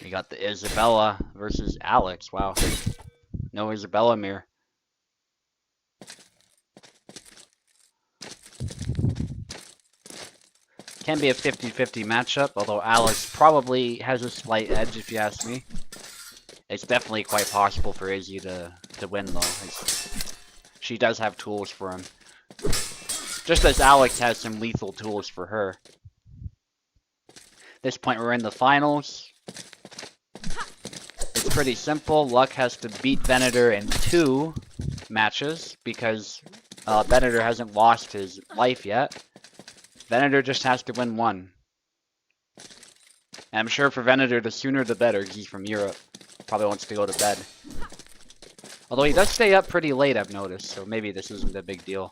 We got the Isabella versus Alex. Wow. No Isabella mirror. Can be a 50-50 matchup, although Alex probably has a slight edge if you ask me. It's definitely quite possible for Izzy to win though. She does have tools for him. Just as Alex has some lethal tools for her. At this point we're in the finals. It's pretty simple. Luck has to beat Venator in 2 matches because Venator hasn't lost his life yet. Venator just has to win 1. And I'm sure for Venator, the sooner the better. He's from Europe. Probably wants to go to bed. Although he does stay up pretty late, I've noticed, so maybe this isn't a big deal.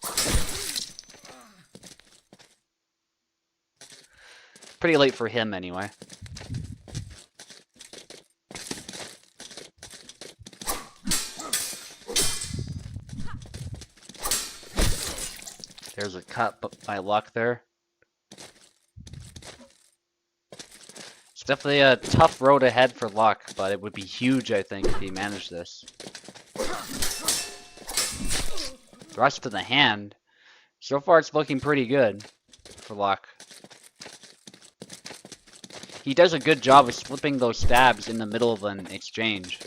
Pretty late for him, anyway. There's a cut by Luck there. It's definitely a tough road ahead for Luck, but it would be huge, I think, if he managed this. Thrust to the hand. So far, it's looking pretty good for Luck. He does a good job of slipping those stabs in the middle of an exchange.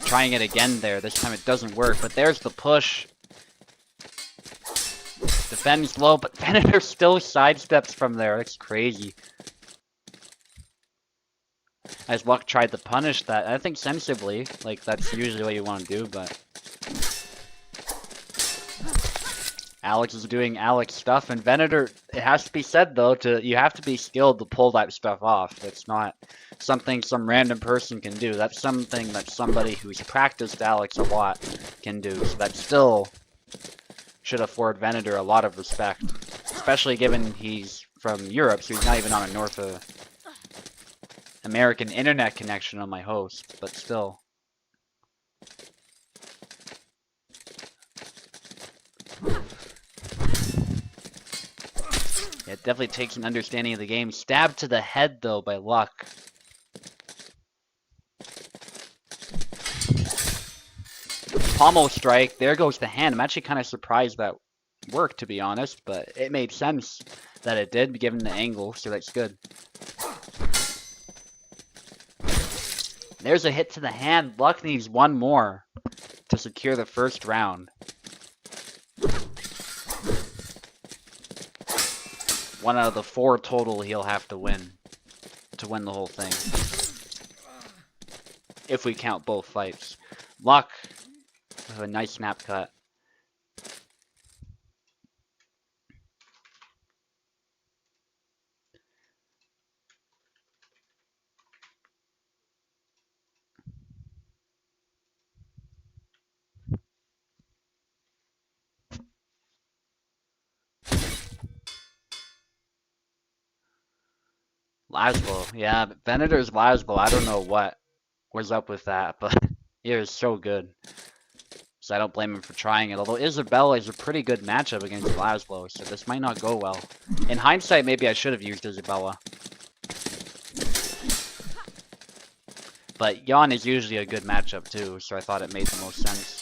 Trying it again there. This time it doesn't work, but there's the push. Defends low, but Venator still sidesteps from there. It's crazy. As Luck tried to punish that, I think sensibly. Like, that's usually what you want to do, but... Alex is doing Alex stuff, and Venator, it has to be said though, you have to be skilled to pull that stuff off. It's not something some random person can do. That's something that somebody who's practiced Alex a lot can do. So that still should afford Venator a lot of respect. Especially given he's from Europe, so he's not even on a North American internet connection on my host, but still. Yeah, it definitely takes an understanding of the game. Stabbed to the head, though, by Luck. Pommel strike. There goes the hand. I'm actually kind of surprised that worked, to be honest, but it made sense that it did, given the angle, so that's good. There's a hit to the hand. Luck needs one more to secure the first round. One out of the 4 total he'll have to win the whole thing. If we count both fights. Luck with a nice snap cut. Laszlo, yeah, Venator's Laszlo, I don't know what was up with that, but he was so good. So I don't blame him for trying it, although Isabella is a pretty good matchup against Laszlo, so this might not go well. In hindsight, maybe I should have used Isabella. But Jan is usually a good matchup too, so I thought it made the most sense.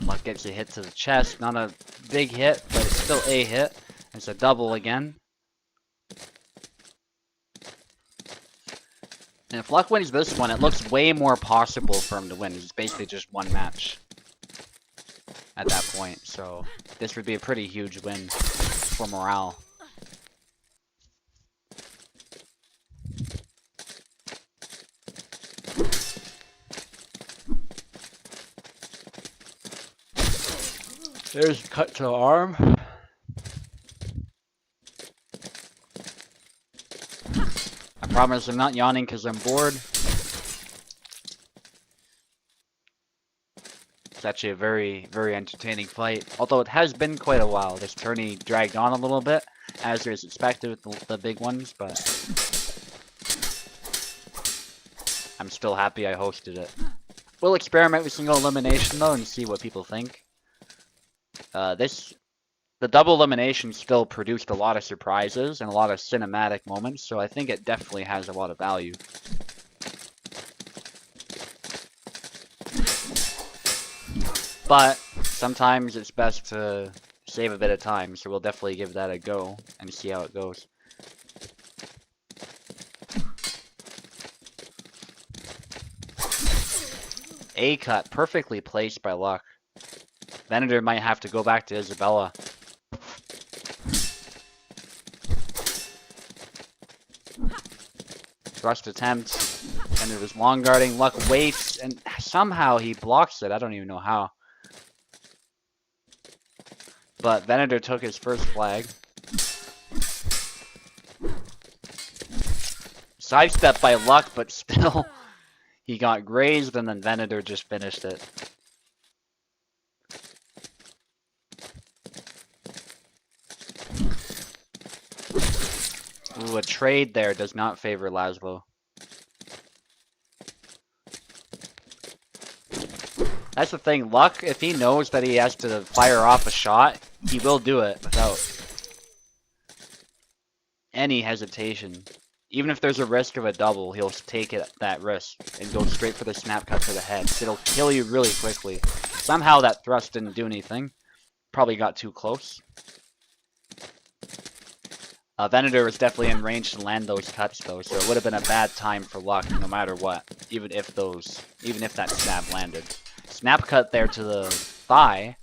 Luck gets a hit to the chest, not a big hit, but it's still a hit. It's a double again. And if Luck wins this one, it looks way more possible for him to win. It's basically just one match at that point, so this would be a pretty huge win for morale. There's a cut to the arm. I promise I'm not yawning because I'm bored. It's actually a very, very entertaining fight. Although it has been quite a while. This tourney dragged on a little bit, as is expected with the big ones, but I'm still happy I hosted it. We'll experiment with single elimination though and see what people think. The double elimination still produced a lot of surprises and a lot of cinematic moments, so I think it definitely has a lot of value. But sometimes it's best to save a bit of time, so we'll definitely give that a go and see how it goes. A cut, perfectly placed by Luck. Venator might have to go back to Isabella. Thrust attempt. Venator's long guarding. Luck waits, and somehow he blocks it. I don't even know how. But Venator took his first flag. Sidestep by Luck, but still He got grazed and then Venator just finished it. Ooh, a trade there does not favor Laszlo. That's the thing, Luck, if he knows that he has to fire off a shot, he will do it without any hesitation. Even if there's a risk of a double, he'll take that risk and go straight for the snap cut to the head. It'll kill you really quickly. Somehow that thrust didn't do anything. Probably got too close. Venator was definitely in range to land those cuts though, so it would have been a bad time for Luck no matter what, even if that stab landed. Snap cut there to the thigh,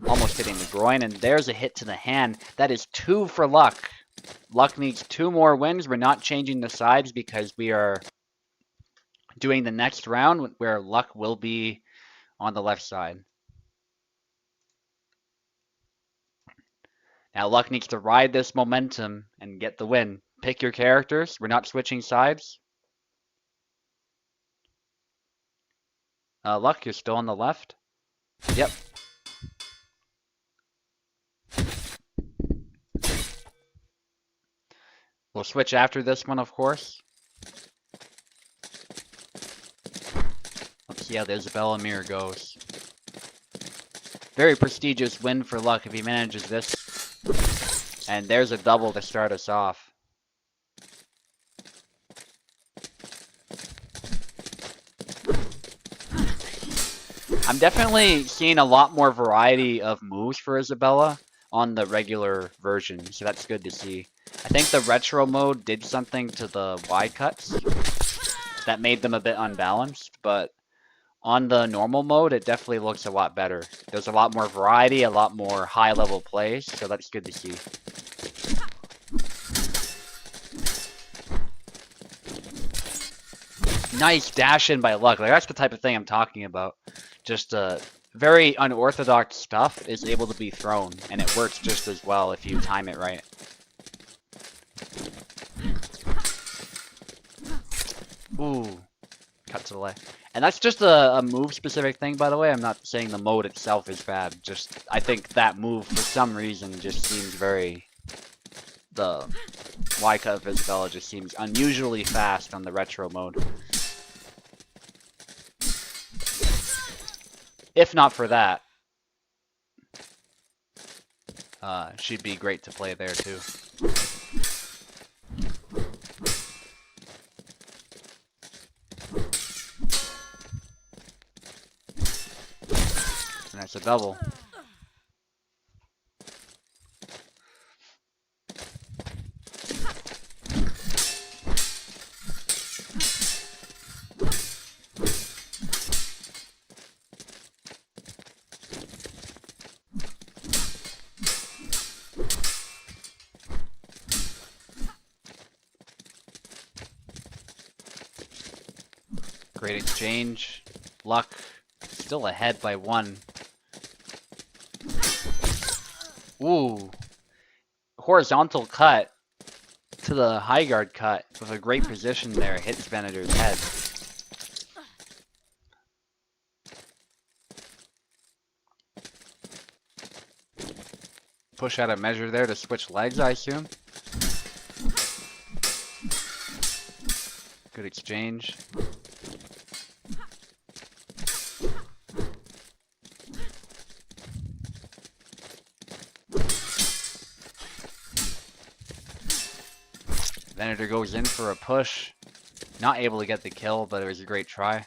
almost hitting the groin, and there's a hit to the hand. That is 2 for Luck. Luck needs 2 more wins. We're not changing the sides because we are doing the next round where Luck will be on the left side. Now Luck needs to ride this momentum and get the win. Pick your characters. We're not switching sides. Luck, you're still on the left? Yep. We'll switch after this one, of course. Let's see how the Isabella Mirror goes. Very prestigious win for Luck if he manages this. And there's a double to start us off. I'm definitely seeing a lot more variety of moves for Isabella on the regular version, so that's good to see. I think the retro mode did something to the Y cuts that made them a bit unbalanced, but on the normal mode, it definitely looks a lot better. There's a lot more variety, a lot more high-level plays, so that's good to see. Nice dash in by Luck. Like, that's the type of thing I'm talking about. Just very unorthodox stuff is able to be thrown, and it works just as well if you time it right. Ooh, cut to the left. And that's just a move-specific thing, by the way. I'm not saying the mode itself is bad. Just, I think that move, for some reason, just seems very... The Y-cut of Isabella just seems unusually fast on the retro mode. If not for that, she'd be great to play there, too. And that's a double. Great exchange. Luck still ahead by 1. Ooh. Horizontal cut to the high guard cut with a great position there. Hits Venator's head. Push out a measure there to switch legs, I assume. Good exchange. Venator goes in for a push. Not able to get the kill, but it was a great try.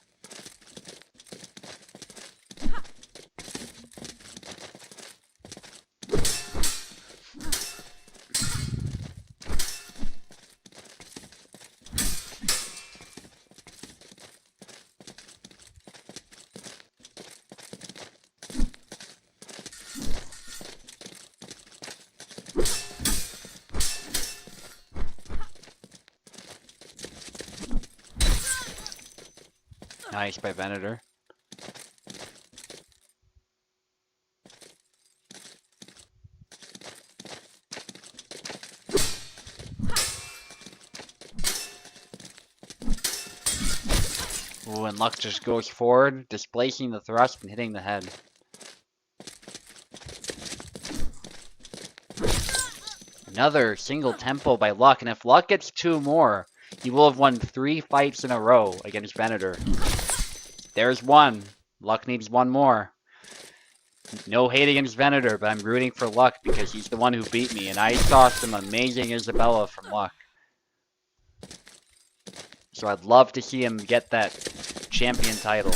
Nice by Venator. Ooh, and Luck just goes forward, displacing the thrust and hitting the head. Another single tempo by Luck, and if Luck gets 2 more, he will have won 3 fights in a row against Venator. There's 1. Luck needs 1 more. No hate against Venator, but I'm rooting for Luck because he's the one who beat me, and I saw some amazing Isabella from Luck. So I'd love to see him get that champion title.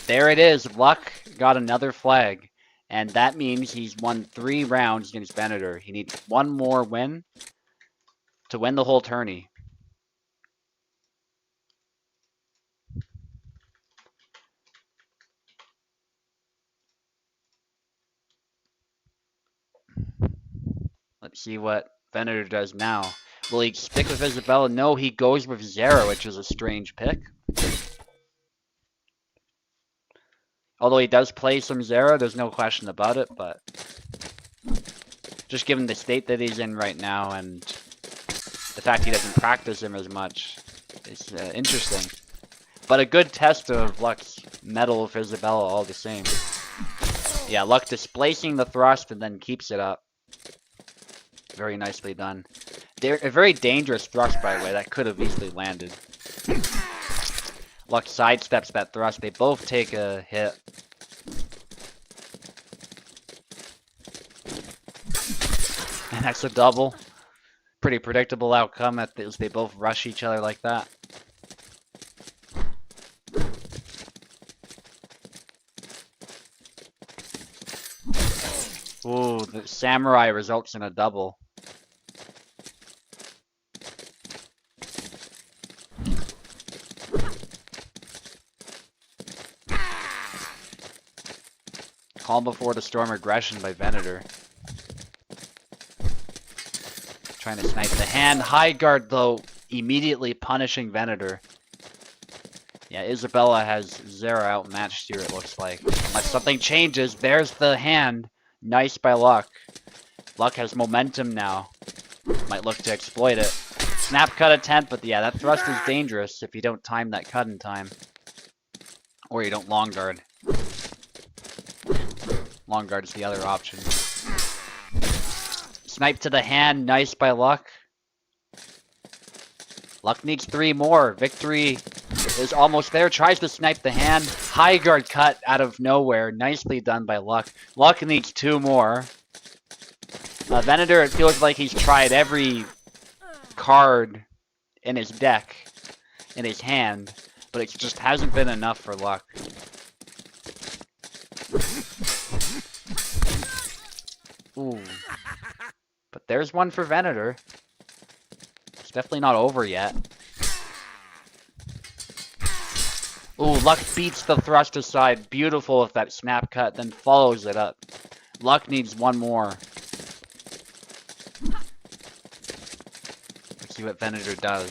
There it is. Luck got another flag. And that means he's won 3 rounds against Venator. He needs 1 more win to win the whole tourney. Let's see what Venator does now. Will he stick with Isabella? No, he goes with Zera, which is a strange pick. Although he does play some Zera, there's no question about it, but just given the state that he's in right now and the fact he doesn't practice him as much, it's interesting. But a good test of Luck's mettle with Isabella all the same. Yeah, Luck displacing the thrust and then keeps it up. Very nicely done. A very dangerous thrust, by the way, that could have easily landed. Luck sidesteps that thrust. They both take a hit. And that's a double. Pretty predictable outcome as they both rush each other like that. Ooh, the samurai results in a double. Calm before the storm aggression by Venator. Trying to snipe the hand. High guard, though, immediately punishing Venator. Yeah, Isabella has Zera outmatched here, it looks like. Unless something changes, there's the hand. Nice by Luck. Luck has momentum now. Might look to exploit it. Snap cut attempt, but yeah, that thrust is dangerous if you don't time that cut in time. Or you don't long guard. Long guard is the other option. Snipe to the hand, nice by Luck. Luck needs 3 more. Victory is almost there. Tries to snipe the hand. High guard cut out of nowhere. Nicely done by Luck. Luck needs 2 more. Venator, it feels like he's tried every card in his deck, in his hand, but it just hasn't been enough for Luck. Ooh. But there's one for Venator. It's definitely not over yet. Ooh, Luck beats the thrust aside. Beautiful with that snap cut, then follows it up. Luck needs 1 more. Let's see what Venator does.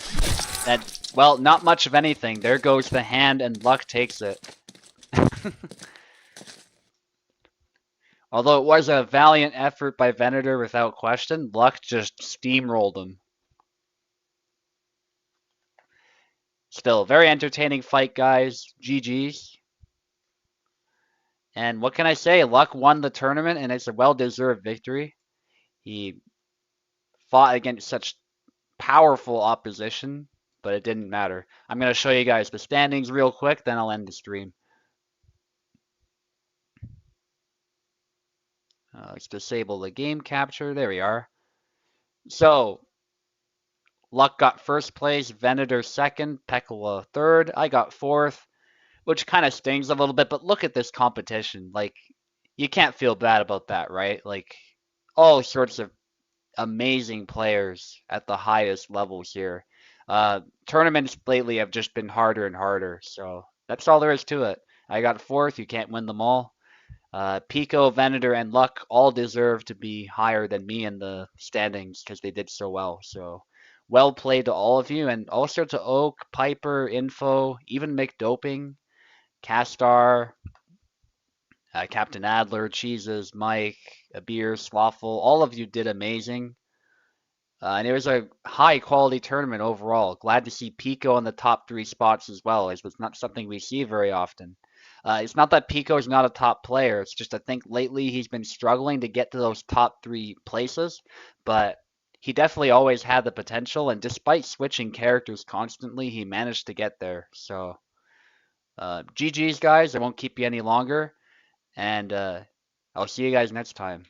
That, well, not much of anything. There goes the hand, and Luck takes it. Although it was a valiant effort by Venator without question, Luck just steamrolled him. Still, very entertaining fight, guys. GG's. And what can I say? Luck won the tournament, and it's a well-deserved victory. He fought against such powerful opposition, but it didn't matter. I'm going to show you guys the standings real quick, then I'll end the stream. Let's disable the game capture. There we are. So, Luck got first place, Venator second, Pekala third. I got fourth, which kind of stings a little bit, but look at this competition. Like, you can't feel bad about that, right? Like, all sorts of amazing players at the highest levels here. Tournaments lately have just been harder and harder, so that's all there is to it. I got fourth. You can't win them all. Pico, Venator, and Luck all deserve to be higher than me in the standings because they did so well. So, well played to all of you, and also to Oak, Piper, Info, even McDoping, Castar, Captain Adler, Cheeses, Mike, Abir, Swaffle. All of you did amazing. And it was a high quality tournament overall. Glad to see Pico in the top three spots as well. It's not something we see very often. It's not that Pico is not a top player. It's just I think lately he's been struggling to get to those top three places, but he definitely always had the potential. And despite switching characters constantly, he managed to get there. So GG's guys. I won't keep you any longer, and I'll see you guys next time.